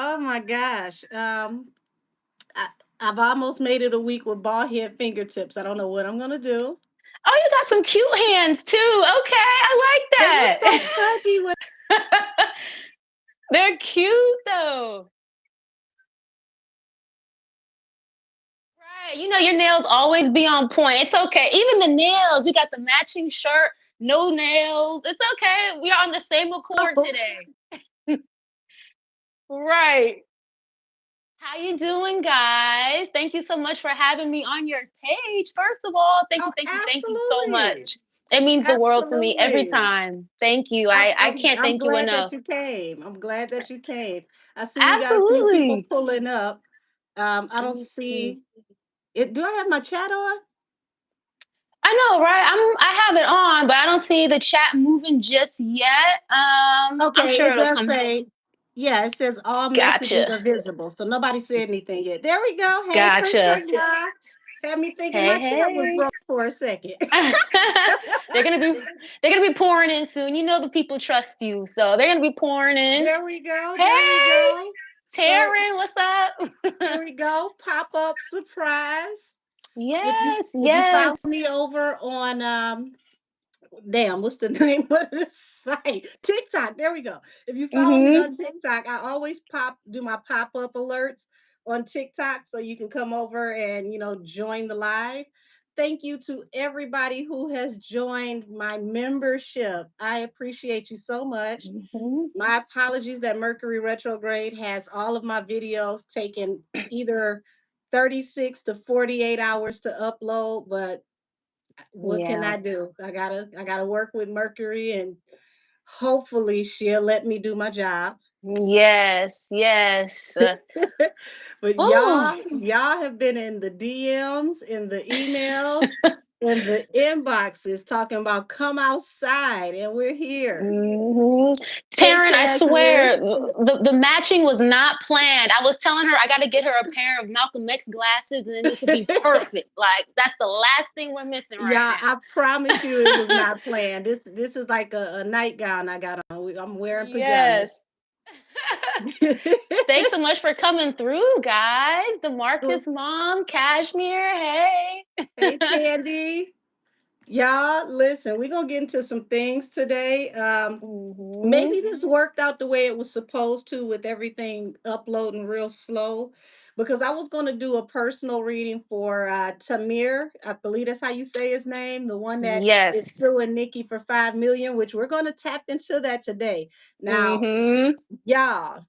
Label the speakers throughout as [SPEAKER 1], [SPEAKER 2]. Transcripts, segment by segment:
[SPEAKER 1] Oh my gosh. I, I've almost made it a week with bald head fingertips. I don't know what I'm gonna do.
[SPEAKER 2] Oh, you got some cute hands too. Okay, I
[SPEAKER 1] They look
[SPEAKER 2] like
[SPEAKER 1] so pudgy when
[SPEAKER 2] that. They're cute though. Right. You know your nails always be on point. It's okay. Even the nails, you got the matching shirt, no nails. It's okay. We are on the same accord
[SPEAKER 1] so
[SPEAKER 2] today. Right. How you doing, guys? Thank you so much for having me on your page. First of all, thank you,
[SPEAKER 1] oh,
[SPEAKER 2] thank you so
[SPEAKER 1] absolutely.
[SPEAKER 2] much. It means the world to me every
[SPEAKER 1] Absolutely.
[SPEAKER 2] time. Thank you.
[SPEAKER 1] I'm,
[SPEAKER 2] I
[SPEAKER 1] I'm
[SPEAKER 2] can't
[SPEAKER 1] I'm
[SPEAKER 2] thank you
[SPEAKER 1] glad that
[SPEAKER 2] enough.
[SPEAKER 1] you came. I'm glad that you came. I see we got a few people
[SPEAKER 2] Absolutely.
[SPEAKER 1] pulling up. I
[SPEAKER 2] Let
[SPEAKER 1] don't
[SPEAKER 2] me see.
[SPEAKER 1] see it. Do I have my chat on?
[SPEAKER 2] I know, right? I have it on, but I don't see the chat moving just yet. I'm
[SPEAKER 1] Okay,
[SPEAKER 2] sure
[SPEAKER 1] it
[SPEAKER 2] it'll
[SPEAKER 1] does
[SPEAKER 2] come.
[SPEAKER 1] say, yeah, it says all messages
[SPEAKER 2] Gotcha.
[SPEAKER 1] are visible. So nobody said anything yet. There we go. Hey,
[SPEAKER 2] Gotcha.
[SPEAKER 1] Princess Ma. Had me thinking
[SPEAKER 2] Hey,
[SPEAKER 1] my chat was
[SPEAKER 2] hey.
[SPEAKER 1] broke for a second.
[SPEAKER 2] they're gonna be they're gonna be pouring in soon. You know the people trust you, so they're gonna be pouring in.
[SPEAKER 1] There we go. There we
[SPEAKER 2] Hey,
[SPEAKER 1] go. So
[SPEAKER 2] Taryn, what's
[SPEAKER 1] here
[SPEAKER 2] up?
[SPEAKER 1] we go. Pop up surprise. If you
[SPEAKER 2] Yes,
[SPEAKER 1] if you follow
[SPEAKER 2] yes.
[SPEAKER 1] me over on damn, what's the name of the site? TikTok. There we go. If you follow me
[SPEAKER 2] Mm-hmm.
[SPEAKER 1] on TikTok, I always do my pop-up alerts on TikTok so you can come over and join the live. Thank you to everybody who has joined my membership. I appreciate you so much.
[SPEAKER 2] Mm-hmm.
[SPEAKER 1] My apologies that Mercury retrograde has all of my videos taken either 36 to 48 hours to upload, but what can
[SPEAKER 2] Yeah.
[SPEAKER 1] I do? I gotta work with Mercury, and hopefully she'll let me do my job.
[SPEAKER 2] Yes, yes.
[SPEAKER 1] But
[SPEAKER 2] Oh.
[SPEAKER 1] y'all have been in the DMs, in the emails, in the inboxes talking about come outside, and we're here.
[SPEAKER 2] hmm
[SPEAKER 1] Hey,
[SPEAKER 2] Taryn, I
[SPEAKER 1] Cashmere.
[SPEAKER 2] swear, the matching was not planned. I was telling her I got to get her a pair of Malcolm X glasses, and then this will be perfect. Like that's the last thing we're missing right
[SPEAKER 1] Yeah, I promise you it was
[SPEAKER 2] now.
[SPEAKER 1] not planned. This is like a nightgown I got on. I'm wearing pajamas.
[SPEAKER 2] Yes. Thanks so much for coming through, guys.
[SPEAKER 1] Well,
[SPEAKER 2] Demarcus mom, Cashmere, hey.
[SPEAKER 1] hey, Candy. Y'all, listen, we're gonna get into some things today.
[SPEAKER 2] hmm
[SPEAKER 1] Maybe this worked out the way it was supposed to with everything uploading real slow. Because I was gonna do a personal reading for Tamir. I believe that's how you say his name, the one that is
[SPEAKER 2] Yes.
[SPEAKER 1] suing Nikki for 5 million, which we're gonna tap into that today. Now,
[SPEAKER 2] hmm
[SPEAKER 1] y'all,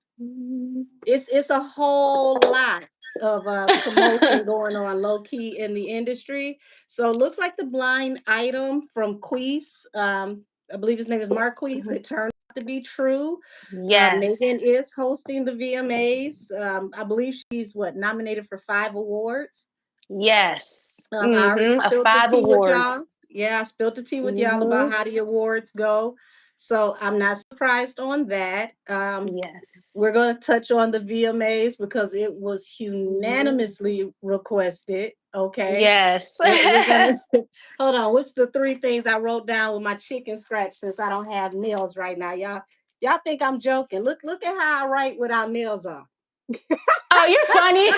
[SPEAKER 1] it's a whole lot of commotion going on low key in the industry. So it looks like the blind item from Queese, I believe his name is Marquise. It turned out to be true. Megan
[SPEAKER 2] Yes.
[SPEAKER 1] is hosting the VMAs. I believe she's nominated for 5 awards.
[SPEAKER 2] Yes.
[SPEAKER 1] I already
[SPEAKER 2] A
[SPEAKER 1] spilled the
[SPEAKER 2] five
[SPEAKER 1] tea with
[SPEAKER 2] awards.
[SPEAKER 1] y'all. Yeah, I spilled the tea with y'all about
[SPEAKER 2] hmm
[SPEAKER 1] how the awards go. So I'm not surprised on that. We're
[SPEAKER 2] Yes.
[SPEAKER 1] going to touch on the VMAs because it was
[SPEAKER 2] hmm
[SPEAKER 1] unanimously requested. Okay.
[SPEAKER 2] Yes.
[SPEAKER 1] We're going to hold on. What's the three things I wrote down with my chicken scratch since I don't have nails right now? Y'all think I'm joking. Look at how I write without nails on.
[SPEAKER 2] Oh, you're funny.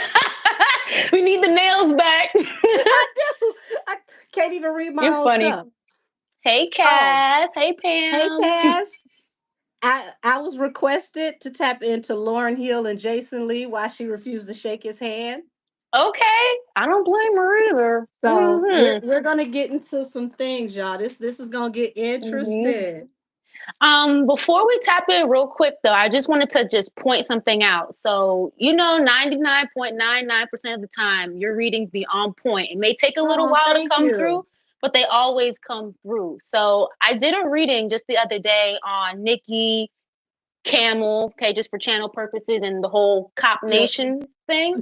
[SPEAKER 2] We need the nails back.
[SPEAKER 1] I do. I can't even read my
[SPEAKER 2] You're
[SPEAKER 1] own
[SPEAKER 2] funny.
[SPEAKER 1] stuff.
[SPEAKER 2] Hey,
[SPEAKER 1] Oh,
[SPEAKER 2] Cass. Hey,
[SPEAKER 1] hey,
[SPEAKER 2] Pam.
[SPEAKER 1] Cass. I was requested to tap into Lauren Hill and Jason Lee while she refused to shake his hand.
[SPEAKER 2] Okay. I don't blame her either.
[SPEAKER 1] So we're gonna get into some things, y'all. This is gonna get
[SPEAKER 2] hmm
[SPEAKER 1] interesting.
[SPEAKER 2] Before we tap in real quick though, I just wanted to just point something out. So, 99.99% of the time, your readings be on point. It may take a little
[SPEAKER 1] Oh,
[SPEAKER 2] while to
[SPEAKER 1] thank
[SPEAKER 2] come through,
[SPEAKER 1] you.
[SPEAKER 2] but they always come through. So I did a reading just the other day on Nikki, Camel, okay, just for channel purposes and the whole Cop
[SPEAKER 1] Yeah.
[SPEAKER 2] Nation thing.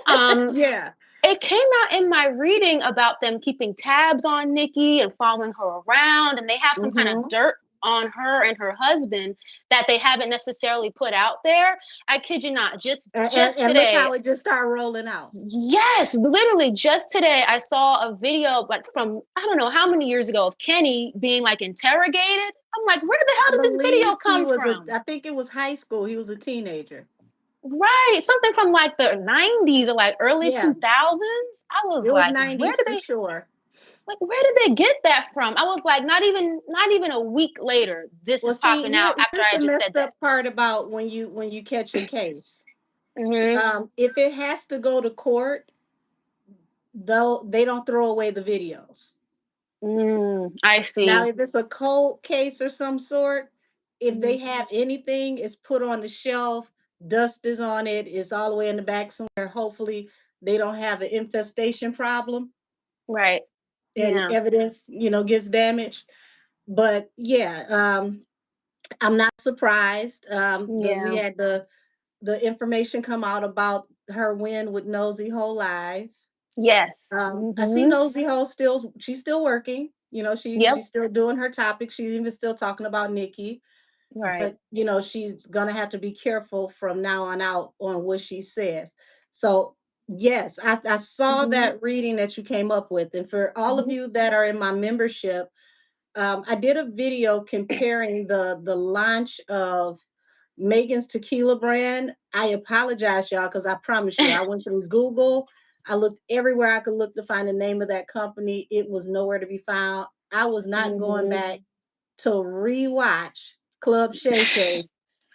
[SPEAKER 2] Um,
[SPEAKER 1] Yeah.
[SPEAKER 2] it came out in my reading about them keeping tabs on Nikki and following her around, and they have some kind of
[SPEAKER 1] Hmm.
[SPEAKER 2] dirt on her and her husband that they haven't necessarily put out there. I kid you not, just
[SPEAKER 1] And, and,
[SPEAKER 2] just
[SPEAKER 1] and look
[SPEAKER 2] today.
[SPEAKER 1] how it just started rolling out.
[SPEAKER 2] Yes, literally just today I saw a video but from I don't know how many years ago of Kenny being like interrogated. I'm like, where the
[SPEAKER 1] I
[SPEAKER 2] hell did this video
[SPEAKER 1] believe he
[SPEAKER 2] come
[SPEAKER 1] was
[SPEAKER 2] from?
[SPEAKER 1] I think it was high school. He was a teenager.
[SPEAKER 2] Right, something from, like, the '90s or, like, early
[SPEAKER 1] Yeah,
[SPEAKER 2] 2000s. I was
[SPEAKER 1] it was
[SPEAKER 2] like, "Where
[SPEAKER 1] 90s
[SPEAKER 2] did
[SPEAKER 1] for
[SPEAKER 2] they
[SPEAKER 1] sure.
[SPEAKER 2] where did they get that from?" I was like, not even a week later, this
[SPEAKER 1] Well,
[SPEAKER 2] is
[SPEAKER 1] see,
[SPEAKER 2] popping out after
[SPEAKER 1] here's
[SPEAKER 2] I
[SPEAKER 1] the
[SPEAKER 2] just said
[SPEAKER 1] messed
[SPEAKER 2] that.
[SPEAKER 1] up part about when you catch a case.
[SPEAKER 2] Mhm.
[SPEAKER 1] If it has to go to court, though, they don't throw away the videos.
[SPEAKER 2] I
[SPEAKER 1] Now,
[SPEAKER 2] see.
[SPEAKER 1] if it's a cold case or some sort, if they
[SPEAKER 2] Mhm.
[SPEAKER 1] have anything, it's put on the shelf, dust is on it, it's all the way in the back somewhere. Hopefully, they don't have an infestation problem
[SPEAKER 2] Right.
[SPEAKER 1] and
[SPEAKER 2] Yeah.
[SPEAKER 1] evidence, gets damaged. But yeah, I'm not surprised. We
[SPEAKER 2] Yeah.
[SPEAKER 1] had the information come out about her win with Nosy Ho Live.
[SPEAKER 2] Yes.
[SPEAKER 1] I see
[SPEAKER 2] Mhm.
[SPEAKER 1] Nosy Ho still, she's still working.
[SPEAKER 2] Yep.
[SPEAKER 1] She's still doing her topic. She's even still talking about Nikki,
[SPEAKER 2] Right.
[SPEAKER 1] but she's gonna have to be careful from now on out on what she says. So yes, I saw
[SPEAKER 2] Mhm.
[SPEAKER 1] that reading that you came up with, and for all of
[SPEAKER 2] Mhm.
[SPEAKER 1] you that are in my membership, I did a video comparing the launch of Megan's tequila brand. I apologize, y'all, because I promise you, I went through Google. I looked everywhere I could look to find the name of that company. It was nowhere to be found. I was not going
[SPEAKER 2] Mhm.
[SPEAKER 1] back to rewatch Club Shay Shay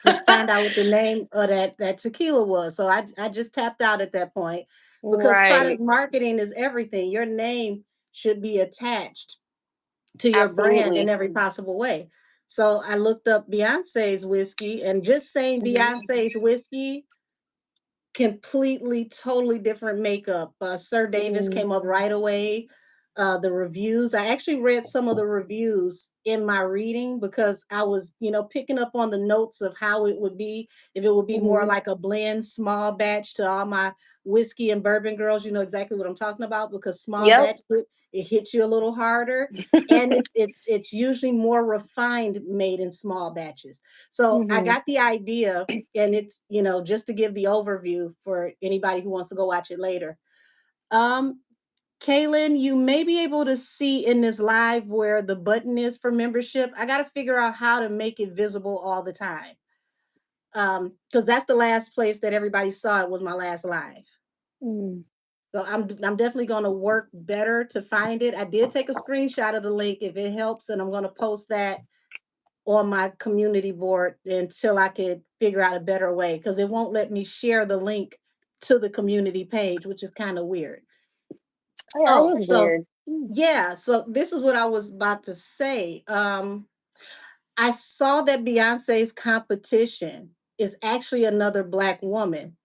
[SPEAKER 1] to find out what the name of that tequila was. So I just tapped out at that point because product
[SPEAKER 2] Right.
[SPEAKER 1] marketing is everything. Your name should be attached to your brand in
[SPEAKER 2] Absolutely.
[SPEAKER 1] every possible way. So I looked up Beyonce's whiskey, and just saying
[SPEAKER 2] Mhm.
[SPEAKER 1] Beyonce's whiskey, completely, totally different makeup. Sir Davis
[SPEAKER 2] Mm.
[SPEAKER 1] came up right away. The reviews, I actually read some of the reviews in my reading because I was, picking up on the notes of how it would be if it would be more
[SPEAKER 2] Mhm.
[SPEAKER 1] like a blend, small batch to all my whiskey and bourbon girls. You know exactly what I'm talking about because small
[SPEAKER 2] Yep.
[SPEAKER 1] batch it hits you a little harder, and it's usually more refined made in small batches. So I
[SPEAKER 2] Mhm.
[SPEAKER 1] got the idea, and it's just to give the overview for anybody who wants to go watch it later. um Kaylin, you may be able to see in this live where the button is for membership. I got to figure out how to make it visible all the time, because that's the last place that everybody saw it, was my last live.
[SPEAKER 2] Mm.
[SPEAKER 1] So I'm definitely going to work better to find it. I did take a screenshot of the link if it helps, and I'm going to post that on my community board until I could figure out a better way, because it won't let me share the link to the community page, which is kind of weird.
[SPEAKER 2] Oh, yeah, that
[SPEAKER 1] Oh,
[SPEAKER 2] is
[SPEAKER 1] so
[SPEAKER 2] weird. Mm.
[SPEAKER 1] yeah, so this is what I was about to say. I saw that Beyonce's competition is actually another black woman.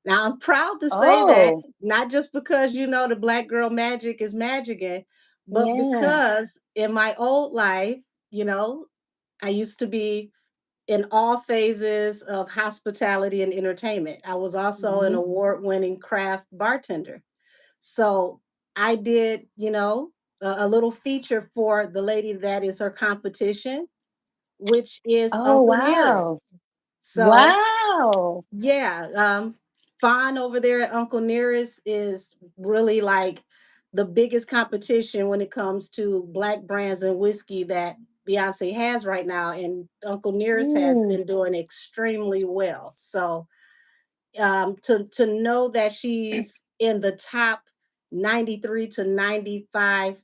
[SPEAKER 1] Now I'm proud to say that,
[SPEAKER 2] Oh,
[SPEAKER 1] not just because the black girl magic is magicking, but
[SPEAKER 2] yeah.
[SPEAKER 1] because in my old life, you know, I used to be in all phases of hospitality and entertainment. I was also an
[SPEAKER 2] Mhm.
[SPEAKER 1] award-winning craft bartender. So I did, a little feature for the lady that is her competition, which is
[SPEAKER 2] Oh,
[SPEAKER 1] Uncle
[SPEAKER 2] wow.
[SPEAKER 1] Nearest. So
[SPEAKER 2] Wow.
[SPEAKER 1] yeah, Fawn over there at Uncle Nearest is really like the biggest competition when it comes to black brands and whiskey that Beyonce has right now, and Uncle Nearest has
[SPEAKER 2] Mm.
[SPEAKER 1] been doing extremely well. So to know that she's in the top 93 to 95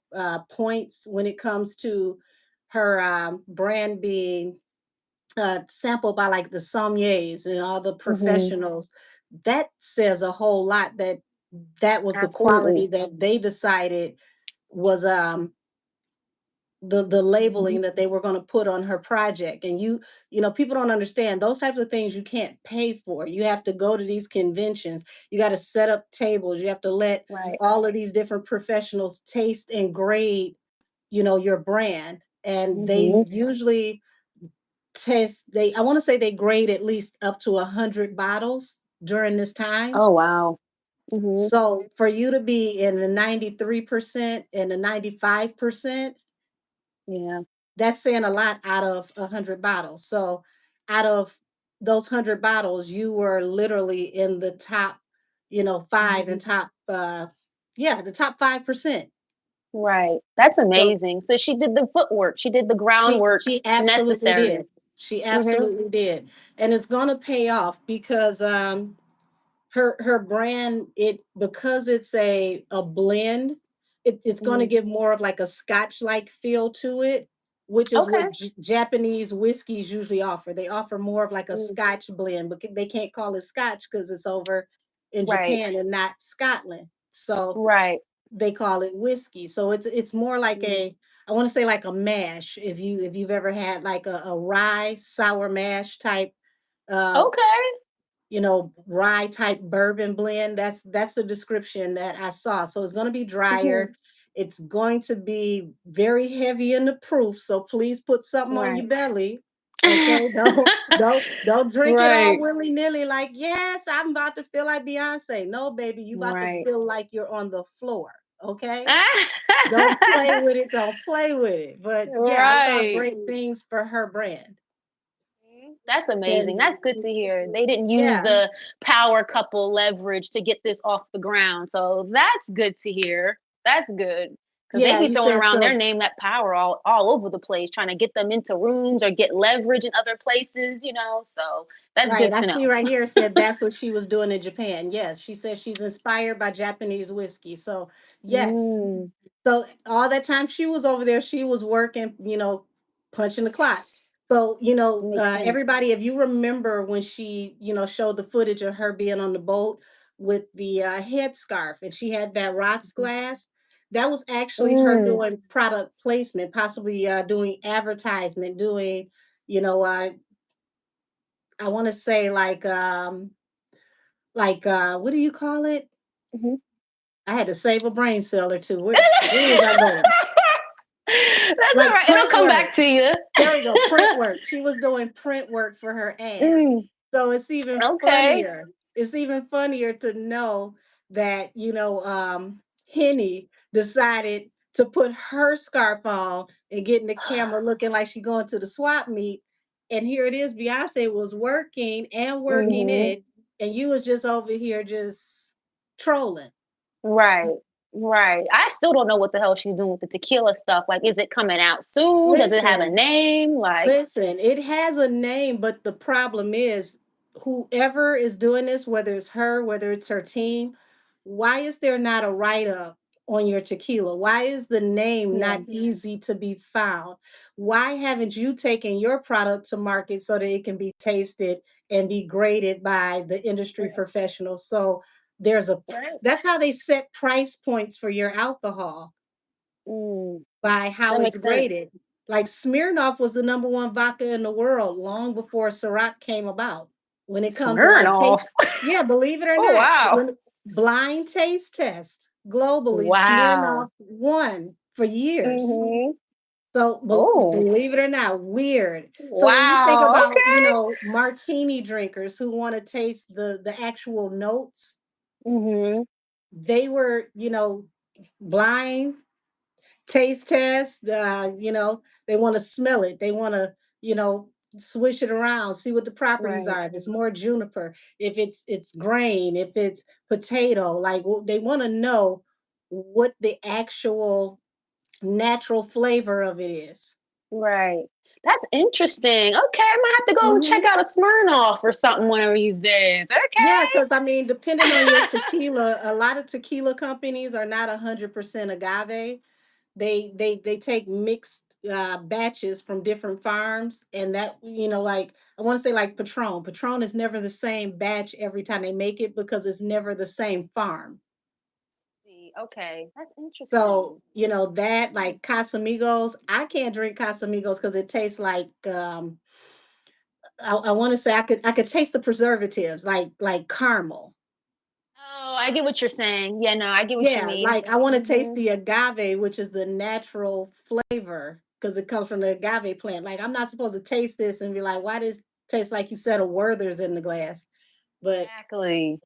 [SPEAKER 1] points when it comes to her brand being sampled by like the sommeliers and all the
[SPEAKER 2] Mhm.
[SPEAKER 1] professionals, that says a whole lot that that was the quality
[SPEAKER 2] Absolutely.
[SPEAKER 1] that they decided was the
[SPEAKER 2] Mhm.
[SPEAKER 1] labeling that they were going to put on her project. And people don't understand those types of things. You can't pay for. You have to go to these conventions, you got to set up tables, you have to let
[SPEAKER 2] Right.
[SPEAKER 1] all of these different professionals taste and grade your brand, and they
[SPEAKER 2] Mhm.
[SPEAKER 1] usually test they I want to say they grade at least up to 100 bottles during this time.
[SPEAKER 2] Oh, wow. Mhm.
[SPEAKER 1] So for you to be in the 93% and the 95%,
[SPEAKER 2] Yeah.
[SPEAKER 1] that's saying a lot out of 100 bottles. So out of those 100 bottles, you were literally in the top, five
[SPEAKER 2] Mhm.
[SPEAKER 1] and top, yeah, the top 5%.
[SPEAKER 2] Right. That's
[SPEAKER 1] So
[SPEAKER 2] amazing. So she did the footwork. She did the
[SPEAKER 1] she
[SPEAKER 2] groundwork
[SPEAKER 1] she absolutely
[SPEAKER 2] necessary.
[SPEAKER 1] did. She
[SPEAKER 2] Mhm.
[SPEAKER 1] absolutely did. And it's gonna pay off because her brand, it because it's a blend, it's going to
[SPEAKER 2] Mhm.
[SPEAKER 1] give more of like a scotch like feel to it, which is
[SPEAKER 2] Okay.
[SPEAKER 1] what Japanese whiskeys usually offer. They offer more of like a
[SPEAKER 2] Mm.
[SPEAKER 1] scotch blend, but they can't call it scotch because it's over in
[SPEAKER 2] Right.
[SPEAKER 1] Japan and not Scotland, so
[SPEAKER 2] Right.
[SPEAKER 1] they call it whiskey. So it's more like
[SPEAKER 2] Mm.
[SPEAKER 1] a, I want to say like a mash, if you've ever had like a rye sour mash type uh
[SPEAKER 2] Okay.
[SPEAKER 1] rye type bourbon blend. That's the description that I saw. So it's going to be drier.
[SPEAKER 2] Mhm.
[SPEAKER 1] It's going to be very heavy in the proof. So please put something on your
[SPEAKER 2] Right.
[SPEAKER 1] belly. Okay, don't drink it all
[SPEAKER 2] Right.
[SPEAKER 1] willy nilly. Like, yes, I'm about to feel like Beyonce. No, baby, you about to
[SPEAKER 2] Right.
[SPEAKER 1] feel like you're on the floor. Okay, don't play with it. Don't play with it. But yeah, I saw
[SPEAKER 2] Right.
[SPEAKER 1] great things for her brand.
[SPEAKER 2] That's amazing.
[SPEAKER 1] And
[SPEAKER 2] That's good to hear. They didn't use
[SPEAKER 1] yeah,
[SPEAKER 2] the power couple leverage to get this off the ground. So that's good to hear. That's good. Because they
[SPEAKER 1] yeah,
[SPEAKER 2] be
[SPEAKER 1] you
[SPEAKER 2] throwing
[SPEAKER 1] said
[SPEAKER 2] around their
[SPEAKER 1] so.
[SPEAKER 2] name, that power all over the place, trying to get them into rooms or get leverage in other places. So that's
[SPEAKER 1] Right.
[SPEAKER 2] good
[SPEAKER 1] I
[SPEAKER 2] to
[SPEAKER 1] see
[SPEAKER 2] know.
[SPEAKER 1] right here said that's what she was doing in Japan. Yes. She says she's inspired by Japanese whiskey. So, yes.
[SPEAKER 2] Mm,
[SPEAKER 1] So, all that time she was over there, she was working, punching the clock. So,
[SPEAKER 2] makes sense.
[SPEAKER 1] everybody, if you remember when she, showed the footage of her being on the boat with the headscarf and she had that rocks
[SPEAKER 2] Mhm.
[SPEAKER 1] glass, that was actually her
[SPEAKER 2] Mm,
[SPEAKER 1] doing product placement, possibly doing advertisement, doing, you know, uh, I want to say what do you call it?
[SPEAKER 2] mhm.
[SPEAKER 1] I had to save a brain cell or two. Where was I going?
[SPEAKER 2] That's all
[SPEAKER 1] Like
[SPEAKER 2] right. It'll
[SPEAKER 1] print
[SPEAKER 2] come
[SPEAKER 1] work.
[SPEAKER 2] back to you.
[SPEAKER 1] There we go. Print work. She was doing print work for her ad.
[SPEAKER 2] Mm,
[SPEAKER 1] So it's even
[SPEAKER 2] okay.
[SPEAKER 1] funnier. It's even funnier to know that, Henny decided to put her scarf on and get in the camera looking like she going to the swap meet. And here it is, Beyonce was working and working
[SPEAKER 2] Mhm.
[SPEAKER 1] it, and you was just over here just trolling.
[SPEAKER 2] Right. Right. I still don't know what the hell she's doing with the tequila stuff. Like, is it coming out soon? Does it have a
[SPEAKER 1] Listen,
[SPEAKER 2] name? Like,
[SPEAKER 1] Listen, it has a name, but the problem is whoever is doing this, whether it's her, whether it's her team, why is there not a write up on your tequila? Why is the name
[SPEAKER 2] yeah.
[SPEAKER 1] not easy to be found? Why haven't you taken your product to market so that it can be tasted and be graded by the industry
[SPEAKER 2] Right.
[SPEAKER 1] professionals? So there's
[SPEAKER 2] Right.
[SPEAKER 1] that's how they set price points for your alcohol,
[SPEAKER 2] Mm,
[SPEAKER 1] by how
[SPEAKER 2] that
[SPEAKER 1] it's
[SPEAKER 2] makes sense.
[SPEAKER 1] graded. Like Smirnoff was the number one vodka in the world long before Ciroc came about. When it comes to like
[SPEAKER 2] Smirnoff.
[SPEAKER 1] taste, yeah, believe it or
[SPEAKER 2] Oh,
[SPEAKER 1] not,
[SPEAKER 2] wow.
[SPEAKER 1] when blind taste test globally,
[SPEAKER 2] Wow.
[SPEAKER 1] Smirnoff won for years.
[SPEAKER 2] Mhm.
[SPEAKER 1] So
[SPEAKER 2] Oh,
[SPEAKER 1] believe it or not, weird. So when you think
[SPEAKER 2] wow.
[SPEAKER 1] about,
[SPEAKER 2] Okay.
[SPEAKER 1] martini drinkers who want to taste the actual notes,
[SPEAKER 2] Mhm.
[SPEAKER 1] they were, blind taste test. They want to smell it. They want to, swish it around, see what the properties
[SPEAKER 2] Right.
[SPEAKER 1] are. If it's more juniper, if it's grain, if it's potato, like they want to know what the actual natural flavor of it is.
[SPEAKER 2] Right. That's interesting. Okay, I might have to go check
[SPEAKER 1] Mhm.
[SPEAKER 2] out a Smirnoff or something one of these days.
[SPEAKER 1] Yeah,
[SPEAKER 2] Okay.
[SPEAKER 1] because I mean, depending on your tequila, a lot of tequila companies are not 100% agave. They take mixed batches from different farms, and that, like I want to say like Patron is never the same batch every time they make it because it's never the same farm.
[SPEAKER 2] See, okay, that's
[SPEAKER 1] So
[SPEAKER 2] interesting.
[SPEAKER 1] that,
[SPEAKER 2] Mm.
[SPEAKER 1] like Casamigos, I can't drink Casamigos because it tastes like, I want to say I could taste the preservatives, like caramel.
[SPEAKER 2] Oh, I get what you're saying. Yeah, no, I get what you
[SPEAKER 1] Yeah,
[SPEAKER 2] mean.
[SPEAKER 1] like I want to taste
[SPEAKER 2] Mhm.
[SPEAKER 1] the agave, which is the natural flavor because it comes from the agave plant. Like I'm not supposed to taste this and be like, why does it taste like you said a Werther's in the glass? But
[SPEAKER 2] Exactly.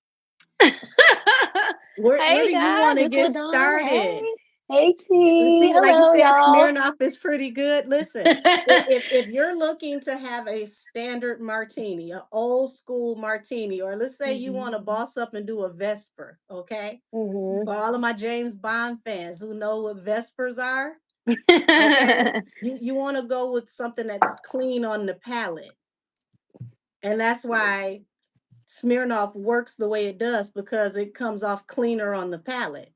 [SPEAKER 1] where
[SPEAKER 2] Hey
[SPEAKER 1] do you want
[SPEAKER 2] guys,
[SPEAKER 1] to
[SPEAKER 2] Miss
[SPEAKER 1] get
[SPEAKER 2] Ladonna.
[SPEAKER 1] started?
[SPEAKER 2] Hey. Hey T.
[SPEAKER 1] See, like you
[SPEAKER 2] Hello,
[SPEAKER 1] said,
[SPEAKER 2] y'all.
[SPEAKER 1] Smirnoff is pretty good. Listen, if you're looking to have a standard martini, an old school martini, or let's say you
[SPEAKER 2] Mhm.
[SPEAKER 1] want to boss up and do a Vesper, okay?
[SPEAKER 2] Mhm.
[SPEAKER 1] For all of my James Bond fans who know what Vespers are, Okay, you want to go with something that's clean on the palate, and that's why Smirnoff works the way it does because it comes off cleaner on the palate.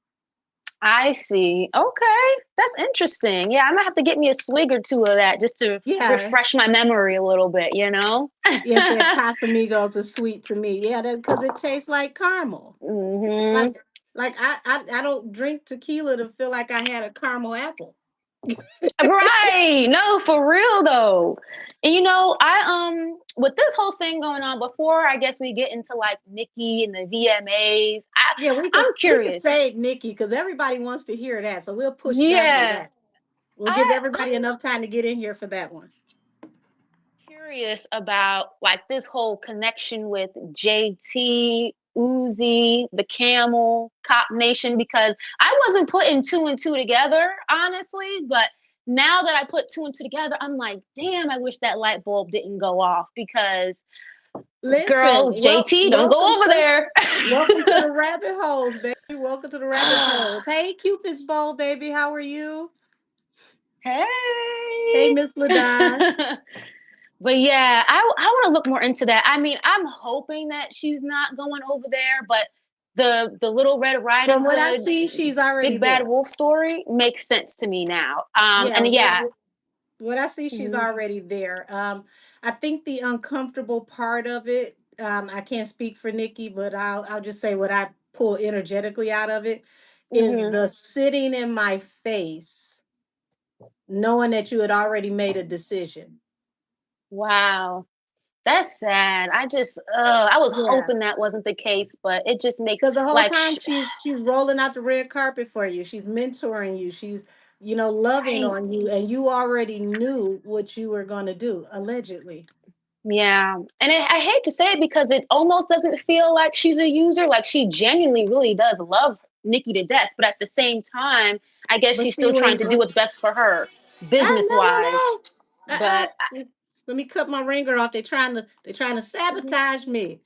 [SPEAKER 2] I see. Okay. That's interesting. Yeah, I'm gonna have to get me a swig or two of that just to
[SPEAKER 1] Yeah,
[SPEAKER 2] refresh my memory a little bit, you know?
[SPEAKER 1] yes, that Casamigos is sweet to me. Yeah, that because it tastes like caramel.
[SPEAKER 2] Mhm.
[SPEAKER 1] Like I don't drink tequila to feel like I had a caramel apple.
[SPEAKER 2] Right. No, for real though. And I with this whole thing going on before I guess we get into like Nikki and the VMAs,
[SPEAKER 1] Yeah, we could
[SPEAKER 2] I'm
[SPEAKER 1] we could
[SPEAKER 2] curious.
[SPEAKER 1] save Nikki because everybody wants to hear that. So we'll push that one
[SPEAKER 2] Yeah.
[SPEAKER 1] back. We'll give everybody
[SPEAKER 2] I'm
[SPEAKER 1] enough time to get in here for that one.
[SPEAKER 2] curious about like this whole connection with JT, Uzi, the Camel, Cop Nation, because I wasn't putting two and two together, honestly. But now that I put two and two together, I'm like, damn, I wish that light bulb didn't go off because,
[SPEAKER 1] Listen,
[SPEAKER 2] girl, JT, don't go over there.
[SPEAKER 1] welcome to the rabbit holes, baby. Welcome to the rabbit holes. Hey, Cupid's bowl, baby. How are you? Hey,
[SPEAKER 2] Hey.
[SPEAKER 1] Miss Ladon.
[SPEAKER 2] But yeah, I want to look more into that. I mean, I'm hoping that she's not going over there, but the Little Red Riding
[SPEAKER 1] From what I
[SPEAKER 2] Hood,
[SPEAKER 1] see, she's already
[SPEAKER 2] Big Bad
[SPEAKER 1] there.
[SPEAKER 2] Wolf story makes sense to me now.
[SPEAKER 1] Yeah,
[SPEAKER 2] And yeah.
[SPEAKER 1] what I see, she's
[SPEAKER 2] Mhm,
[SPEAKER 1] already there. I think the uncomfortable part of it, I can't speak for Nikki, but I'll just say what I pull energetically out of it is
[SPEAKER 2] mhm.
[SPEAKER 1] the sitting in my face, knowing that you had already made a decision.
[SPEAKER 2] Wow, that's sad. I was
[SPEAKER 1] Yeah.
[SPEAKER 2] hoping that wasn't the case, but it just makes
[SPEAKER 1] Because the whole
[SPEAKER 2] like,
[SPEAKER 1] time she's rolling out the red carpet for you. She's mentoring you. She's, loving
[SPEAKER 2] right.
[SPEAKER 1] on you, and you already knew what you were going to do, allegedly.
[SPEAKER 2] Yeah, and I hate to say it because it almost doesn't feel like she's a user. Like she genuinely really does love Nikki to death, but at the same time, I guess
[SPEAKER 1] But
[SPEAKER 2] she's
[SPEAKER 1] see,
[SPEAKER 2] still trying to do what's best for her, business
[SPEAKER 1] no, no,
[SPEAKER 2] wise.
[SPEAKER 1] no. Uh-uh.
[SPEAKER 2] But
[SPEAKER 1] Let me cut my ringer off. They're trying to
[SPEAKER 2] mhm,
[SPEAKER 1] sabotage me.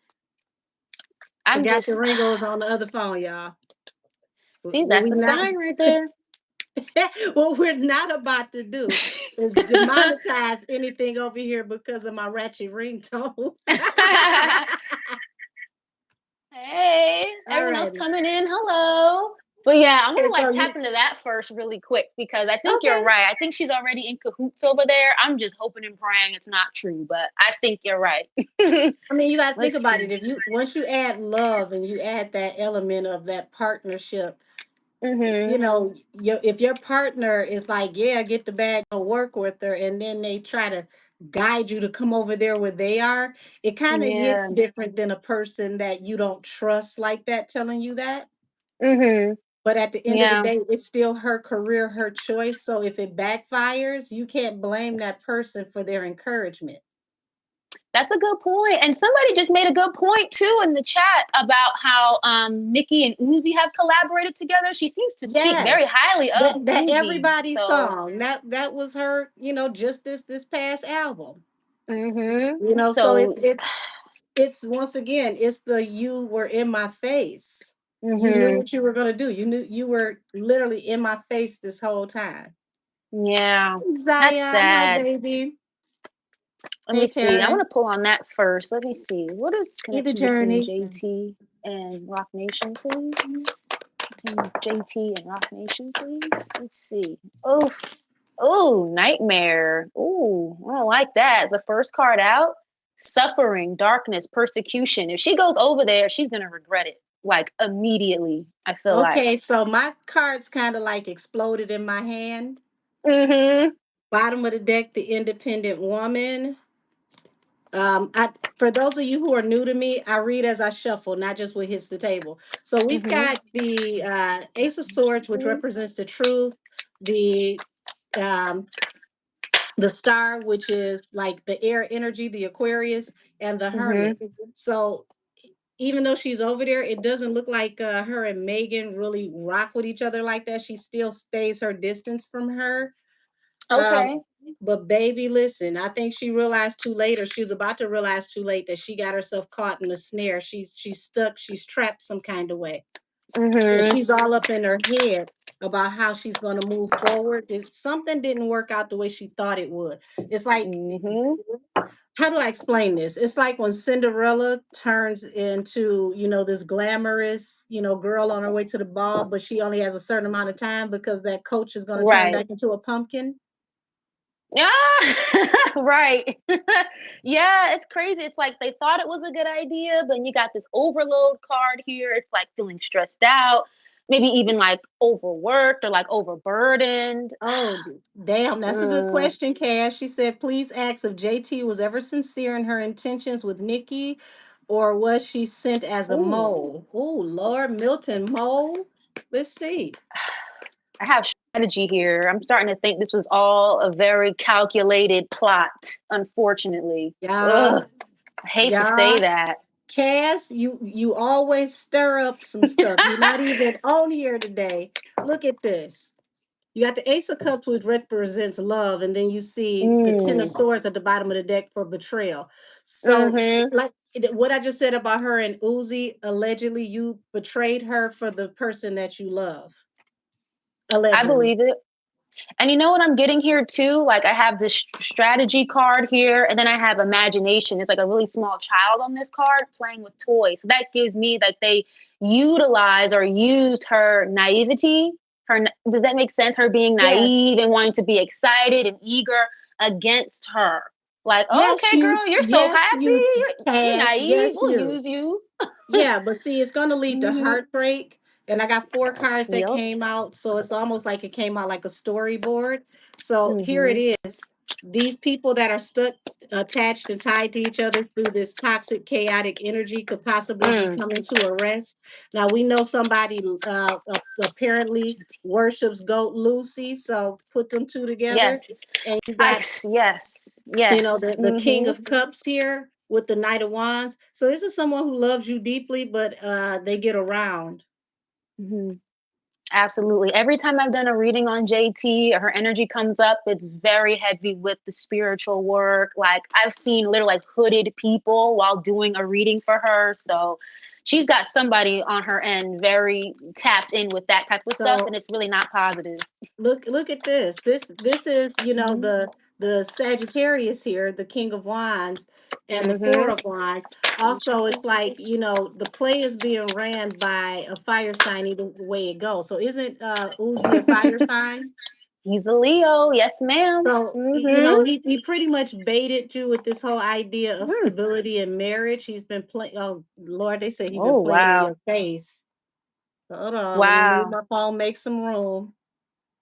[SPEAKER 2] I'm
[SPEAKER 1] Forgot the
[SPEAKER 2] just
[SPEAKER 1] ringer was on the other phone, y'all.
[SPEAKER 2] see
[SPEAKER 1] What
[SPEAKER 2] that's
[SPEAKER 1] we
[SPEAKER 2] a
[SPEAKER 1] not
[SPEAKER 2] sign right there.
[SPEAKER 1] what we're not about to do is demonetize anything over here because of my ratchet ringtone.
[SPEAKER 2] Hey,
[SPEAKER 1] All
[SPEAKER 2] everyone else
[SPEAKER 1] righty.
[SPEAKER 2] coming in. Hello. But yeah, I want
[SPEAKER 1] Okay,
[SPEAKER 2] to
[SPEAKER 1] so
[SPEAKER 2] like
[SPEAKER 1] you
[SPEAKER 2] tap into that first really quick because I think you're
[SPEAKER 1] okay.
[SPEAKER 2] right. I think she's already in cahoots over there. I'm just hoping and praying it's not true, but I think you're right.
[SPEAKER 1] I mean, you got to think
[SPEAKER 2] Let's
[SPEAKER 1] about it.
[SPEAKER 2] see.
[SPEAKER 1] If you once you add love and you add that element of that partnership,
[SPEAKER 2] Mhm.
[SPEAKER 1] if your partner is like, yeah, get the bag, go work with her, and then they try to guide you to come over there where they are, it kind of hits
[SPEAKER 2] Yeah.
[SPEAKER 1] different than a person that you don't trust like that telling you that.
[SPEAKER 2] Mhm.
[SPEAKER 1] But at the end of the
[SPEAKER 2] Yeah.
[SPEAKER 1] day, it's still her career, her choice. So if it backfires, you can't blame that person for their encouragement.
[SPEAKER 2] That's a good point. And somebody just made a good point too in the chat about how Nikki and Uzi have collaborated together. She seems to speak very
[SPEAKER 1] Yes.
[SPEAKER 2] highly of
[SPEAKER 1] That
[SPEAKER 2] Uzi.
[SPEAKER 1] everybody's
[SPEAKER 2] So,
[SPEAKER 1] song. That was her, just this past album.
[SPEAKER 2] mhm.
[SPEAKER 1] So
[SPEAKER 2] So,
[SPEAKER 1] it's once again, it's the you were in my face. You knew
[SPEAKER 2] mhm.
[SPEAKER 1] what you were gonna do. You knew you were literally in my face this whole time.
[SPEAKER 2] Yeah. That's
[SPEAKER 1] Zion, hi
[SPEAKER 2] sad.
[SPEAKER 1] baby.
[SPEAKER 2] Let me
[SPEAKER 1] Hey
[SPEAKER 2] see. I want
[SPEAKER 1] Karen.
[SPEAKER 2] to pull on that first. Let me see. What is
[SPEAKER 1] Either
[SPEAKER 2] connection between
[SPEAKER 1] journey.
[SPEAKER 2] JT and Rock Nation, please? Between JT and Rock Nation, please. Let's see. Oh, oh, nightmare. Oh, I don't like that. The first card out. Suffering, darkness, persecution. If she goes over there, she's gonna regret it. Like immediately. I feel like.
[SPEAKER 1] Okay, so my cards kind of like exploded in my hand.
[SPEAKER 2] Mm-hmm.
[SPEAKER 1] Bottom of the deck, the independent woman. For those of you who are new to me, I read as I shuffle, not just what hits the table. So we've
[SPEAKER 2] Mm-hmm.
[SPEAKER 1] got the Ace of Swords, which represents the truth, the um, the star, which is like the air energy, the Aquarius, and the Hermit.
[SPEAKER 2] Mm-hmm.
[SPEAKER 1] So even though she's over there, it doesn't look like her and Megan really rock with each other like that. She still stays her distance from her. Um,
[SPEAKER 2] Okay.
[SPEAKER 1] but baby, listen, I think she realized too late, or she was about to realize too late that she got herself caught in the snare. She's stuck, she's trapped some kind of way. And
[SPEAKER 2] Mhm.
[SPEAKER 1] she's all up in her head about how she's going to move forward. Something didn't work out the way she thought it would. It's like,
[SPEAKER 2] Mhm.
[SPEAKER 1] how do I explain this? It's like when Cinderella turns into, this glamorous, girl on her way to the ball, but she only has a certain amount of time because that coach is going to turn
[SPEAKER 2] Right.
[SPEAKER 1] back into a pumpkin.
[SPEAKER 2] Yeah. Right. Yeah, it's crazy. It's like they thought it was a good idea, but you got this overload card here. It's like feeling stressed out, maybe even like overworked or like overburdened.
[SPEAKER 1] Oh, damn. That's a good
[SPEAKER 2] Mm.
[SPEAKER 1] question, Cash. She said, please ask if JT was ever sincere in her intentions with Nikki or was she sent as a
[SPEAKER 2] Ooh.
[SPEAKER 1] mole? Oh, Lord Milton, mole. Let's see.
[SPEAKER 2] I have strategy here. I'm starting to think this was all a very calculated plot, unfortunately.
[SPEAKER 1] Yeah,
[SPEAKER 2] Ugh, I hate to say
[SPEAKER 1] yeah.
[SPEAKER 2] that.
[SPEAKER 1] Cass, you always stir up some stuff. You're not even on here today. Look at this. You got the Ace of Cups, which represents love, and then you see the Ten of
[SPEAKER 2] Mm.
[SPEAKER 1] Swords at the bottom of the deck for betrayal. So,
[SPEAKER 2] Mhm.
[SPEAKER 1] like what I just said about her and Uzi, allegedly you betrayed her for the person that you love.
[SPEAKER 2] I
[SPEAKER 1] Allegedly.
[SPEAKER 2] believe it. And you know what I'm getting here too? Like I have this strategy card here, and then I have imagination. It's like a really small child on this card playing with toys. So that gives me that they utilize or used her naivety. Does that make sense? Her being
[SPEAKER 1] Yes.
[SPEAKER 2] naive and wanting to be excited and eager against her. Like, oh,
[SPEAKER 1] Yes,
[SPEAKER 2] okay,
[SPEAKER 1] you.
[SPEAKER 2] girl, you're so
[SPEAKER 1] Yes,
[SPEAKER 2] happy.
[SPEAKER 1] you.
[SPEAKER 2] You're
[SPEAKER 1] Cash.
[SPEAKER 2] naive.
[SPEAKER 1] Yes,
[SPEAKER 2] We'll
[SPEAKER 1] you.
[SPEAKER 2] use you.
[SPEAKER 1] Yeah, but see, it's going to lead to
[SPEAKER 2] Hmm.
[SPEAKER 1] heartbreak. And I got four cards that
[SPEAKER 2] Yep.
[SPEAKER 1] came out. So it's almost like it came out like a storyboard. So here it
[SPEAKER 2] Hmm.
[SPEAKER 1] is. These people that are stuck, attached, and tied to each other through this toxic, chaotic energy could possibly be
[SPEAKER 2] Mm.
[SPEAKER 1] coming to a rest. Now, we know somebody apparently worships Goat Lucy. So put them two together.
[SPEAKER 2] Yes.
[SPEAKER 1] And you got
[SPEAKER 2] Yes. Yes.
[SPEAKER 1] the King
[SPEAKER 2] Hmm.
[SPEAKER 1] of Cups here with the Knight of Wands. So this is someone who loves you deeply, but they get around.
[SPEAKER 2] Hmm. Absolutely. Every time I've done a reading on JT, her energy comes up. It's very heavy with the spiritual work. Like I've seen literally like hooded people while doing a reading for her. So she's got somebody on her end very tapped in with that type of stuff, and
[SPEAKER 1] So
[SPEAKER 2] it's really not positive.
[SPEAKER 1] look at this. This is,
[SPEAKER 2] Mm-hmm.
[SPEAKER 1] the Sagittarius here, the King of Wands and the Four
[SPEAKER 2] Mm-hmm.
[SPEAKER 1] of Wands. Also, it's like, the play is being ran by a fire sign either way it goes. So isn't Uzi a fire sign?
[SPEAKER 2] He's a Leo. Yes, ma'am.
[SPEAKER 1] So,
[SPEAKER 2] Mm-hmm.
[SPEAKER 1] he pretty much baited you with this whole idea of
[SPEAKER 2] Mm.
[SPEAKER 1] stability in marriage. He's been playing, oh Lord, they say he's been
[SPEAKER 2] Oh,
[SPEAKER 1] playing in
[SPEAKER 2] wow.
[SPEAKER 1] your face. Hold on, let me move
[SPEAKER 2] Wow.
[SPEAKER 1] my phone, make some room.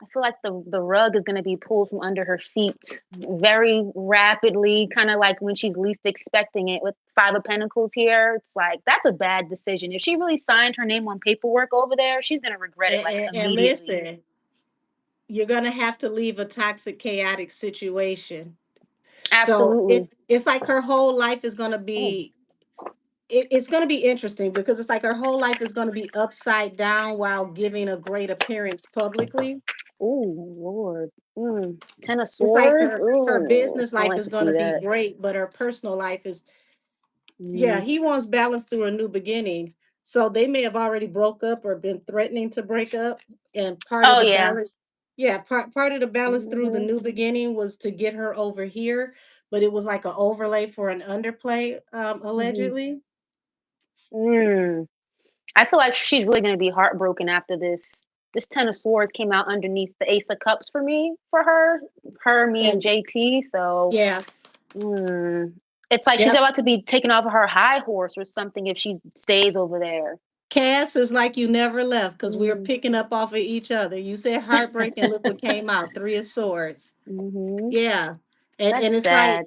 [SPEAKER 2] I feel like the rug is gonna be pulled from under her feet very rapidly, kind of like when she's least expecting it with Five of Pentacles here. It's like that's a bad decision. If she really signed her name on paperwork over there, she's gonna regret it like
[SPEAKER 1] And
[SPEAKER 2] immediately.
[SPEAKER 1] listen, you're gonna have to leave a toxic, chaotic situation. So
[SPEAKER 2] Absolutely.
[SPEAKER 1] it's like her whole life is gonna
[SPEAKER 2] Oh,
[SPEAKER 1] be it's going to be interesting because it's like her whole life is going to be upside down while giving a great appearance publicly.
[SPEAKER 2] oh, Lord. Ten of
[SPEAKER 1] It's like
[SPEAKER 2] Swords.
[SPEAKER 1] her
[SPEAKER 2] Oh,
[SPEAKER 1] business
[SPEAKER 2] I don't
[SPEAKER 1] life
[SPEAKER 2] like
[SPEAKER 1] is
[SPEAKER 2] to
[SPEAKER 1] going
[SPEAKER 2] see
[SPEAKER 1] to be
[SPEAKER 2] that.
[SPEAKER 1] great, but her personal life is, yeah,
[SPEAKER 2] Mm.
[SPEAKER 1] he wants balance through a new beginning. So they may have already broke up or been threatening to break up. And part of
[SPEAKER 2] Oh
[SPEAKER 1] the
[SPEAKER 2] yeah.
[SPEAKER 1] balance, yeah, part of the balance through the
[SPEAKER 2] Hmm.
[SPEAKER 1] new beginning was to get her over here, but it was like an overlay for an underplay,
[SPEAKER 2] Hmm.
[SPEAKER 1] allegedly.
[SPEAKER 2] Mm. I feel like she's really gonna be heartbroken after this. This Ten of Swords came out underneath the Ace of Cups for me, for her, me, and
[SPEAKER 1] And
[SPEAKER 2] JT. So,
[SPEAKER 1] yeah,
[SPEAKER 2] mm, it's like she's
[SPEAKER 1] yep.
[SPEAKER 2] about to be taken off of her high horse or something if she stays over there.
[SPEAKER 1] Cass is like you never left because we are
[SPEAKER 2] Mm.
[SPEAKER 1] picking up off of each other. You said heartbreak and look what came out, Three of Swords.
[SPEAKER 2] Hmm.
[SPEAKER 1] Yeah. And
[SPEAKER 2] That's
[SPEAKER 1] it's like
[SPEAKER 2] sad.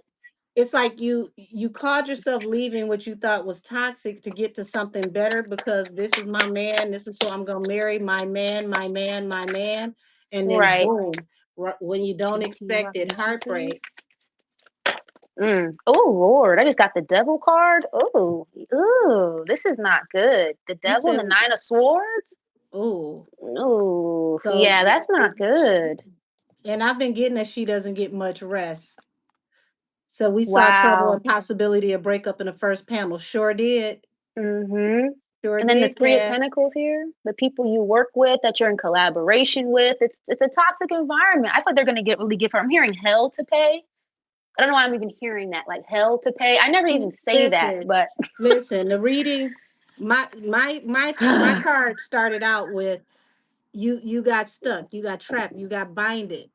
[SPEAKER 1] you called yourself leaving what you thought was toxic to get to something better because this is my man, this is who I'm gonna marry, my man, my man, my man. And then
[SPEAKER 2] Right.
[SPEAKER 1] boom, when you don't
[SPEAKER 2] JT
[SPEAKER 1] expect
[SPEAKER 2] Rock
[SPEAKER 1] it,
[SPEAKER 2] Nation, please.
[SPEAKER 1] heartbreak.
[SPEAKER 2] Oh Lord, I just got the Devil card. Oh, ooh, this is not good. The
[SPEAKER 1] You
[SPEAKER 2] Devil and
[SPEAKER 1] said,
[SPEAKER 2] the Nine of Swords.
[SPEAKER 1] oh,
[SPEAKER 2] Oh,
[SPEAKER 1] so
[SPEAKER 2] yeah, that's not good.
[SPEAKER 1] and I've been getting that she doesn't get much rest. So we saw trouble
[SPEAKER 2] Wow.
[SPEAKER 1] and possibility of breakup in the first panel. Sure did.
[SPEAKER 2] Mhm.
[SPEAKER 1] Sure
[SPEAKER 2] And then the
[SPEAKER 1] did,
[SPEAKER 2] Three of
[SPEAKER 1] Cass.
[SPEAKER 2] Pentacles here, the people you work with, that you're in collaboration with, it's a toxic environment. I thought they're gonna get really give her. I'm hearing hell to pay. I don't know why I'm even hearing that, like hell to pay. I never even say that,
[SPEAKER 1] Listen,
[SPEAKER 2] but
[SPEAKER 1] listen. The reading, my card started out with you got stuck, you got trapped, you got binded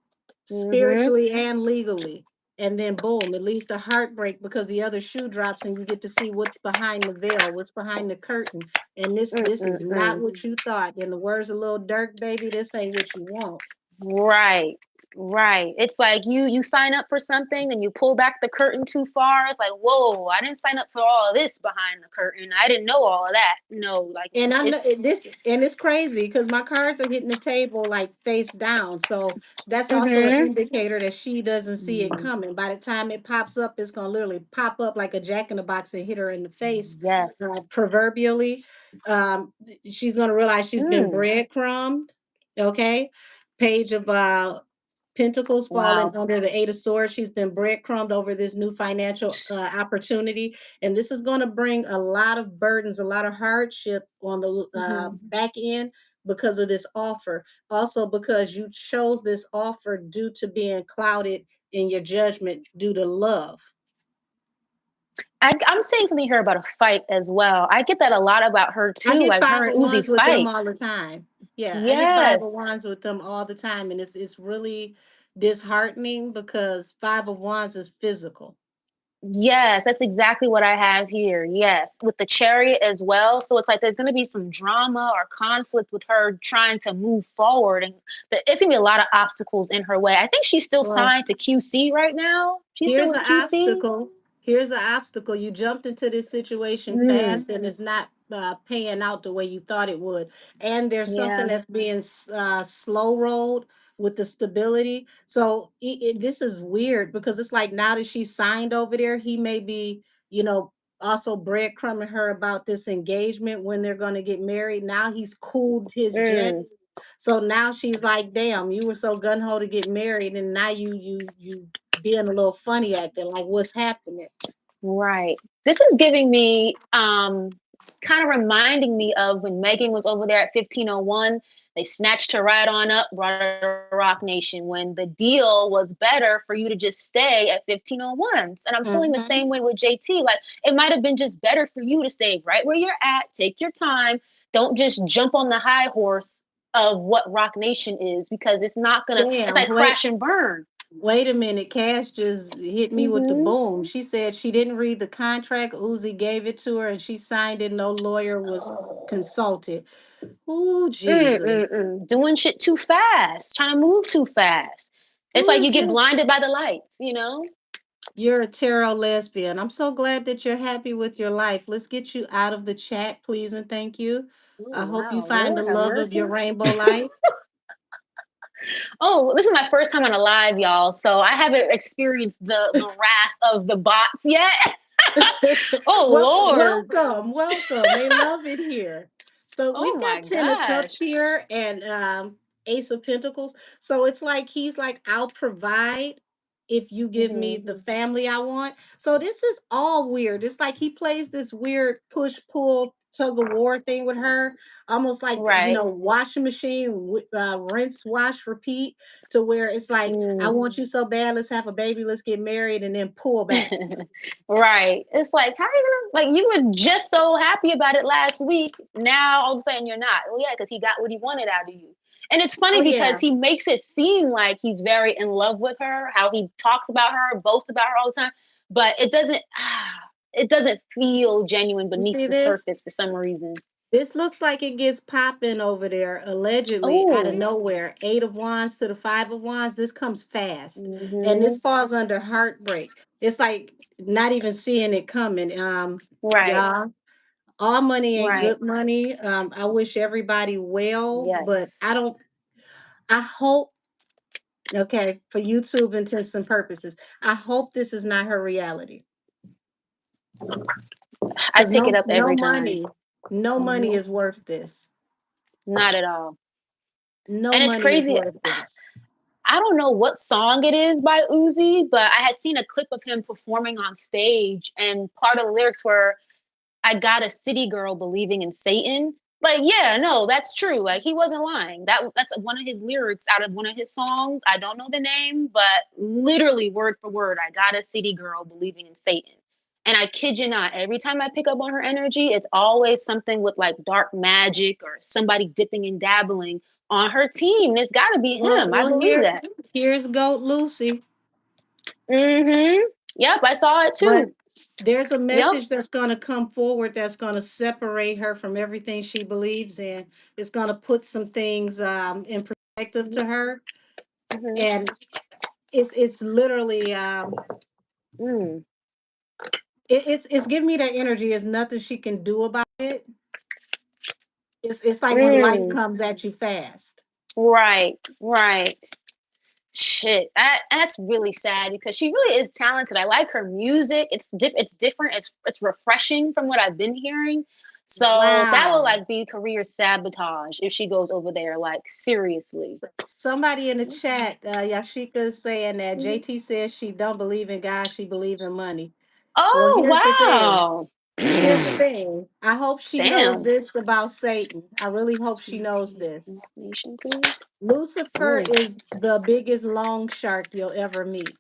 [SPEAKER 2] hmm
[SPEAKER 1] spiritually and legally. And then boom, it leads to heartbreak because the other shoe drops and you get to see what's behind the veil, what's behind the curtain. And this is not
[SPEAKER 2] Mm-mm-mm.
[SPEAKER 1] what you thought. In the words of Lil Durk, baby, this ain't what you want.
[SPEAKER 2] Right. Right. It's like you sign up for something and you pull back the curtain too far. It's like, whoa, I didn't sign up for all of this behind the curtain. I didn't know all of that. No, like
[SPEAKER 1] And I know
[SPEAKER 2] it's
[SPEAKER 1] this, and it's crazy because my cards are hitting the table like face down. So that's also an
[SPEAKER 2] mm-hmm.
[SPEAKER 1] indicator that she doesn't see it
[SPEAKER 2] Mm,
[SPEAKER 1] coming. By the time it pops up, it's gonna literally pop up like a jack in the box and hit her in the face,
[SPEAKER 2] yes.
[SPEAKER 1] proverbially. She's gonna realize she's been
[SPEAKER 2] Mm,
[SPEAKER 1] breadcrumbed. Okay, page of Pentacles falling
[SPEAKER 2] wow.
[SPEAKER 1] under the Eight of Swords. She's been breadcrumbed over this new financial opportunity, and this is going to bring a lot of burdens, a lot of hardship on the
[SPEAKER 2] hmm
[SPEAKER 1] back end because of this offer. Also, because you chose this offer due to being clouded in your judgment due to love.
[SPEAKER 2] I'm saying something here about a fight as well. I get that a lot about her
[SPEAKER 1] I
[SPEAKER 2] too.
[SPEAKER 1] get
[SPEAKER 2] Like
[SPEAKER 1] five
[SPEAKER 2] her and
[SPEAKER 1] of
[SPEAKER 2] Uzi
[SPEAKER 1] wands with them
[SPEAKER 2] fight.
[SPEAKER 1] all the time. Yeah, I get five of
[SPEAKER 2] Yes.
[SPEAKER 1] wands with them all the time, and it's really disheartening because five of wands is physical.
[SPEAKER 2] Yes, that's exactly what I have here. Yes, with the chariot as well. So it's like there's going to be some drama or conflict with her trying to move forward, and it's going to be a lot of obstacles in her way. I think she's still
[SPEAKER 1] Well,
[SPEAKER 2] signed to QC right now. She's still
[SPEAKER 1] here's
[SPEAKER 2] with
[SPEAKER 1] an
[SPEAKER 2] QC.
[SPEAKER 1] obstacle. Here's an obstacle. You jumped into this situation
[SPEAKER 2] Mm,
[SPEAKER 1] fast and it's not paying out the way you thought it would. And there's something
[SPEAKER 2] yeah.
[SPEAKER 1] that's being slow rolled with the stability. So this is weird because it's like now that she's signed over there, he may be, you know, also breadcrumbing her about this engagement when they're going to get married. Now he's cooled his
[SPEAKER 2] Mm.
[SPEAKER 1] jets. So now she's like, damn, you were so gun ho to get married, and now you being a little funny acting like what's happening.
[SPEAKER 2] Right. This is giving me kind of reminding me of when Megan was over there at 1501. They snatched her right on up, brought her to Roc Nation when the deal was better for you to just stay at 1501. And I'm feeling the
[SPEAKER 1] Hmm.
[SPEAKER 2] same way with JT. Like it might have been just better for you to stay right where you're at, take your time, don't just jump on the high horse of what Roc Nation is because it's
[SPEAKER 1] Damn,
[SPEAKER 2] like crash and burn.
[SPEAKER 1] wait a minute. Cash just hit me with the
[SPEAKER 2] Mm-hmm.
[SPEAKER 1] boom. She said she didn't read the contract. Uzi gave it to her and she signed it. No lawyer was consulted. Oh, Jesus.
[SPEAKER 2] Doing shit too fast, trying to move too fast. It's
[SPEAKER 1] Who
[SPEAKER 2] like
[SPEAKER 1] is
[SPEAKER 2] you get
[SPEAKER 1] this?
[SPEAKER 2] blinded by the lights, you know?
[SPEAKER 1] You're a tarot lesbian. I'm so glad that you're happy with your life. Let's get you out of the chat, please, and thank you.
[SPEAKER 2] Oh,
[SPEAKER 1] I hope you
[SPEAKER 2] wow.
[SPEAKER 1] find the
[SPEAKER 2] Lord have
[SPEAKER 1] love of your
[SPEAKER 2] mercy.
[SPEAKER 1] rainbow life.
[SPEAKER 2] Oh, this is my first time on a live, y'all. So I haven't experienced the wrath of the bots yet. Oh,
[SPEAKER 1] Well,
[SPEAKER 2] Lord.
[SPEAKER 1] welcome, welcome. They love it here. So
[SPEAKER 2] Oh,
[SPEAKER 1] we've
[SPEAKER 2] my
[SPEAKER 1] got Ten of Cups
[SPEAKER 2] gosh.
[SPEAKER 1] here and Ace of Pentacles. So it's like he's like, I'll provide if you give me
[SPEAKER 2] hmm
[SPEAKER 1] the family I want. So this is all weird. It's like he plays this weird push pull tug of war thing with her, almost like
[SPEAKER 2] Right.
[SPEAKER 1] washing machine, rinse, wash, repeat, to where it's like, I
[SPEAKER 2] Mm.
[SPEAKER 1] want you so bad, let's have a baby, let's get married, and then pull back.
[SPEAKER 2] Right. It's like, how are you gonna, like, you were just so happy about it last week. Now all of a sudden you're not. Well, yeah, because he got what he wanted out of you. And it's
[SPEAKER 1] Oh
[SPEAKER 2] funny because
[SPEAKER 1] yeah.
[SPEAKER 2] he makes it seem like he's very in love with her, how he talks about her, boasts about her all the time. But it doesn't feel genuine
[SPEAKER 1] You
[SPEAKER 2] beneath
[SPEAKER 1] see
[SPEAKER 2] the
[SPEAKER 1] this?
[SPEAKER 2] surface for some reason.
[SPEAKER 1] This looks like it gets popping over there, allegedly out of
[SPEAKER 2] Oh,
[SPEAKER 1] nowhere. Eight of Wands to the Five of Wands. This comes fast. And this
[SPEAKER 2] hmm
[SPEAKER 1] falls under heartbreak. It's like not even seeing it coming.
[SPEAKER 2] right,
[SPEAKER 1] Y'all, all money ain't
[SPEAKER 2] right.
[SPEAKER 1] good money. I wish everybody well, but
[SPEAKER 2] Yes.
[SPEAKER 1] I hope, okay, for YouTube intents and purposes, I hope this is not her reality.
[SPEAKER 2] I
[SPEAKER 1] Because
[SPEAKER 2] pick it
[SPEAKER 1] no
[SPEAKER 2] up
[SPEAKER 1] no
[SPEAKER 2] every time.
[SPEAKER 1] money, no money
[SPEAKER 2] hmm
[SPEAKER 1] is worth this.
[SPEAKER 2] Not at all.
[SPEAKER 1] No
[SPEAKER 2] And it's
[SPEAKER 1] money is
[SPEAKER 2] crazy.
[SPEAKER 1] worth this.
[SPEAKER 2] I don't know what song it is by Uzi, but I had seen a clip of him performing on stage, and part of the lyrics were I got a city girl believing in Satan. Like, yeah, no, that's true. Like, he wasn't lying. That's one of his lyrics out of one of his songs. I don't know the name, but literally word for word, I got a city girl believing in Satan. And I kid you not, every time I pick up on her energy, it's always something with like dark magic or somebody dipping and dabbling on her team. It's got to be
[SPEAKER 1] Well,
[SPEAKER 2] him. I
[SPEAKER 1] well,
[SPEAKER 2] believe that.
[SPEAKER 1] here's Goat Lucy.
[SPEAKER 2] Mm-hmm. Yep, I saw it
[SPEAKER 1] But
[SPEAKER 2] too.
[SPEAKER 1] there's a
[SPEAKER 2] Yep.
[SPEAKER 1] message that's going to come forward that's going to separate her from everything she believes in. It's going to put some things in perspective to her,
[SPEAKER 2] Mm-hmm.
[SPEAKER 1] and it's literally
[SPEAKER 2] Mm.
[SPEAKER 1] it's giving me that energy. There's nothing she can do about it. It's like when life
[SPEAKER 2] Mm.
[SPEAKER 1] comes at you fast.
[SPEAKER 2] Right, right. Shit, that's really sad because she really is talented. I like her music. It's different. It's refreshing from what I've been hearing. So that will
[SPEAKER 1] Wow.
[SPEAKER 2] like be career sabotage if she goes over there. Like seriously.
[SPEAKER 1] Somebody in the chat, Yashika is saying that JT says she don't believe in God, she believe in money. Well,
[SPEAKER 2] Oh
[SPEAKER 1] here's the thing.
[SPEAKER 2] wow.
[SPEAKER 1] Here's the thing. I hope she knows
[SPEAKER 2] Damn.
[SPEAKER 1] this about Satan. I really hope she knows
[SPEAKER 2] JT
[SPEAKER 1] this.
[SPEAKER 2] Nation, please.
[SPEAKER 1] Lucifer
[SPEAKER 2] Mm.
[SPEAKER 1] is the biggest long shark you'll ever meet.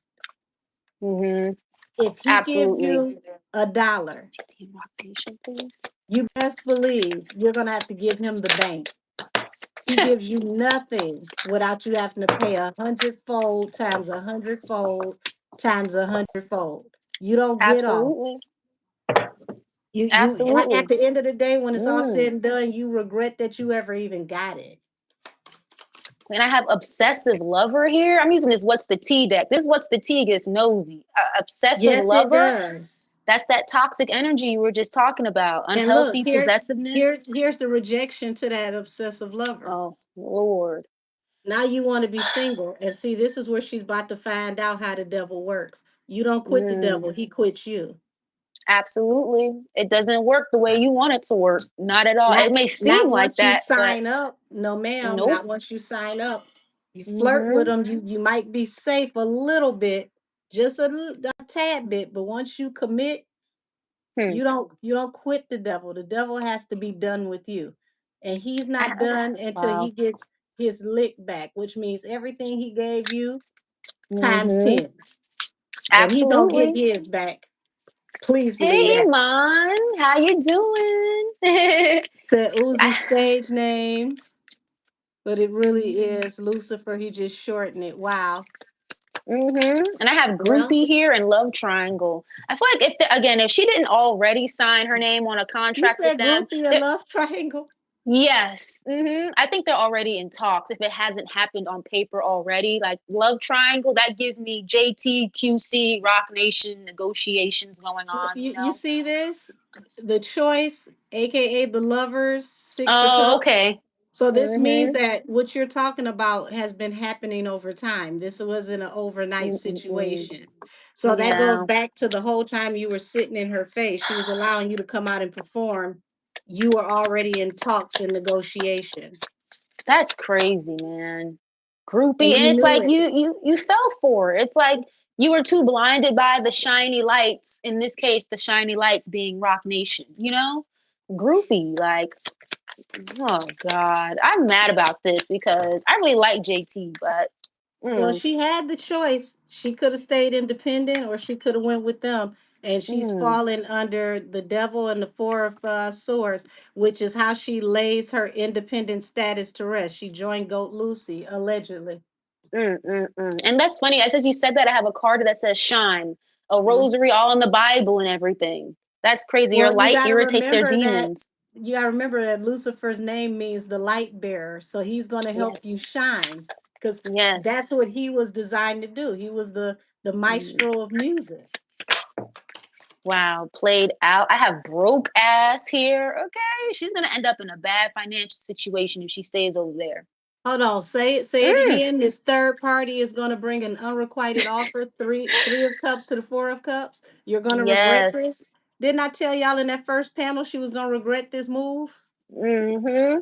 [SPEAKER 2] Mm-hmm.
[SPEAKER 1] If he gives
[SPEAKER 2] Absolutely.
[SPEAKER 1] you $1,
[SPEAKER 2] JT Roc Nation, please.
[SPEAKER 1] you best believe you're gonna have to give him the bank. He gives you nothing without you having to pay 100-fold times 100-fold times 100-fold. You don't get off.
[SPEAKER 2] Absolutely.
[SPEAKER 1] You at
[SPEAKER 2] Absolutely.
[SPEAKER 1] the end of the day, when it's all
[SPEAKER 2] Mm.
[SPEAKER 1] said and done, you regret that you ever even got it.
[SPEAKER 2] And I have obsessive lover here. I'm using this what's the T deck. This what's the T gets nosy. Obsessive
[SPEAKER 1] Yes, it
[SPEAKER 2] lover.
[SPEAKER 1] does.
[SPEAKER 2] That's that toxic energy you were just talking about.
[SPEAKER 1] And look,
[SPEAKER 2] Unhealthy possessiveness.
[SPEAKER 1] here's the rejection to that obsessive lover.
[SPEAKER 2] Oh Lord.
[SPEAKER 1] Now you want to be single. And see, this is where she's about to find out how the devil works. You don't quit the
[SPEAKER 2] Mm,
[SPEAKER 1] devil, he quits you.
[SPEAKER 2] absolutely. It doesn't work the way you want it to work. Not at all. It
[SPEAKER 1] Not
[SPEAKER 2] may seem
[SPEAKER 1] not
[SPEAKER 2] like
[SPEAKER 1] once you
[SPEAKER 2] that, but
[SPEAKER 1] sign up. No, ma'am.
[SPEAKER 2] nope.
[SPEAKER 1] Not once you sign up. You flirt with
[SPEAKER 2] Mm-hmm.
[SPEAKER 1] them. You might be safe a little bit, just a tad bit. But once you commit,
[SPEAKER 2] Hmm.
[SPEAKER 1] you don't quit the devil. The devil has to be done with you, and he's
[SPEAKER 2] I
[SPEAKER 1] not
[SPEAKER 2] have
[SPEAKER 1] done until he
[SPEAKER 2] wow.
[SPEAKER 1] gets his lick back, which means everything he gave you times
[SPEAKER 2] Mm-hmm.
[SPEAKER 1] 10, and he gonna get
[SPEAKER 2] Absolutely.
[SPEAKER 1] his back. Please believe
[SPEAKER 2] Hey
[SPEAKER 1] that.
[SPEAKER 2] Iman, how you doing?
[SPEAKER 1] Said Uzi
[SPEAKER 2] I-
[SPEAKER 1] stage name, but it really
[SPEAKER 2] Mhm.
[SPEAKER 1] is Lucifer. He just shortened it. Wow.
[SPEAKER 2] And I have
[SPEAKER 1] Well,
[SPEAKER 2] groupie here and love triangle. I feel like again, if she didn't already sign her name on a
[SPEAKER 1] you
[SPEAKER 2] contract with
[SPEAKER 1] said
[SPEAKER 2] them,
[SPEAKER 1] groupie a love triangle.
[SPEAKER 2] yes, I think they're already in talks. If it hasn't happened on paper already, like love triangle, that gives me JTQC Rock Nation negotiations going
[SPEAKER 1] Look,
[SPEAKER 2] on.
[SPEAKER 1] you see this? The choice, aka the lovers, six of
[SPEAKER 2] Oh,
[SPEAKER 1] cups.
[SPEAKER 2] okay.
[SPEAKER 1] So this means
[SPEAKER 2] Mm-hmm.
[SPEAKER 1] that what you're talking about has been happening over time. This wasn't an overnight
[SPEAKER 2] Mm-mm-mm.
[SPEAKER 1] situation. So that goes
[SPEAKER 2] Yeah,
[SPEAKER 1] back to the whole time you were sitting in her face. She was allowing you to come out and perform. You were already in talks and negotiation,
[SPEAKER 2] that's crazy, man.
[SPEAKER 1] and
[SPEAKER 2] Groupie, and
[SPEAKER 1] you
[SPEAKER 2] it's
[SPEAKER 1] knew
[SPEAKER 2] like
[SPEAKER 1] it.
[SPEAKER 2] you fell for it. It's like you were too blinded by the shiny lights. In this case, the shiny lights being Rock Nation. Groupie. Like, oh God, I'm mad about this because I really like JT, but
[SPEAKER 1] Well,
[SPEAKER 2] mm,
[SPEAKER 1] she had the choice. She could have stayed independent, or she could have went with them. And she's
[SPEAKER 2] mm,
[SPEAKER 1] fallen under the devil and the four of swords, which is how she lays her independent status to rest. She joined Goat Lucy allegedly.
[SPEAKER 2] and that's funny. I said you said that I have a card that says shine, a
[SPEAKER 1] Mhm.
[SPEAKER 2] rosary, all in the Bible and everything. That's crazy. Your
[SPEAKER 1] Well,
[SPEAKER 2] light irritates their demons.
[SPEAKER 1] you got to remember that Lucifer's name means the light bearer. So he's going to help you
[SPEAKER 2] Yes.
[SPEAKER 1] shine, because that's what
[SPEAKER 2] Yes.
[SPEAKER 1] he was designed to do. He was the
[SPEAKER 2] Mm.
[SPEAKER 1] maestro of music.
[SPEAKER 2] Wow, played out. I have broke ass here. Okay, she's gonna end up in a bad financial situation if she stays over there.
[SPEAKER 1] Hold on, say it
[SPEAKER 2] Mm,
[SPEAKER 1] again. This third party is going to bring an unrequited offer, three of cups to the four of cups. You're going to regret this.
[SPEAKER 2] yes.
[SPEAKER 1] Didn't I tell y'all in that first panel she was going to regret this move?
[SPEAKER 2] Mm-hmm.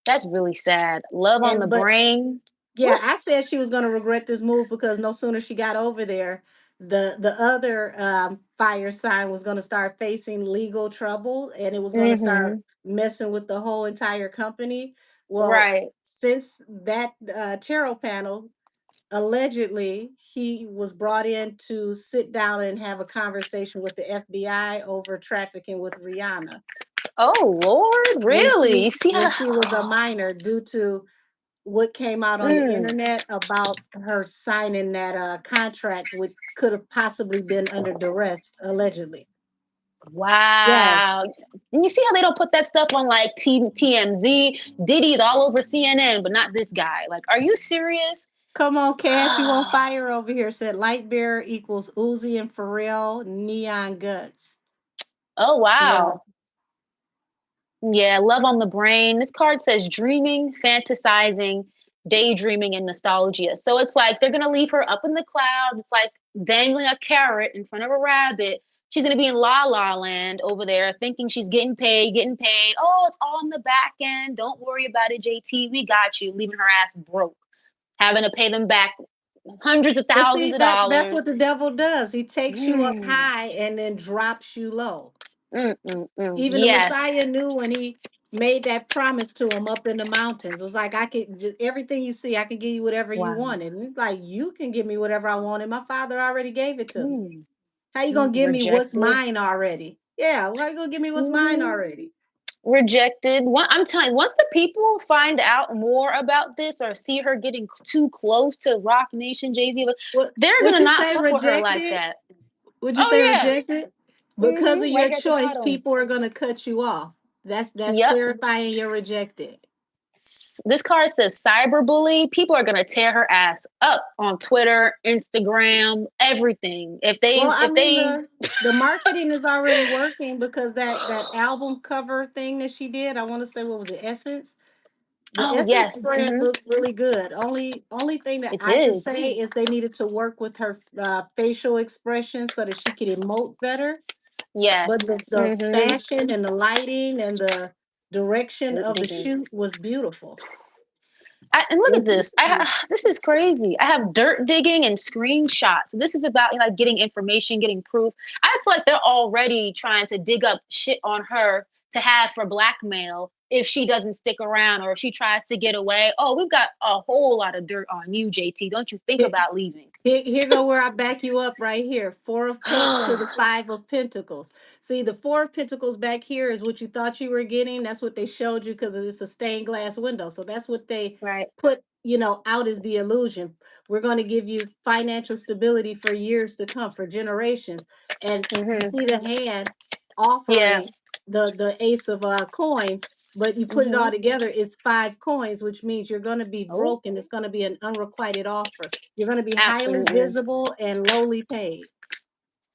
[SPEAKER 2] That's really sad. Love on the
[SPEAKER 1] And but
[SPEAKER 2] brain.
[SPEAKER 1] yeah,
[SPEAKER 2] Woo.
[SPEAKER 1] I said she was going to regret this move because no sooner she got over there, The other fire sign was going to start facing legal trouble, and it was going to start
[SPEAKER 2] Mhm.
[SPEAKER 1] messing with the whole entire company. Well,
[SPEAKER 2] Right.
[SPEAKER 1] since that tarot panel, allegedly he was brought in to sit down and have a conversation with the FBI over trafficking with Rihanna
[SPEAKER 2] Oh Lord,
[SPEAKER 1] when
[SPEAKER 2] really?
[SPEAKER 1] she
[SPEAKER 2] You see
[SPEAKER 1] when
[SPEAKER 2] how?
[SPEAKER 1] she was a minor, due to what came out on the
[SPEAKER 2] Mm,
[SPEAKER 1] internet about her signing that contract, which could have possibly been under duress, allegedly. Yes.
[SPEAKER 2] wow. And you see how they don't put that stuff on like TMZ? Diddy's all over CNN, but not this guy. Like, are you serious?
[SPEAKER 1] Come on, Cash, you on fire over here. Said light bearer equals Uzi and Pharrell, neon guts.
[SPEAKER 2] Oh
[SPEAKER 1] Yeah.
[SPEAKER 2] wow. Yeah, love on the brain. This card says dreaming, fantasizing, daydreaming, and nostalgia. So it's like they're gonna leave her up in the clouds. It's like dangling a carrot in front of a rabbit. She's gonna be in La La Land over there, thinking she's getting paid, getting paid. Oh, it's all in the back end. Don't worry about it, JT. We got you. Leaving her ass broke, having to pay them back hundreds of
[SPEAKER 1] But
[SPEAKER 2] thousands
[SPEAKER 1] see,
[SPEAKER 2] of
[SPEAKER 1] that's
[SPEAKER 2] dollars.
[SPEAKER 1] what the devil does. He takes you up
[SPEAKER 2] Mm,
[SPEAKER 1] high and then drops you low. Even the
[SPEAKER 2] yes.
[SPEAKER 1] Messiah knew when he made that promise to him up in the mountains. It was like, I could everything you see, I can give you whatever you
[SPEAKER 2] Wow.
[SPEAKER 1] wanted. And he's like, you can give me whatever I wanted. My father already gave it to me.
[SPEAKER 2] Mm,
[SPEAKER 1] How you gonna give me what's
[SPEAKER 2] rejected.
[SPEAKER 1] mine already? Yeah, why you gonna give me what's mine
[SPEAKER 2] Mhm.
[SPEAKER 1] already?
[SPEAKER 2] Rejected. I'm telling you, once the people find out more about this or see her getting too close to Rock Nation, Jay Z,
[SPEAKER 1] What
[SPEAKER 2] they're
[SPEAKER 1] would
[SPEAKER 2] gonna
[SPEAKER 1] you
[SPEAKER 2] not
[SPEAKER 1] say
[SPEAKER 2] fuck with her like
[SPEAKER 1] rejected?
[SPEAKER 2] that.
[SPEAKER 1] Would you say
[SPEAKER 2] Oh yeah.
[SPEAKER 1] rejected? Because of
[SPEAKER 2] Right
[SPEAKER 1] your
[SPEAKER 2] here at the
[SPEAKER 1] choice,
[SPEAKER 2] bottom.
[SPEAKER 1] people are gonna cut you off. That's
[SPEAKER 2] Yep.
[SPEAKER 1] clarifying you're rejected.
[SPEAKER 2] This card says cyberbully. People are gonna tear her ass up on Twitter, Instagram, everything. If they
[SPEAKER 1] Well, I
[SPEAKER 2] if
[SPEAKER 1] mean,
[SPEAKER 2] they
[SPEAKER 1] the marketing is already working, because that album cover thing that she did, I want to say, what was it, Essence? The
[SPEAKER 2] oh
[SPEAKER 1] Essence
[SPEAKER 2] yes.
[SPEAKER 1] spread looked really good. Only thing that
[SPEAKER 2] It
[SPEAKER 1] I could
[SPEAKER 2] did.
[SPEAKER 1] say is they needed to work with her facial expression so that she could emote better. But the,
[SPEAKER 2] Yes.
[SPEAKER 1] the fashion and the lighting and the direction
[SPEAKER 2] Dirt
[SPEAKER 1] of the
[SPEAKER 2] digging.
[SPEAKER 1] shoot was beautiful.
[SPEAKER 2] And look
[SPEAKER 1] It
[SPEAKER 2] at this. This is crazy. I have dirt digging and screenshots. So this is about like getting information, getting proof. I feel like they're already trying to dig up shit on her to have for blackmail if she doesn't stick around or if she tries to get away. Oh, we've got a whole lot of dirt on you, JT. Don't you think about leaving?
[SPEAKER 1] Here go where I back you up right here. Four of Cups to the Five of Pentacles. See, the Four of Pentacles back here is what you thought you were getting. That's what they showed you, because it's a stained glass window. So that's what they
[SPEAKER 2] Right.
[SPEAKER 1] put, out as the illusion. We're going to give you financial stability for years to come, for generations. And you
[SPEAKER 2] Hmm.
[SPEAKER 1] see the hand
[SPEAKER 2] Yeah.
[SPEAKER 1] offering the Ace of Coins, but you put it all
[SPEAKER 2] Hmm.
[SPEAKER 1] together, it's 5 coins, which means you're going to be
[SPEAKER 2] Oh,
[SPEAKER 1] broke and it's going to be an unrequited offer. You're going to be highly
[SPEAKER 2] absolutely.
[SPEAKER 1] visible and lowly paid.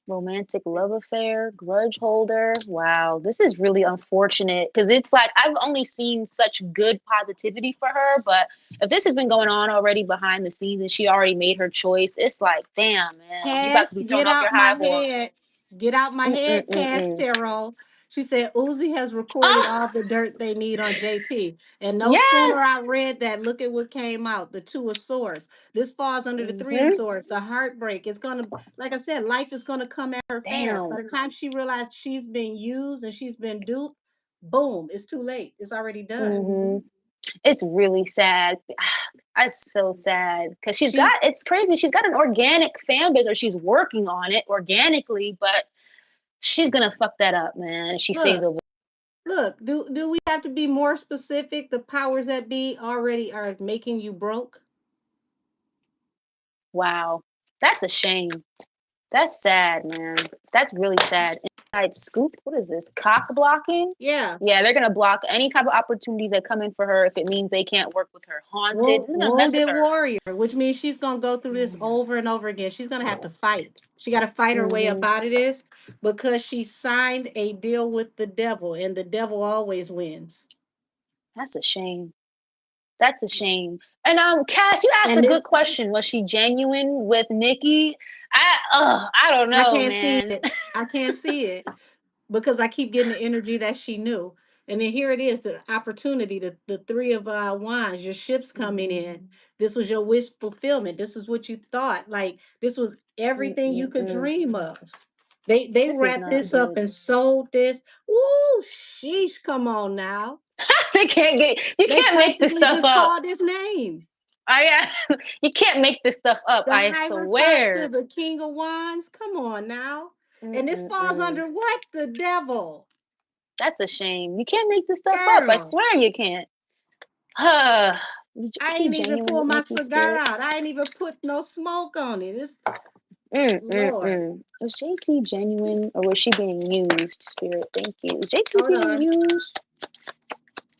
[SPEAKER 2] Romantic love affair, grudge holder. Wow, this is really unfortunate because it's like I've only seen such good positivity for her, but if this has been going on already behind the scenes and she already made her choice, it's like, damn, man, you about
[SPEAKER 1] Cass,
[SPEAKER 2] to be thrown
[SPEAKER 1] get
[SPEAKER 2] off your
[SPEAKER 1] out my
[SPEAKER 2] high horse.
[SPEAKER 1] head. Get out my head, Cass
[SPEAKER 2] Mm-mm-mm-mm.
[SPEAKER 1] Tarot. She said Uzi has recorded
[SPEAKER 2] Oh,
[SPEAKER 1] all the dirt they need on JT. And no sooner I
[SPEAKER 2] yes.
[SPEAKER 1] read that, look at what came out. The Two of Swords. This falls under the Three of
[SPEAKER 2] Hmm.
[SPEAKER 1] Swords. The heartbreak. It's gonna, like I said, life is gonna come at her fast.
[SPEAKER 2] Damn.
[SPEAKER 1] By the time she realized she's been used and she's been duped, boom, it's too late. It's already done.
[SPEAKER 2] Hmm. It's really sad. It's so sad because
[SPEAKER 1] She
[SPEAKER 2] it's crazy. She's got an organic fan base or she's working on it organically, but she's gonna fuck that up, man. If she stays
[SPEAKER 1] look.
[SPEAKER 2] over.
[SPEAKER 1] Look, do we have to be more specific? The powers that be already are making you broke.
[SPEAKER 2] Wow, that's a shame. That's sad, man. That's really sad. Inside scoop. What is this? Cock blocking.
[SPEAKER 1] Yeah.
[SPEAKER 2] Yeah, they're gonna block any type of opportunities that come in for her if it means they can't work with her. Haunted. This is gonna mess with
[SPEAKER 1] Wounded
[SPEAKER 2] her.
[SPEAKER 1] warrior, which means she's gonna go through this over and over again. She's gonna have to fight. She got to fight her way up
[SPEAKER 2] Mm-hmm.
[SPEAKER 1] out of this, because she signed a deal with the devil, and the devil always wins.
[SPEAKER 2] That's a shame. That's a shame. And Cass, you asked a
[SPEAKER 1] And
[SPEAKER 2] good
[SPEAKER 1] this,
[SPEAKER 2] question. Was she genuine with Nikki? I don't
[SPEAKER 1] I
[SPEAKER 2] know,
[SPEAKER 1] can't see
[SPEAKER 2] man.
[SPEAKER 1] it. I can't see it, because I keep getting the energy that she knew. And then here it is, the opportunity, the Three of Wands, your ships coming in. This was your wish fulfillment. This is what you thought. Like, this was everything you could
[SPEAKER 2] Mm-mm-mm.
[SPEAKER 1] dream of. They
[SPEAKER 2] This is
[SPEAKER 1] wrapped
[SPEAKER 2] not
[SPEAKER 1] this up
[SPEAKER 2] good.
[SPEAKER 1] and sold this. Ooh, sheesh, come on now.
[SPEAKER 2] They can't get. You
[SPEAKER 1] They
[SPEAKER 2] can't make this
[SPEAKER 1] practically
[SPEAKER 2] stuff
[SPEAKER 1] just
[SPEAKER 2] up.
[SPEAKER 1] called his name.
[SPEAKER 2] You can't make this stuff up.
[SPEAKER 1] The
[SPEAKER 2] I
[SPEAKER 1] Hierophant to
[SPEAKER 2] swear.
[SPEAKER 1] the King of Wands. Come on now. And this falls
[SPEAKER 2] Mm-mm-mm.
[SPEAKER 1] under what? The devil.
[SPEAKER 2] That's a shame. You can't make this stuff up. I
[SPEAKER 1] Girl,
[SPEAKER 2] swear you can't.
[SPEAKER 1] I
[SPEAKER 2] Is he
[SPEAKER 1] ain't even
[SPEAKER 2] genuine
[SPEAKER 1] pull
[SPEAKER 2] with
[SPEAKER 1] my
[SPEAKER 2] making
[SPEAKER 1] cigar
[SPEAKER 2] spirit?
[SPEAKER 1] out. I ain't even put no smoke on it. It's Lord.
[SPEAKER 2] Was JT genuine or was she being used, spirit? Thank you. Is JT
[SPEAKER 1] Hold
[SPEAKER 2] being
[SPEAKER 1] on.
[SPEAKER 2] used?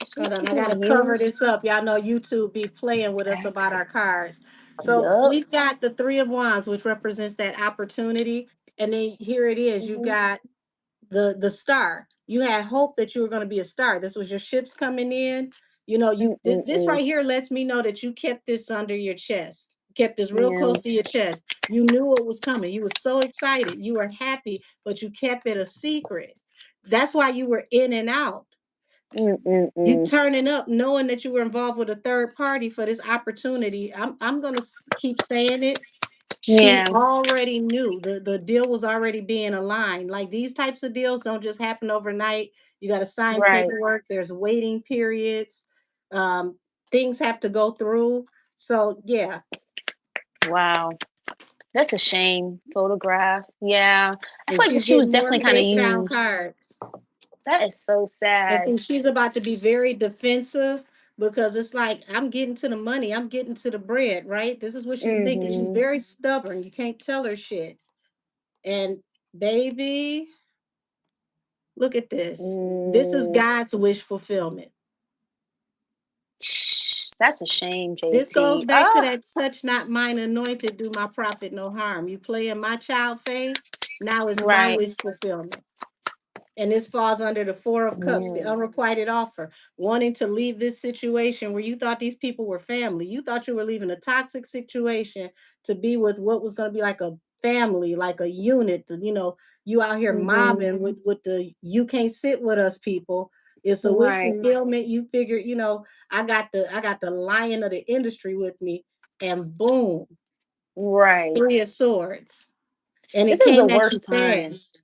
[SPEAKER 2] Is
[SPEAKER 1] Hold on.
[SPEAKER 2] JT
[SPEAKER 1] I gotta
[SPEAKER 2] being
[SPEAKER 1] cover
[SPEAKER 2] used?
[SPEAKER 1] this up. Y'all know YouTube be playing with us about
[SPEAKER 2] X.
[SPEAKER 1] our cards. So
[SPEAKER 2] Yup.
[SPEAKER 1] we've got the Three of Wands, which represents that opportunity. And then here it is. You
[SPEAKER 2] Mm-hmm.
[SPEAKER 1] got the star. You had hope that you were going to be a star. This was your ships coming in. You know, this
[SPEAKER 2] Mm-mm-mm.
[SPEAKER 1] right here lets me know that you kept this under your chest. Kept this real
[SPEAKER 2] Yeah.
[SPEAKER 1] close to your chest. You knew what was coming. You were so excited. You were happy, but you kept it a secret. That's why you were in and out. You
[SPEAKER 2] Mm-mm-mm.
[SPEAKER 1] turning up knowing that you were involved with a third party for this opportunity. I'm going to keep saying it. She
[SPEAKER 2] Yeah.
[SPEAKER 1] already knew the deal was already being aligned. Like these types of deals don't just happen overnight. You got to sign
[SPEAKER 2] Right.
[SPEAKER 1] paperwork. There's waiting periods. Um, things have to go through. So yeah,
[SPEAKER 2] Wow. That's a shame. Photograph. Yeah. I
[SPEAKER 1] and
[SPEAKER 2] feel like
[SPEAKER 1] she's
[SPEAKER 2] she was
[SPEAKER 1] getting more
[SPEAKER 2] definitely kind of
[SPEAKER 1] face down
[SPEAKER 2] used.
[SPEAKER 1] cards.
[SPEAKER 2] That is so
[SPEAKER 1] And
[SPEAKER 2] sad.
[SPEAKER 1] see, she's about to be very defensive because it's like I'm getting to the money, I'm getting to the bread, right? This is what she's thinking. She's
[SPEAKER 2] Mm-hmm.
[SPEAKER 1] very stubborn. You can't tell her shit. And baby, look at this. This is
[SPEAKER 2] Mm.
[SPEAKER 1] God's wish fulfillment.
[SPEAKER 2] That's a shame,
[SPEAKER 1] This goes
[SPEAKER 2] JT.
[SPEAKER 1] back to
[SPEAKER 2] Oh,
[SPEAKER 1] that touch not mine anointed, do my prophet no harm. You play in my child face, now it's my
[SPEAKER 2] right.
[SPEAKER 1] wish fulfillment. And this falls under the Four of Cups, the
[SPEAKER 2] Mm.
[SPEAKER 1] unrequited offer, wanting to leave this situation where you thought these people were family. You thought you were leaving a toxic situation to be with what was going to be like a family, like a unit. You out here
[SPEAKER 2] Mm-hmm.
[SPEAKER 1] mobbing with the you can't sit with us people. It's a wish
[SPEAKER 2] Right.
[SPEAKER 1] fulfillment. You figure, I got the lion of the industry with me, and boom,
[SPEAKER 2] Right.
[SPEAKER 1] Three of Swords, and
[SPEAKER 2] This
[SPEAKER 1] it
[SPEAKER 2] is the
[SPEAKER 1] came at you
[SPEAKER 2] worst time.
[SPEAKER 1] fast.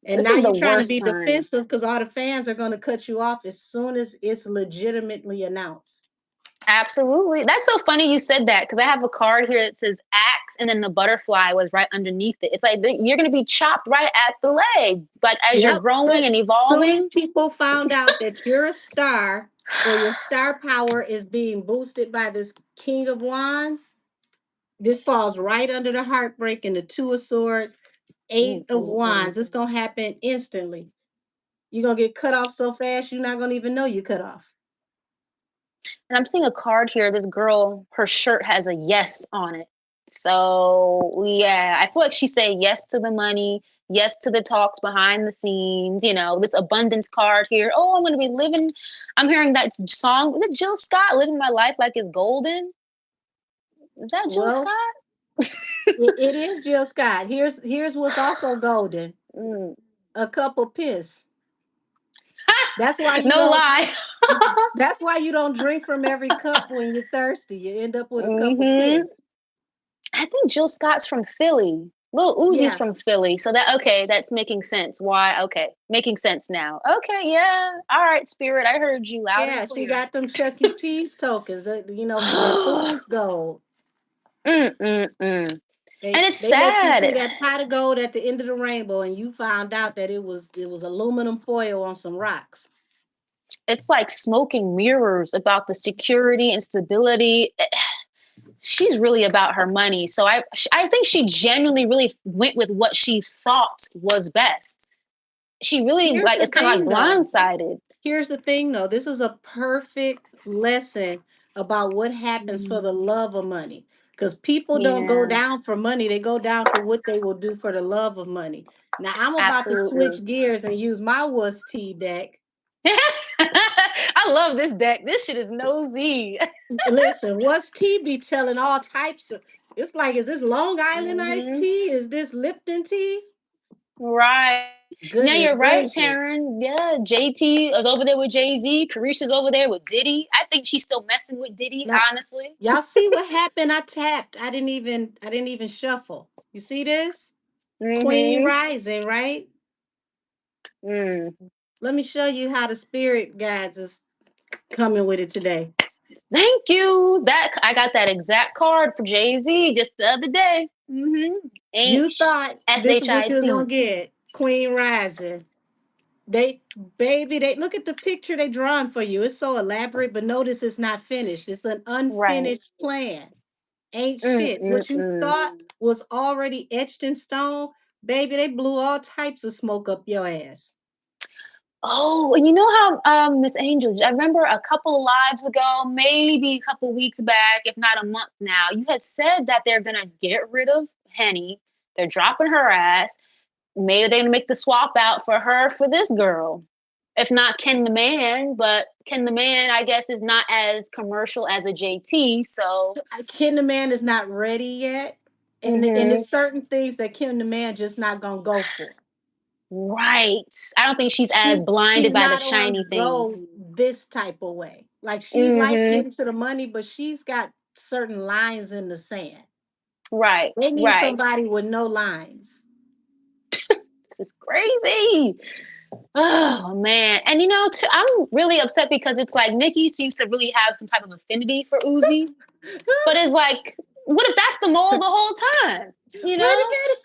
[SPEAKER 1] And
[SPEAKER 2] This
[SPEAKER 1] now
[SPEAKER 2] is the
[SPEAKER 1] you're trying to
[SPEAKER 2] worst
[SPEAKER 1] be
[SPEAKER 2] time.
[SPEAKER 1] defensive because all the fans are going to cut you off as soon as it's legitimately announced.
[SPEAKER 2] Absolutely. That's so funny you said that because I have a card here that says axe and then the butterfly was right underneath it. It's like you're going to be chopped right at the leg, like as you're
[SPEAKER 1] Yep. So,
[SPEAKER 2] growing and
[SPEAKER 1] soon as
[SPEAKER 2] evolving.
[SPEAKER 1] people found out that you're a star or your star power is being boosted by this King of Wands, this falls right under the heartbreak and the Two of Swords, Eight of
[SPEAKER 2] Mm-mm-mm.
[SPEAKER 1] Wands. It's going to happen instantly. You're going to get cut off so fast, you're not going to even know you cut off.
[SPEAKER 2] And I'm seeing a card here. This girl, her shirt has a yes on it. So yeah, I feel like she said yes to the money, yes to the talks behind the scenes. This abundance card here. Oh, I'm going to be living. I'm hearing that song. Was it Jill Scott? Living my life like it's golden. Is that Jill
[SPEAKER 1] Well,
[SPEAKER 2] Scott?
[SPEAKER 1] it is Jill Scott. Here's what's also golden.
[SPEAKER 2] Mm.
[SPEAKER 1] A couple piss. That's why you
[SPEAKER 2] No
[SPEAKER 1] don't
[SPEAKER 2] lie.
[SPEAKER 1] that's why you don't drink from every cup when you're thirsty. You end up with a couple
[SPEAKER 2] hmm
[SPEAKER 1] piss.
[SPEAKER 2] I think Jill Scott's from Philly. Lil Uzi's
[SPEAKER 1] Yeah.
[SPEAKER 2] from Philly. So that okay, that's making sense. Why? Okay. Making sense now. Okay, yeah. All right, Spirit. I heard you loud and
[SPEAKER 1] Yeah, she
[SPEAKER 2] clear.
[SPEAKER 1] got them Chuck E. Cheese tokens that fool's gold.
[SPEAKER 2] And
[SPEAKER 1] They
[SPEAKER 2] it's
[SPEAKER 1] they let you see
[SPEAKER 2] sad.
[SPEAKER 1] that pot of gold at the end of the rainbow, and you found out that it was aluminum foil on some rocks.
[SPEAKER 2] It's like smoking mirrors about the security and stability. She's really about her money. So I think she genuinely really went with what she thought was best. She really
[SPEAKER 1] Here's
[SPEAKER 2] like
[SPEAKER 1] the
[SPEAKER 2] it's kind of
[SPEAKER 1] thing
[SPEAKER 2] like
[SPEAKER 1] though.
[SPEAKER 2] blindsided.
[SPEAKER 1] Here's the thing though. This is a perfect lesson about what happens for
[SPEAKER 2] Mm,
[SPEAKER 1] the love of money. Because people don't go
[SPEAKER 2] yeah,
[SPEAKER 1] down for money, they go down for what they will do for the love of money. Now I'm about to
[SPEAKER 2] absolutely.
[SPEAKER 1] switch gears and use my wuss tea deck.
[SPEAKER 2] I love this deck. This shit is nosy.
[SPEAKER 1] Listen, what's tea be telling all types of it's like, is this Long Island iced
[SPEAKER 2] hmm
[SPEAKER 1] tea? Is this Lipton tea?
[SPEAKER 2] Right. Yeah,
[SPEAKER 1] Goodness
[SPEAKER 2] you're right,
[SPEAKER 1] gracious.
[SPEAKER 2] Taryn. Yeah, JT is over there with Jay Z. Carisha's over there with Diddy. I think she's still messing with Diddy,
[SPEAKER 1] Now,
[SPEAKER 2] honestly.
[SPEAKER 1] y'all see what happened? I tapped. I didn't even shuffle. You see this? Queen
[SPEAKER 2] Mhm.
[SPEAKER 1] rising, right?
[SPEAKER 2] Mm.
[SPEAKER 1] Let me show you how the spirit guides is coming with it today.
[SPEAKER 2] Thank you. That I got that exact card for Jay Z just the other day. Mhm.
[SPEAKER 1] You
[SPEAKER 2] H
[SPEAKER 1] thought
[SPEAKER 2] S
[SPEAKER 1] this is
[SPEAKER 2] H
[SPEAKER 1] what
[SPEAKER 2] I
[SPEAKER 1] you was
[SPEAKER 2] T.
[SPEAKER 1] gonna get. Queen rising. They baby, they look at the picture they drawing for you. It's so elaborate, but notice it's not finished. It's an
[SPEAKER 2] Right.
[SPEAKER 1] unfinished plan. Ain't
[SPEAKER 2] Mm,
[SPEAKER 1] shit.
[SPEAKER 2] mm,
[SPEAKER 1] What you
[SPEAKER 2] mm.
[SPEAKER 1] thought was already etched in stone, baby, they blew all types of smoke up your ass.
[SPEAKER 2] Oh, and you know how, Miss Angel, I remember a couple of lives ago, maybe a couple weeks back, if not a month now, you had said that they're gonna get rid of Henny. They're dropping her ass. Maybe they're gonna make the swap out for her for this girl. If not Ken the Man, but Ken the Man, I guess, is not as commercial as a JT. So,
[SPEAKER 1] Ken the Man is not ready yet. And
[SPEAKER 2] hmm
[SPEAKER 1] there's certain things that Ken the Man just not gonna go for.
[SPEAKER 2] right. I don't think she's as
[SPEAKER 1] She's
[SPEAKER 2] blinded by the
[SPEAKER 1] not
[SPEAKER 2] shiny
[SPEAKER 1] on
[SPEAKER 2] things.
[SPEAKER 1] go this type of way. Like she like
[SPEAKER 2] Hmm
[SPEAKER 1] getting to the money, but she's got certain lines in the sand.
[SPEAKER 2] Right,
[SPEAKER 1] They need
[SPEAKER 2] right.
[SPEAKER 1] somebody with no lines.
[SPEAKER 2] This is crazy. Oh man, and I'm really upset because it's like Nikki seems to really have some type of affinity for Uzi, but it's like, what if that's the mole the whole time? You
[SPEAKER 1] Wait a
[SPEAKER 2] know?
[SPEAKER 1] minute.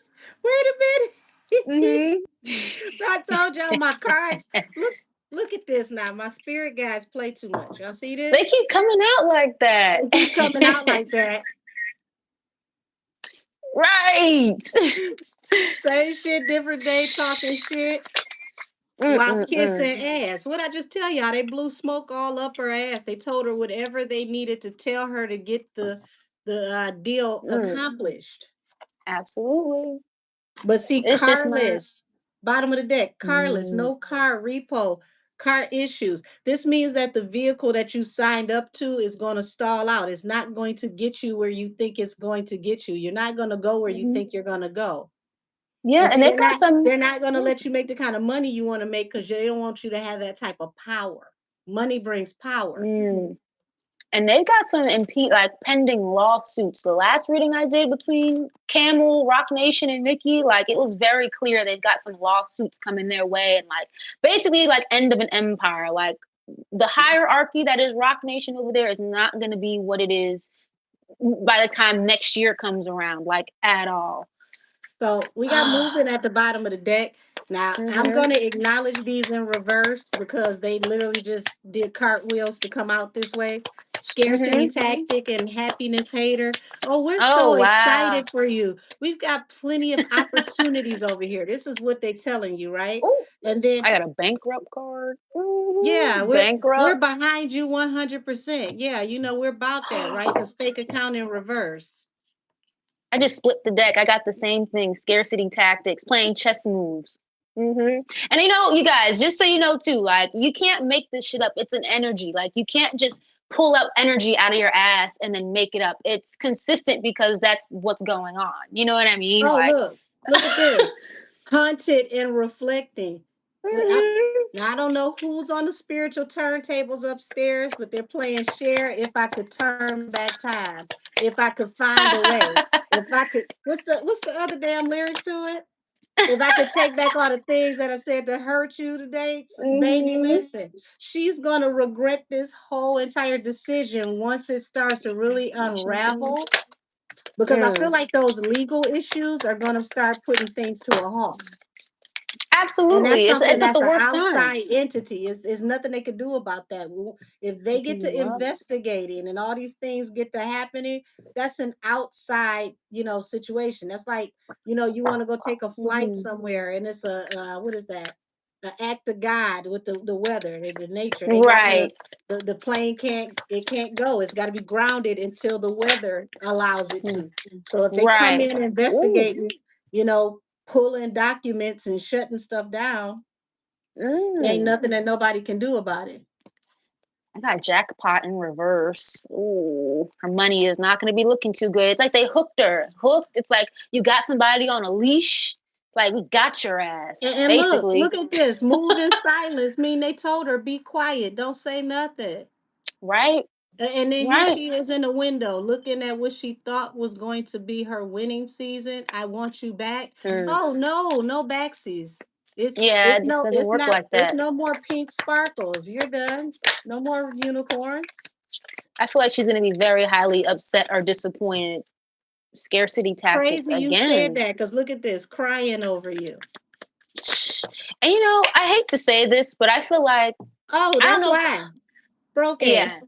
[SPEAKER 1] Wait a minute.
[SPEAKER 2] Hmm
[SPEAKER 1] I told y'all my cards. Look, look at this now. My spirit guys play too much. Y'all see
[SPEAKER 2] They
[SPEAKER 1] this?
[SPEAKER 2] keep coming out like that,
[SPEAKER 1] They keep coming out like that.
[SPEAKER 2] right?
[SPEAKER 1] Same shit, different day, talking shit while
[SPEAKER 2] Mm-mm-mm.
[SPEAKER 1] kissing ass. What I just tell y'all, they blew smoke all up her ass. They told her whatever they needed to tell her to get the deal
[SPEAKER 2] Mm,
[SPEAKER 1] accomplished.
[SPEAKER 2] absolutely.
[SPEAKER 1] But see,
[SPEAKER 2] It's just not.
[SPEAKER 1] carless, bottom of the deck, carless,
[SPEAKER 2] Mm,
[SPEAKER 1] no car repo, car issues. This means that the vehicle that you signed up to is going to stall out. It's not going to get you where you think it's going to get you. You're not going to go where you
[SPEAKER 2] mhm.
[SPEAKER 1] think you're going to go.
[SPEAKER 2] Yeah,
[SPEAKER 1] And
[SPEAKER 2] and
[SPEAKER 1] see,
[SPEAKER 2] they've got some.
[SPEAKER 1] they're not going to
[SPEAKER 2] Yeah.
[SPEAKER 1] let you make the kind of money you want to make because they don't want you to have that type of power. Money brings power.
[SPEAKER 2] Mm. And they've got some like pending lawsuits. The last reading I did between Camel, Rock Nation, and Nikki, like it was very clear they've got some lawsuits coming their way, and like basically like end of an empire. Like the hierarchy that is Rock Nation over there is not going to be what it is by the time next year comes around, like at all.
[SPEAKER 1] So we got moving at the bottom of the deck. Now I'm
[SPEAKER 2] Mhm.
[SPEAKER 1] going to acknowledge these in reverse because they literally just did cartwheels to come out this way. Scarcity
[SPEAKER 2] Mhm.
[SPEAKER 1] tactic and happiness hater. Oh, we're
[SPEAKER 2] Oh
[SPEAKER 1] so
[SPEAKER 2] wow.
[SPEAKER 1] excited for you. We've got plenty of opportunities over here. This is what they're telling you, right?
[SPEAKER 2] Oh,
[SPEAKER 1] And then
[SPEAKER 2] I got a bankrupt card.
[SPEAKER 1] yeah, we're
[SPEAKER 2] Bankrupt.
[SPEAKER 1] behind you 100%. Yeah, you know we're about that, right? Because fake account in reverse.
[SPEAKER 2] I just split the deck. I got the same thing: scarcity tactics, playing chess moves. And you guys, just so you know too, like you can't make this shit up. It's an energy. Like you can't just pull up energy out of your ass and then make it up. It's consistent because that's what's going on. You know what I mean?
[SPEAKER 1] Oh,
[SPEAKER 2] Like,
[SPEAKER 1] look at this. Hunted and reflecting. Well,
[SPEAKER 2] mhm.
[SPEAKER 1] now, I don't know who's on the spiritual turntables upstairs, but they're playing share if I could turn back time, if I could find a way. If I could, what's the other damn lyric to it? If I could take back all the things that I said to hurt you today, baby,
[SPEAKER 2] Mhm.
[SPEAKER 1] listen, she's gonna regret this whole entire decision once it starts to really unravel because I feel
[SPEAKER 2] Mm.
[SPEAKER 1] like those legal issues are going to start putting things to a halt. And that's
[SPEAKER 2] Absolutely,
[SPEAKER 1] something
[SPEAKER 2] it's at the
[SPEAKER 1] that's an
[SPEAKER 2] worst time.
[SPEAKER 1] outside entity. It's nothing they can do about that. If they get to
[SPEAKER 2] Yep.
[SPEAKER 1] investigating and all these things get to happening, that's an outside, situation. That's like, you want to go take a flight
[SPEAKER 2] Mhm.
[SPEAKER 1] somewhere and it's what is that? The act of God with the weather and the nature. They got
[SPEAKER 2] Right.
[SPEAKER 1] the plane can't go. It's got to be grounded until the weather allows it
[SPEAKER 2] Mm.
[SPEAKER 1] to. So if they come
[SPEAKER 2] Right.
[SPEAKER 1] in
[SPEAKER 2] Ooh.
[SPEAKER 1] investigating, you know, pulling documents and shutting stuff down, ain't
[SPEAKER 2] Mm.
[SPEAKER 1] nothing that nobody can do about it.
[SPEAKER 2] I got jackpot in reverse. Ooh, her money is not going to be looking too good. It's like they hooked her. Hooked. It's like you got somebody on a leash. Like we got your ass,
[SPEAKER 1] And
[SPEAKER 2] basically.
[SPEAKER 1] look at this. Move in silence. Mean they told her be quiet. Don't say nothing.
[SPEAKER 2] Right?
[SPEAKER 1] And then here
[SPEAKER 2] Right.
[SPEAKER 1] she is in the window looking at what she thought was going to be her winning season. I want you back.
[SPEAKER 2] Mm.
[SPEAKER 1] Oh no, no backsies.
[SPEAKER 2] Yeah, it just doesn't work like
[SPEAKER 1] It's
[SPEAKER 2] that.
[SPEAKER 1] no more pink sparkles. You're done. No more unicorns.
[SPEAKER 2] I feel like she's going to be very highly upset or disappointed. Scarcity tactics
[SPEAKER 1] Crazy you said
[SPEAKER 2] again.
[SPEAKER 1] that because look at this crying over you.
[SPEAKER 2] And I hate to say this, but I feel like,
[SPEAKER 1] Oh,
[SPEAKER 2] I don't
[SPEAKER 1] that's
[SPEAKER 2] know.
[SPEAKER 1] why. Broke
[SPEAKER 2] Yeah,
[SPEAKER 1] ass.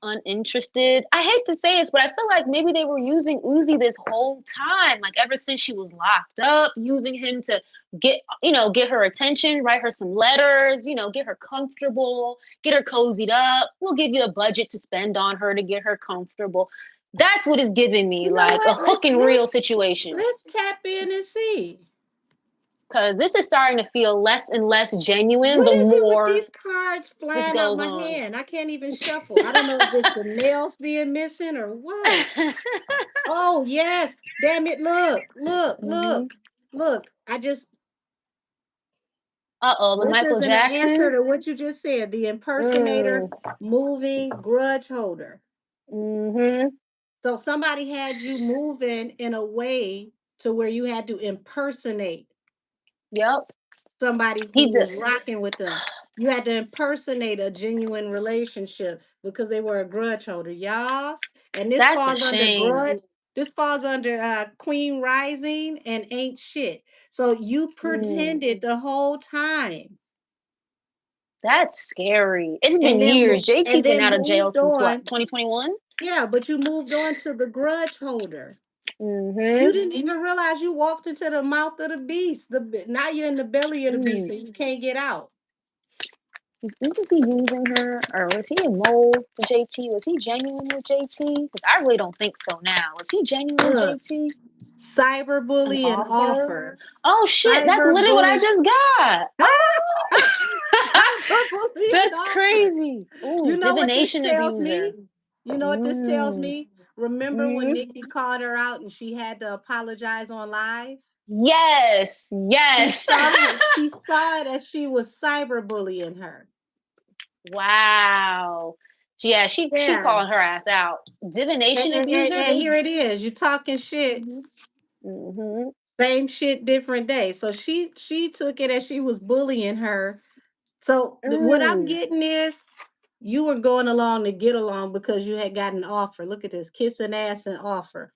[SPEAKER 2] uninterested. I hate to say this, but I feel like maybe they were using Uzi this whole time, like ever since she was locked up, using him to get her attention, write her some letters, get her comfortable, get her cozied up. We'll give you a budget to spend on her to get her comfortable. That's what is giving me
[SPEAKER 1] You know
[SPEAKER 2] like a
[SPEAKER 1] what?
[SPEAKER 2] hook and reel situation.
[SPEAKER 1] Let's tap in and see.
[SPEAKER 2] Because this is starting to feel less and less genuine
[SPEAKER 1] What
[SPEAKER 2] the
[SPEAKER 1] is it with
[SPEAKER 2] more
[SPEAKER 1] these cards
[SPEAKER 2] this
[SPEAKER 1] flying out
[SPEAKER 2] goes
[SPEAKER 1] my
[SPEAKER 2] on.
[SPEAKER 1] hand? I can't even shuffle. I don't know if it's the nails being missing or what. Oh, yes. Damn it. Look, look,
[SPEAKER 2] Hmm.
[SPEAKER 1] look, look. I just,
[SPEAKER 2] Uh-oh, the
[SPEAKER 1] this
[SPEAKER 2] Michael
[SPEAKER 1] isn't an answer
[SPEAKER 2] Jackson.
[SPEAKER 1] to what you just said. The impersonator,
[SPEAKER 2] Mm.
[SPEAKER 1] moving grudge holder.
[SPEAKER 2] Hmm.
[SPEAKER 1] So somebody had you moving in a way to where you had to impersonate
[SPEAKER 2] Yep.
[SPEAKER 1] somebody
[SPEAKER 2] He
[SPEAKER 1] who
[SPEAKER 2] did.
[SPEAKER 1] was rocking with them. You had to impersonate a genuine relationship because they were a grudge holder, y'all. And this
[SPEAKER 2] That's a
[SPEAKER 1] falls under
[SPEAKER 2] shame.
[SPEAKER 1] grudge. This falls under Queen Rising and ain't shit. So you
[SPEAKER 2] Mm.
[SPEAKER 1] pretended the whole time,
[SPEAKER 2] That's scary. It's
[SPEAKER 1] and
[SPEAKER 2] been years.
[SPEAKER 1] and
[SPEAKER 2] JT's been
[SPEAKER 1] then
[SPEAKER 2] out of jail
[SPEAKER 1] moved
[SPEAKER 2] since what,
[SPEAKER 1] on.
[SPEAKER 2] 2021?
[SPEAKER 1] Yeah, but you moved on to the grudge holder. You
[SPEAKER 2] Mm-hmm.
[SPEAKER 1] didn't even realize you walked into the mouth of the beast. Now you're in the belly of the beast,
[SPEAKER 2] Mm.
[SPEAKER 1] and you can't get out.
[SPEAKER 2] Was he using her, or was he a mole for JT? Was he genuine with JT? Because I really don't think so now. Was he genuine with
[SPEAKER 1] Look,
[SPEAKER 2] JT? An
[SPEAKER 1] cyberbully and
[SPEAKER 2] offer?
[SPEAKER 1] offer.
[SPEAKER 2] Oh shit, that's literally what I
[SPEAKER 1] Cyberbully.
[SPEAKER 2] just got. Oh,
[SPEAKER 1] Cyberbully and
[SPEAKER 2] that's
[SPEAKER 1] offer.
[SPEAKER 2] crazy. Ooh,
[SPEAKER 1] You know what this
[SPEAKER 2] divination
[SPEAKER 1] tells
[SPEAKER 2] abuser.
[SPEAKER 1] me? You know what this tells
[SPEAKER 2] Mm.
[SPEAKER 1] me? Remember when
[SPEAKER 2] Mm.
[SPEAKER 1] Nikki called her out and she had to apologize on live?
[SPEAKER 2] Yes, yes.
[SPEAKER 1] She saw it as she was cyberbullying her.
[SPEAKER 2] Wow. Yeah, she
[SPEAKER 1] Yeah.
[SPEAKER 2] called her ass out.
[SPEAKER 1] And,
[SPEAKER 2] Divination
[SPEAKER 1] and, and,
[SPEAKER 2] abuser.
[SPEAKER 1] and
[SPEAKER 2] They.
[SPEAKER 1] here it is. You talking shit.
[SPEAKER 2] Hmm. Hmm.
[SPEAKER 1] Same shit, different day. So she took it as she was bullying her. So what I'm
[SPEAKER 2] Mm.
[SPEAKER 1] getting is you were going along to get along because you had got an offer. Look at this, kissing ass and offer.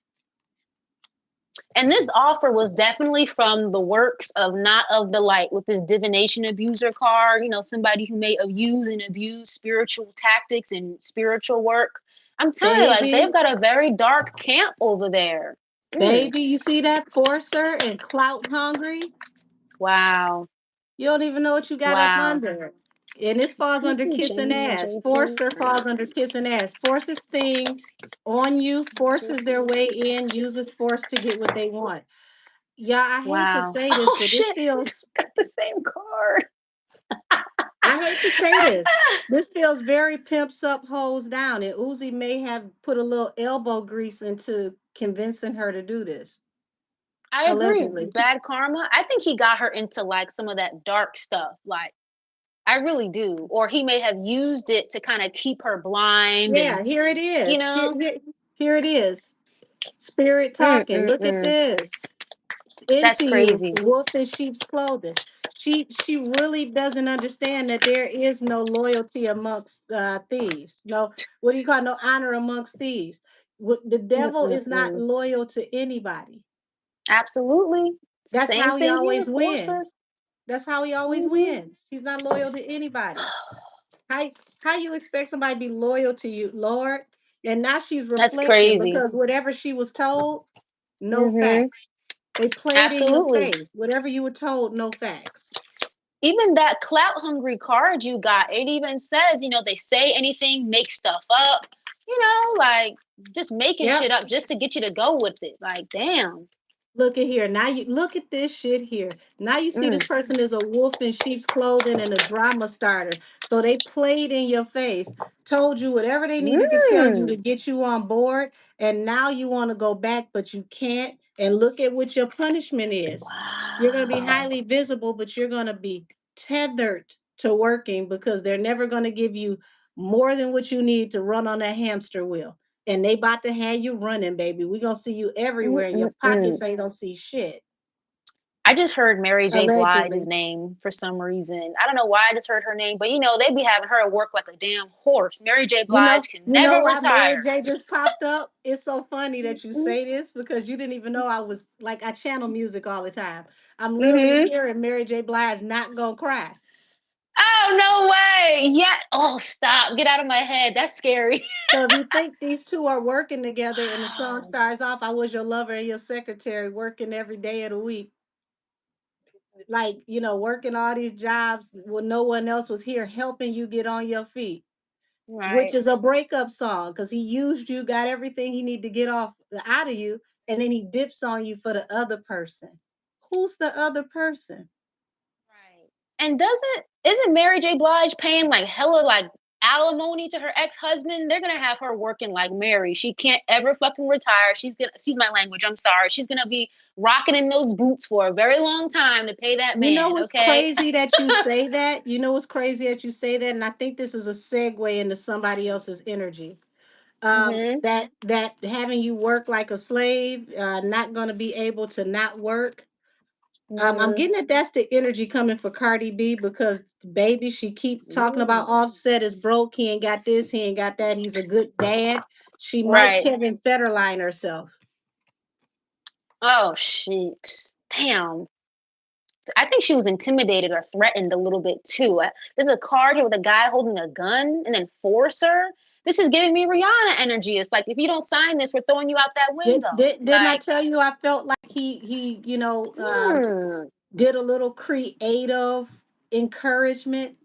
[SPEAKER 2] And this offer was definitely from the works of not of the light with this divination abuser card. Somebody who may have used and abused spiritual tactics and spiritual work. I'm telling you, like
[SPEAKER 1] Baby,
[SPEAKER 2] they've got a very dark camp over there. Mm.
[SPEAKER 1] baby, you see that forcer and clout hungry?
[SPEAKER 2] Wow.
[SPEAKER 1] You don't even know what you got up
[SPEAKER 2] Wow.
[SPEAKER 1] under. And this falls
[SPEAKER 2] Is
[SPEAKER 1] under
[SPEAKER 2] he
[SPEAKER 1] kissing
[SPEAKER 2] genuine
[SPEAKER 1] ass.
[SPEAKER 2] JT?
[SPEAKER 1] Forcer falls under kissing ass. Forces things on you, forces their
[SPEAKER 2] JT.
[SPEAKER 1] way in, uses force to get what they want. Yeah, I hate to
[SPEAKER 2] Wow.
[SPEAKER 1] say this,
[SPEAKER 2] Oh
[SPEAKER 1] but this
[SPEAKER 2] shit.
[SPEAKER 1] feels,
[SPEAKER 2] Got the same card.
[SPEAKER 1] I hate to say this. This feels very pimps up, hoes down. And Uzi may have put a little elbow grease into convincing her to do this.
[SPEAKER 2] I agree.
[SPEAKER 1] Allegedly.
[SPEAKER 2] Bad karma. I think he got her into like some of that dark stuff. Like I really do. Or he may have used it to kind of keep her blind and
[SPEAKER 1] Yeah, here it
[SPEAKER 2] you
[SPEAKER 1] is.
[SPEAKER 2] know.
[SPEAKER 1] Here it is. Spirit
[SPEAKER 2] Mm,
[SPEAKER 1] talking.
[SPEAKER 2] mm,
[SPEAKER 1] Look at
[SPEAKER 2] mm.
[SPEAKER 1] this.
[SPEAKER 2] That's
[SPEAKER 1] Into you,
[SPEAKER 2] crazy.
[SPEAKER 1] wolf in sheep's clothing. She really doesn't understand that there is no loyalty amongst thieves. No, what do you call it? No honor amongst thieves. The
[SPEAKER 2] Mm,
[SPEAKER 1] devil
[SPEAKER 2] mm,
[SPEAKER 1] is not
[SPEAKER 2] mm.
[SPEAKER 1] loyal to anybody.
[SPEAKER 2] Absolutely.
[SPEAKER 1] That's
[SPEAKER 2] Same
[SPEAKER 1] how he
[SPEAKER 2] thing here,
[SPEAKER 1] always
[SPEAKER 2] Forcer.
[SPEAKER 1] wins. That's how he always
[SPEAKER 2] Hmm.
[SPEAKER 1] wins. He's not loyal to anybody. How how you expect somebody to be loyal to you, Lord? And now she's
[SPEAKER 2] That's
[SPEAKER 1] reflecting
[SPEAKER 2] crazy.
[SPEAKER 1] because whatever she was told, no
[SPEAKER 2] Hmm.
[SPEAKER 1] facts. They played in your
[SPEAKER 2] Absolutely.
[SPEAKER 1] face. Whatever you were told, no facts.
[SPEAKER 2] Even that clout hungry card you got, it even says, they say anything, make stuff up, like just making
[SPEAKER 1] Yep.
[SPEAKER 2] shit up just to get you to go with it. Like, damn.
[SPEAKER 1] Look at here. Now you look at this shit here. Now you see
[SPEAKER 2] Mm.
[SPEAKER 1] this person is a wolf in sheep's clothing and a drama starter. So they played in your face, told you whatever they needed to tell you to
[SPEAKER 2] Mm.
[SPEAKER 1] get you on board, and now you want to go back, but you can't. And look at what your punishment is. You're going to be
[SPEAKER 2] Wow.
[SPEAKER 1] highly visible, but you're going to be tethered to working because they're never going to give you more than what you need to run on that hamster wheel. And they about to have you running, baby. We gonna see you everywhere, and your
[SPEAKER 2] Mm-mm-mm.
[SPEAKER 1] pockets ain't gonna see shit.
[SPEAKER 2] I just heard Mary J. Blige's
[SPEAKER 1] Allegedly.
[SPEAKER 2] name for some reason. I don't know why I just heard her name, but they be having her work like a damn horse. Mary J. Blige can
[SPEAKER 1] You
[SPEAKER 2] never
[SPEAKER 1] know why Mary
[SPEAKER 2] retire.
[SPEAKER 1] J just popped up? It's so funny that you
[SPEAKER 2] Mm-hmm.
[SPEAKER 1] say this because you didn't even know I was like I channel music all the time. I'm literally
[SPEAKER 2] Mm-hmm.
[SPEAKER 1] hearing Mary J. Blige not gonna cry.
[SPEAKER 2] Oh no way! Yeah. Oh, stop! Get out of my head. That's scary.
[SPEAKER 1] So if you think these two are working together and the song
[SPEAKER 2] Wow.
[SPEAKER 1] starts off, I was your lover and your secretary working every day of the week, like working all these jobs when no one else was here helping you get on your feet, which
[SPEAKER 2] Right.
[SPEAKER 1] is a breakup song because he used you, got everything he need to get off out of you, and then he dips on you for the other person. Who's the other person?
[SPEAKER 2] Right. And isn't Mary J. Blige paying like hella like alimony to her ex-husband? They're gonna have her working like Mary. She can't ever fucking retire. She's gonna excuse my language, I'm sorry. She's gonna be rocking in those boots for a very long time to pay that
[SPEAKER 1] You know
[SPEAKER 2] man,
[SPEAKER 1] what's
[SPEAKER 2] okay?
[SPEAKER 1] crazy that you say that? You know what's crazy that you say that? And I think this is a segue into somebody else's energy.
[SPEAKER 2] Mm-hmm.
[SPEAKER 1] That having you work like a slave, not going to be able to not work. I'm
[SPEAKER 2] Mm-hmm.
[SPEAKER 1] getting that that's the energy coming for Cardi B because baby, she keep talking about
[SPEAKER 2] Ooh.
[SPEAKER 1] Offset is broke. He ain't got this. He ain't got that. He's a good dad. She might
[SPEAKER 2] Right.
[SPEAKER 1] Kevin Federline herself.
[SPEAKER 2] Oh shit. Damn. I think she was intimidated or threatened a little bit too. There's a card here with a guy holding a gun, an enforcer. This is giving me Rihanna energy. It's like if you don't sign this, we're throwing you out that window.
[SPEAKER 1] Didn't I
[SPEAKER 2] Like,
[SPEAKER 1] tell you I felt like he
[SPEAKER 2] hmm,
[SPEAKER 1] did a little creative encouragement,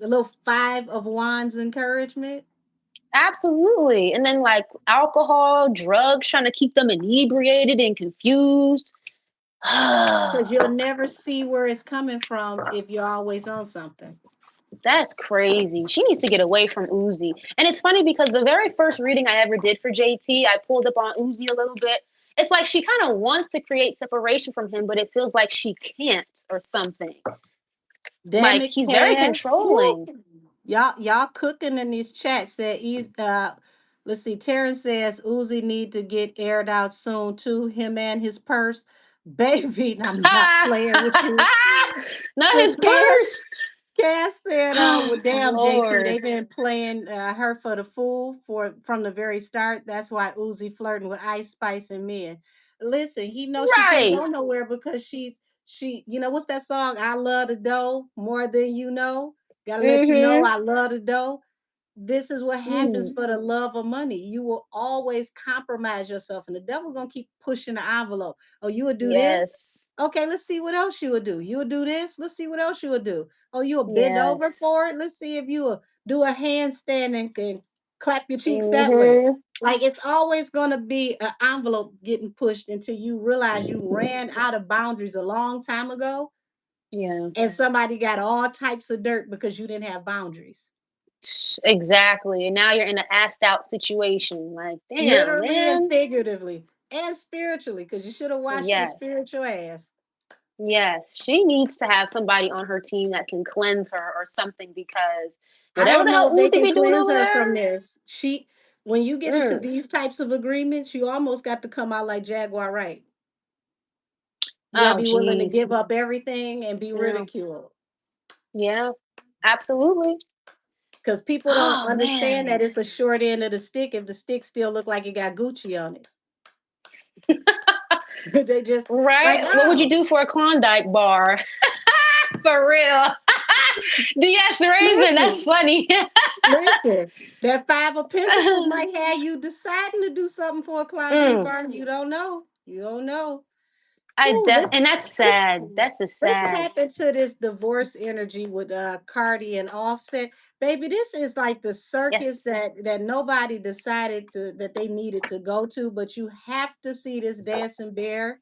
[SPEAKER 1] a little five of wands encouragement.
[SPEAKER 2] absolutely. And then like alcohol, drugs, trying to keep them inebriated and confused.
[SPEAKER 1] Because you'll never see where it's coming from if you're always on something.
[SPEAKER 2] That's crazy. She needs to get away from Uzi. And it's funny because the very first reading I ever did for JT, I pulled up on Uzi a little bit. It's like she kind of wants to create separation from him, but it feels like she can't or something.
[SPEAKER 1] Damn
[SPEAKER 2] Like
[SPEAKER 1] it,
[SPEAKER 2] he's very
[SPEAKER 1] Cass. Woo.
[SPEAKER 2] controlling.
[SPEAKER 1] Y'all cooking in these chats. Said let's see. Terrence says Uzi need to get aired out soon too. Him and his purse. Baby, I'm not playing with you.
[SPEAKER 2] Not
[SPEAKER 1] And
[SPEAKER 2] his purse.
[SPEAKER 1] Cass said, well,
[SPEAKER 2] Oh,
[SPEAKER 1] damn, JT,
[SPEAKER 2] Lord.
[SPEAKER 1] they've been playing her for the fool from the very start. That's why Uzi flirting with Ice Spice and men. Listen, he knows she can't
[SPEAKER 2] Right.
[SPEAKER 1] go nowhere because what's that song? I love the dough more than you know. Gotta let you know
[SPEAKER 2] Mm-hmm.
[SPEAKER 1] I love the dough. This is what happens
[SPEAKER 2] Mm.
[SPEAKER 1] for the love of money. You will always compromise yourself, and the devil gonna keep pushing the envelope. Oh, you would do this?
[SPEAKER 2] Yes.
[SPEAKER 1] Okay, let's see what else you would do. You would do this. Let's see what else you would do. Oh, you will bend over for
[SPEAKER 2] Yes.
[SPEAKER 1] it. Let's see if you will do a handstand and can clap your cheeks that way.
[SPEAKER 2] Mm-hmm.
[SPEAKER 1] Like it's always gonna be an envelope getting pushed until you realize you ran out of boundaries a long time ago,
[SPEAKER 2] Yeah.
[SPEAKER 1] and somebody got all types of dirt because you didn't have boundaries.
[SPEAKER 2] Exactly. And now you're in an assed out situation. Like, damn,
[SPEAKER 1] Literally and
[SPEAKER 2] man.
[SPEAKER 1] figuratively and spiritually, because you should have washed your
[SPEAKER 2] Yes.
[SPEAKER 1] spiritual ass.
[SPEAKER 2] Yes. She needs to have somebody on her team that can cleanse her or something because
[SPEAKER 1] I
[SPEAKER 2] whatever
[SPEAKER 1] don't
[SPEAKER 2] the
[SPEAKER 1] know
[SPEAKER 2] hell
[SPEAKER 1] if they
[SPEAKER 2] Uzi
[SPEAKER 1] can
[SPEAKER 2] be doing
[SPEAKER 1] cleanse
[SPEAKER 2] over
[SPEAKER 1] her
[SPEAKER 2] there.
[SPEAKER 1] from this. When you get into
[SPEAKER 2] Mm.
[SPEAKER 1] these types of agreements, you almost got to come out like Jaguar Wright. You got to
[SPEAKER 2] Oh,
[SPEAKER 1] be willing to
[SPEAKER 2] geez.
[SPEAKER 1] give up everything and be
[SPEAKER 2] Yeah.
[SPEAKER 1] ridiculed.
[SPEAKER 2] Yeah. Absolutely.
[SPEAKER 1] Because people don't
[SPEAKER 2] Oh,
[SPEAKER 1] understand that
[SPEAKER 2] man.
[SPEAKER 1] it's a short end of the stick if the stick still look like it got Gucci on it. They just like,
[SPEAKER 2] Right? What would you
[SPEAKER 1] oh,
[SPEAKER 2] do for a Klondike bar? For real. DS Raven, that's
[SPEAKER 1] listen,
[SPEAKER 2] funny.
[SPEAKER 1] listen. That five of pentacles might have you deciding to do something for a Klondike
[SPEAKER 2] Mm,
[SPEAKER 1] bar. You don't know. You don't know.
[SPEAKER 2] I
[SPEAKER 1] Ooh,
[SPEAKER 2] def
[SPEAKER 1] let's
[SPEAKER 2] and that's
[SPEAKER 1] let's
[SPEAKER 2] sad. That's a
[SPEAKER 1] let's
[SPEAKER 2] sad.
[SPEAKER 1] tap into this divorce energy with Cardi and Offset. Baby, this is like the circus
[SPEAKER 2] Yes.
[SPEAKER 1] that nobody decided that they needed to go to, but you have to see this dancing bear,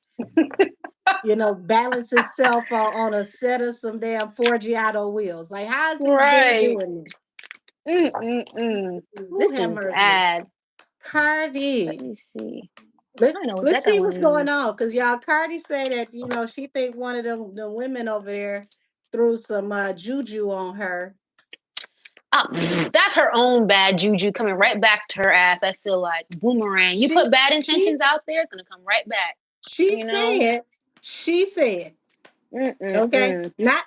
[SPEAKER 1] balance itself on a set of some damn Forgiato wheels. Like, how is this bear
[SPEAKER 2] Right.
[SPEAKER 1] doing this?
[SPEAKER 2] Mm-mm-mm.
[SPEAKER 1] Who
[SPEAKER 2] This
[SPEAKER 1] have
[SPEAKER 2] is
[SPEAKER 1] mercy?
[SPEAKER 2] bad. Let
[SPEAKER 1] Cardi.
[SPEAKER 2] me see.
[SPEAKER 1] Let's
[SPEAKER 2] I know what
[SPEAKER 1] let's
[SPEAKER 2] deck I
[SPEAKER 1] see
[SPEAKER 2] want
[SPEAKER 1] what's
[SPEAKER 2] to
[SPEAKER 1] going
[SPEAKER 2] use.
[SPEAKER 1] on because y'all Cardi say that she think one of them the women over there threw some juju on her.
[SPEAKER 2] That's her own bad juju coming right back to her ass. I feel like boomerang. You
[SPEAKER 1] She
[SPEAKER 2] put bad
[SPEAKER 1] she
[SPEAKER 2] intentions out there, it's gonna come right back.
[SPEAKER 1] she
[SPEAKER 2] You know.
[SPEAKER 1] said, she said, okay,
[SPEAKER 2] Mm-mm-mm.
[SPEAKER 1] not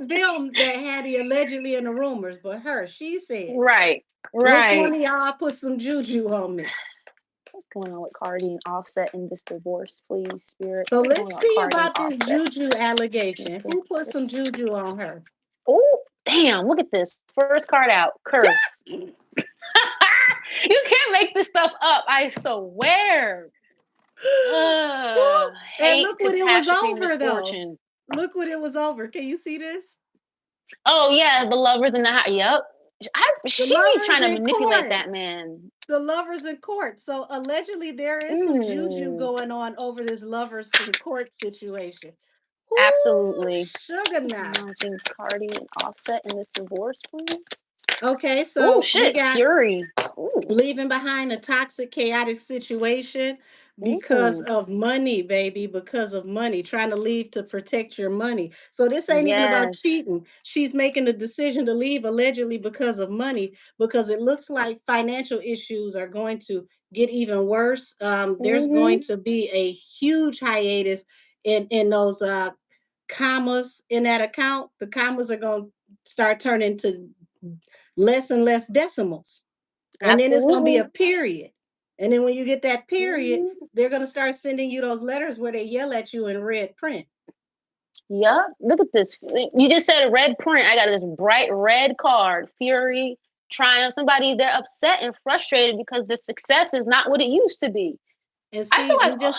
[SPEAKER 1] them that had the allegedly in the rumors, but her. She said,
[SPEAKER 2] Right.
[SPEAKER 1] which
[SPEAKER 2] Right.
[SPEAKER 1] one of y'all put some juju on me?
[SPEAKER 2] What's going on with Cardi and Offset in this divorce, please, Spirit?
[SPEAKER 1] So
[SPEAKER 2] What's
[SPEAKER 1] let's
[SPEAKER 2] going on with
[SPEAKER 1] see
[SPEAKER 2] Cardi and
[SPEAKER 1] about this
[SPEAKER 2] Offset
[SPEAKER 1] juju
[SPEAKER 2] in this
[SPEAKER 1] allegation. Who put some
[SPEAKER 2] divorce?
[SPEAKER 1] juju on her?
[SPEAKER 2] Oh, damn! Look at this. First card out. Curse. You can't make this stuff up. I swear.
[SPEAKER 1] Woo! And
[SPEAKER 2] Hate,
[SPEAKER 1] look what it was
[SPEAKER 2] catastrophe,
[SPEAKER 1] over though.
[SPEAKER 2] misfortune.
[SPEAKER 1] Look what it was over. Can you see this?
[SPEAKER 2] Oh yeah, the lovers in the house. Yep.
[SPEAKER 1] The
[SPEAKER 2] She be
[SPEAKER 1] lovers
[SPEAKER 2] trying to
[SPEAKER 1] in
[SPEAKER 2] manipulate
[SPEAKER 1] court.
[SPEAKER 2] that man.
[SPEAKER 1] The lovers in court. So allegedly there is some juju
[SPEAKER 2] Mm,
[SPEAKER 1] going on over this lovers in court situation. Whoo,
[SPEAKER 2] absolutely.
[SPEAKER 1] sugar now.
[SPEAKER 2] Acknowledging Cardi and Offset in this divorce, please.
[SPEAKER 1] Okay,
[SPEAKER 2] Oh
[SPEAKER 1] so we
[SPEAKER 2] shit,
[SPEAKER 1] got
[SPEAKER 2] Fury. Ooh.
[SPEAKER 1] leaving behind a toxic, chaotic situation because
[SPEAKER 2] Ooh.
[SPEAKER 1] of money, baby, because of money, trying to leave to protect your money. So this ain't even about
[SPEAKER 2] Yes.
[SPEAKER 1] cheating. She's making the decision to leave allegedly because of money, because it looks like financial issues are going to get even worse. There's going
[SPEAKER 2] Mm-hmm.
[SPEAKER 1] to be a huge hiatus in those commas in that account. The commas are going to start turning to less and less decimals, and then it's going to be a
[SPEAKER 2] Absolutely.
[SPEAKER 1] period. And then when you get that period,
[SPEAKER 2] Mm-hmm.
[SPEAKER 1] they're going to start sending you those letters where they yell at you in red print.
[SPEAKER 2] Yup. Look at this. You just said a red print. I got this bright red card. Fury, triumph. Somebody they're upset and frustrated because the success is not what it used to be.
[SPEAKER 1] And
[SPEAKER 2] I feel
[SPEAKER 1] see,
[SPEAKER 2] like, oh,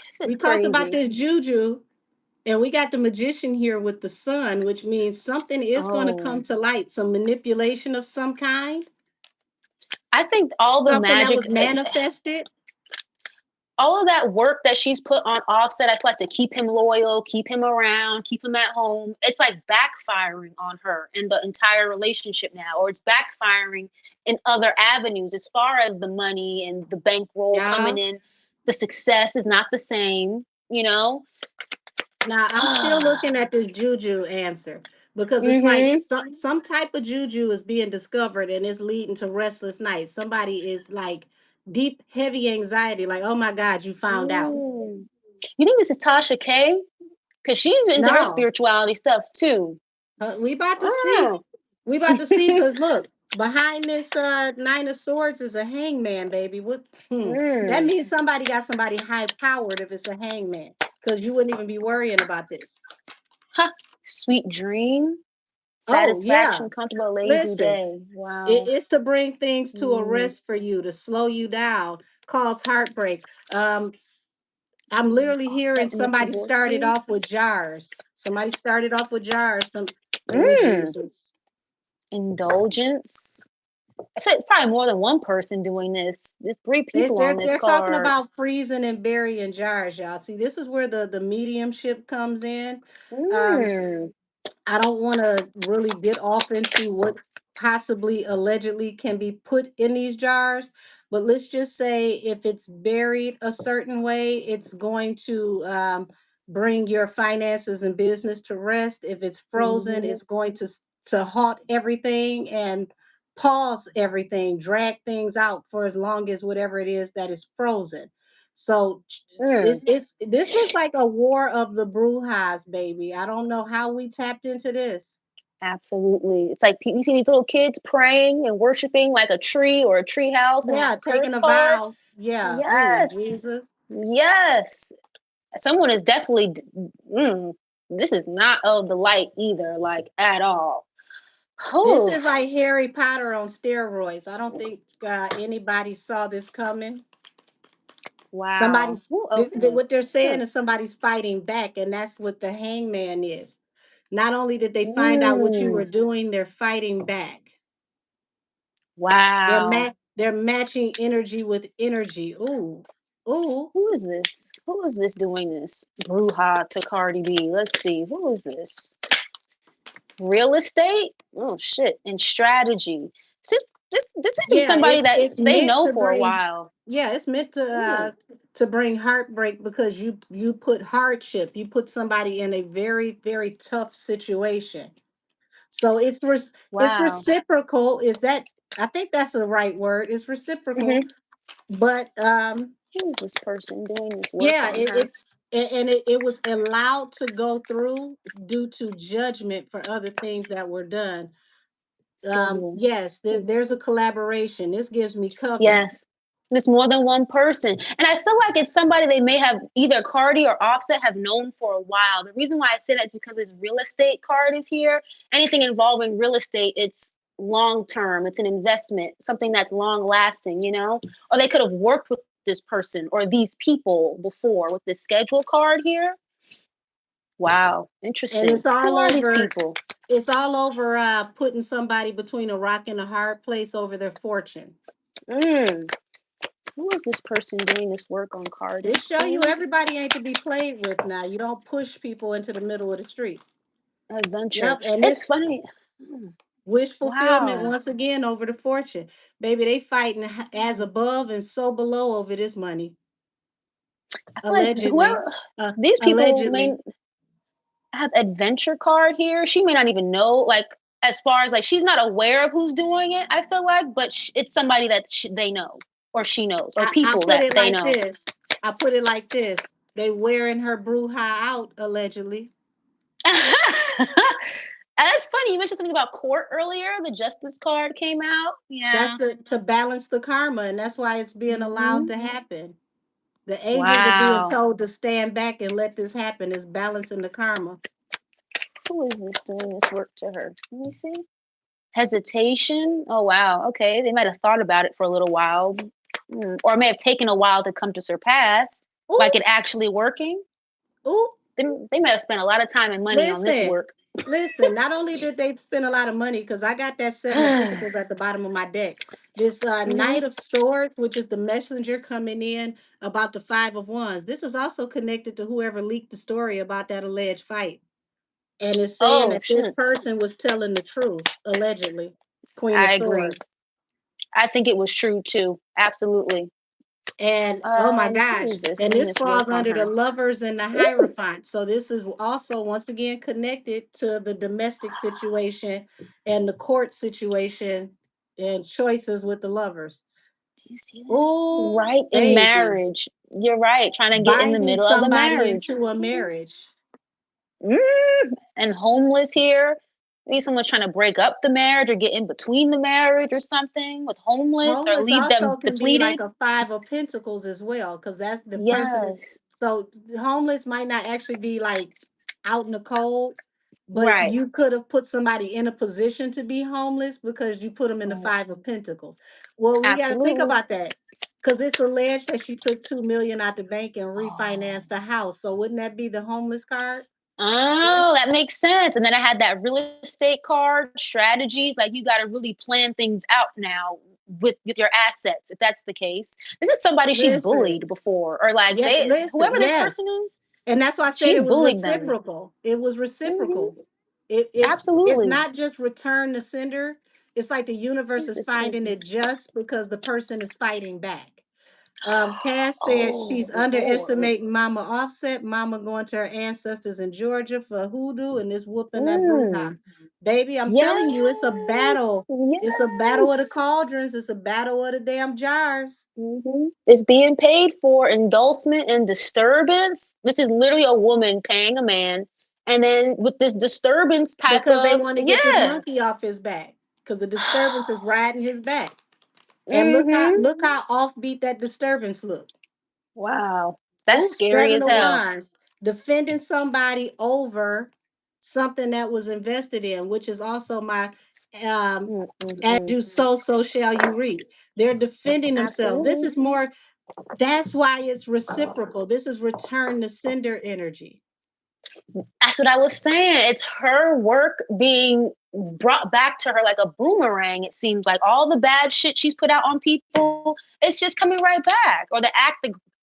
[SPEAKER 2] this
[SPEAKER 1] we
[SPEAKER 2] is
[SPEAKER 1] talked about
[SPEAKER 2] crazy.
[SPEAKER 1] this juju, and we got the magician here with the sun, which means something is going to come
[SPEAKER 2] Oh,
[SPEAKER 1] to light, some manipulation of some kind,
[SPEAKER 2] I think all the
[SPEAKER 1] something that
[SPEAKER 2] magic,
[SPEAKER 1] was manifested.
[SPEAKER 2] all of that work that she's put on Offset, I feel like to keep him loyal, keep him around, keep him at home. It's like backfiring on her in the entire relationship now, or it's backfiring in other avenues as far as the money and the bankroll
[SPEAKER 1] Yeah.
[SPEAKER 2] coming in. The success is not the same, you know?
[SPEAKER 1] Now I'm still looking at this juju answer because it's like
[SPEAKER 2] Mm-hmm.
[SPEAKER 1] some type of juju is being discovered and it's leading to restless nights. Somebody is like deep, heavy anxiety, like, oh my God, you found out.
[SPEAKER 2] Mm. You think this is Tasha K? Because she's into her
[SPEAKER 1] No,
[SPEAKER 2] spirituality stuff too.
[SPEAKER 1] we about to see.
[SPEAKER 2] Mm.
[SPEAKER 1] We about to see because look, behind this nine of swords is a hangman, baby. What that
[SPEAKER 2] Mm.
[SPEAKER 1] means somebody got somebody high powered if it's a hangman, because you wouldn't even be worrying about this.
[SPEAKER 2] Huh. Sweet dream.
[SPEAKER 1] Oh yeah.
[SPEAKER 2] Satisfaction, comfortable, lazy
[SPEAKER 1] Listen.
[SPEAKER 2] day. Wow.
[SPEAKER 1] It's to bring things to a
[SPEAKER 2] Mm.
[SPEAKER 1] rest for you, to slow you down, cause heartbreak. I'm literally hearing
[SPEAKER 2] Offset in this
[SPEAKER 1] somebody
[SPEAKER 2] divorce,
[SPEAKER 1] started
[SPEAKER 2] please.
[SPEAKER 1] off with jars. Somebody started off with jars. Some, oh
[SPEAKER 2] Mm.
[SPEAKER 1] Jesus.
[SPEAKER 2] Indulgence. I feel like it's probably more than one person doing this. There's three
[SPEAKER 1] They,
[SPEAKER 2] people
[SPEAKER 1] they're
[SPEAKER 2] on this
[SPEAKER 1] they're talking
[SPEAKER 2] card.
[SPEAKER 1] about freezing and burying jars, y'all. See, this is where the mediumship comes in. Um,
[SPEAKER 2] Mm.
[SPEAKER 1] I don't want to really get off into what possibly allegedly can be put in these jars, but let's just say if it's buried a certain way, it's going to bring your finances and business to rest. If it's frozen,
[SPEAKER 2] Mm-hmm.
[SPEAKER 1] it's going to halt everything and pause everything, drag things out for as long as whatever it is that is frozen. So
[SPEAKER 2] Mm.
[SPEAKER 1] it's this looks like a war of the Brujas, baby. I don't know how we tapped into this.
[SPEAKER 2] Absolutely. It's like you see these little kids praying and worshiping like a tree or a tree house and
[SPEAKER 1] Yeah,
[SPEAKER 2] this
[SPEAKER 1] taking
[SPEAKER 2] curse
[SPEAKER 1] a
[SPEAKER 2] card.
[SPEAKER 1] vow. Yeah.
[SPEAKER 2] Yes.
[SPEAKER 1] Jesus.
[SPEAKER 2] Yes. Someone is definitely, mm, this is not of the light either, like at all.
[SPEAKER 1] This
[SPEAKER 2] Oh,
[SPEAKER 1] is like Harry Potter on steroids. I don't think anybody saw this coming.
[SPEAKER 2] wow.
[SPEAKER 1] Somebody's
[SPEAKER 2] Who opened this?
[SPEAKER 1] what they're saying
[SPEAKER 2] Hmm.
[SPEAKER 1] is somebody's fighting back, and that's what the hangman is. Not only did they find out what you were
[SPEAKER 2] Mm,
[SPEAKER 1] doing, they're fighting back.
[SPEAKER 2] wow.
[SPEAKER 1] They're matching energy with energy. Ooh. Ooh.
[SPEAKER 2] Who is this? Who is this doing this? Bruja to Cardi B. Let's see. Who is this? Real estate? Oh shit. And strategy. This could be
[SPEAKER 1] Yeah,
[SPEAKER 2] somebody that
[SPEAKER 1] it's
[SPEAKER 2] they
[SPEAKER 1] meant
[SPEAKER 2] know
[SPEAKER 1] to
[SPEAKER 2] for a
[SPEAKER 1] bring,
[SPEAKER 2] while.
[SPEAKER 1] yeah, it's meant
[SPEAKER 2] Mm,
[SPEAKER 1] to bring heartbreak because you put hardship, you put somebody in a very, very tough situation. So it's
[SPEAKER 2] Wow.
[SPEAKER 1] reciprocal. Is that, I think that's the right word. It's reciprocal.
[SPEAKER 2] Hmm.
[SPEAKER 1] But
[SPEAKER 2] Who is this person doing this work
[SPEAKER 1] yeah,
[SPEAKER 2] on her?
[SPEAKER 1] and it was allowed to go through due to judgment for other things that were done.
[SPEAKER 2] Schedule.
[SPEAKER 1] Yes, there's a collaboration. This gives me cover.
[SPEAKER 2] Yes. There's more than one person. And I feel like it's somebody they may have either Cardi or Offset have known for a while. The reason why I say that is because this real estate card is here. Anything involving real estate, it's long term, it's an investment, something that's long lasting, you know? Or they could have worked with this person or these people before with this schedule card here. Wow.
[SPEAKER 1] And
[SPEAKER 2] Interesting. Who are these people?
[SPEAKER 1] it's all over putting somebody between a rock and a hard place over their fortune.
[SPEAKER 2] Mm. Who is this person doing this work on Cardi,
[SPEAKER 1] This show you
[SPEAKER 2] please?
[SPEAKER 1] everybody ain't to be played with now. You don't push people into the middle of the street.
[SPEAKER 2] Adventure.
[SPEAKER 1] Yep, and
[SPEAKER 2] It's
[SPEAKER 1] this
[SPEAKER 2] funny. Hmm.
[SPEAKER 1] wish fulfillment
[SPEAKER 2] Wow.
[SPEAKER 1] once again over the fortune. Baby, they fighting as
[SPEAKER 2] Hmm.
[SPEAKER 1] above and so below over this money.
[SPEAKER 2] I feel like
[SPEAKER 1] Allegedly.
[SPEAKER 2] whoever these people may
[SPEAKER 1] Allegedly.
[SPEAKER 2] have adventure card here. She may not even know, like, as far as like she's not aware of who's doing it. I feel like, but it's somebody that they know or she knows or
[SPEAKER 1] I
[SPEAKER 2] people
[SPEAKER 1] put
[SPEAKER 2] that
[SPEAKER 1] it
[SPEAKER 2] they
[SPEAKER 1] like
[SPEAKER 2] know.
[SPEAKER 1] this. I put it like this. They wearing her brouhaha out, allegedly.
[SPEAKER 2] That's funny. You mentioned something about court earlier. The justice card came out.
[SPEAKER 1] That's
[SPEAKER 2] Yeah.
[SPEAKER 1] to balance the karma, and that's why it's being allowed
[SPEAKER 2] Hmm.
[SPEAKER 1] to happen. The angels are being
[SPEAKER 2] Wow.
[SPEAKER 1] told to stand back and let this happen. It's balancing the karma.
[SPEAKER 2] Who is this doing this work to her? Let me see. Hesitation. Oh wow. Okay, they might have thought about it for a little while, or it may have taken a while to come to surpass, like
[SPEAKER 1] Ooh,
[SPEAKER 2] it actually working.
[SPEAKER 1] ooh,
[SPEAKER 2] They may have spent a lot of time and money on this
[SPEAKER 1] listen.
[SPEAKER 2] work.
[SPEAKER 1] Listen, not only did they spend a lot of money, because I got that seven of pentacles at the bottom of my deck. This
[SPEAKER 2] Hmm.
[SPEAKER 1] Knight of Swords, which is the messenger coming in about the Five of Wands. This is also connected to whoever leaked the story about that alleged fight. And it's saying
[SPEAKER 2] Oh
[SPEAKER 1] that this
[SPEAKER 2] shit.
[SPEAKER 1] person was telling the truth, allegedly. Queen of
[SPEAKER 2] I agree.
[SPEAKER 1] Swords.
[SPEAKER 2] I think it was true too. Absolutely.
[SPEAKER 1] And oh my
[SPEAKER 2] Who
[SPEAKER 1] gosh,
[SPEAKER 2] is this
[SPEAKER 1] and
[SPEAKER 2] doing
[SPEAKER 1] this
[SPEAKER 2] this
[SPEAKER 1] falls
[SPEAKER 2] work on
[SPEAKER 1] under the
[SPEAKER 2] her?
[SPEAKER 1] lovers and the
[SPEAKER 2] Ooh,
[SPEAKER 1] hierophant. So this is also once again connected to the domestic situation and the court situation and choices with the lovers.
[SPEAKER 2] do you see this?
[SPEAKER 1] Oh,
[SPEAKER 2] Right in
[SPEAKER 1] baby.
[SPEAKER 2] marriage. You're right. Trying to get in the
[SPEAKER 1] Binding
[SPEAKER 2] middle of the
[SPEAKER 1] somebody
[SPEAKER 2] marriage.
[SPEAKER 1] into a marriage.
[SPEAKER 2] And homeless here. Maybe someone's trying to break up the marriage or get in between the marriage or something with homeless or
[SPEAKER 1] Homeless
[SPEAKER 2] leave them
[SPEAKER 1] also can be like
[SPEAKER 2] depleted.
[SPEAKER 1] a Five of Pentacles as well, because that's the person.
[SPEAKER 2] Yes.
[SPEAKER 1] So homeless might not actually be like out in the cold, but
[SPEAKER 2] Right.
[SPEAKER 1] you could have put somebody in a position to be homeless because you put them in the
[SPEAKER 2] Right.
[SPEAKER 1] Five of Pentacles. Well, we got to think
[SPEAKER 2] Absolutely.
[SPEAKER 1] about that because it's alleged that she took 2 million out the bank and
[SPEAKER 2] Oh.
[SPEAKER 1] refinanced the house. So wouldn't that be the homeless card?
[SPEAKER 2] Oh, that makes sense. And then I had that real estate card strategies. Like you got to really plan things out now with your assets. If that's the case, this is somebody she's
[SPEAKER 1] Listen,
[SPEAKER 2] bullied before, or like
[SPEAKER 1] yeah, listen,
[SPEAKER 2] whoever this
[SPEAKER 1] yes.
[SPEAKER 2] person is,
[SPEAKER 1] And that's why I said
[SPEAKER 2] she's
[SPEAKER 1] it was
[SPEAKER 2] bullied them.
[SPEAKER 1] reciprocal. It was
[SPEAKER 2] Hmm.
[SPEAKER 1] reciprocal. It's
[SPEAKER 2] Absolutely.
[SPEAKER 1] not just return the sender. It's like the universe
[SPEAKER 2] Who's
[SPEAKER 1] is
[SPEAKER 2] this
[SPEAKER 1] finding
[SPEAKER 2] person?
[SPEAKER 1] it just because the person is fighting back. Cass said
[SPEAKER 2] Oh
[SPEAKER 1] she's
[SPEAKER 2] Lord.
[SPEAKER 1] underestimating Mama Offset. Mama going to her ancestors in Georgia for hoodoo and this whooping that bruja.
[SPEAKER 2] Mm.
[SPEAKER 1] Baby, I'm telling you, it's a
[SPEAKER 2] Yes.
[SPEAKER 1] battle. It's a battle of the
[SPEAKER 2] Yes.
[SPEAKER 1] cauldrons. It's a battle of the damn jars.
[SPEAKER 2] It's being paid for endorsement and disturbance. This is literally a woman paying a man, and then with this disturbance type
[SPEAKER 1] Because they
[SPEAKER 2] of
[SPEAKER 1] want to get this
[SPEAKER 2] yeah.
[SPEAKER 1] monkey off his back. Because the disturbance is riding his back. And
[SPEAKER 2] Mm-hmm.
[SPEAKER 1] look how offbeat that disturbance look.
[SPEAKER 2] Wow, that's
[SPEAKER 1] Ooh,
[SPEAKER 2] scary
[SPEAKER 1] seven
[SPEAKER 2] as
[SPEAKER 1] of
[SPEAKER 2] hell.
[SPEAKER 1] wands. Defending somebody over something that was invested in, which is also my as
[SPEAKER 2] Mm-mm-mm.
[SPEAKER 1] you sow, so shall you reap. They're defending themselves. This
[SPEAKER 2] Absolutely.
[SPEAKER 1] is more, that's why it's reciprocal. This is return to sender energy.
[SPEAKER 2] That's what I was saying. It's her work being brought back to her like a boomerang. It seems like all the bad shit she's put out on people, it's just coming right back. Or the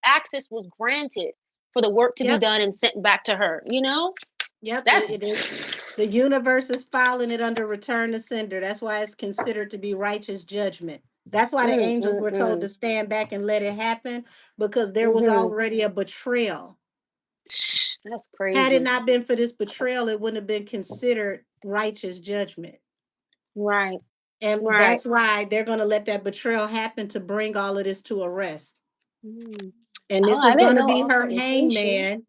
[SPEAKER 2] access was granted for the work to be
[SPEAKER 1] Yep.
[SPEAKER 2] done and sent back to her. You know,
[SPEAKER 1] Yep,
[SPEAKER 2] that's
[SPEAKER 1] the universe is filing it under return to sender. That's why it's considered to be righteous judgment. That's why the angels were told
[SPEAKER 2] mm.
[SPEAKER 1] to stand back and let it happen because there was
[SPEAKER 2] Hmm.
[SPEAKER 1] already a betrayal.
[SPEAKER 2] That's
[SPEAKER 1] Had it
[SPEAKER 2] crazy.
[SPEAKER 1] not been for this betrayal, it wouldn't have been considered righteous judgment.
[SPEAKER 2] Right.
[SPEAKER 1] And
[SPEAKER 2] Right.
[SPEAKER 1] that's why they're going to let that betrayal happen to bring all of this to a rest.
[SPEAKER 2] Mm.
[SPEAKER 1] And
[SPEAKER 2] Oh,
[SPEAKER 1] this
[SPEAKER 2] I
[SPEAKER 1] is
[SPEAKER 2] didn't
[SPEAKER 1] going to
[SPEAKER 2] know
[SPEAKER 1] be her
[SPEAKER 2] Offset was Haitian.
[SPEAKER 1] hangman,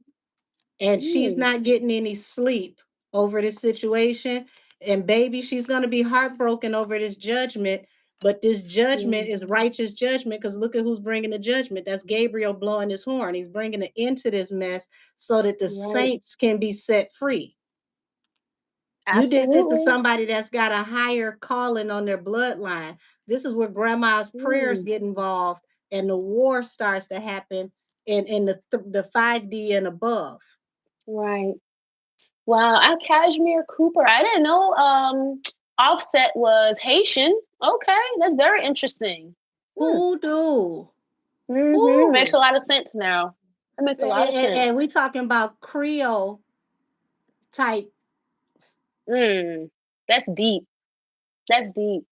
[SPEAKER 1] and she's
[SPEAKER 2] Mm.
[SPEAKER 1] not getting any sleep over this situation. And baby, she's going to be heartbroken over this judgment. But this
[SPEAKER 2] Yeah.
[SPEAKER 1] judgment is righteous judgment, because look at who's bringing the judgment. That's Gabriel blowing his horn. He's bringing it into this mess so that the
[SPEAKER 2] Right.
[SPEAKER 1] saints can be set free. You did this to
[SPEAKER 2] Absolutely.
[SPEAKER 1] somebody that's got a higher calling on their bloodline. This is where grandma's prayers
[SPEAKER 2] Mm.
[SPEAKER 1] get involved, and the war starts to happen in the 5D and above.
[SPEAKER 2] Right. Wow. I Cashmere Cooper. I didn't know Offset was Haitian. Okay, that's very interesting. Hmm.
[SPEAKER 1] Who do?
[SPEAKER 2] Makes
[SPEAKER 1] Who?
[SPEAKER 2] a lot of sense now. That makes a lot of sense.
[SPEAKER 1] And we talking about Creole type.
[SPEAKER 2] Mm. That's deep. That's deep.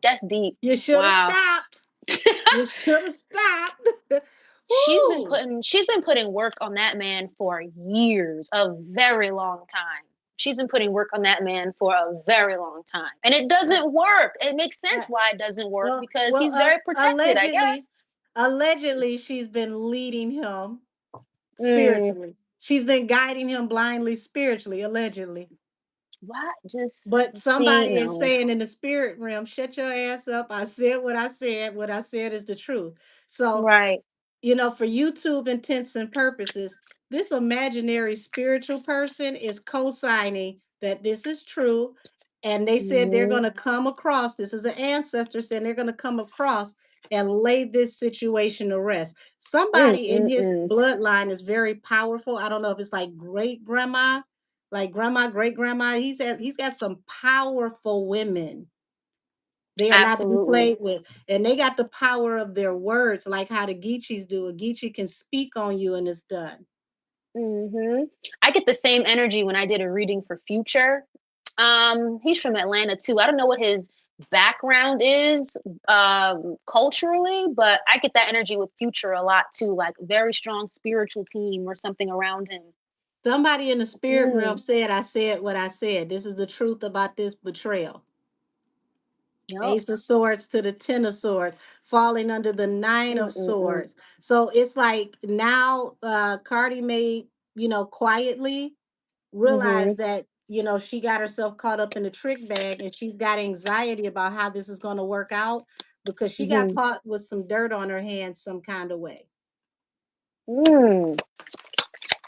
[SPEAKER 2] That's deep.
[SPEAKER 1] You should have
[SPEAKER 2] Wow.
[SPEAKER 1] stopped. You should have stopped. Woo!
[SPEAKER 2] She's been putting work on that man for years, a very long time. She's been putting work on that man for a very long time. And it
[SPEAKER 1] Uh,
[SPEAKER 2] doesn't work. It makes
[SPEAKER 1] uh,
[SPEAKER 2] sense why it doesn't work
[SPEAKER 1] well,
[SPEAKER 2] because
[SPEAKER 1] well,
[SPEAKER 2] he's very protected, I
[SPEAKER 1] allegedly,
[SPEAKER 2] guess.
[SPEAKER 1] allegedly, she's been leading him
[SPEAKER 2] Mm,
[SPEAKER 1] spiritually. She's been guiding him blindly spiritually, allegedly.
[SPEAKER 2] what? Just
[SPEAKER 1] But
[SPEAKER 2] see,
[SPEAKER 1] somebody is
[SPEAKER 2] no.
[SPEAKER 1] saying in the spirit realm, shut your ass up. I said what I said. What I said is the truth. So,
[SPEAKER 2] Right.
[SPEAKER 1] for YouTube intents and purposes, this imaginary spiritual person is co-signing that this is true. And they said they're
[SPEAKER 2] Mm-hmm.
[SPEAKER 1] going to come across, this is an ancestor saying they're going to come across and lay this situation to rest. Somebody in his
[SPEAKER 2] Mm-mm-mm.
[SPEAKER 1] bloodline is very powerful. I don't know if it's like great grandma, like grandma, great grandma. He's got some powerful women. They are not to be
[SPEAKER 2] Absolutely.
[SPEAKER 1] played with. And they got the power of their words, like how the Geechees do. A Geechee can speak on you and it's done.
[SPEAKER 2] Hmm. I get the same energy when I did a reading for Future. He's from Atlanta too. I don't know what his background is culturally, but I get that energy with Future a lot too, like very strong spiritual team or something around him.
[SPEAKER 1] Somebody in the spirit realm
[SPEAKER 2] Mm,
[SPEAKER 1] said, I said what I said. This is the truth about this betrayal.
[SPEAKER 2] yep.
[SPEAKER 1] Ace of Swords to the Ten of Swords, falling under the Nine of
[SPEAKER 2] Mm-mm-mm.
[SPEAKER 1] Swords. So it's like now Cardi made, quietly
[SPEAKER 2] Mm-hmm.
[SPEAKER 1] realize that, she got herself caught up in the trick bag, and she's got anxiety about how this is going to work out, because she got
[SPEAKER 2] Mm-hmm.
[SPEAKER 1] caught with some dirt on her hands some kind of way.
[SPEAKER 2] Mm.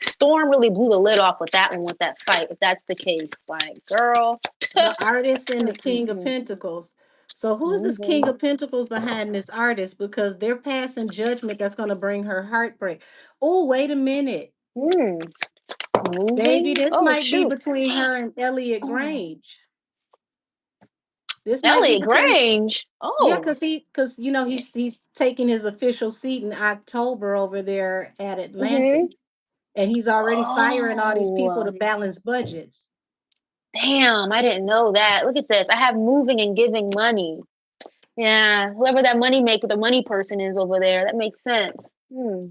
[SPEAKER 2] Storm really blew the lid off with that one with that fight. If that's the case, like girl.
[SPEAKER 1] The artist and the King of
[SPEAKER 2] Mm-mm-mm.
[SPEAKER 1] Pentacles. So who is this
[SPEAKER 2] Mm-hmm.
[SPEAKER 1] King of Pentacles behind this artist? Because they're passing judgment that's going to bring her heartbreak. Oh, wait a minute.
[SPEAKER 2] Mm.
[SPEAKER 1] Baby,
[SPEAKER 2] Moving.
[SPEAKER 1] this
[SPEAKER 2] Oh
[SPEAKER 1] might be
[SPEAKER 2] shoot.
[SPEAKER 1] between her and Elliot
[SPEAKER 2] Oh,
[SPEAKER 1] Grange. This might be
[SPEAKER 2] Elliot
[SPEAKER 1] between.
[SPEAKER 2] Grange.
[SPEAKER 1] Yeah,
[SPEAKER 2] Oh.
[SPEAKER 1] because he's taking his official seat in October over there at
[SPEAKER 2] Mm-hmm.
[SPEAKER 1] Atlantic, and he's already firing all these people to
[SPEAKER 2] Oh.
[SPEAKER 1] balance budgets.
[SPEAKER 2] Damn, I didn't know that. Look at this. I have moving and giving money. Yeah, whoever that money maker, the money person is over there. That makes sense. Hmm.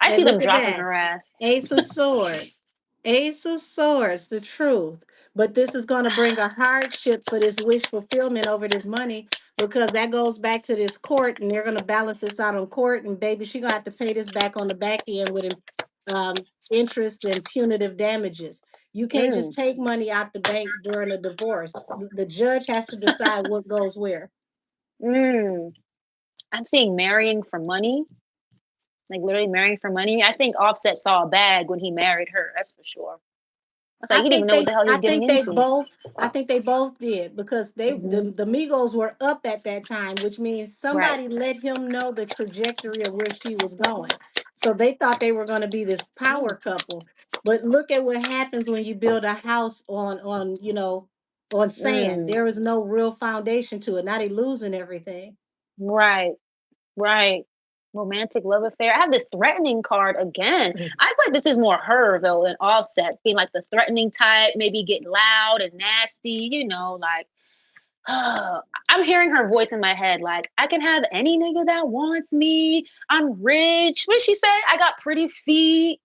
[SPEAKER 2] I see
[SPEAKER 1] And
[SPEAKER 2] them
[SPEAKER 1] look at
[SPEAKER 2] dropping
[SPEAKER 1] that.
[SPEAKER 2] her ass.
[SPEAKER 1] Ace of Swords. Ace of Swords, the truth. But this is going to bring a hardship for this wish fulfillment over this money, because that goes back to this court, and they're going to balance this out on court. And baby, she's going to have to pay this back on the back end with interest and punitive damages. You can't just
[SPEAKER 2] Mm.
[SPEAKER 1] take money out the bank during a divorce. The judge has to decide what goes where.
[SPEAKER 2] Mm. I'm seeing marrying for money. Like literally marrying for money. I think Offset saw a bag when he married her. That's for sure. I was like, he didn't even know what the hell he
[SPEAKER 1] I
[SPEAKER 2] was getting
[SPEAKER 1] think they
[SPEAKER 2] into.
[SPEAKER 1] both I think they both did, because
[SPEAKER 2] Hmm.
[SPEAKER 1] the Migos were up at that time, which means
[SPEAKER 2] Right.
[SPEAKER 1] somebody let him know the trajectory of where she was going. So they thought they were going to be this power
[SPEAKER 2] Mm.
[SPEAKER 1] couple. But look at what happens when you build a house on sand.
[SPEAKER 2] Mm.
[SPEAKER 1] There is no real foundation to it. Now they losing everything.
[SPEAKER 2] Right. Right. Romantic love affair. I have this threatening card again. I feel like this is more her though than Offset, being like the threatening type, maybe getting loud and nasty, like I'm hearing her voice in my head, like, I can have any nigga that wants me. I'm rich. What did she say? I got pretty feet.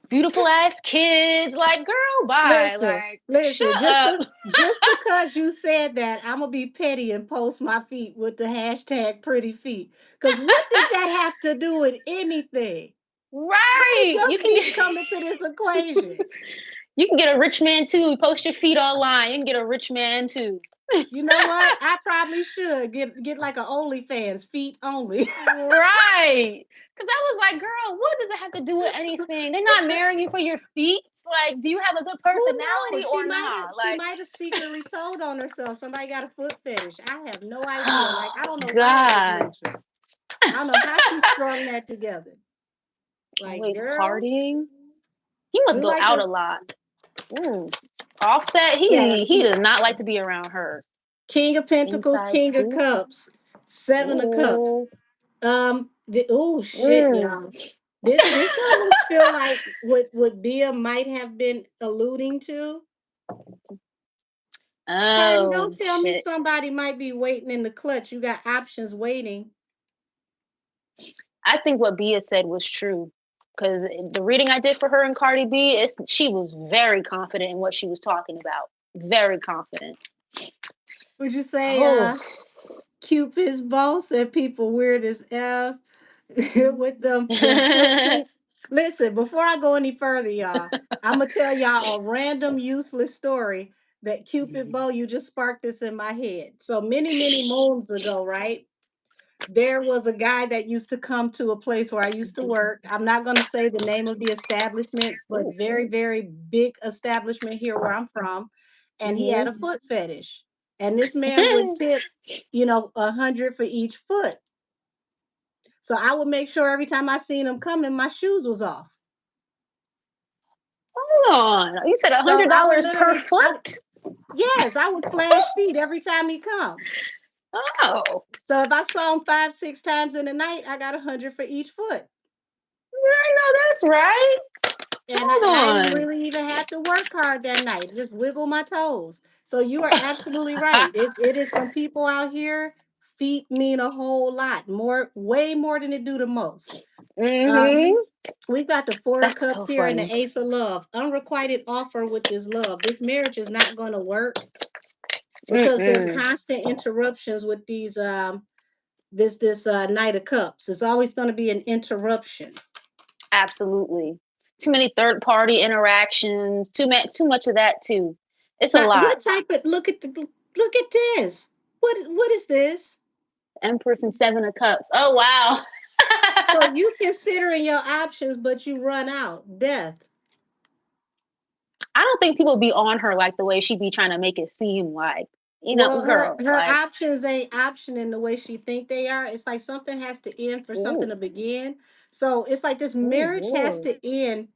[SPEAKER 2] beautiful ass kids. Like, girl, bye.
[SPEAKER 1] Listen,
[SPEAKER 2] Like,
[SPEAKER 1] listen.
[SPEAKER 2] shut up.
[SPEAKER 1] Just because you said that, I'm gonna be petty and post my feet with the hashtag pretty feet. Cause what did that have to do with anything? How did
[SPEAKER 2] Right.
[SPEAKER 1] your feet come into this equation?
[SPEAKER 2] You can get a rich man too. Post your feet online. You can get a rich man too.
[SPEAKER 1] You know what? I probably should get like a OnlyFans feet only.
[SPEAKER 2] Right. Because I was like, girl, what does it have to do with anything? They're not marrying you for your feet. Like, do you have a good
[SPEAKER 1] Who
[SPEAKER 2] personality
[SPEAKER 1] knows?
[SPEAKER 2] or not?
[SPEAKER 1] She
[SPEAKER 2] Like,
[SPEAKER 1] might have secretly told on herself. Somebody got a foot fetish. I have no idea. Like I don't know why that was
[SPEAKER 2] God.
[SPEAKER 1] mentioned. I don't know how she strung that together. Like,
[SPEAKER 2] Always
[SPEAKER 1] girl,
[SPEAKER 2] partying. He must
[SPEAKER 1] you
[SPEAKER 2] go
[SPEAKER 1] like
[SPEAKER 2] out
[SPEAKER 1] to
[SPEAKER 2] a lot. Mm. Offset,
[SPEAKER 1] yeah.
[SPEAKER 2] he does not like to be around her.
[SPEAKER 1] King of Pentacles,
[SPEAKER 2] Inside
[SPEAKER 1] King of
[SPEAKER 2] too.
[SPEAKER 1] Cups, Seven of Cups.
[SPEAKER 2] Ooh.
[SPEAKER 1] Oh shit,
[SPEAKER 2] Mm.
[SPEAKER 1] y'all. This almost feel like what Bia might have been alluding to. Cardi, don't
[SPEAKER 2] Oh
[SPEAKER 1] tell me
[SPEAKER 2] shit.
[SPEAKER 1] somebody might be waiting in the clutch. You got options waiting.
[SPEAKER 2] I think what Bia said was true. Because the reading I did for her and Cardi B, she was very confident in what she was talking about. Very confident.
[SPEAKER 1] Would you say
[SPEAKER 2] Oh.
[SPEAKER 1] Cupid's boss and people weird as F with them foot pics? Listen, before I go any further, y'all, I'm gonna tell y'all a random useless story that Cupid bow, you just sparked this in my head. So many moons ago, right? There was a guy that used to come to a place where I used to work. I'm not going to say the name of the establishment, but
[SPEAKER 2] Ooh.
[SPEAKER 1] very big establishment here where I'm from. And he had
[SPEAKER 2] Mhm.
[SPEAKER 1] a foot fetish. And this man would tip, 100 for each foot. So I would make sure every time I seen him coming, my shoes was off.
[SPEAKER 2] Hold on. You said a
[SPEAKER 1] So
[SPEAKER 2] hundred
[SPEAKER 1] I would
[SPEAKER 2] dollars per
[SPEAKER 1] literally,
[SPEAKER 2] foot?
[SPEAKER 1] yes, I would flash feet every time he come.
[SPEAKER 2] Oh,
[SPEAKER 1] So if I saw him 5, 6 times in the night, I got 100 for each foot.
[SPEAKER 2] I know that's right.
[SPEAKER 1] And
[SPEAKER 2] Hold
[SPEAKER 1] I didn't
[SPEAKER 2] on.
[SPEAKER 1] really even have to work hard that night. Just wiggle my toes. So you are absolutely right. It is some people out here. Feet mean a whole lot more, way more than it do the most. Um,
[SPEAKER 2] Mhm.
[SPEAKER 1] we got the Four of
[SPEAKER 2] That's
[SPEAKER 1] Cups
[SPEAKER 2] so
[SPEAKER 1] here and
[SPEAKER 2] funny.
[SPEAKER 1] the Ace of Love. Unrequited offer with this love. This marriage is not going to work because there's
[SPEAKER 2] Mm-mm.
[SPEAKER 1] constant interruptions with these this Knight of Cups. There's always going to be an interruption.
[SPEAKER 2] Absolutely. Too many third party interactions. Too much of that too. It's a
[SPEAKER 1] Now,
[SPEAKER 2] lot.
[SPEAKER 1] what type of look at this? What is this?
[SPEAKER 2] Empress and Seven of Cups. Oh wow.
[SPEAKER 1] So you considering your options, but you run out. Death.
[SPEAKER 2] I don't think people be on her like the way she be trying to make it seem like.
[SPEAKER 1] Well,
[SPEAKER 2] Girl,
[SPEAKER 1] her
[SPEAKER 2] like,
[SPEAKER 1] options ain't option in the way she think they are. It's like something has to end for something
[SPEAKER 2] ooh,
[SPEAKER 1] to begin. So it's like this
[SPEAKER 2] ooh,
[SPEAKER 1] marriage has
[SPEAKER 2] Lord.
[SPEAKER 1] to end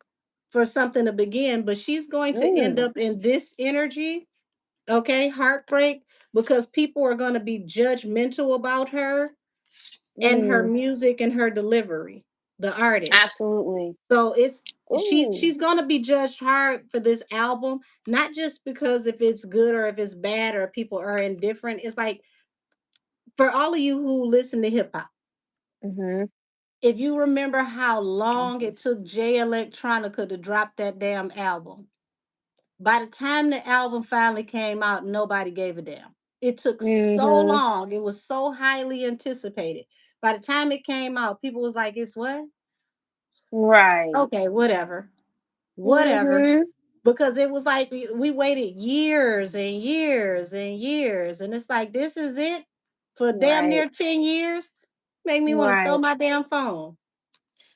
[SPEAKER 1] for something to begin, but she's going to end
[SPEAKER 2] Mm,
[SPEAKER 1] up in this energy, okay, heartbreak, because people are going to be judgmental about her and her
[SPEAKER 2] mm,
[SPEAKER 1] music and her delivery, the artist.
[SPEAKER 2] absolutely.
[SPEAKER 1] So it's
[SPEAKER 2] Ooh.
[SPEAKER 1] she's gonna be judged hard for this album, not just because if it's good or if it's bad or people are indifferent. It's like for all of you who listen to hip hop,
[SPEAKER 2] Mhm.
[SPEAKER 1] if you remember how long it
[SPEAKER 2] Empress.
[SPEAKER 1] took Jay Electronica to drop that damn album, by the time the album finally came out, nobody gave a damn. It took so
[SPEAKER 2] Mhm.
[SPEAKER 1] long. It was so highly anticipated. By the time it came out, people was like, "It's what?
[SPEAKER 2] Right.
[SPEAKER 1] Okay, whatever, whatever."
[SPEAKER 2] Mhm.
[SPEAKER 1] Because it was like we waited years and years and years, and it's like this is it for damn
[SPEAKER 2] Right.
[SPEAKER 1] near 10 years. Make me want to throw
[SPEAKER 2] Right.
[SPEAKER 1] my damn phone.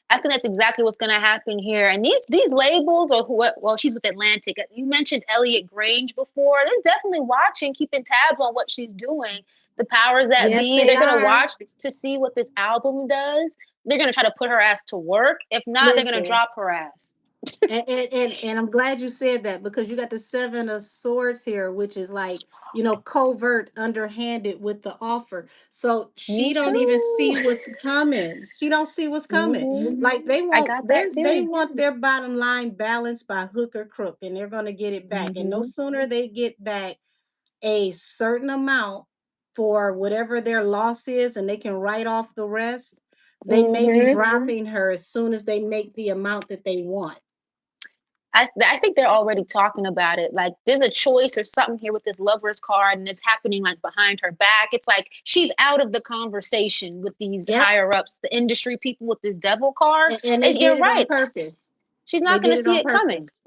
[SPEAKER 2] I think that's exactly what's going to happen here. And these labels, or who? Well, she's with Atlantic. You mentioned Elliot Grange before. They're definitely watching, keeping tabs on what she's doing. The powers that
[SPEAKER 1] Yes,
[SPEAKER 2] be,
[SPEAKER 1] they
[SPEAKER 2] they're going to
[SPEAKER 1] are.
[SPEAKER 2] watch to see what this album does. They're going to try to put her ass to work. If not, they're going to
[SPEAKER 1] Listen,
[SPEAKER 2] drop her ass.
[SPEAKER 1] and I'm glad you said that because you got the Seven of Swords here, which is like covert, underhanded with the offer. So
[SPEAKER 2] Me
[SPEAKER 1] she don't even
[SPEAKER 2] too.
[SPEAKER 1] see what's coming. She don't see what's coming.
[SPEAKER 2] Hmm.
[SPEAKER 1] Like they
[SPEAKER 2] I
[SPEAKER 1] want
[SPEAKER 2] got that
[SPEAKER 1] they
[SPEAKER 2] too.
[SPEAKER 1] want their bottom line balanced by hook or crook, and they're gonna get it back. And no
[SPEAKER 2] Hmm.
[SPEAKER 1] sooner they get back a certain amount for whatever their loss is and they can write off the rest, they may be
[SPEAKER 2] Hmm.
[SPEAKER 1] dropping her as soon as they make the amount that they want.
[SPEAKER 2] I think they're already talking about it. Like there's a choice or something here with this lover's card, and it's happening like behind her back. It's like she's out of the conversation with these
[SPEAKER 1] Yep.
[SPEAKER 2] higher ups, the industry people with this devil card.
[SPEAKER 1] And they
[SPEAKER 2] You're
[SPEAKER 1] did it on
[SPEAKER 2] right.
[SPEAKER 1] purpose.
[SPEAKER 2] She's
[SPEAKER 1] They
[SPEAKER 2] not going
[SPEAKER 1] did
[SPEAKER 2] to
[SPEAKER 1] it
[SPEAKER 2] see
[SPEAKER 1] on
[SPEAKER 2] it coming.
[SPEAKER 1] purpose.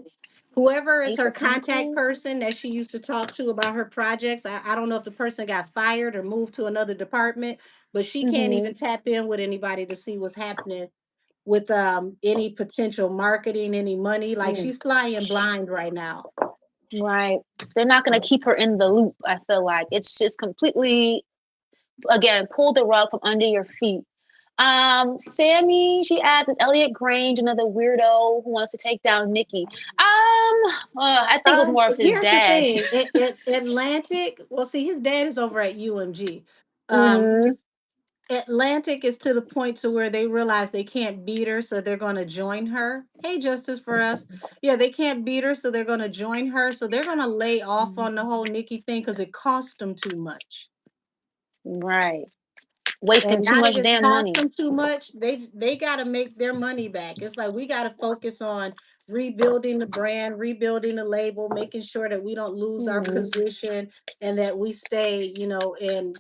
[SPEAKER 1] Whoever is
[SPEAKER 2] Ace
[SPEAKER 1] her
[SPEAKER 2] of
[SPEAKER 1] contact
[SPEAKER 2] Pentacles.
[SPEAKER 1] person that she used to talk to about her projects, I don't know if the person got fired or moved to another department, but she can't
[SPEAKER 2] Mm-hmm.
[SPEAKER 1] even tap in with anybody to see what's happening with any potential marketing, any money. Like
[SPEAKER 2] Mm,
[SPEAKER 1] she's flying blind right now.
[SPEAKER 2] right. They're not going to keep her in the loop. I feel like it's just completely, again, pull the rug from under your feet. Sammy, she asks, is Elliot Grange another weirdo who wants to take down Nikki? I think it was more of his
[SPEAKER 1] Here's the
[SPEAKER 2] dad.
[SPEAKER 1] thing. Atlantic, well, see, his dad is over at UMG. Um,
[SPEAKER 2] Mm-hmm.
[SPEAKER 1] Atlantic is to the point to where they realize they can't beat her, so they're going to join her. Hey, justice for us. Yeah, they can't beat her, so they're going to join her. So they're going to lay off on the whole Nikki thing because it cost them too much.
[SPEAKER 2] Right. Wasting
[SPEAKER 1] And
[SPEAKER 2] too
[SPEAKER 1] now that
[SPEAKER 2] much
[SPEAKER 1] it's
[SPEAKER 2] damn
[SPEAKER 1] cost
[SPEAKER 2] money.
[SPEAKER 1] them too much, they got to make their money back. It's like we got to focus on rebuilding the brand, rebuilding the label, making sure that we don't lose our
[SPEAKER 2] Mm-hmm.
[SPEAKER 1] position and that we stay, in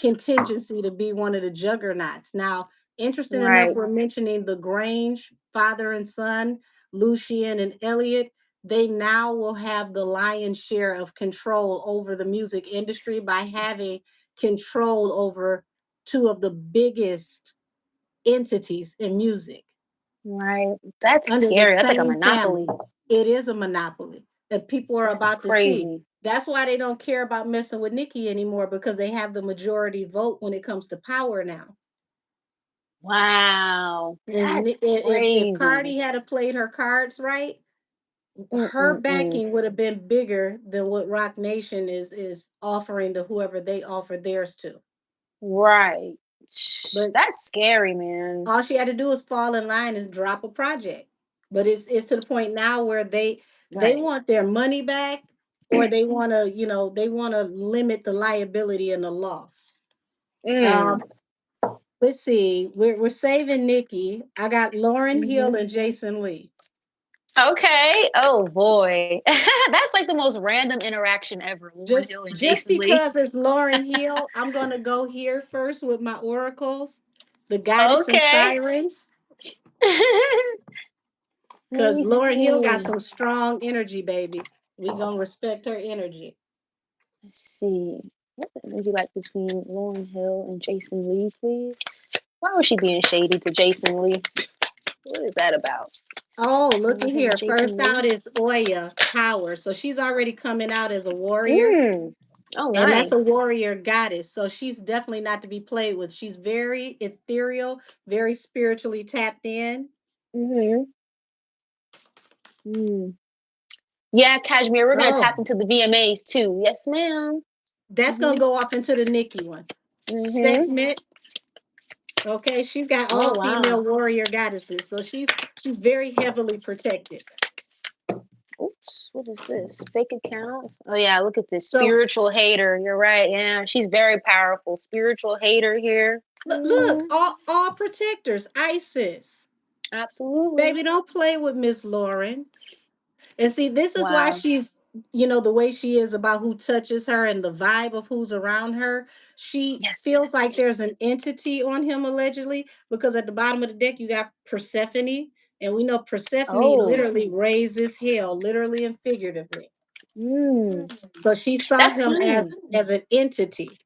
[SPEAKER 1] contingency to be one of the juggernauts. Now, interesting enough,
[SPEAKER 2] Right.
[SPEAKER 1] we're mentioning the Grange father and son, Lucian and Elliot. They now will have the lion's share of control over the music industry by having control over two of the biggest entities in music
[SPEAKER 2] Right. That's
[SPEAKER 1] under the
[SPEAKER 2] scary. That's like a
[SPEAKER 1] same
[SPEAKER 2] monopoly.
[SPEAKER 1] family. It is a monopoly that people are
[SPEAKER 2] That's
[SPEAKER 1] about to see.
[SPEAKER 2] crazy.
[SPEAKER 1] That's why they don't care about messing with Nikki anymore because they have the majority vote when it comes to power now.
[SPEAKER 2] Wow.
[SPEAKER 1] And
[SPEAKER 2] That's
[SPEAKER 1] if
[SPEAKER 2] crazy.
[SPEAKER 1] Cardi had played her cards right, her
[SPEAKER 2] Mm-mm-mm.
[SPEAKER 1] backing would have been bigger than what Roc Nation is offering to whoever they offer theirs to.
[SPEAKER 2] Right.
[SPEAKER 1] But
[SPEAKER 2] That's scary, man.
[SPEAKER 1] all she had to do is fall in line and drop a project. But it's to the point now where they
[SPEAKER 2] Right.
[SPEAKER 1] want their money back, or they want to they want to limit the liability and the loss.
[SPEAKER 2] Mm.
[SPEAKER 1] Um, let's see, we're saving Nikki. I got Lauren Hill
[SPEAKER 2] Hmm.
[SPEAKER 1] and Jason Lee.
[SPEAKER 2] Okay. Oh boy. That's like the most random interaction ever. Lauren
[SPEAKER 1] Just
[SPEAKER 2] Hill and
[SPEAKER 1] just
[SPEAKER 2] Jason Lee.
[SPEAKER 1] because it's Lauren Hill, I'm gonna go here first with my oracles, the goddess and
[SPEAKER 2] Okay.
[SPEAKER 1] sirens,
[SPEAKER 2] Let
[SPEAKER 1] because
[SPEAKER 2] me
[SPEAKER 1] Lauren Hill got
[SPEAKER 2] see.
[SPEAKER 1] some strong energy, baby. We gonna respect her energy.
[SPEAKER 2] Let's see. What would you like between Lauren Hill and Jason Lee, please? Why was she being shady to Jason Lee? What is that about?
[SPEAKER 1] Oh, look
[SPEAKER 2] Lauren
[SPEAKER 1] at
[SPEAKER 2] Hill and
[SPEAKER 1] here.
[SPEAKER 2] Jason
[SPEAKER 1] First
[SPEAKER 2] Lee.
[SPEAKER 1] out is Oya Power. So she's already coming out as a warrior,
[SPEAKER 2] Mm. Oh,
[SPEAKER 1] and that's a
[SPEAKER 2] nice.
[SPEAKER 1] warrior goddess. So she's definitely not to be played with. She's very ethereal, very spiritually tapped in.
[SPEAKER 2] Mm-hmm. Mm. Yeah, Kashmir, we're gonna tap
[SPEAKER 1] Oh,
[SPEAKER 2] into the VMAs too. Yes, ma'am.
[SPEAKER 1] that's
[SPEAKER 2] Mm-hmm.
[SPEAKER 1] gonna go off into the Nikki one.
[SPEAKER 2] Mm-hmm.
[SPEAKER 1] Segment. Okay, she's got
[SPEAKER 2] Oh
[SPEAKER 1] all
[SPEAKER 2] wow.
[SPEAKER 1] female warrior goddesses. So she's very heavily protected.
[SPEAKER 2] Oops, what is this? Fake accounts? Oh yeah, look at this
[SPEAKER 1] So
[SPEAKER 2] spiritual hater. You're right. Yeah, she's very powerful. Spiritual hater here.
[SPEAKER 1] look,
[SPEAKER 2] Hmm.
[SPEAKER 1] all protectors, Isis.
[SPEAKER 2] Absolutely.
[SPEAKER 1] Baby, don't play with Miss Lauren. And see, this is why
[SPEAKER 2] Wow.
[SPEAKER 1] she's, the way she is about who touches her and the vibe of who's around her. She
[SPEAKER 2] Yes.
[SPEAKER 1] feels like there's an entity on him allegedly because at the bottom of the deck you got Persephone, and we know Persephone
[SPEAKER 2] Oh.
[SPEAKER 1] literally raises hell, literally and figuratively.
[SPEAKER 2] Mm.
[SPEAKER 1] So she saw
[SPEAKER 2] That's
[SPEAKER 1] him
[SPEAKER 2] funny.
[SPEAKER 1] as an entity.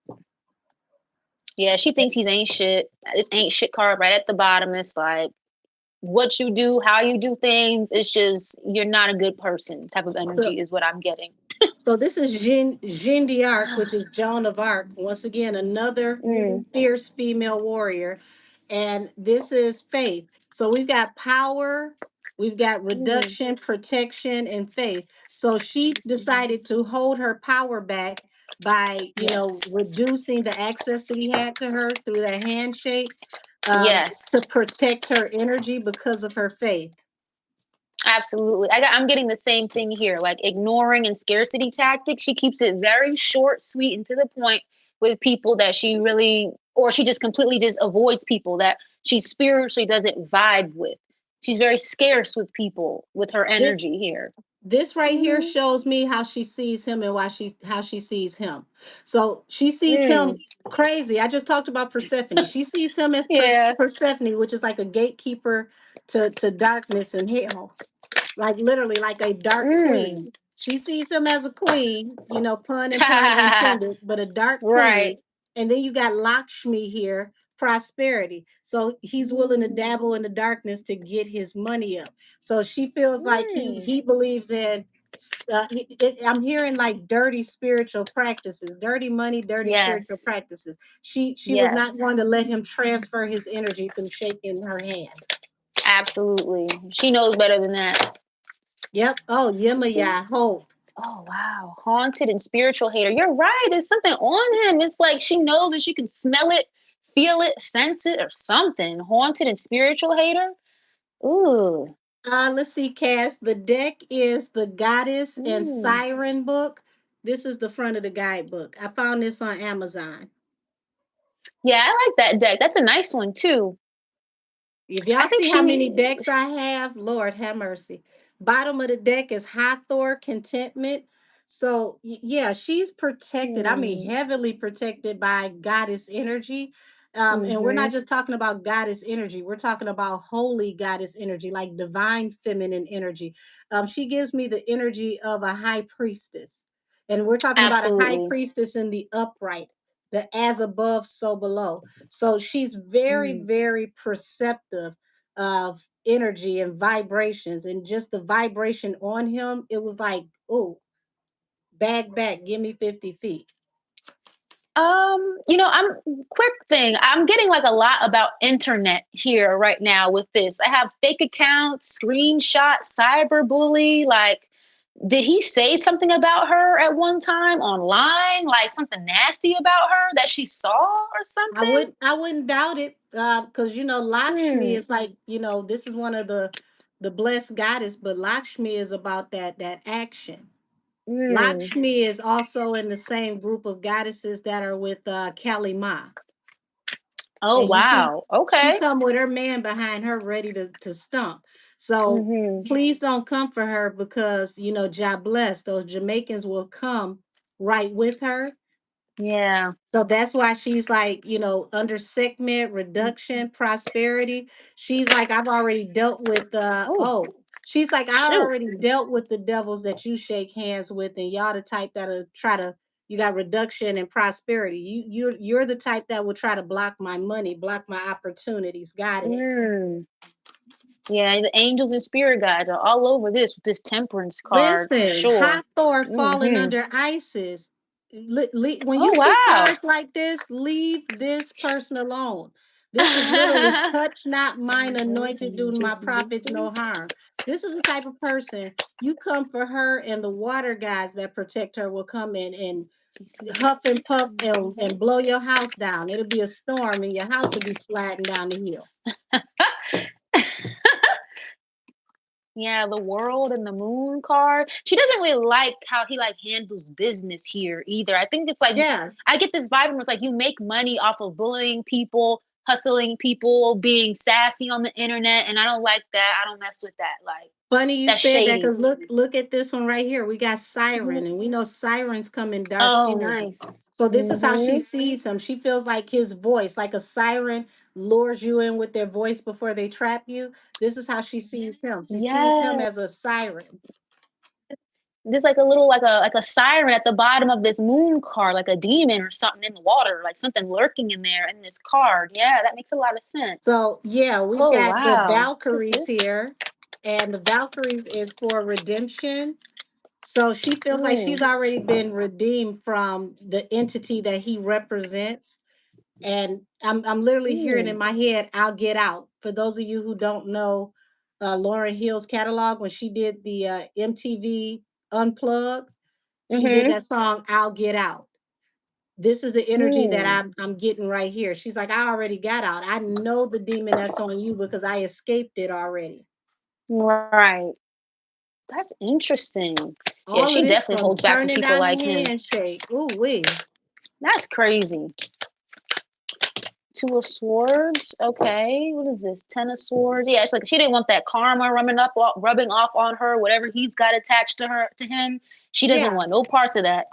[SPEAKER 2] Yeah, she thinks he's ain't shit. This ain't shit card right at the bottom. It's like what you do, how you do things. It's just you're not a good person type of
[SPEAKER 1] So
[SPEAKER 2] energy is what I'm getting.
[SPEAKER 1] So this is Jean d'Arc, which is Joan of Arc. Once again, another
[SPEAKER 2] Mm.
[SPEAKER 1] fierce female warrior. And this is faith. So we've got power, we've got
[SPEAKER 2] Mm.
[SPEAKER 1] reduction, protection, and faith. So she decided to hold her power back by,
[SPEAKER 2] Yes.
[SPEAKER 1] reducing the access that he had to her through that handshake,
[SPEAKER 2] Yes.
[SPEAKER 1] to protect her energy because of her faith.
[SPEAKER 2] Absolutely. I'm getting the same thing here. Like ignoring and scarcity tactics. She keeps it very short, sweet, and to the point with people that she really, or she just completely just avoids people that she spiritually doesn't vibe with. She's very scarce with people with her
[SPEAKER 1] This
[SPEAKER 2] energy here.
[SPEAKER 1] this right here
[SPEAKER 2] Mm-hmm.
[SPEAKER 1] shows me how she sees him and why she how she sees him. So she sees him
[SPEAKER 2] Mm.
[SPEAKER 1] crazy. I just talked about Persephone. She sees him as
[SPEAKER 2] Yeah.
[SPEAKER 1] Persephone, which is like a gatekeeper to darkness and hell, like literally like a dark
[SPEAKER 2] Mm.
[SPEAKER 1] queen. She sees him as a queen, pun and pun intended, but a dark
[SPEAKER 2] Right.
[SPEAKER 1] queen. And then you got Lakshmi here, prosperity. So he's willing to
[SPEAKER 2] Mm.
[SPEAKER 1] dabble in the darkness to get his money up. So she feels like he
[SPEAKER 2] Mm.
[SPEAKER 1] he believes in. I'm hearing like dirty spiritual practices, dirty money, dirty spiritual
[SPEAKER 2] Yes.
[SPEAKER 1] practices. She was not
[SPEAKER 2] Yes.
[SPEAKER 1] going to let him transfer his energy through shaking her hand.
[SPEAKER 2] Absolutely. She knows better than that.
[SPEAKER 1] Yep. Oh,
[SPEAKER 2] You see?
[SPEAKER 1] Yemaya, hope.
[SPEAKER 2] Oh wow. Haunted and spiritual hater. You're right. There's something on him. It's like she knows that she can smell it, feel it, sense it, or something. Haunted and spiritual hater. Ooh.
[SPEAKER 1] Let's see, Cass. The deck is the Goddess and
[SPEAKER 2] Mm.
[SPEAKER 1] Siren book. This is the front of the guidebook. I found this on Amazon.
[SPEAKER 2] Yeah, I like that deck. That's a nice one too.
[SPEAKER 1] If
[SPEAKER 2] I
[SPEAKER 1] y'all
[SPEAKER 2] think
[SPEAKER 1] see how
[SPEAKER 2] she
[SPEAKER 1] many decks I have, Lord have mercy. Bottom of the deck is Hathor, contentment. So yeah, she's protected. I mean,
[SPEAKER 2] mm,
[SPEAKER 1] heavily protected by goddess energy. And we're not
[SPEAKER 2] mm-hmm.
[SPEAKER 1] just talking about goddess energy. We're talking about holy goddess energy, like divine feminine energy. She gives me the energy of a high priestess. And we're talking about a high
[SPEAKER 2] Absolutely.
[SPEAKER 1] priestess in the upright, the as above, so below. So she's very,
[SPEAKER 2] Mm.
[SPEAKER 1] very perceptive of energy and vibrations, and just the vibration on him, it was like, oh, back, give me 50 feet.
[SPEAKER 2] I'm quick thing. I'm getting like a lot about internet here right now with this. I have fake accounts, screenshot, cyberbully. Like, did he say something about her at one time online? Like something nasty about her that she saw or something?
[SPEAKER 1] I wouldn't doubt it, because Lakshmi
[SPEAKER 2] Hmm.
[SPEAKER 1] is like, this is one of the blessed goddess, but Lakshmi is about that action.
[SPEAKER 2] Hmm.
[SPEAKER 1] Lakshmi is also in the same group of goddesses that are with Kali Ma.
[SPEAKER 2] Oh
[SPEAKER 1] And you see,
[SPEAKER 2] wow.
[SPEAKER 1] she
[SPEAKER 2] Okay.
[SPEAKER 1] come with her man behind her ready to stump. So
[SPEAKER 2] Mm-hmm.
[SPEAKER 1] please don't come for her, because God bless, those Jamaicans will come right with her.
[SPEAKER 2] Yeah.
[SPEAKER 1] So that's why she's like, under segment, reduction, prosperity. She's like, I've already dealt with
[SPEAKER 2] Oh
[SPEAKER 1] she's like, I
[SPEAKER 2] shoot.
[SPEAKER 1] already dealt with the devils that you shake hands with, and y'all the type that'll try to, you got reduction and prosperity. You're the type that will try to block my money, block my opportunities. Got it.
[SPEAKER 2] Mm. Yeah, the angels and spirit guides are all over this with this temperance card for
[SPEAKER 1] Listen,
[SPEAKER 2] sure.
[SPEAKER 1] Hathor falling
[SPEAKER 2] Hmm.
[SPEAKER 1] under ISIS. When
[SPEAKER 2] Oh
[SPEAKER 1] you see
[SPEAKER 2] wow.
[SPEAKER 1] cards like this, leave this person alone. This is literally touch not mine anointed, do my prophets no harm. This is the type of person you come for her, and the water guys that protect her will come in and huff and puff and blow your house down. It'll be a storm and your house will be sliding down the hill.
[SPEAKER 2] Yeah, the world and the moon card. She doesn't really like how he like handles business here either. I think it's like
[SPEAKER 1] Yeah.
[SPEAKER 2] I get this vibe from it's like you make money off of bullying people, hustling people, being sassy on the internet, and I don't like that. I don't mess with that. Like
[SPEAKER 1] Funny you
[SPEAKER 2] that's
[SPEAKER 1] said that,
[SPEAKER 2] shady.
[SPEAKER 1] because look at this one right here. We got
[SPEAKER 2] Mhm.
[SPEAKER 1] Siren, and we know sirens come in dark
[SPEAKER 2] Oh,
[SPEAKER 1] energy.
[SPEAKER 2] nice.
[SPEAKER 1] So this is how she
[SPEAKER 2] Mhm.
[SPEAKER 1] sees him. She feels like his voice, like a siren lures you in with their voice before they trap you. This is how she sees him. She sees him
[SPEAKER 2] Yes.
[SPEAKER 1] as a siren.
[SPEAKER 2] There's like a little like a siren at the bottom of this moon card, like a demon or something in the water, like something lurking in there in this card. Yeah, that makes a lot of sense.
[SPEAKER 1] So yeah, we
[SPEAKER 2] Oh
[SPEAKER 1] got the
[SPEAKER 2] wow. What is
[SPEAKER 1] Valkyries
[SPEAKER 2] this?
[SPEAKER 1] here, and the Valkyries is for redemption. So she feels like
[SPEAKER 2] Mm,
[SPEAKER 1] she's already been redeemed from the entity that he represents. And I'm literally hearing in
[SPEAKER 2] mm,
[SPEAKER 1] my head, "I'll get out." For those of you who don't know, Lauren Hill's catalog, when she did the MTV Unplugged, she did
[SPEAKER 2] mm-hmm,
[SPEAKER 1] that song "I'll Get Out." This is the energy that
[SPEAKER 2] mm.
[SPEAKER 1] I'm getting right here. She's like, "I already got out. I know the demon that's on you because I escaped it already."
[SPEAKER 2] Right. That's interesting. Yeah,
[SPEAKER 1] All of
[SPEAKER 2] she
[SPEAKER 1] this
[SPEAKER 2] definitely
[SPEAKER 1] from
[SPEAKER 2] holds back from
[SPEAKER 1] turning
[SPEAKER 2] people
[SPEAKER 1] down a
[SPEAKER 2] like him.
[SPEAKER 1] handshake. Ooh wee.
[SPEAKER 2] That's crazy. Two of Swords. Okay, what is this? Ten of Swords. Yeah, it's like she didn't want that karma rubbing off on her. Whatever he's got attached to him. She doesn't
[SPEAKER 1] Yeah.
[SPEAKER 2] want no parts of that.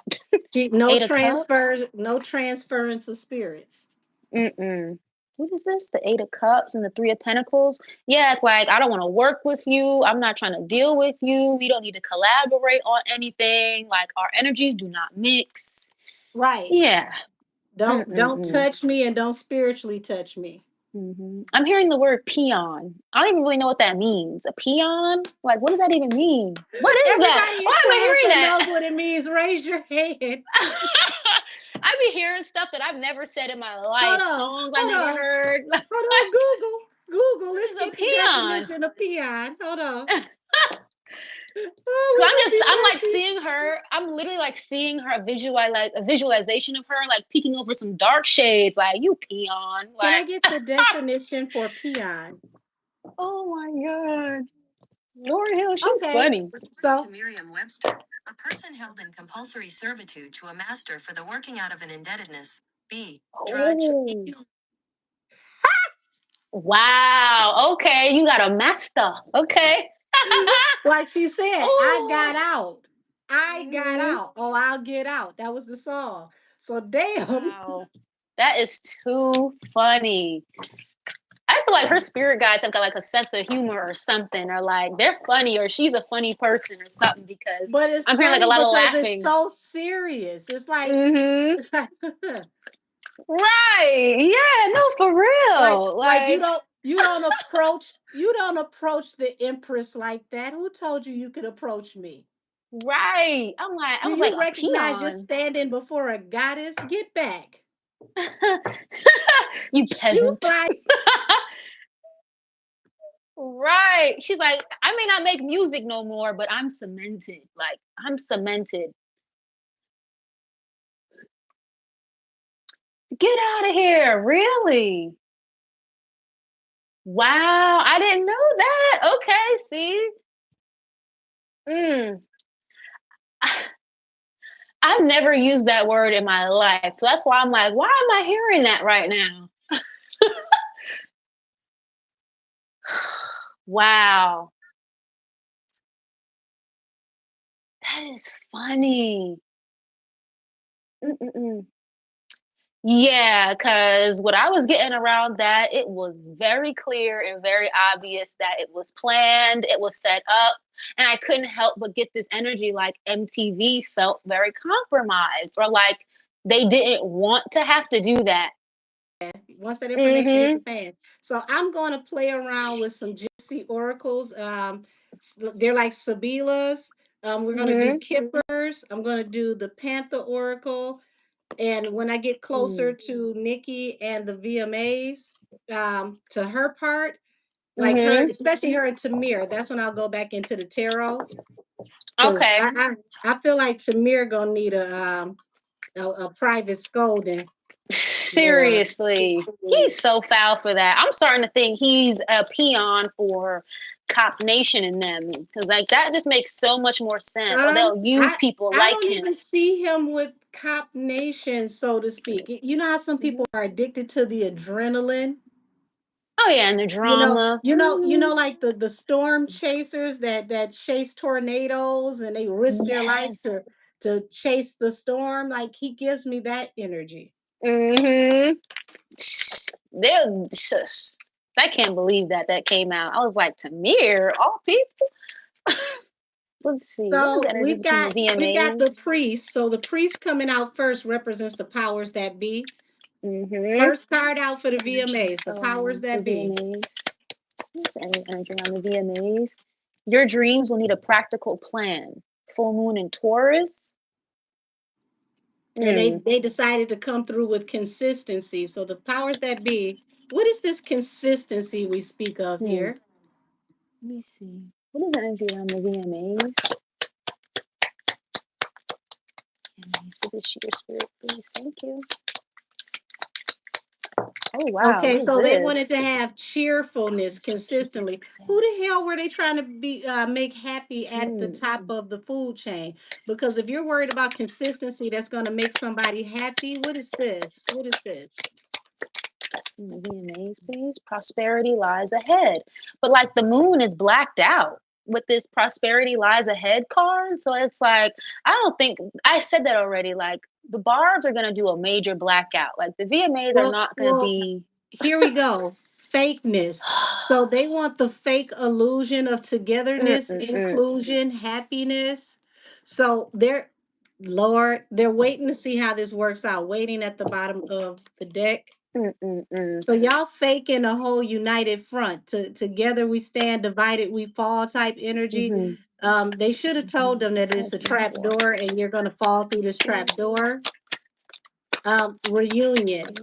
[SPEAKER 1] No
[SPEAKER 2] Eight of Cups.
[SPEAKER 1] transfer, no transference of spirits.
[SPEAKER 2] Mm-mm. What is this? The Eight of Cups and the Three of Pentacles. Yeah, it's like I don't want to work with you. I'm not trying to deal with you. We don't need to collaborate on anything. Like our energies do not mix.
[SPEAKER 1] Right.
[SPEAKER 2] Yeah.
[SPEAKER 1] Don't
[SPEAKER 2] Mm-mm-mm.
[SPEAKER 1] touch me and don't spiritually touch me.
[SPEAKER 2] I'm hearing the word peon. I don't even really know what that means. A peon? Like, what does that even mean? What is that?
[SPEAKER 1] Everybody in
[SPEAKER 2] Why am I
[SPEAKER 1] class
[SPEAKER 2] hearing
[SPEAKER 1] that
[SPEAKER 2] that?
[SPEAKER 1] knows what it means, raise your hand.
[SPEAKER 2] I be hearing stuff that I've never said in my
[SPEAKER 1] Hold
[SPEAKER 2] life.
[SPEAKER 1] on,
[SPEAKER 2] Songs I
[SPEAKER 1] hold
[SPEAKER 2] never
[SPEAKER 1] on,
[SPEAKER 2] heard. What
[SPEAKER 1] hold on. Google, Google. Let's
[SPEAKER 2] is a
[SPEAKER 1] get the
[SPEAKER 2] peon?
[SPEAKER 1] definition of peon. Hold on.
[SPEAKER 2] Cause
[SPEAKER 1] Oh,
[SPEAKER 2] I'm
[SPEAKER 1] we're
[SPEAKER 2] like
[SPEAKER 1] gonna be
[SPEAKER 2] seeing her. I'm literally like seeing her a visualization of her like peeking over some dark shades. Like you peon.
[SPEAKER 1] Can I
[SPEAKER 2] Like
[SPEAKER 1] get the definition for peon?
[SPEAKER 2] oh my god, Lauren Hill, she's
[SPEAKER 1] Okay,
[SPEAKER 2] funny.
[SPEAKER 1] so to Merriam-Webster, a person held in compulsory servitude to a master for the working out of an indebtedness. B. Drudge.
[SPEAKER 2] Oh wow. Okay, you got a master. Okay.
[SPEAKER 1] Like she said, I got
[SPEAKER 2] Oh.
[SPEAKER 1] out. I got
[SPEAKER 2] Mhm.
[SPEAKER 1] out. Oh, I'll get out. That was the song. So damn.
[SPEAKER 2] Wow. That is too funny. I feel like her spirit guides have got like a sense of humor or something, or like they're funny, or she's a funny person or something because
[SPEAKER 1] But it's
[SPEAKER 2] I'm hearing like a
[SPEAKER 1] funny
[SPEAKER 2] lot of
[SPEAKER 1] because it's
[SPEAKER 2] laughing.
[SPEAKER 1] so serious. It's like,
[SPEAKER 2] Mm-hmm.
[SPEAKER 1] it's like,
[SPEAKER 2] Right. Yeah, no, for real.
[SPEAKER 1] like
[SPEAKER 2] Like,
[SPEAKER 1] you don't approach the empress like that. Who told you you could approach me?
[SPEAKER 2] right. I
[SPEAKER 1] Do
[SPEAKER 2] was like
[SPEAKER 1] you
[SPEAKER 2] a
[SPEAKER 1] recognize you're
[SPEAKER 2] peon.
[SPEAKER 1] standing before a goddess? Get back.
[SPEAKER 2] You
[SPEAKER 1] You
[SPEAKER 2] peasant.
[SPEAKER 1] fly.
[SPEAKER 2] Right. She's like, I may not make music no more, but I'm cemented. Like, I'm cemented. Get out of here. Really? Wow. I didn't know that. Okay. See? Mm. I've never used that word in my life. So that's why I'm like, why am I hearing that right now? Wow. That is funny. Mm-mm-mm. Yeah, because what I was getting around that, it was very clear and very obvious that it was planned, it was set up, and I couldn't help but get this energy like MTV felt very compromised or like they didn't want to have to do that.
[SPEAKER 1] Once that information hit the
[SPEAKER 2] Mm-hmm.
[SPEAKER 1] fan. So I'm going to play around with some gypsy oracles. They're like Sabilas. We're going to do
[SPEAKER 2] Mm-hmm.
[SPEAKER 1] Kippers. I'm going to do the Panther Oracle. And when I get closer to Nikki and the VMAs, to her part, like her,
[SPEAKER 2] Mm-hmm.
[SPEAKER 1] especially her and Tamir, that's when I'll go back into the tarot. Because
[SPEAKER 2] Okay.
[SPEAKER 1] I feel like Tamir gonna need a private scolding. Or
[SPEAKER 2] Seriously, he's so foul for that. I'm starting to think he's a peon for Cop Nation and them because like that just makes so much more sense. Or
[SPEAKER 1] um,
[SPEAKER 2] they'll use
[SPEAKER 1] I
[SPEAKER 2] people
[SPEAKER 1] I
[SPEAKER 2] like
[SPEAKER 1] don't
[SPEAKER 2] him.
[SPEAKER 1] even see him with Cop Nation, so to speak. You know how some people
[SPEAKER 2] Mhm.
[SPEAKER 1] are addicted to the adrenaline.
[SPEAKER 2] Oh yeah, and the drama.
[SPEAKER 1] Like the storm chasers that chase tornadoes and they risk their life
[SPEAKER 2] Yes.
[SPEAKER 1] to chase the storm. Like he gives me that energy.
[SPEAKER 2] Mm-hmm. They'll. I can't believe that came out. I was like, Tamir, all people. Let's see. What is the
[SPEAKER 1] So
[SPEAKER 2] energy between the
[SPEAKER 1] we've got the
[SPEAKER 2] VMAs?
[SPEAKER 1] priest. So the priest coming out first represents the powers that be.
[SPEAKER 2] Mm-hmm.
[SPEAKER 1] First card out for the
[SPEAKER 2] Energy.
[SPEAKER 1] VMAs, the powers
[SPEAKER 2] The
[SPEAKER 1] that be.
[SPEAKER 2] VMAs. What's the energy around the VMAs? Your dreams will need a practical plan. Full moon in Taurus.
[SPEAKER 1] And
[SPEAKER 2] Hmm.
[SPEAKER 1] they decided to come through with consistency. So the powers that be, what is this consistency we speak of
[SPEAKER 2] Hmm.
[SPEAKER 1] here?
[SPEAKER 2] Let me see. What is the energy around the VMAs? VMAs for this year, spirit, please. Thank you. Oh wow,
[SPEAKER 1] Okay,
[SPEAKER 2] what is
[SPEAKER 1] so they wanted
[SPEAKER 2] this?
[SPEAKER 1] to have cheerfulness
[SPEAKER 2] Keys of
[SPEAKER 1] consistently. Who the
[SPEAKER 2] success.
[SPEAKER 1] hell were they trying to be make happy at the
[SPEAKER 2] Hmm.
[SPEAKER 1] top of the food chain? Because if you're worried about consistency, that's going to make somebody happy. What is this? What is this?
[SPEAKER 2] VMAs, please. Prosperity lies ahead. But like the moon is blacked out with this prosperity lies ahead card. So it's like, I don't think I said that already. Like the barbs are gonna do a major blackout. Like the VMAs are
[SPEAKER 1] Well,
[SPEAKER 2] not gonna
[SPEAKER 1] well,
[SPEAKER 2] be
[SPEAKER 1] here we go. Fakeness. So they want the fake illusion of togetherness,
[SPEAKER 2] mm-mm-mm,
[SPEAKER 1] inclusion, happiness. So Lord, they're waiting to see how this works out, waiting at the bottom of the deck.
[SPEAKER 2] mm-mm-mm.
[SPEAKER 1] So y'all faking a whole united front. Together we stand, divided we fall type energy.
[SPEAKER 2] Mm-hmm.
[SPEAKER 1] They should have told them that it's a trap
[SPEAKER 2] 2024.
[SPEAKER 1] door and you're gonna fall through this trap door. Reunion.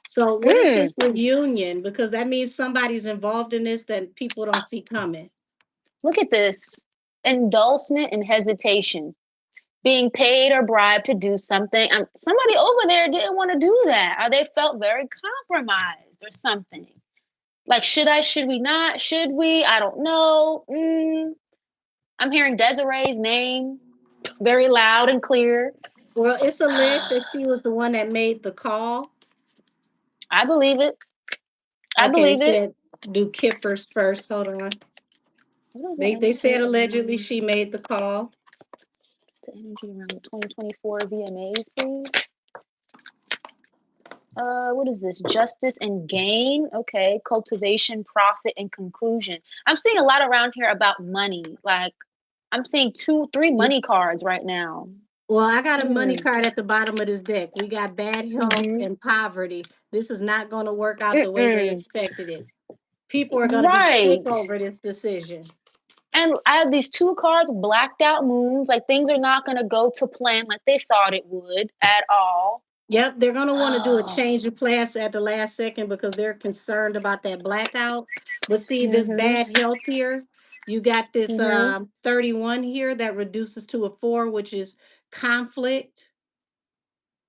[SPEAKER 1] So what is
[SPEAKER 2] Mm,
[SPEAKER 1] this reunion? Because that means somebody's involved in this that people don't see coming.
[SPEAKER 2] look at this. Endorsement and hesitation. Being paid or bribed to do something. Somebody over there didn't want to do that, or they felt very compromised or something. Like, should we not? Should we? I don't know. I'm hearing Desiree's name very loud and clear.
[SPEAKER 1] Well, it's alleged that she was the one that made the call.
[SPEAKER 2] I believe it. I
[SPEAKER 1] Okay, they
[SPEAKER 2] believe it.
[SPEAKER 1] said do Kippers first. Hold on.
[SPEAKER 2] What does the
[SPEAKER 1] They
[SPEAKER 2] energy
[SPEAKER 1] said allegedly
[SPEAKER 2] around
[SPEAKER 1] she made the call.
[SPEAKER 2] the energy around the 2024 VMAs, please? What is this? Justice and gain. Okay, cultivation, profit, and conclusion. I'm seeing a lot around here about money. Like I'm seeing 2, 3 money cards right now.
[SPEAKER 1] Well, I got a money
[SPEAKER 2] Mm.
[SPEAKER 1] card at the bottom of this deck. We got bad health
[SPEAKER 2] Mm-hmm.
[SPEAKER 1] and poverty. This is not going to work out the way they
[SPEAKER 2] Mm-mm.
[SPEAKER 1] expected it. People are going to be sick
[SPEAKER 2] Right.
[SPEAKER 1] over this decision.
[SPEAKER 2] And I have these 2 cards, blacked out moons. Like things are not going to go to plan like they thought it would at all.
[SPEAKER 1] Yep, they're going to want to do a change of plans at the last second because they're concerned about that blackout. But see, this
[SPEAKER 2] Mm-hmm.
[SPEAKER 1] bad health here, you got this
[SPEAKER 2] Mm-hmm.
[SPEAKER 1] 31 here that reduces to a 4, which is conflict.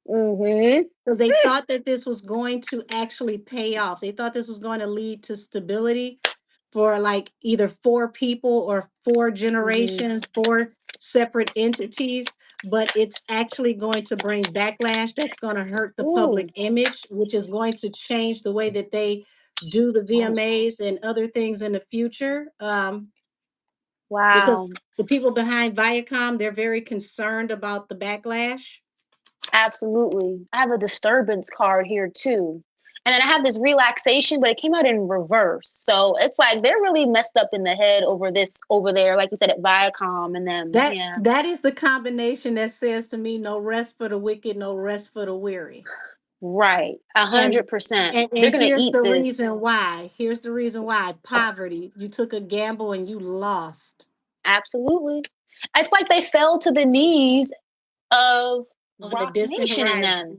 [SPEAKER 2] Mm-hmm.
[SPEAKER 1] Because they thought that this was going to actually pay off. They thought this was going to lead to stability for like either 4 people or 4 generations, 4 separate entities, but it's actually going to bring backlash that's going to hurt the public
[SPEAKER 2] Ooh.
[SPEAKER 1] image, which is going to change the way that they do the
[SPEAKER 2] Oh.
[SPEAKER 1] VMAs and other things in the future.
[SPEAKER 2] Wow.
[SPEAKER 1] Because the people behind Viacom, they're very concerned about the backlash.
[SPEAKER 2] Absolutely. I have a disturbance card here too. And then I have this relaxation, but it came out in reverse. So it's like they're really messed up in the head over this over there, like you said at Viacom and them.
[SPEAKER 1] That
[SPEAKER 2] Yeah.
[SPEAKER 1] that is the combination that says to me, no rest for the wicked, no rest for the weary.
[SPEAKER 2] Right. A
[SPEAKER 1] And
[SPEAKER 2] hundred percent.
[SPEAKER 1] and
[SPEAKER 2] They're gonna
[SPEAKER 1] here's
[SPEAKER 2] eat
[SPEAKER 1] the
[SPEAKER 2] this.
[SPEAKER 1] reason why. Here's the reason why. Poverty. You took a gamble and you lost
[SPEAKER 2] Absolutely. It's like they fell to the knees of
[SPEAKER 1] on the
[SPEAKER 2] Roc
[SPEAKER 1] distant
[SPEAKER 2] Nation and
[SPEAKER 1] horizon.
[SPEAKER 2] them.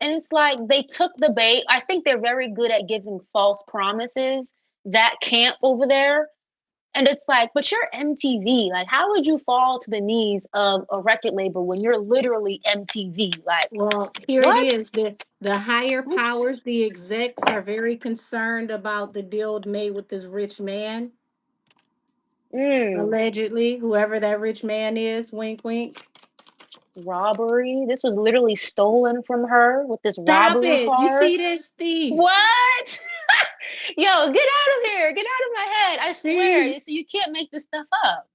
[SPEAKER 2] And it's like they took the bait. I think they're very good at giving false promises. That camp over there. And it's like, but you're MTV. Like, how would you fall to the knees of a record label when you're literally MTV? Like,
[SPEAKER 1] Well, here it
[SPEAKER 2] what?
[SPEAKER 1] is. The higher
[SPEAKER 2] What?
[SPEAKER 1] powers, the execs are very concerned about the deal made with this rich man.
[SPEAKER 2] Mm,
[SPEAKER 1] Allegedly, whoever that rich man is, wink wink.
[SPEAKER 2] robbery. This was literally stolen from her with this
[SPEAKER 1] Stop
[SPEAKER 2] robbery
[SPEAKER 1] it. You
[SPEAKER 2] card.
[SPEAKER 1] see this thief.
[SPEAKER 2] What? Yo, get out of here. Get out of my head. I swear.
[SPEAKER 1] Thief.
[SPEAKER 2] You can't make this stuff up.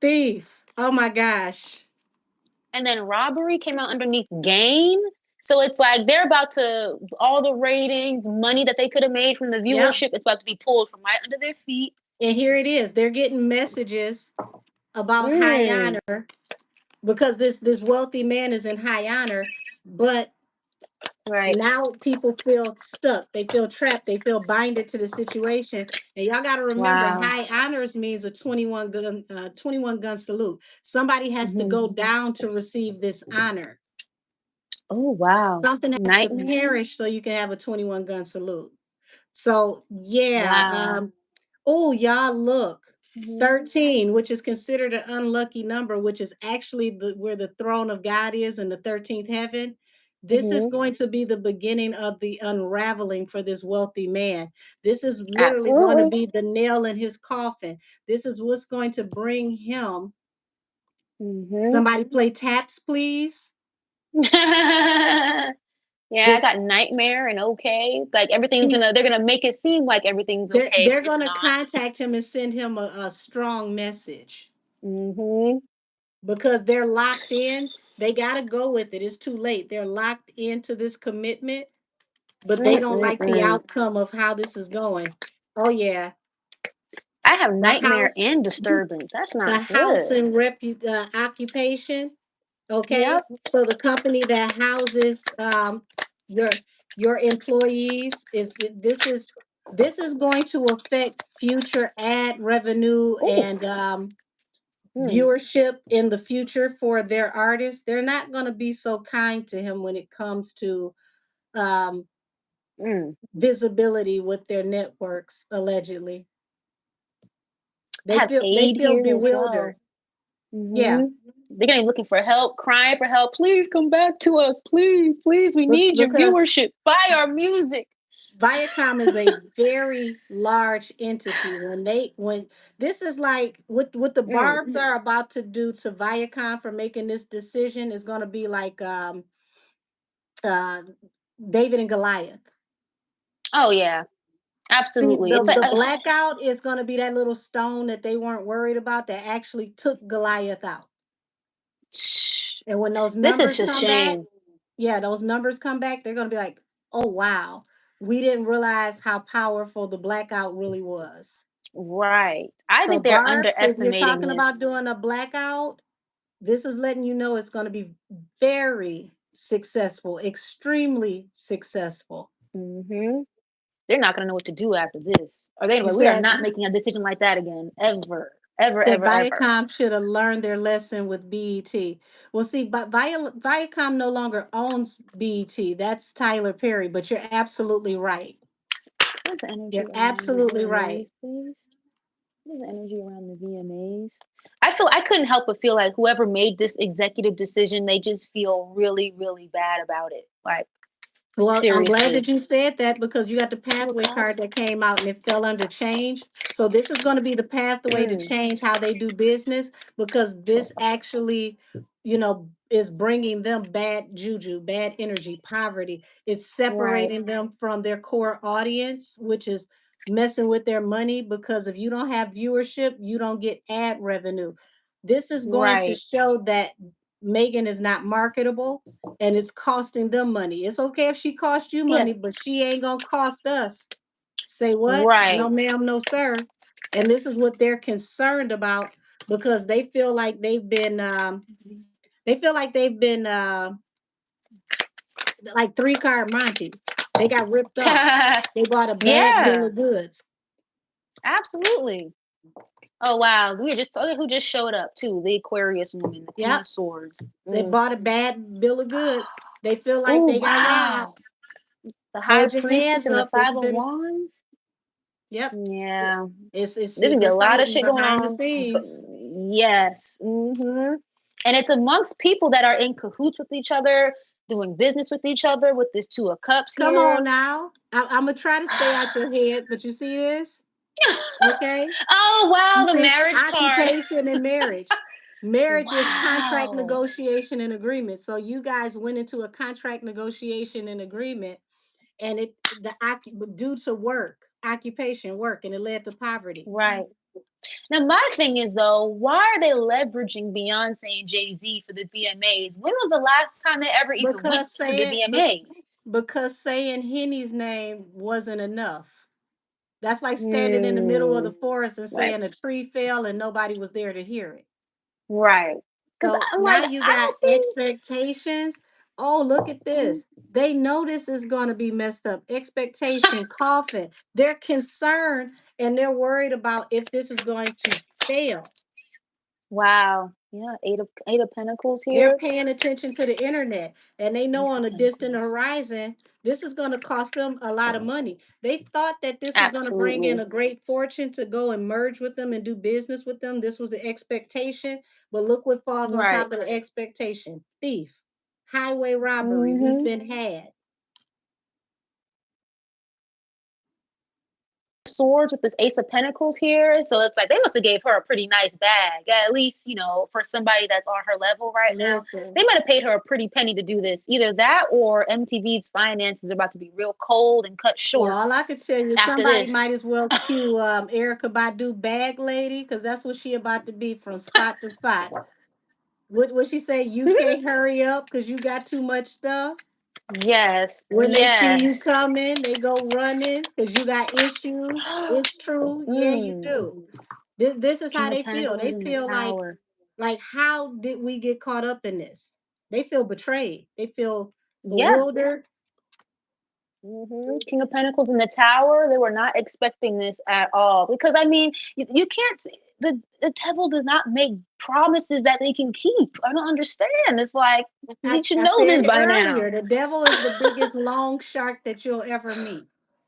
[SPEAKER 1] Thief. Oh my gosh.
[SPEAKER 2] And then robbery came out underneath gain. So it's like they're about to all the ratings, money that they could have made from the
[SPEAKER 1] Yep.
[SPEAKER 2] viewership, it's about to be pulled from right under their feet.
[SPEAKER 1] And here it is. They're getting messages about high
[SPEAKER 2] Mm,
[SPEAKER 1] honor because this wealthy man is in high honor, but
[SPEAKER 2] right.
[SPEAKER 1] now people feel stuck. They feel trapped. They feel binded to the situation. And y'all got to remember,
[SPEAKER 2] Wow.
[SPEAKER 1] high honors means a 21 gun salute. Somebody has to
[SPEAKER 2] Hmm.
[SPEAKER 1] go down to receive this honor.
[SPEAKER 2] Oh wow.
[SPEAKER 1] Something has to
[SPEAKER 2] Nightmare.
[SPEAKER 1] perish so you can have a 21 gun salute. So yeah,
[SPEAKER 2] Wow.
[SPEAKER 1] oh y'all look.
[SPEAKER 2] Hmm.
[SPEAKER 1] 13, which is considered an unlucky number, which is actually where the throne of God is in the 13th heaven. This is
[SPEAKER 2] Hmm.
[SPEAKER 1] going to be the beginning of the unraveling for this wealthy man. This is literally going to
[SPEAKER 2] Absolutely.
[SPEAKER 1] be the nail in his coffin. This is what's going to bring him.
[SPEAKER 2] Hmm.
[SPEAKER 1] Somebody play taps, please.
[SPEAKER 2] Yeah, I
[SPEAKER 1] This
[SPEAKER 2] got nightmare and okay. Like everything's
[SPEAKER 1] he's
[SPEAKER 2] they're gonna make it seem like everything's okay when
[SPEAKER 1] they're
[SPEAKER 2] it's
[SPEAKER 1] gonna
[SPEAKER 2] not.
[SPEAKER 1] contact him and send him a strong message
[SPEAKER 2] Mhm.
[SPEAKER 1] because they're locked in. They gotta go with it. It's too late. They're locked into this commitment, but they don't like the
[SPEAKER 2] Mm-mm-mm.
[SPEAKER 1] outcome of how this is going. Oh yeah,
[SPEAKER 2] I have
[SPEAKER 1] the
[SPEAKER 2] nightmare
[SPEAKER 1] house,
[SPEAKER 2] and disturbance. That's
[SPEAKER 1] the
[SPEAKER 2] not
[SPEAKER 1] house
[SPEAKER 2] good.
[SPEAKER 1] and occupation. Okay,
[SPEAKER 2] Yep.
[SPEAKER 1] so the company that houses your employees this is going to affect future ad revenue
[SPEAKER 2] Ooh.
[SPEAKER 1] and
[SPEAKER 2] Mm,
[SPEAKER 1] viewership in the future for their artists. They're not going to be so kind to him when it comes to um,
[SPEAKER 2] mm.
[SPEAKER 1] visibility with their networks. Allegedly,
[SPEAKER 2] I have
[SPEAKER 1] they
[SPEAKER 2] aid
[SPEAKER 1] feel
[SPEAKER 2] here as
[SPEAKER 1] bewildered.
[SPEAKER 2] well.
[SPEAKER 1] Yeah,
[SPEAKER 2] They're gonna be looking for help, crying for help. Please come back to us. Please, please, we need your
[SPEAKER 1] because
[SPEAKER 2] viewership. Buy our music.
[SPEAKER 1] Viacom is a very large entity. When this is like what the
[SPEAKER 2] Mm.
[SPEAKER 1] Barbs are about to do to Viacom for making this decision is going to be like uh David and Goliath.
[SPEAKER 2] Oh yeah,
[SPEAKER 1] See,
[SPEAKER 2] absolutely. It's
[SPEAKER 1] the blackout is going to be that little stone that they weren't worried about that actually took Goliath out. And when those
[SPEAKER 2] this is
[SPEAKER 1] numbers
[SPEAKER 2] just
[SPEAKER 1] come back,
[SPEAKER 2] shame.
[SPEAKER 1] yeah, those numbers come back, they're going to be like, "Oh wow, we didn't realize how powerful the blackout really was."
[SPEAKER 2] Right. I
[SPEAKER 1] So
[SPEAKER 2] think they're
[SPEAKER 1] Barb's, if you're
[SPEAKER 2] underestimating
[SPEAKER 1] talking about
[SPEAKER 2] this.
[SPEAKER 1] doing a blackout, this is letting you know it's going to be very successful, extremely successful.
[SPEAKER 2] hmm They're not gonna know what to do after this. Or they're gonna
[SPEAKER 1] He
[SPEAKER 2] be like, we are
[SPEAKER 1] said
[SPEAKER 2] not making a decision like that again. Ever. Ever,
[SPEAKER 1] said
[SPEAKER 2] ever, ever.
[SPEAKER 1] Viacom should have learned their lesson with BET. Well, see, but Viacom no longer owns BET. That's Tyler Perry. But you're absolutely right.
[SPEAKER 2] What's the
[SPEAKER 1] You're
[SPEAKER 2] energy around the
[SPEAKER 1] absolutely right.
[SPEAKER 2] VMAs, please? What's the energy around the VMAs? I couldn't help but feel like whoever made this executive decision, they just feel really, really bad about it. Like,
[SPEAKER 1] Well, I'm glad
[SPEAKER 2] seriously.
[SPEAKER 1] that you said that because you got the
[SPEAKER 2] Two of
[SPEAKER 1] pathway card
[SPEAKER 2] cups.
[SPEAKER 1] that came out and it fell under change. So this is going to be the pathway to
[SPEAKER 2] Mm,
[SPEAKER 1] change how they do business because this actually, is bringing them bad juju, bad energy, poverty. It's
[SPEAKER 2] right,
[SPEAKER 1] separating them from their core audience, which is messing with their money because if you don't have viewership, you don't get ad revenue. This is going to
[SPEAKER 2] right.
[SPEAKER 1] show that Megan is not marketable and it's costing them money. It's okay if she costs you
[SPEAKER 2] Yeah,
[SPEAKER 1] money, but she ain't gonna cost us. Say what? No,
[SPEAKER 2] right.
[SPEAKER 1] ma'am, no, sir. And this is what they're concerned about because they feel like they've been like three card Monty. They got ripped off. They bought a bad bill
[SPEAKER 2] Yeah,
[SPEAKER 1] of goods.
[SPEAKER 2] absolutely. Oh wow, we just look at who just showed up too. The Aquarius woman, the Queen
[SPEAKER 1] Yep.
[SPEAKER 2] of Swords.
[SPEAKER 1] They
[SPEAKER 2] Mm.
[SPEAKER 1] bought a bad bill of goods. They feel like
[SPEAKER 2] Oh
[SPEAKER 1] they got robbed.
[SPEAKER 2] wow, the High
[SPEAKER 1] Hold your
[SPEAKER 2] Priestess
[SPEAKER 1] hands
[SPEAKER 2] and the
[SPEAKER 1] up. It's
[SPEAKER 2] Five of
[SPEAKER 1] been
[SPEAKER 2] Wands.
[SPEAKER 1] yep.
[SPEAKER 2] Yeah,
[SPEAKER 1] It's
[SPEAKER 2] there's gonna be a
[SPEAKER 1] secret
[SPEAKER 2] lot of
[SPEAKER 1] fighting
[SPEAKER 2] shit going
[SPEAKER 1] behind the
[SPEAKER 2] on. But
[SPEAKER 1] scenes.
[SPEAKER 2] yes, and it's amongst people that are in cahoots with each other, doing business with each other. With this Two of Cups
[SPEAKER 1] Come
[SPEAKER 2] here.
[SPEAKER 1] on now. I'm gonna try to stay out your head, but you see this? Okay.
[SPEAKER 2] Oh
[SPEAKER 1] You
[SPEAKER 2] wow, the
[SPEAKER 1] see,
[SPEAKER 2] marriage card.
[SPEAKER 1] occupation and marriage. Marriage is contract
[SPEAKER 2] Wow.
[SPEAKER 1] negotiation and agreement. So you guys went into a contract negotiation and agreement, and due to work, occupation, work, and it led to poverty.
[SPEAKER 2] Right. Now, my thing is though, why are they leveraging Beyonce and Jay Z for the VMAs? When was the last time they ever even went
[SPEAKER 1] Because
[SPEAKER 2] to the
[SPEAKER 1] saying
[SPEAKER 2] VMAs?
[SPEAKER 1] saying Henny's name wasn't enough. That's like standing in the middle of the
[SPEAKER 2] Hmm.
[SPEAKER 1] forest and
[SPEAKER 2] Right.
[SPEAKER 1] saying a tree fell and nobody was there to hear it.
[SPEAKER 2] Right. Because
[SPEAKER 1] So
[SPEAKER 2] I'm
[SPEAKER 1] now
[SPEAKER 2] like,
[SPEAKER 1] you
[SPEAKER 2] I
[SPEAKER 1] got
[SPEAKER 2] don't see.
[SPEAKER 1] expectations. Oh, look at
[SPEAKER 2] Mhm.
[SPEAKER 1] this. They know this is going to be messed up. Expectation, coughing. They're concerned and they're worried about if this is going to fail.
[SPEAKER 2] Wow. Yeah. Eight of Pentacles
[SPEAKER 1] They're
[SPEAKER 2] here.
[SPEAKER 1] paying attention to the internet and they know
[SPEAKER 2] Ace
[SPEAKER 1] on
[SPEAKER 2] of
[SPEAKER 1] a distant
[SPEAKER 2] Pentacles.
[SPEAKER 1] horizon, this is going to cost them a lot of money. They thought that this was going to bring in
[SPEAKER 2] Absolutely.
[SPEAKER 1] a great fortune to go and merge with them and do business with them. This was the expectation. But look what falls on
[SPEAKER 2] Right.
[SPEAKER 1] top of the expectation: thief, highway robbery. We've
[SPEAKER 2] Mm-hmm.
[SPEAKER 1] been had.
[SPEAKER 2] Swords with this Ace of Pentacles here. So it's like they must have gave her a pretty nice bag, at least, for somebody that's on her level right now. They
[SPEAKER 1] Listen,
[SPEAKER 2] might have paid her a pretty penny to do this. Either that or MTV's finances are about to be real cold and cut
[SPEAKER 1] well,
[SPEAKER 2] short
[SPEAKER 1] all I could tell you is
[SPEAKER 2] after
[SPEAKER 1] somebody
[SPEAKER 2] this.
[SPEAKER 1] might as well cue Erica Badu Bag Lady, because that's what she about to be from spot to spot. What she say? You can't hurry up because you got too much stuff.
[SPEAKER 2] Yes,
[SPEAKER 1] When they see you
[SPEAKER 2] yes.
[SPEAKER 1] coming, they go running because you got issues. It's true. Yeah, you
[SPEAKER 2] mm,
[SPEAKER 1] do. This is how
[SPEAKER 2] King of
[SPEAKER 1] they feel. They
[SPEAKER 2] Pentacles in the
[SPEAKER 1] feel
[SPEAKER 2] Tower.
[SPEAKER 1] like how did we get caught up in this? They feel betrayed. They feel
[SPEAKER 2] Yeah.
[SPEAKER 1] bewildered.
[SPEAKER 2] King of Pentacles in the Tower. They were not expecting this at all. Because I mean, you can't. The devil does not make promises that they can keep. I don't understand. It's like he should
[SPEAKER 1] I
[SPEAKER 2] know
[SPEAKER 1] said
[SPEAKER 2] this
[SPEAKER 1] it
[SPEAKER 2] by now.
[SPEAKER 1] earlier. The devil is the biggest long shark that you'll ever meet.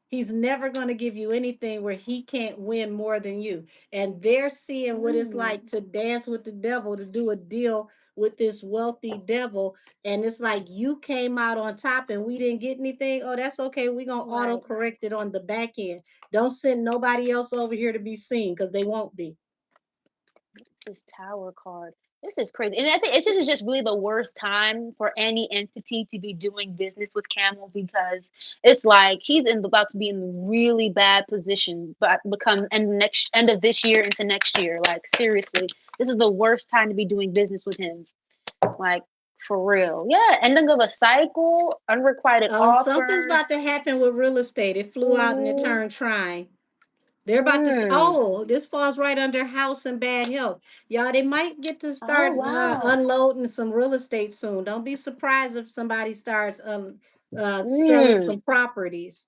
[SPEAKER 1] He's never going to give you anything where he can't win more than you. And they're seeing what it's
[SPEAKER 2] Mm,
[SPEAKER 1] like to dance with the devil, to do a deal with this wealthy devil. And it's like you came out on top and we didn't get anything. Oh, that's okay. We're going to auto
[SPEAKER 2] right.
[SPEAKER 1] correct it on the back end. Don't send nobody else over here to be seen because they won't be.
[SPEAKER 2] This Tower card. This is crazy. And I think this is just really the worst time for any entity to be doing business with Camel because it's like he's about to be in a really bad position, but become end of this year into next year. Like seriously, this is the worst time to be doing business with him. Like for real. Yeah, ending of a cycle, unrequited
[SPEAKER 1] Oh, something's
[SPEAKER 2] offers.
[SPEAKER 1] about to happen with real estate. It flew out and it
[SPEAKER 2] Mm,
[SPEAKER 1] turned trying. They're about to.
[SPEAKER 2] mm.
[SPEAKER 1] Oh, this falls right under house and bad health. Y'all, they might get to
[SPEAKER 2] Oh
[SPEAKER 1] start
[SPEAKER 2] wow.
[SPEAKER 1] unloading some real estate soon. Don't be surprised if somebody starts selling
[SPEAKER 2] Mm.
[SPEAKER 1] some properties.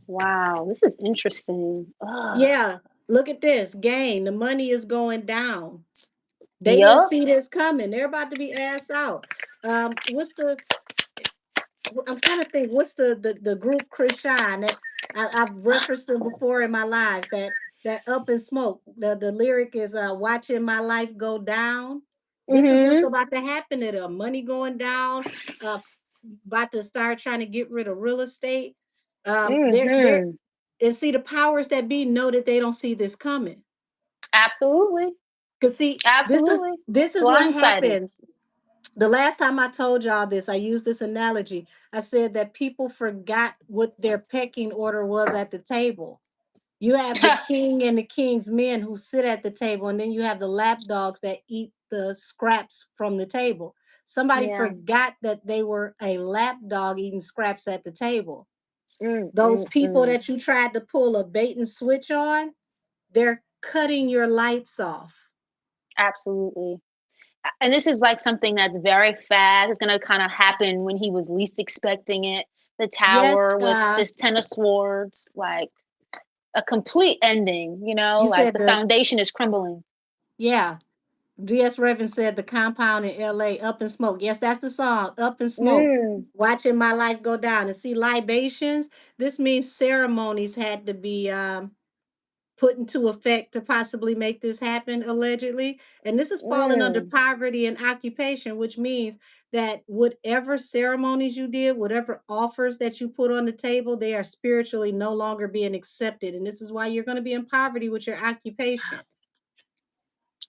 [SPEAKER 2] Wow, this is interesting. Ugh.
[SPEAKER 1] Yeah, look at this gain. The money is going down. They didn't
[SPEAKER 2] Yup.
[SPEAKER 1] see this coming. They're about to be ass out. What's the I'm trying to think what's the group Chris Shine that I've referenced them before in my lives that up in smoke. The lyric is watching my life go down. This is what's
[SPEAKER 2] Mhm.
[SPEAKER 1] about to happen to them. Money going down, uh about to start trying to get rid of real estate. They're
[SPEAKER 2] Mhm.
[SPEAKER 1] and see the powers that be know that they don't see this coming.
[SPEAKER 2] Absolutely.
[SPEAKER 1] Cause see,
[SPEAKER 2] Absolutely.
[SPEAKER 1] this is what
[SPEAKER 2] Blindsided.
[SPEAKER 1] happens. The last time I told y'all this, I used this analogy. I said that people forgot what their pecking order was at the table. You have the king and the king's men who sit at the table, and then you have the lapdogs that eat the scraps from the table. Somebody
[SPEAKER 2] Yeah.
[SPEAKER 1] forgot that they were a lapdog eating scraps at the table.
[SPEAKER 2] Mm,
[SPEAKER 1] Those
[SPEAKER 2] mm,
[SPEAKER 1] people
[SPEAKER 2] mm.
[SPEAKER 1] that you tried to pull a bait and switch on, they're cutting your lights off.
[SPEAKER 2] Absolutely. And this is like something that's very fast. It's gonna kind of happen when he was least expecting it. The
[SPEAKER 1] Yes,
[SPEAKER 2] tower with this Ten of Swords, like a complete ending.
[SPEAKER 1] you
[SPEAKER 2] Like
[SPEAKER 1] said
[SPEAKER 2] the
[SPEAKER 1] the
[SPEAKER 2] foundation is crumbling.
[SPEAKER 1] yeah. D.S. Revan said the compound in L.A. Up in Smoke. Yes, that's the song. Up in Smoke.
[SPEAKER 2] Mm.
[SPEAKER 1] Watching my life go down and see libations. This means ceremonies had to be put into effect to possibly make this happen, allegedly. And this is falling under
[SPEAKER 2] Mm.
[SPEAKER 1] poverty and occupation, which means that whatever ceremonies you did, whatever offers that you put on the table, they are spiritually no longer being accepted. And this is why you're going to be in poverty with your occupation.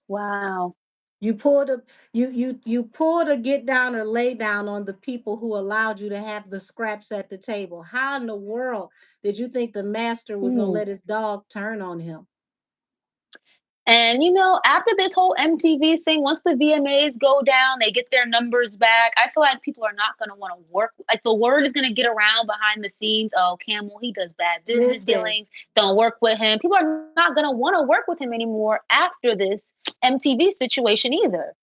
[SPEAKER 2] Wow.
[SPEAKER 1] You pulled a you pulled a get down or lay down on the people who allowed you to have the scraps at the table. How in the world did you think the master was gonna
[SPEAKER 2] Mm.
[SPEAKER 1] let his dog turn on him?
[SPEAKER 2] And after this whole MTV thing, once the VMAs go down, they get their numbers back. I feel like people are not going to want to work. Like the word is going to get around behind the scenes. Oh, Camel, he does bad business
[SPEAKER 1] Listen,
[SPEAKER 2] dealings. Don't work with him. People are not going to want to work with him anymore after this MTV situation either.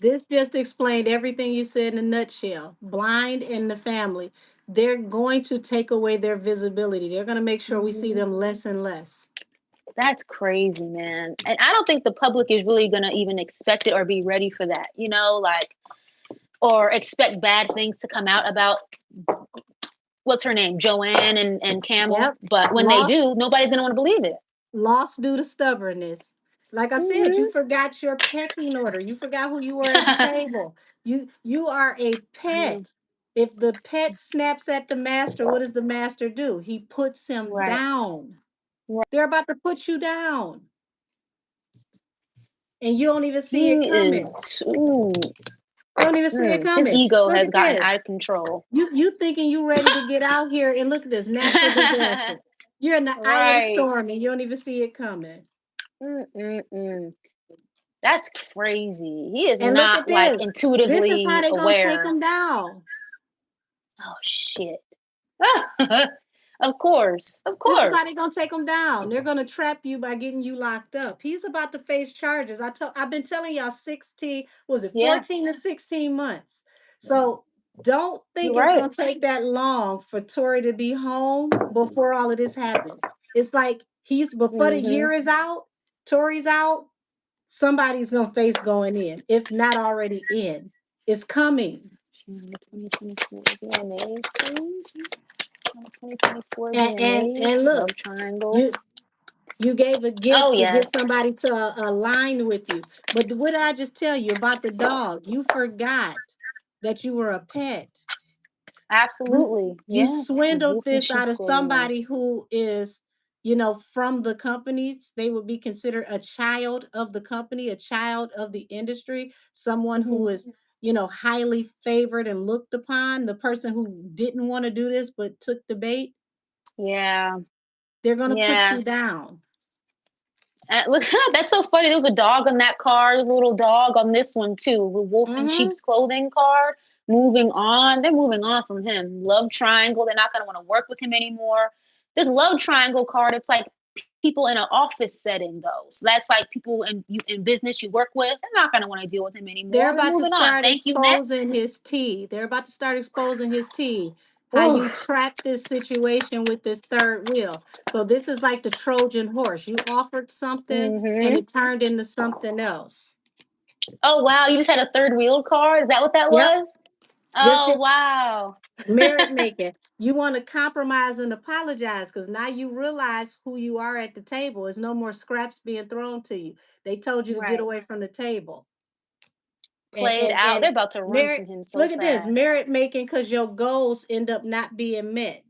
[SPEAKER 1] this just explained everything you said in a nutshell. Blind and the family, they're going to take away their visibility. They're going to make sure we see
[SPEAKER 2] Mhm.
[SPEAKER 1] them less and less.
[SPEAKER 2] That's crazy, man. And I don't think the public is really going to even expect it or be ready for that, like, or expect bad things to come out about what's her name, Joanne and Camel.
[SPEAKER 1] Yep.
[SPEAKER 2] But when they
[SPEAKER 1] Lost
[SPEAKER 2] do, nobody's gonna want to believe it.
[SPEAKER 1] lost due to stubbornness. Like I said, you
[SPEAKER 2] Hmm.
[SPEAKER 1] forgot your pecking order. You forgot who you were at the table. You are a
[SPEAKER 2] Yeah.
[SPEAKER 1] pet. If the pet snaps at the master, what does the master do? He puts him
[SPEAKER 2] Right.
[SPEAKER 1] down.
[SPEAKER 2] Right.
[SPEAKER 1] They're about to put you down, and you don't even see it
[SPEAKER 2] He is
[SPEAKER 1] coming.
[SPEAKER 2] too.
[SPEAKER 1] You don't even see it
[SPEAKER 2] His
[SPEAKER 1] coming.
[SPEAKER 2] ego
[SPEAKER 1] Look
[SPEAKER 2] has
[SPEAKER 1] at
[SPEAKER 2] gotten
[SPEAKER 1] this.
[SPEAKER 2] out of control.
[SPEAKER 1] You thinking you ready to get out here, and look at this natural disaster. You're in the eye of the
[SPEAKER 2] Right.
[SPEAKER 1] storm and you don't even see it coming.
[SPEAKER 2] Mm-mm-mm. That's crazy. He is
[SPEAKER 1] And look
[SPEAKER 2] not
[SPEAKER 1] at
[SPEAKER 2] like
[SPEAKER 1] this. This is how
[SPEAKER 2] intuitively
[SPEAKER 1] they gonna take
[SPEAKER 2] aware.
[SPEAKER 1] them down.
[SPEAKER 2] Oh shit. Of course. Of
[SPEAKER 1] This is how
[SPEAKER 2] course.
[SPEAKER 1] they're gonna take him down. They're gonna trap you by getting you locked up. He's about to face charges. I've been telling y'all 16, was it
[SPEAKER 2] Yeah,
[SPEAKER 1] 14 to 16 months? So don't
[SPEAKER 2] you're
[SPEAKER 1] think it's
[SPEAKER 2] right.
[SPEAKER 1] gonna take that long for Tori to be home before all of this happens. It's like he's before the
[SPEAKER 2] Mm-hmm.
[SPEAKER 1] year is out, Tori's out, somebody's gonna face going in, if not already in. It's coming.
[SPEAKER 2] 2024 VMAs, please. 2024
[SPEAKER 1] And
[SPEAKER 2] VMAs.
[SPEAKER 1] look,
[SPEAKER 2] Love triangle.
[SPEAKER 1] you you gave a
[SPEAKER 2] Oh
[SPEAKER 1] gift to
[SPEAKER 2] yes,
[SPEAKER 1] get somebody to align with you. But what did I just tell you about the dog? You forgot that you were a pet.
[SPEAKER 2] absolutely.
[SPEAKER 1] You
[SPEAKER 2] Yeah.
[SPEAKER 1] swindled
[SPEAKER 2] Wolf in
[SPEAKER 1] this out
[SPEAKER 2] sheep's
[SPEAKER 1] of
[SPEAKER 2] clothing.
[SPEAKER 1] somebody who is, from the companies. They would be considered a child of the company, a child of the industry, someone
[SPEAKER 2] Hmm.
[SPEAKER 1] who is, highly favored and looked upon. The person who didn't want to do this but took the bait,
[SPEAKER 2] Yeah.
[SPEAKER 1] they're going to put
[SPEAKER 2] Yeah.
[SPEAKER 1] you down.
[SPEAKER 2] Look, that's so funny. There was a dog on that car. There's a little dog on this one too. The wolf in
[SPEAKER 1] Hmm.
[SPEAKER 2] sheep's clothing card. Moving on. They're moving on from him. Love triangle. They're not going to want to work with him anymore. This love triangle card. It's like people in an office setting though. So that's like people in business you work with. They're not going to want to deal with him
[SPEAKER 1] They're
[SPEAKER 2] anymore. They're
[SPEAKER 1] about to
[SPEAKER 2] moving on.
[SPEAKER 1] start
[SPEAKER 2] Thank you. Next.
[SPEAKER 1] exposing his tea. They're about to start exposing his tea. How
[SPEAKER 2] Ooh.
[SPEAKER 1] you trapped this situation with this third wheel. So this is like the Trojan horse. You offered something and
[SPEAKER 2] Mm-hmm.
[SPEAKER 1] it turned into something else.
[SPEAKER 2] Oh wow. You just had a third wheel card. Is that what that
[SPEAKER 1] Yep.
[SPEAKER 2] was?
[SPEAKER 1] Just
[SPEAKER 2] Oh
[SPEAKER 1] your
[SPEAKER 2] wow.
[SPEAKER 1] merit making. You want to compromise and apologize because now you realize who you are at the table. There's no more scraps being thrown to you. They told you to get
[SPEAKER 2] Right.
[SPEAKER 1] away from the table. and
[SPEAKER 2] Played
[SPEAKER 1] and
[SPEAKER 2] out. They're
[SPEAKER 1] and
[SPEAKER 2] about to run from
[SPEAKER 1] merit,
[SPEAKER 2] him so
[SPEAKER 1] look at this,
[SPEAKER 2] fast.
[SPEAKER 1] merit making because your goals end up not being met,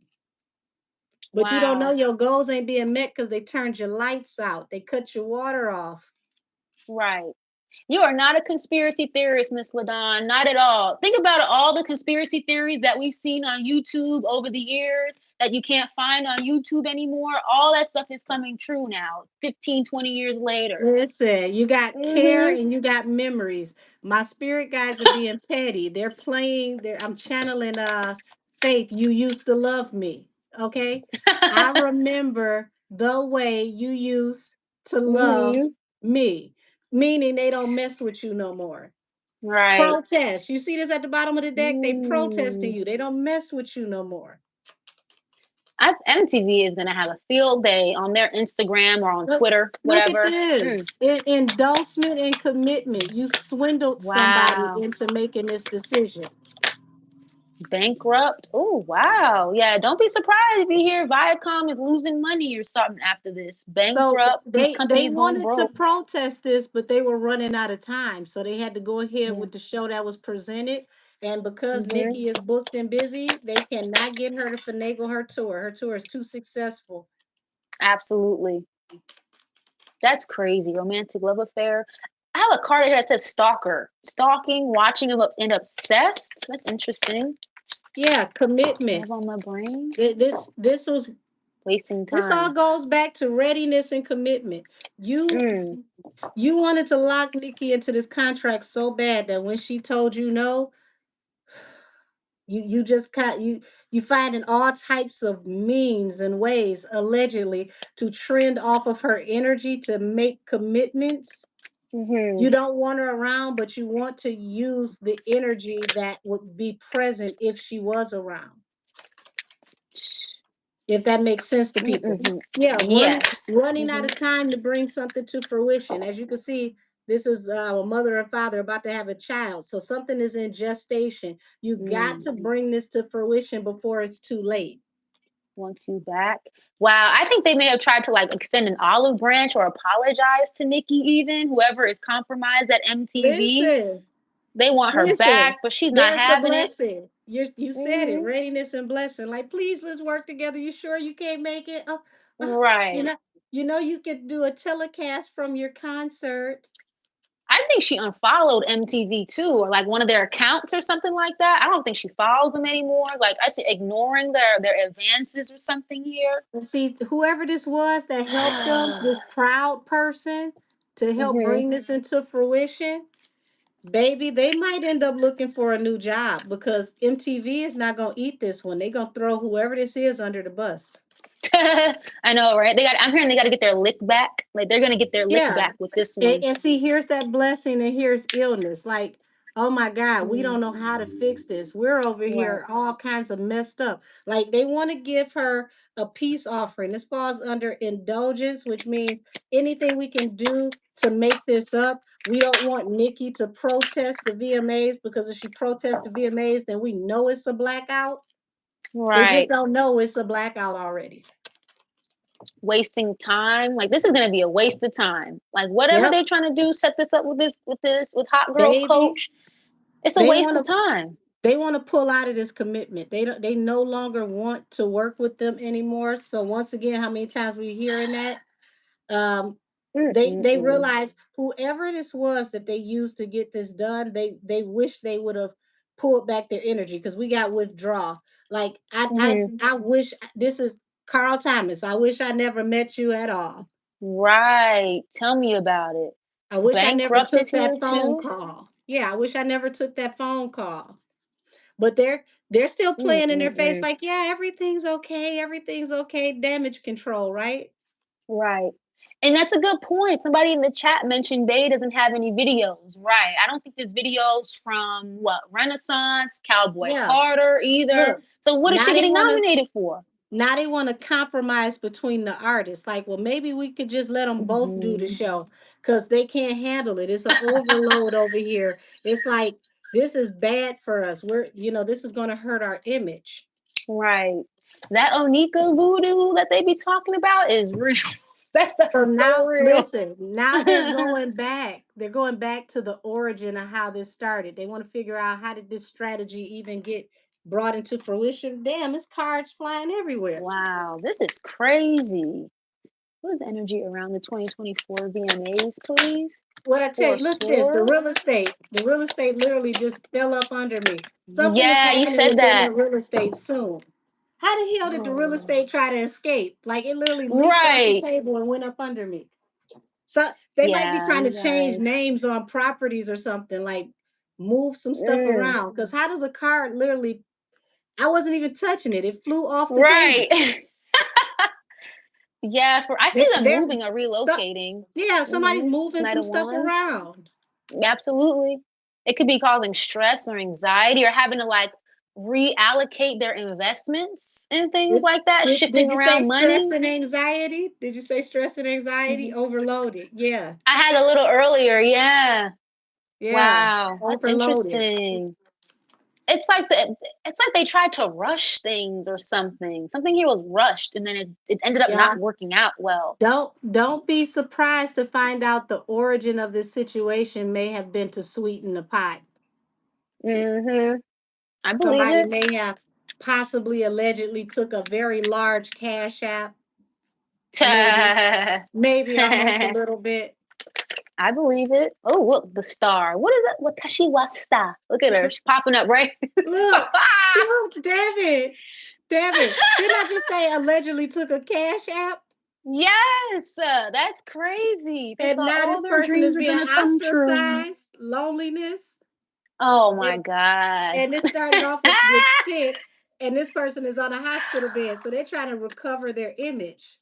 [SPEAKER 1] but you don't know
[SPEAKER 2] Wow.
[SPEAKER 1] your goals ain't being met because they turned your lights out, they cut your water off.
[SPEAKER 2] Right. You are not a conspiracy theorist, Miss Ladon. Not at all. Think about all the conspiracy theories that we've seen on YouTube over the years that you can't find on YouTube anymore. All that stuff is coming true now, 15, 20 years later.
[SPEAKER 1] Listen, you got care
[SPEAKER 2] Mm-hmm.
[SPEAKER 1] and you got memories. My spirit guides are being petty. They're playing, I'm channeling Faith, you used to love me. Okay? I remember the way you used to love
[SPEAKER 2] Mm-hmm.
[SPEAKER 1] me, meaning they don't mess with you no more.
[SPEAKER 2] Right.
[SPEAKER 1] Protest. You see this at the bottom of the deck? They protesting
[SPEAKER 2] Mm.
[SPEAKER 1] you. They don't mess with you no more.
[SPEAKER 2] MTV is going to have a field day on their Instagram or on
[SPEAKER 1] Look,
[SPEAKER 2] Twitter,
[SPEAKER 1] look at
[SPEAKER 2] whatever. Mm.
[SPEAKER 1] this. Endorsement and commitment. You swindled somebody
[SPEAKER 2] Wow.
[SPEAKER 1] into making this decision.
[SPEAKER 2] Bankrupt. Oh, wow. Yeah, don't be surprised if you hear Viacom is losing money or something after this.
[SPEAKER 1] So
[SPEAKER 2] Bankrupt. These
[SPEAKER 1] they
[SPEAKER 2] companies going
[SPEAKER 1] wanted to
[SPEAKER 2] broke.
[SPEAKER 1] protest this, but they were running out of time. So they had to go ahead
[SPEAKER 2] Yeah.
[SPEAKER 1] with the show that was presented. And because
[SPEAKER 2] Hmm.
[SPEAKER 1] Nikki is booked and busy, they cannot get her to finagle her tour. Her tour is too successful.
[SPEAKER 2] Absolutely. That's crazy. Romantic love affair. I have a card that says stalker. Stalking, watching him and obsessed. That's interesting.
[SPEAKER 1] Yeah, commitment.
[SPEAKER 2] Love on my brain.
[SPEAKER 1] This was
[SPEAKER 2] Wasting
[SPEAKER 1] This all
[SPEAKER 2] time.
[SPEAKER 1] goes back to readiness and commitment. You
[SPEAKER 2] Mm.
[SPEAKER 1] you wanted to lock Nikki into this contract so bad that when she told you no, you just got you finding all types of means and ways allegedly to trend off of her energy to make commitments.
[SPEAKER 2] Hmm.
[SPEAKER 1] You don't want her around, but you want to use the energy that would be present if she was around. If that makes sense to people.
[SPEAKER 2] Mm-hmm.
[SPEAKER 1] Yeah,
[SPEAKER 2] Yes.
[SPEAKER 1] running out
[SPEAKER 2] Hmm.
[SPEAKER 1] of time to bring something to fruition. As you can see, this is a mother and father about to have a child. So something is in gestation. You got
[SPEAKER 2] Mm.
[SPEAKER 1] to bring this to fruition before it's too late.
[SPEAKER 2] Wants you back. Wow. I think they may have tried to like extend an olive branch or apologize to Nikki, even whoever is compromised at MTV.
[SPEAKER 1] Listen,
[SPEAKER 2] They want her
[SPEAKER 1] listen,
[SPEAKER 2] back, but she's not
[SPEAKER 1] there's the
[SPEAKER 2] having it.
[SPEAKER 1] blessing. You said it,
[SPEAKER 2] Hmm.
[SPEAKER 1] readiness and blessing. Like, please, let's work together. You sure you can't make it? Oh, you
[SPEAKER 2] Right.
[SPEAKER 1] know, you could do a telecast from your concert.
[SPEAKER 2] I think she unfollowed MTV too, or like one of their accounts or something like that. I don't think she follows them anymore. Like I see ignoring their advances or something here.
[SPEAKER 1] And see, whoever this was that helped them, this proud person, to help
[SPEAKER 2] Hmm.
[SPEAKER 1] bring this into fruition, baby, they might end up looking for a new job because MTV is not gonna eat this one. They're gonna throw whoever this is under the bus.
[SPEAKER 2] I know, right? They got. I'm hearing they got to get their lick back. Like they're gonna get their lick
[SPEAKER 1] Yeah.
[SPEAKER 2] back with this
[SPEAKER 1] And,
[SPEAKER 2] one.
[SPEAKER 1] and see, here's that blessing, and here's illness. Like, oh my God, we
[SPEAKER 2] Mm,
[SPEAKER 1] don't know how to fix this. We're over
[SPEAKER 2] right.
[SPEAKER 1] here all kinds of messed up. Like, they want to give her a peace offering. This falls under indulgence, which means anything we can do to make this up. We don't want Nikki to protest the VMAs because if she protests the VMAs, then we know it's a blackout. They just
[SPEAKER 2] Right.
[SPEAKER 1] don't know it's a blackout already.
[SPEAKER 2] Wasting time. Like this is gonna be a waste of time. Like whatever
[SPEAKER 1] Yep,
[SPEAKER 2] they're trying to do, set this up with with Hot Girl
[SPEAKER 1] baby.
[SPEAKER 2] Coach. It's a
[SPEAKER 1] They
[SPEAKER 2] waste
[SPEAKER 1] want
[SPEAKER 2] of
[SPEAKER 1] to
[SPEAKER 2] time.
[SPEAKER 1] they want to pull out of this commitment. They no longer want to work with them anymore. So once again, how many times we hearing that? Um, they
[SPEAKER 2] Mm-mm-mm.
[SPEAKER 1] realize whoever this was that they used to get this done, they wish they would have pulled back their energy because we got withdraw. Like
[SPEAKER 2] Hmm.
[SPEAKER 1] I wish this is Carl Thomas. I wish I never met you at all.
[SPEAKER 2] Right. Tell me about it.
[SPEAKER 1] I wish I never
[SPEAKER 2] Bankrupt is
[SPEAKER 1] took
[SPEAKER 2] here
[SPEAKER 1] that phone
[SPEAKER 2] too.
[SPEAKER 1] call. Yeah, I wish I never took that phone call. But they're still playing in their face
[SPEAKER 2] Mm-mm-mm.
[SPEAKER 1] like, yeah, everything's okay, damage control, right?
[SPEAKER 2] Right. And that's a good point. Somebody in the chat mentioned Bay doesn't have any videos. Right. I don't think there's videos from what Renaissance, Cowboy
[SPEAKER 1] Yeah.
[SPEAKER 2] Carter either.
[SPEAKER 1] Look,
[SPEAKER 2] So what is
[SPEAKER 1] now
[SPEAKER 2] she
[SPEAKER 1] they
[SPEAKER 2] getting
[SPEAKER 1] want to
[SPEAKER 2] nominated for?
[SPEAKER 1] now they want to compromise between the artists. Like, well, maybe we could just let them both do the
[SPEAKER 2] Hmm.
[SPEAKER 1] show because they can't handle it. It's an overload over here. It's like this is bad for us. This is going to hurt our image.
[SPEAKER 2] Right. That Onika voodoo that they be talking about is real. That stuff
[SPEAKER 1] So
[SPEAKER 2] is so
[SPEAKER 1] now,
[SPEAKER 2] real.
[SPEAKER 1] listen, now they're going back. They're going back to the origin of how this started. They want to figure out how did this strategy even get brought into fruition. Damn, it's cards flying everywhere.
[SPEAKER 2] Wow, this is crazy. What is the energy around the 2024 VMAs, please?
[SPEAKER 1] What I tell
[SPEAKER 2] Four
[SPEAKER 1] you, look at this. The
[SPEAKER 2] swords.
[SPEAKER 1] real estate. The real estate literally just fell up under me. Something is
[SPEAKER 2] Yeah, you
[SPEAKER 1] happening
[SPEAKER 2] said
[SPEAKER 1] within the
[SPEAKER 2] that.
[SPEAKER 1] real estate soon. How the hell did the real
[SPEAKER 2] Oh.
[SPEAKER 1] estate try to escape? Like it literally leaped off the
[SPEAKER 2] Right.
[SPEAKER 1] table and went up under me. So they might be
[SPEAKER 2] Yeah,
[SPEAKER 1] trying to
[SPEAKER 2] you
[SPEAKER 1] change
[SPEAKER 2] guys.
[SPEAKER 1] names on properties or something, like move some stuff
[SPEAKER 2] Mm,
[SPEAKER 1] around. Because how does a card literally? I wasn't even touching it. It flew off the table.
[SPEAKER 2] right. Yeah, for I see them
[SPEAKER 1] There,
[SPEAKER 2] moving or
[SPEAKER 1] so
[SPEAKER 2] relocating.
[SPEAKER 1] yeah, somebody's
[SPEAKER 2] Hmm.
[SPEAKER 1] moving
[SPEAKER 2] Knight
[SPEAKER 1] some
[SPEAKER 2] of
[SPEAKER 1] stuff
[SPEAKER 2] Wands.
[SPEAKER 1] around.
[SPEAKER 2] Absolutely. It could be causing stress or anxiety or having to like reallocate their investments and things
[SPEAKER 1] Did,
[SPEAKER 2] like that, shifting
[SPEAKER 1] did you say
[SPEAKER 2] around
[SPEAKER 1] stress
[SPEAKER 2] money.
[SPEAKER 1] and anxiety? Did you say stress and anxiety?
[SPEAKER 2] Mhm.
[SPEAKER 1] Overloaded. Yeah,
[SPEAKER 2] I had a little earlier. Yeah.
[SPEAKER 1] yeah,
[SPEAKER 2] Wow. That's
[SPEAKER 1] overloaded.
[SPEAKER 2] interesting. It's like they tried to rush things or something. Something here was rushed and then it ended up
[SPEAKER 1] Yeah.
[SPEAKER 2] not working out well.
[SPEAKER 1] Don't be surprised to find out the origin of this situation may have been to sweeten the pot.
[SPEAKER 2] Hmm. I believe
[SPEAKER 1] Somebody
[SPEAKER 2] it.
[SPEAKER 1] may have possibly allegedly took a very large cash app, maybe almost a little bit.
[SPEAKER 2] I believe it. Oh, look, the star. What is it? Watashi wa star. Look at her. She's popping up, right?
[SPEAKER 1] Look, look, damn it. Didn't I just say allegedly took a cash app?
[SPEAKER 2] Yes, that's crazy. They
[SPEAKER 1] And
[SPEAKER 2] thought
[SPEAKER 1] now
[SPEAKER 2] all
[SPEAKER 1] this
[SPEAKER 2] their
[SPEAKER 1] person is
[SPEAKER 2] dreams are
[SPEAKER 1] being
[SPEAKER 2] gonna come true.
[SPEAKER 1] ostracized, loneliness.
[SPEAKER 2] Oh my
[SPEAKER 1] And,
[SPEAKER 2] god.
[SPEAKER 1] and this started off with sick, and this person is on a hospital bed. So they're trying to recover their image.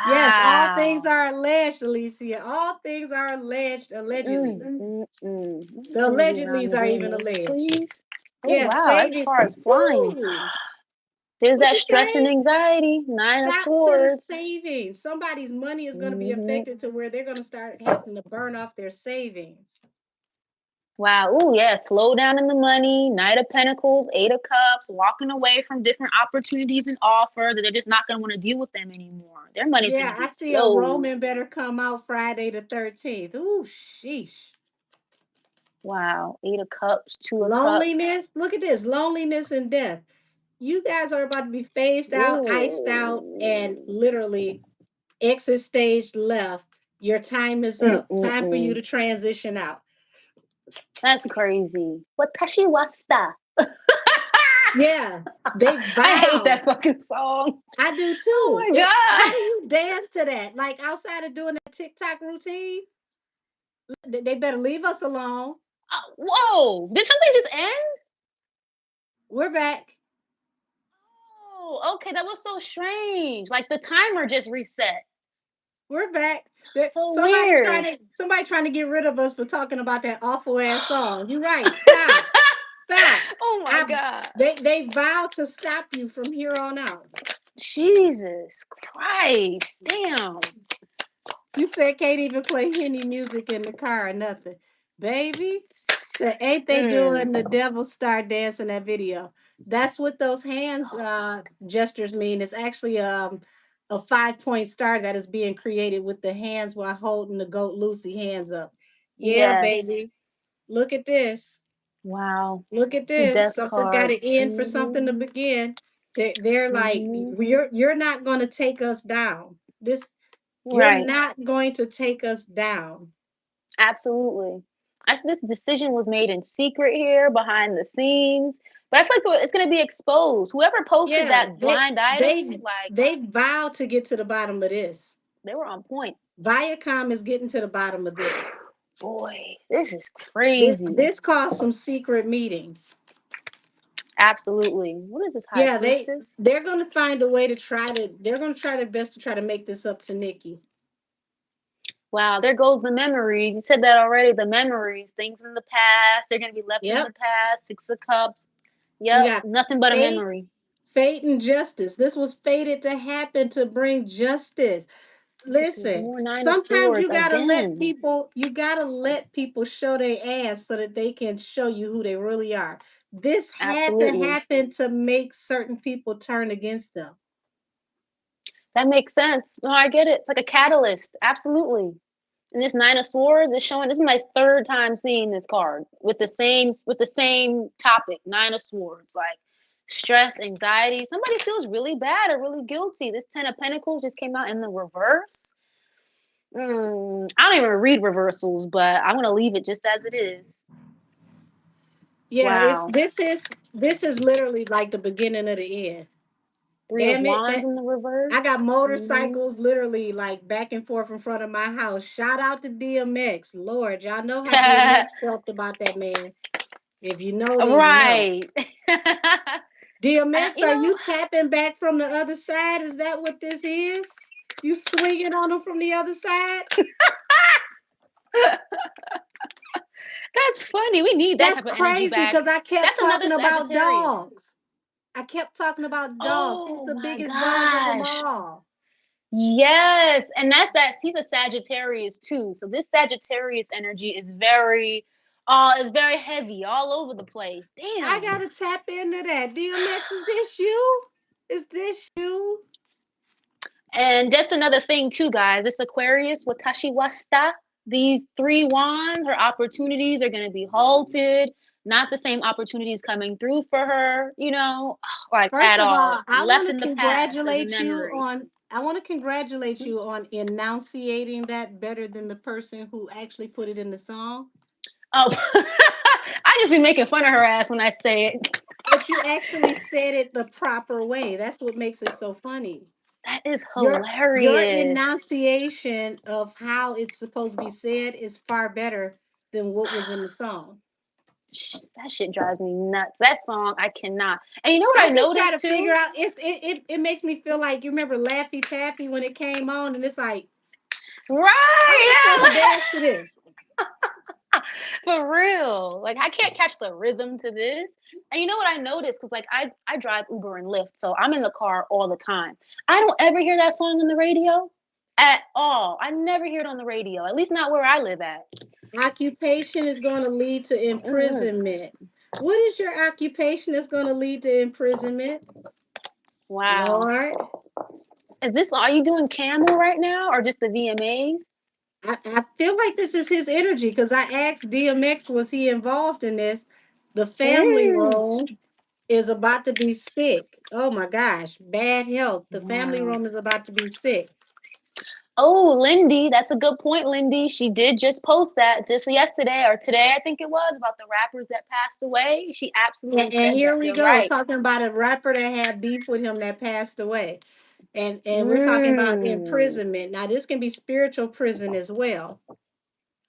[SPEAKER 1] Yes, all things
[SPEAKER 2] Wow.
[SPEAKER 1] are alleged, Alicia. All things are alleged, allegedly.
[SPEAKER 2] Mm, mm, mm. What's
[SPEAKER 1] The
[SPEAKER 2] the energy around
[SPEAKER 1] allegedlys
[SPEAKER 2] the
[SPEAKER 1] are even
[SPEAKER 2] VMAs,
[SPEAKER 1] alleged.
[SPEAKER 2] please? Oh
[SPEAKER 1] Yes,
[SPEAKER 2] wow, that
[SPEAKER 1] savings.
[SPEAKER 2] car is flying.
[SPEAKER 1] Ooh,
[SPEAKER 2] There's
[SPEAKER 1] what
[SPEAKER 2] that
[SPEAKER 1] you
[SPEAKER 2] stress and
[SPEAKER 1] say?
[SPEAKER 2] anxiety. Nine of
[SPEAKER 1] Stop to the
[SPEAKER 2] swords.
[SPEAKER 1] savings. Somebody's money is going to be
[SPEAKER 2] Hmm.
[SPEAKER 1] affected to where they're going to start having to burn off their savings.
[SPEAKER 2] Wow. Oh, yeah. Slow down in the money. Knight of Pentacles, Eight of Cups, walking away from different opportunities and offers that they're just not going to want to deal with them anymore. Their money's going to
[SPEAKER 1] Yeah, I
[SPEAKER 2] be
[SPEAKER 1] see a
[SPEAKER 2] flowed.
[SPEAKER 1] Roman better come out Friday the 13th. Ooh, sheesh.
[SPEAKER 2] Wow. 8 of Cups, 2 of Cups.
[SPEAKER 1] Loneliness. Look at this. Loneliness and death. You guys are about to be phased out, iced out, and
[SPEAKER 2] Ooh.
[SPEAKER 1] literally exit stage left. Your time is up. Time for you
[SPEAKER 2] Mm-mm-mm.
[SPEAKER 1] to transition out.
[SPEAKER 2] That's crazy. Watashi wasta.
[SPEAKER 1] Yeah, they
[SPEAKER 2] I hate
[SPEAKER 1] vow.
[SPEAKER 2] that fucking song.
[SPEAKER 1] I do
[SPEAKER 2] Oh
[SPEAKER 1] too.
[SPEAKER 2] my
[SPEAKER 1] How
[SPEAKER 2] god.
[SPEAKER 1] do you dance to that? Like outside of doing that TikTok routine, they better leave us alone.
[SPEAKER 2] Whoa. Did something just end?
[SPEAKER 1] We're back.
[SPEAKER 2] Oh, okay. That was so strange. Like the timer just reset.
[SPEAKER 1] We're back.
[SPEAKER 2] So weird.
[SPEAKER 1] Somebody trying to get rid of us for talking about that awful ass song. You're right. Stop. Stop.
[SPEAKER 2] Oh my
[SPEAKER 1] I
[SPEAKER 2] god.
[SPEAKER 1] they vow to stop you from here on out.
[SPEAKER 2] Jesus Christ. Damn.
[SPEAKER 1] You said can't even play Henny music in the car or nothing. Baby, so ain't they
[SPEAKER 2] Mm,
[SPEAKER 1] doing the devil star dance in that video? That's what those hands gestures mean. It's actually a 5 point star that is being created with the hands while holding the goat Lucy hands up. Yeah,
[SPEAKER 2] yes.
[SPEAKER 1] baby. Look at this.
[SPEAKER 2] Wow.
[SPEAKER 1] Look at
[SPEAKER 2] The
[SPEAKER 1] this.
[SPEAKER 2] death
[SPEAKER 1] Something's got
[SPEAKER 2] card.
[SPEAKER 1] to end for
[SPEAKER 2] Hmm.
[SPEAKER 1] something to begin. They're like,
[SPEAKER 2] Hmm.
[SPEAKER 1] you're not going to take us down. You're
[SPEAKER 2] Right.
[SPEAKER 1] not going to take us down.
[SPEAKER 2] Absolutely. This decision was made in secret here, behind the scenes. But I feel like it's going to be exposed. Whoever posted
[SPEAKER 1] Yeah,
[SPEAKER 2] that blind item, like,
[SPEAKER 1] they vowed to get to the bottom of this.
[SPEAKER 2] they were on point.
[SPEAKER 1] Viacom is getting to the bottom of this.
[SPEAKER 2] Boy, this is
[SPEAKER 1] This
[SPEAKER 2] crazy.
[SPEAKER 1] this caused some secret meetings.
[SPEAKER 2] Absolutely. What is this high
[SPEAKER 1] Yeah,
[SPEAKER 2] priestess?
[SPEAKER 1] they're going to find a way to they're going to try their best to try to make this up to Nikki.
[SPEAKER 2] Wow, there goes the memories. You said that already. The memories, things in the past, they're going to be left in
[SPEAKER 1] Yep.
[SPEAKER 2] the past. 6 of Cups.
[SPEAKER 1] You
[SPEAKER 2] Yep,
[SPEAKER 1] got
[SPEAKER 2] nothing but a
[SPEAKER 1] fate,
[SPEAKER 2] memory.
[SPEAKER 1] fate and justice. This was fated to happen to bring justice.
[SPEAKER 2] This is
[SPEAKER 1] Listen,
[SPEAKER 2] more Nine of
[SPEAKER 1] sometimes
[SPEAKER 2] Swords again.
[SPEAKER 1] you gotta let people show their ass so that they can show you who they really are. This had to
[SPEAKER 2] Absolutely.
[SPEAKER 1] happen to make certain people turn against them.
[SPEAKER 2] That makes sense. No, I get it. It's like a catalyst. Absolutely. And this Nine of Swords is showing. This is my third time seeing this card with the same topic. 9 of Swords, like stress, anxiety. Somebody feels really bad or really guilty. This 10 of Pentacles just came out in the reverse. I don't even read reversals, but I'm gonna leave it just as it is.
[SPEAKER 1] Yeah,
[SPEAKER 2] Wow.
[SPEAKER 1] this is literally like the beginning of the end.
[SPEAKER 2] Three of
[SPEAKER 1] Damn it,
[SPEAKER 2] Wands
[SPEAKER 1] that
[SPEAKER 2] in the
[SPEAKER 1] I
[SPEAKER 2] reverse.
[SPEAKER 1] got
[SPEAKER 2] Hmm.
[SPEAKER 1] motorcycles literally like back and forth in front of my house. Shout out to DMX. Lord, y'all know how DMX felt about that man. If you know, then you know.
[SPEAKER 2] Right.
[SPEAKER 1] DMX,
[SPEAKER 2] You
[SPEAKER 1] are
[SPEAKER 2] know,
[SPEAKER 1] you tapping back from the other side? Is that what this is? You swinging on them from the other side?
[SPEAKER 2] that's funny. We need that
[SPEAKER 1] That's
[SPEAKER 2] type of energy
[SPEAKER 1] crazy
[SPEAKER 2] back.
[SPEAKER 1] because I kept
[SPEAKER 2] That's another
[SPEAKER 1] talking about
[SPEAKER 2] Sagittarius.
[SPEAKER 1] dogs. I kept talking about dogs. He's
[SPEAKER 2] Oh
[SPEAKER 1] the
[SPEAKER 2] my
[SPEAKER 1] biggest dog of them
[SPEAKER 2] gosh.
[SPEAKER 1] all.
[SPEAKER 2] Yes. And he's a Sagittarius too. So this Sagittarius energy is very heavy all over the place.
[SPEAKER 1] I
[SPEAKER 2] Damn.
[SPEAKER 1] gotta tap into that. DMX, is this you? Is this you?
[SPEAKER 2] And just another thing too, guys. This Aquarius, Watashi Wasta, these 3 wands, her opportunities are gonna be halted. Not the same opportunities coming through for her, like
[SPEAKER 1] First
[SPEAKER 2] at
[SPEAKER 1] of
[SPEAKER 2] all.
[SPEAKER 1] all,
[SPEAKER 2] Left in the past as a memory.
[SPEAKER 1] I want to congratulate you on enunciating that better than the person who actually put it in the song.
[SPEAKER 2] Oh, I just be making fun of her ass when I say it.
[SPEAKER 1] But you actually said it the proper way. That's what makes it so funny.
[SPEAKER 2] That is
[SPEAKER 1] Your
[SPEAKER 2] hilarious.
[SPEAKER 1] enunciation of how it's supposed to be said is far better than what was in the song.
[SPEAKER 2] That shit drives me nuts. That song, I cannot. And you know what
[SPEAKER 1] I
[SPEAKER 2] I
[SPEAKER 1] just try to
[SPEAKER 2] noticed
[SPEAKER 1] figure
[SPEAKER 2] too?
[SPEAKER 1] out it makes me feel like you remember Laffy Taffy when it came on and it's like, how am I supposed to
[SPEAKER 2] Right,
[SPEAKER 1] dance to this?
[SPEAKER 2] yeah. For real. Like I can't catch the rhythm to this. And you know what I noticed? Because like I drive Uber and Lyft, so I'm in the car all the time. I don't ever hear that song on the radio at all. I never hear it on the radio, at least not where I live at.
[SPEAKER 1] Occupation is going to lead to
[SPEAKER 2] Mm-mm.
[SPEAKER 1] imprisonment. What is your occupation that's going to lead to imprisonment?
[SPEAKER 2] Wow.
[SPEAKER 1] Lord,
[SPEAKER 2] Are you doing Camel right now or just the VMAs?
[SPEAKER 1] I feel like this is his energy because I asked DMX, was he involved in this? The family
[SPEAKER 2] Mm.
[SPEAKER 1] room is about to be sick. Oh my gosh, bad health. The family
[SPEAKER 2] Wow.
[SPEAKER 1] room is about to be sick.
[SPEAKER 2] Oh, Lindy, that's a good point, Lindy. She did just post that just yesterday or today, I think it was, about the rappers that passed away. She absolutely
[SPEAKER 1] And
[SPEAKER 2] said
[SPEAKER 1] here
[SPEAKER 2] that.
[SPEAKER 1] we
[SPEAKER 2] You're
[SPEAKER 1] go
[SPEAKER 2] right.
[SPEAKER 1] talking about a rapper that had beef with him that passed away. And we're talking about
[SPEAKER 2] Mm.
[SPEAKER 1] imprisonment. Now this can be spiritual prison as well.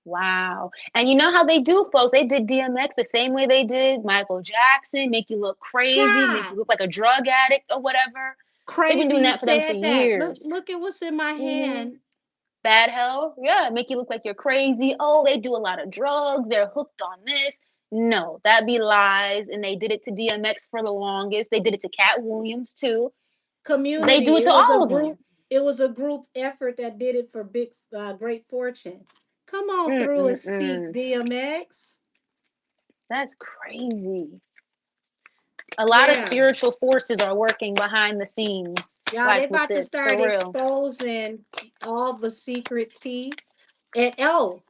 [SPEAKER 2] Wow. And you know how they do, folks? They did DMX the same way they did Michael Jackson, make you look crazy, make you
[SPEAKER 1] God,
[SPEAKER 2] look like a drug addict or whatever. They've been
[SPEAKER 1] crazy
[SPEAKER 2] doing
[SPEAKER 1] you
[SPEAKER 2] that for them for
[SPEAKER 1] said that. Look,
[SPEAKER 2] years.
[SPEAKER 1] look at what's in my
[SPEAKER 2] Hmm.
[SPEAKER 1] hand.
[SPEAKER 2] Bad hell. Yeah, make you look like you're crazy. Oh, they do a lot of drugs. They're hooked on this. No, that be lies. And they did it to DMX for the longest. They did it to Cat Williams too. They do
[SPEAKER 1] Community.
[SPEAKER 2] it to all of them.
[SPEAKER 1] It was a group effort that did it for big great fortune. Come on through and speak,
[SPEAKER 2] Mm-mm-mm.
[SPEAKER 1] DMX.
[SPEAKER 2] That's crazy. A lot of
[SPEAKER 1] Yeah.
[SPEAKER 2] spiritual forces are working behind the scenes,
[SPEAKER 1] Y'all, they
[SPEAKER 2] like with
[SPEAKER 1] about to
[SPEAKER 2] this,
[SPEAKER 1] start
[SPEAKER 2] for real.
[SPEAKER 1] exposing all the secret tea. And oh,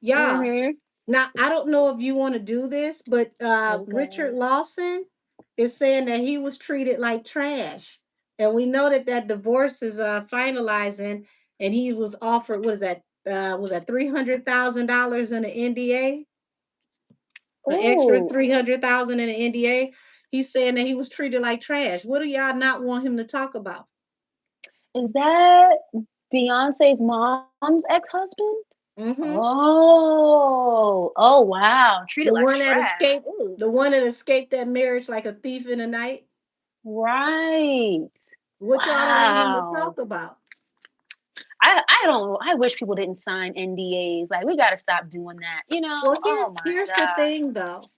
[SPEAKER 1] y'all.
[SPEAKER 2] Mm-hmm.
[SPEAKER 1] Now I don't know if you want to do this, but
[SPEAKER 2] Oh
[SPEAKER 1] Richard
[SPEAKER 2] God.
[SPEAKER 1] Lawson is saying that he was treated like trash. And we know that that divorce is finalizing and he was offered what is that was that $300,000 in an NDA? An extra
[SPEAKER 2] Oh,
[SPEAKER 1] 300,000 in an NDA. He's saying that he was treated like trash. What do y'all not want him to talk about?
[SPEAKER 2] is that Beyonce's mom's ex-husband?
[SPEAKER 1] Mm-hmm.
[SPEAKER 2] Oh, oh wow. Treated
[SPEAKER 1] The
[SPEAKER 2] like
[SPEAKER 1] one that
[SPEAKER 2] trash.
[SPEAKER 1] escaped,
[SPEAKER 2] Ooh,
[SPEAKER 1] the one that escaped that marriage like a thief in the night.
[SPEAKER 2] right.
[SPEAKER 1] What y'all don't want him to
[SPEAKER 2] Wow.
[SPEAKER 1] talk about?
[SPEAKER 2] I don't I wish people didn't sign NDAs. Like we gotta stop doing that. You
[SPEAKER 1] Well,
[SPEAKER 2] know? Oh
[SPEAKER 1] here's
[SPEAKER 2] my
[SPEAKER 1] here's the
[SPEAKER 2] God.
[SPEAKER 1] thing though.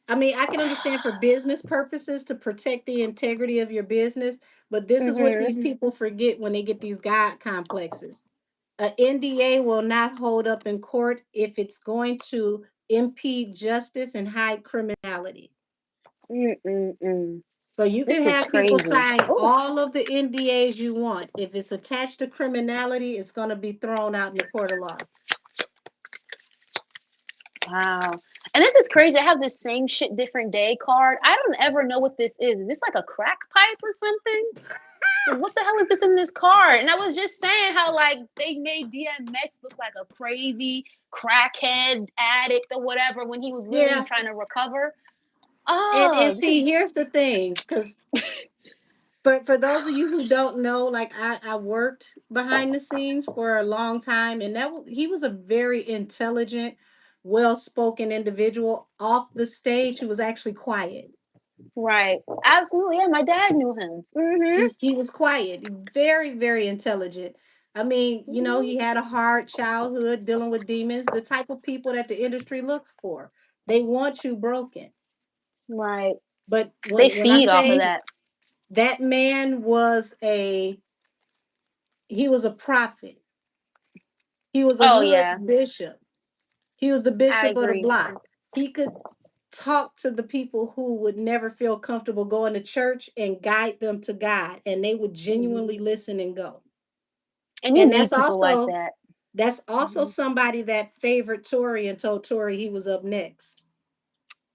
[SPEAKER 1] I mean, I can understand for business purposes to protect the integrity of your business, but this is what these
[SPEAKER 2] Mm-hmm.
[SPEAKER 1] people forget when they get these God complexes. A NDA will not hold up in court if it's going to impede justice and hide criminality.
[SPEAKER 2] Mm-mm-mm.
[SPEAKER 1] So you can
[SPEAKER 2] This is
[SPEAKER 1] have people
[SPEAKER 2] crazy.
[SPEAKER 1] sign
[SPEAKER 2] Oh,
[SPEAKER 1] all of the NDAs you want. If it's attached to criminality, it's going to be thrown out in the court of law.
[SPEAKER 2] wow. And this is crazy. I have this same shit different day card. I don't ever know what this is. Is this like a crack pipe or something? Like, what the hell is this in this card? And I was just saying how like they made DMX look like a crazy crackhead addict or whatever when he was really
[SPEAKER 1] Yeah.
[SPEAKER 2] trying to recover.
[SPEAKER 1] And
[SPEAKER 2] Oh, this is
[SPEAKER 1] see, here's the thing, because for those of you who don't know, like I worked behind the scenes for a long time, and he was a very intelligent, well-spoken individual. Off the stage, he was actually quiet.
[SPEAKER 2] right. Absolutely. Yeah, my dad knew him. Mm-hmm.
[SPEAKER 1] He was quiet, very, very intelligent. I mean, he had a hard childhood dealing with demons, the type of people that the industry looks for. They want you broken.
[SPEAKER 2] Right.
[SPEAKER 1] But
[SPEAKER 2] They
[SPEAKER 1] when I
[SPEAKER 2] feed off of
[SPEAKER 1] say
[SPEAKER 2] that.
[SPEAKER 1] that man was he was a prophet. He was a
[SPEAKER 2] Oh yeah,
[SPEAKER 1] hood bishop. He was the
[SPEAKER 2] I
[SPEAKER 1] bishop of the
[SPEAKER 2] agree.
[SPEAKER 1] block. He could talk to the people who would never feel comfortable going to church and guide them to God, and they would
[SPEAKER 2] Hmm.
[SPEAKER 1] genuinely listen and go.
[SPEAKER 2] And you
[SPEAKER 1] And
[SPEAKER 2] need people like that.
[SPEAKER 1] that's also
[SPEAKER 2] Mhm.
[SPEAKER 1] somebody that favored Tory and told Tory he was up next.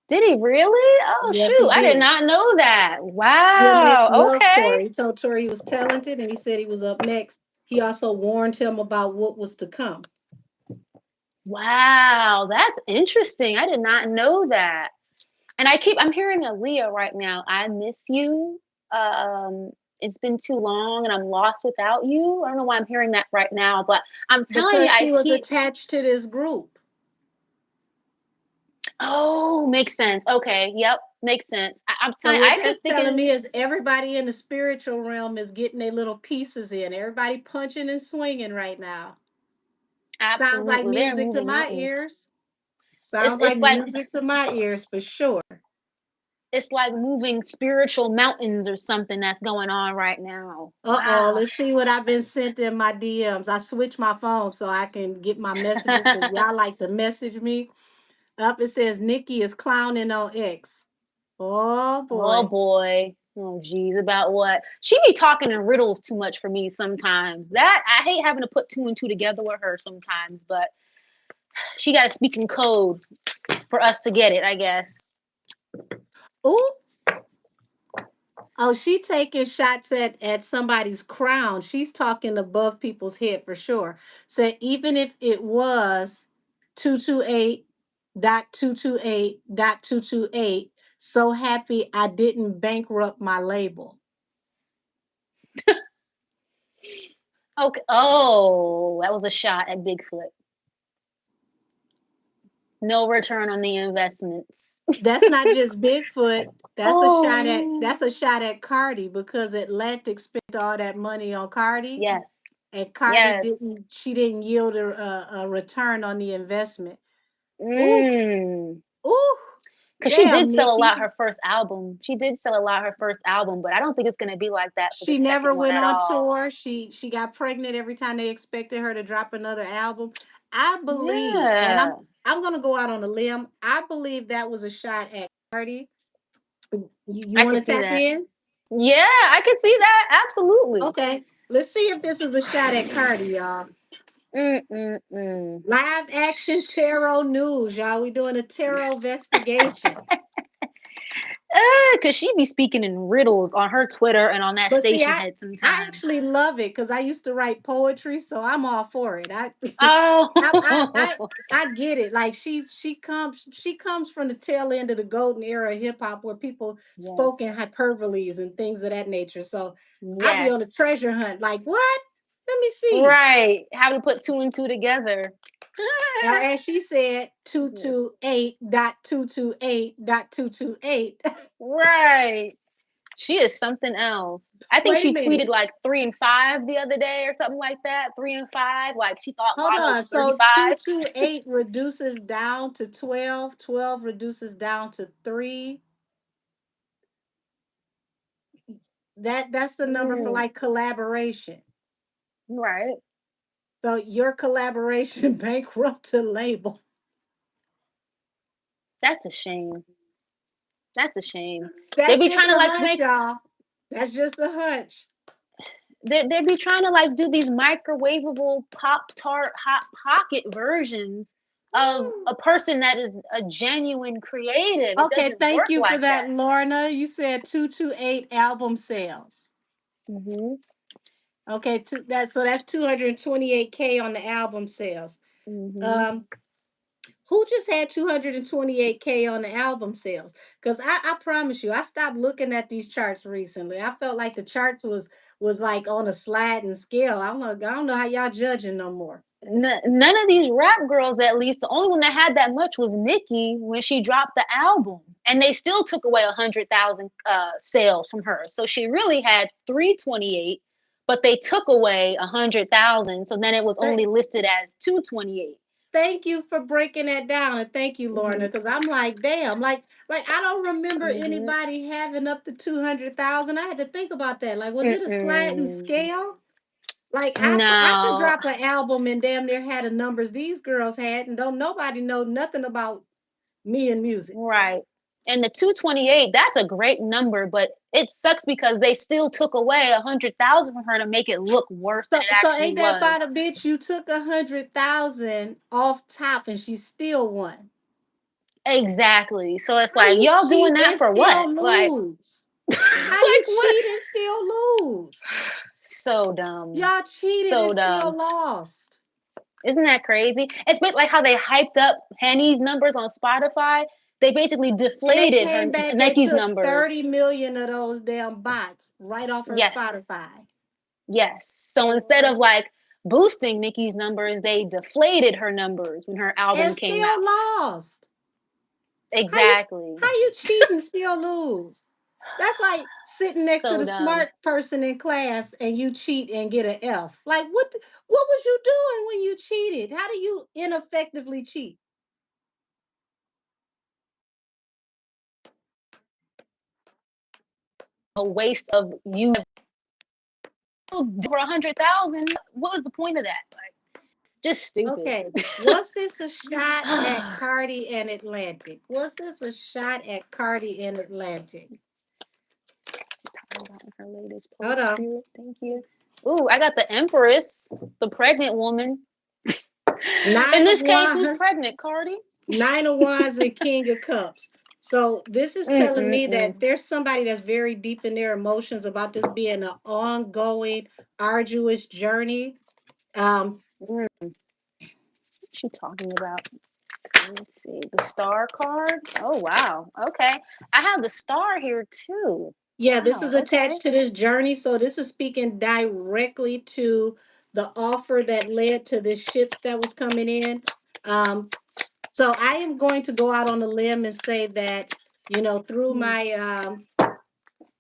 [SPEAKER 2] Did he really? Oh
[SPEAKER 1] Yes, he
[SPEAKER 2] shoot, I did
[SPEAKER 1] did.
[SPEAKER 2] not know that.
[SPEAKER 1] DMX
[SPEAKER 2] Wow.
[SPEAKER 1] loved
[SPEAKER 2] Okay.
[SPEAKER 1] Tory. He told Tory he was talented and he said he was up next. He also warned him about what was to come.
[SPEAKER 2] Wow, that's interesting. I did not know that. And I'm hearing Aaliyah right now. I miss you. Um, it's been too long, and I'm lost without you. I don't know why I'm hearing that right now, but I'm telling you,
[SPEAKER 1] Because
[SPEAKER 2] I
[SPEAKER 1] she was
[SPEAKER 2] keep.
[SPEAKER 1] attached to this group.
[SPEAKER 2] Oh, makes sense. Okay, yep, makes sense. I'm
[SPEAKER 1] So
[SPEAKER 2] telling.
[SPEAKER 1] what
[SPEAKER 2] I keep
[SPEAKER 1] that's telling
[SPEAKER 2] thinking.
[SPEAKER 1] me is everybody in the spiritual realm is getting their little pieces in. Everybody punching and swinging right now. Sounds like
[SPEAKER 2] Absolutely, they're
[SPEAKER 1] music to
[SPEAKER 2] moving
[SPEAKER 1] my
[SPEAKER 2] mountains.
[SPEAKER 1] ears.
[SPEAKER 2] It's
[SPEAKER 1] Sounds like
[SPEAKER 2] it's like
[SPEAKER 1] music to my ears for sure.
[SPEAKER 2] it's like moving spiritual mountains or something that's going on right now.
[SPEAKER 1] Uh-oh,
[SPEAKER 2] Wow.
[SPEAKER 1] let's see what I've been sent in my DMs. I switched my phone so I can get my messages because y'all like to message me. Up it says Nikki is clowning on X. Oh
[SPEAKER 2] Oh
[SPEAKER 1] boy.
[SPEAKER 2] boy. Oh, geez, about what? She be talking in riddles too much for me sometimes. That I hate having to put two and two together with her sometimes, but she got to speak in code for us to get it, I guess.
[SPEAKER 1] Oh, oh, she taking shots at somebody's crown. She's talking above people's head for sure. So even if it was 228.228.228, so happy I didn't bankrupt my label.
[SPEAKER 2] Okay. Oh, that was a shot at Bigfoot. No return on the investments.
[SPEAKER 1] That's not just Bigfoot.
[SPEAKER 2] Oh,
[SPEAKER 1] That's a shot at Cardi because Atlantic spent all that money on Cardi,
[SPEAKER 2] yes.
[SPEAKER 1] and Cardi
[SPEAKER 2] Yes.
[SPEAKER 1] didn't. She didn't yield a return on the investment. Ooh,
[SPEAKER 2] Mm.
[SPEAKER 1] ooh,
[SPEAKER 2] Because she did
[SPEAKER 1] damn,
[SPEAKER 2] sell a
[SPEAKER 1] Nikki.
[SPEAKER 2] lot her first album. She did sell a lot her first album, but I don't think it's going to be like that for the
[SPEAKER 1] She never
[SPEAKER 2] second one
[SPEAKER 1] went
[SPEAKER 2] at
[SPEAKER 1] on
[SPEAKER 2] all.
[SPEAKER 1] tour. She got pregnant every time they expected her to drop another album. I believe, and
[SPEAKER 2] Yeah,
[SPEAKER 1] I'm gonna go out on a limb. I believe that was a shot at Cardi. You
[SPEAKER 2] I
[SPEAKER 1] want
[SPEAKER 2] could
[SPEAKER 1] to
[SPEAKER 2] see
[SPEAKER 1] tap
[SPEAKER 2] that.
[SPEAKER 1] in?
[SPEAKER 2] Yeah, I could see that. Absolutely.
[SPEAKER 1] Okay, let's see if this is a shot at Cardi, y'all.
[SPEAKER 2] Mm-mm-mm.
[SPEAKER 1] Live action tarot news, y'all. We doing a tarot investigation.
[SPEAKER 2] Because she be speaking in riddles on her Twitter and on that
[SPEAKER 1] But see,
[SPEAKER 2] station
[SPEAKER 1] I
[SPEAKER 2] head
[SPEAKER 1] I
[SPEAKER 2] sometimes.
[SPEAKER 1] actually love it because I used to write poetry, so I'm all for it. I I I I,
[SPEAKER 2] Oh,
[SPEAKER 1] I get it. Like she comes from the tail end of the golden era of hip hop where people
[SPEAKER 2] yes.
[SPEAKER 1] spoke in hyperboles and things of that nature. So I be
[SPEAKER 2] Yes.
[SPEAKER 1] on a treasure hunt. Like what? Let me see.
[SPEAKER 2] Right. How to put two and two together.
[SPEAKER 1] Or as she said, two
[SPEAKER 2] Yes.
[SPEAKER 1] two eight dot 228.228.
[SPEAKER 2] Right. She is something else. I think
[SPEAKER 1] Wait a
[SPEAKER 2] she tweeted
[SPEAKER 1] minute.
[SPEAKER 2] like 3 and 5 the other day or something like that. 3 and 5. Like she thought
[SPEAKER 1] Hold
[SPEAKER 2] Lotto
[SPEAKER 1] on.
[SPEAKER 2] was
[SPEAKER 1] So
[SPEAKER 2] 35.
[SPEAKER 1] 228 reduces down to 12. 12 reduces down to 3. That's the number for
[SPEAKER 2] Mm,
[SPEAKER 1] like collaboration.
[SPEAKER 2] right.
[SPEAKER 1] So your collaboration bankrupt the label.
[SPEAKER 2] That's a shame. That's a shame. They
[SPEAKER 1] That's
[SPEAKER 2] be
[SPEAKER 1] just
[SPEAKER 2] trying to
[SPEAKER 1] a
[SPEAKER 2] like
[SPEAKER 1] hunch,
[SPEAKER 2] make
[SPEAKER 1] y'all. That's just a hunch.
[SPEAKER 2] they be trying to like do these microwavable Pop Tart hot pocket versions of
[SPEAKER 1] Hmm.
[SPEAKER 2] a person that is a genuine creative. It
[SPEAKER 1] Okay,
[SPEAKER 2] doesn't
[SPEAKER 1] thank
[SPEAKER 2] work
[SPEAKER 1] you for
[SPEAKER 2] like
[SPEAKER 1] that,
[SPEAKER 2] that.
[SPEAKER 1] Lorna. You said 228 album sales.
[SPEAKER 2] Mhm.
[SPEAKER 1] Okay, that's 228K on the album sales.
[SPEAKER 2] Mhm.
[SPEAKER 1] Um, who just had 228K on the album sales? Because I promise you, I stopped looking at these charts recently. I felt like the charts was like on a sliding scale. I don't know how y'all judging no more.
[SPEAKER 2] None of these rap girls, at least, the only one that had that much was Nicki when she dropped the album, and they still took away 100,000 sales from her. So she really had 328, but they took away 100,000. So then it was
[SPEAKER 1] Th-
[SPEAKER 2] only listed as 228.
[SPEAKER 1] Thank you for breaking that down, and thank you, Lorna,
[SPEAKER 2] Mm-hmm.
[SPEAKER 1] because I'm like, damn, like I don't remember
[SPEAKER 2] Mm-hmm.
[SPEAKER 1] anybody having up to 200,000. I had to think about that. Like, was it a sliding
[SPEAKER 2] Mm-mm.
[SPEAKER 1] scale? Like I could
[SPEAKER 2] No,
[SPEAKER 1] drop an album and damn near had the numbers these girls had, and don't nobody know nothing about me and music.
[SPEAKER 2] right. And the 228, that's a great number, but it sucks because they still took away 100,000 from her to make it look worse than
[SPEAKER 1] So
[SPEAKER 2] it
[SPEAKER 1] so
[SPEAKER 2] actually
[SPEAKER 1] ain't that
[SPEAKER 2] was.
[SPEAKER 1] about a bitch? You took 100,000 off top and she still won.
[SPEAKER 2] Exactly. So it's
[SPEAKER 1] How
[SPEAKER 2] like,
[SPEAKER 1] you
[SPEAKER 2] y'all doing
[SPEAKER 1] cheat
[SPEAKER 2] that
[SPEAKER 1] and
[SPEAKER 2] for what?
[SPEAKER 1] still
[SPEAKER 2] Like,
[SPEAKER 1] lose? How you
[SPEAKER 2] like what?
[SPEAKER 1] cheat and still lose?
[SPEAKER 2] So dumb.
[SPEAKER 1] Y'all cheated and
[SPEAKER 2] So
[SPEAKER 1] still
[SPEAKER 2] dumb.
[SPEAKER 1] lost.
[SPEAKER 2] Isn't that crazy? It's bit like how they hyped up Henny's numbers on Spotify. They basically
[SPEAKER 1] And they
[SPEAKER 2] deflated her
[SPEAKER 1] came back, they
[SPEAKER 2] Nike's
[SPEAKER 1] took
[SPEAKER 2] numbers.
[SPEAKER 1] 30 million of those damn bots right off her
[SPEAKER 2] Yes.
[SPEAKER 1] Spotify.
[SPEAKER 2] Yes. So instead of like boosting Nicki's numbers, they deflated her numbers when her album
[SPEAKER 1] And
[SPEAKER 2] came
[SPEAKER 1] still
[SPEAKER 2] out.
[SPEAKER 1] lost. How you
[SPEAKER 2] Exactly.
[SPEAKER 1] how you cheat and still lose? That's like sitting next to
[SPEAKER 2] So
[SPEAKER 1] the
[SPEAKER 2] dumb.
[SPEAKER 1] smart person in class and you cheat and get an F. Like what was you doing when you cheated? How do you ineffectively cheat?
[SPEAKER 2] A waste of you for 100,000. What was the point of that? Like, just stupid.
[SPEAKER 1] Okay. Was this a shot at Cardi and Atlantic? Was this a shot at Cardi and Atlantic?
[SPEAKER 2] Her latest
[SPEAKER 1] Hold
[SPEAKER 2] post,
[SPEAKER 1] on.
[SPEAKER 2] Spirit. Thank you. Ooh, I got the Empress, the pregnant woman. In
[SPEAKER 1] Nine of
[SPEAKER 2] this case, who's
[SPEAKER 1] Wands,
[SPEAKER 2] pregnant, Cardi?
[SPEAKER 1] Nine of Wands, and King of Cups. So this is telling me
[SPEAKER 2] Mm-mm-mm.
[SPEAKER 1] that there's somebody that's very deep in their emotions about this being an ongoing, arduous journey. Um,
[SPEAKER 2] Mm. What's she talking about? Let's see. The star card. Oh wow. Okay. I have the star here too.
[SPEAKER 1] yeah, this
[SPEAKER 2] Wow.
[SPEAKER 1] is
[SPEAKER 2] Okay.
[SPEAKER 1] attached to this journey. So this is speaking directly to the offer that led to the ships that was coming in. Um, so I am going to go out on a limb and say that, through
[SPEAKER 2] Mm.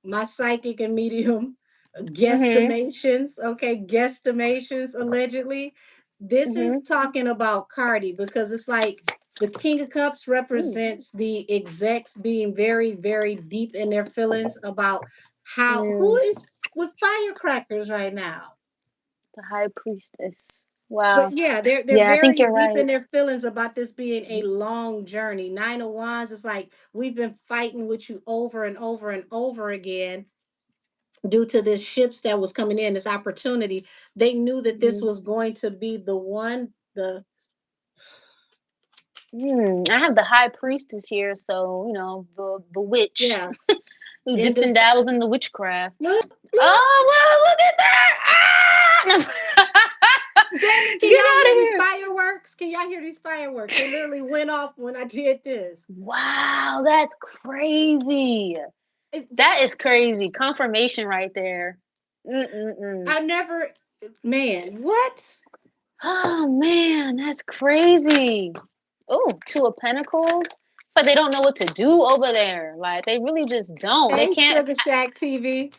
[SPEAKER 1] my psychic and medium
[SPEAKER 2] Mhm.
[SPEAKER 1] guesstimations, okay, guesstimations allegedly. This is
[SPEAKER 2] Mhm.
[SPEAKER 1] talking about Cardi because it's like the King of Cups
[SPEAKER 2] Mm.
[SPEAKER 1] represents the execs being very, very deep in their feelings about who
[SPEAKER 2] Mm.
[SPEAKER 1] is with firecrackers right now.
[SPEAKER 2] The High Priestess.
[SPEAKER 1] But
[SPEAKER 2] Wow.
[SPEAKER 1] yeah, they're
[SPEAKER 2] Yeah, I think
[SPEAKER 1] very
[SPEAKER 2] you're
[SPEAKER 1] deep in
[SPEAKER 2] right.
[SPEAKER 1] their feelings about this being a
[SPEAKER 2] Mhm.
[SPEAKER 1] long journey. Nine of Wands is like we've been fighting with you over and over and over again due to this ships that was coming in, this opportunity. They knew that this
[SPEAKER 2] Mhm.
[SPEAKER 1] was going to be the one, the
[SPEAKER 2] I have the High Priestess here, so the witch
[SPEAKER 1] yeah.
[SPEAKER 2] who
[SPEAKER 1] And
[SPEAKER 2] dips and dabbles in the witchcraft.
[SPEAKER 1] look,
[SPEAKER 2] Oh, wow, look at that! Ah!
[SPEAKER 1] damn it, can
[SPEAKER 2] Get
[SPEAKER 1] y'all
[SPEAKER 2] out
[SPEAKER 1] hear
[SPEAKER 2] of
[SPEAKER 1] these
[SPEAKER 2] here!
[SPEAKER 1] fireworks? Can y'all hear these fireworks? They literally went off when I did this.
[SPEAKER 2] Wow, that's crazy.
[SPEAKER 1] It,
[SPEAKER 2] That is crazy. Confirmation right there. Mm-mm-mm.
[SPEAKER 1] I never, man, what?
[SPEAKER 2] Oh man, that's crazy. Oh, Two of Pentacles. It's like they don't know what to do over there. Like they really just don't. They
[SPEAKER 1] Hey,
[SPEAKER 2] can't.
[SPEAKER 1] Sugar Shack TV.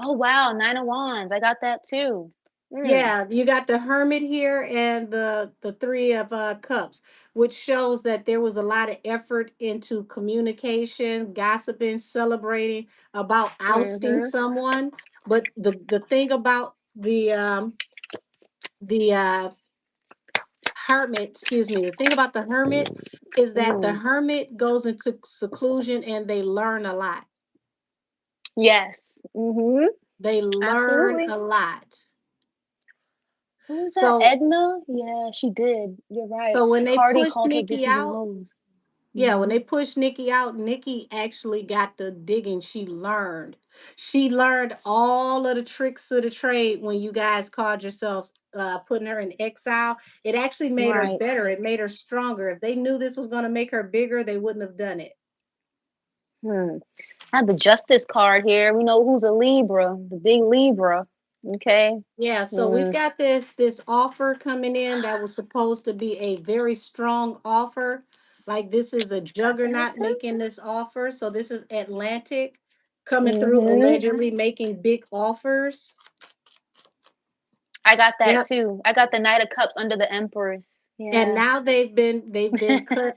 [SPEAKER 2] Oh wow, Nine of Wands. I got that too. Mm.
[SPEAKER 1] Yeah, you got the Hermit here and the Three of Cups, which shows that there was a lot of effort into communication, gossiping, celebrating about ousting
[SPEAKER 2] Mhm.
[SPEAKER 1] someone. But the thing about the Hermit, excuse me, the thing about the Hermit is that the
[SPEAKER 2] Mm.
[SPEAKER 1] Hermit goes into seclusion and they learn a lot.
[SPEAKER 2] Yes. Mhm.
[SPEAKER 1] They learn
[SPEAKER 2] Absolutely.
[SPEAKER 1] a lot.
[SPEAKER 2] Who was that?
[SPEAKER 1] So
[SPEAKER 2] Edna? Yeah, she did. You're right.
[SPEAKER 1] so when they
[SPEAKER 2] Cardi
[SPEAKER 1] push
[SPEAKER 2] called her
[SPEAKER 1] Nikki
[SPEAKER 2] bitches and
[SPEAKER 1] out,
[SPEAKER 2] hoes.
[SPEAKER 1] yeah, when
[SPEAKER 2] Mhm.
[SPEAKER 1] they pushed Nikki out, Nikki actually got the digging. She learned. She learned all of the tricks of the trade when you guys called yourselves putting her in exile. It actually made her
[SPEAKER 2] Right.
[SPEAKER 1] better. It made her stronger. If they knew this was going to make her bigger, they wouldn't have done it.
[SPEAKER 2] Hmm. I have the Justice card here. We know who's a Libra, the big Libra. Okay.
[SPEAKER 1] Yeah, so we've
[SPEAKER 2] Mm.
[SPEAKER 1] got this offer coming in that was supposed to be a very strong offer. Like this is a
[SPEAKER 2] Got that
[SPEAKER 1] juggernaut
[SPEAKER 2] too.
[SPEAKER 1] making this offer. So this is Atlantic coming through
[SPEAKER 2] Mhm.
[SPEAKER 1] allegedly making big offers.
[SPEAKER 2] I got that
[SPEAKER 1] Yep.
[SPEAKER 2] too. I got the Knight of Cups under the Empress.
[SPEAKER 1] And
[SPEAKER 2] Yeah.
[SPEAKER 1] now they've been cut.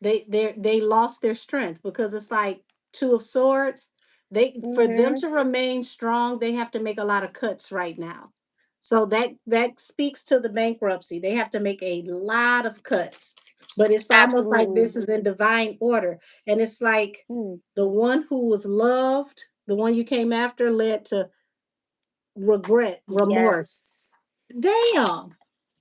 [SPEAKER 1] They lost their strength because it's like Two of Swords. They for them
[SPEAKER 2] Mhm.
[SPEAKER 1] to remain strong, they have to make a lot of cuts right now. So that speaks to the bankruptcy. They have to make a lot of cuts. But it's almost like
[SPEAKER 2] Absolutely.
[SPEAKER 1] this is in divine order. And it's like
[SPEAKER 2] Mm.
[SPEAKER 1] the one who was loved, the one you came after, led to regret, remorse.
[SPEAKER 2] Yes.
[SPEAKER 1] Damn.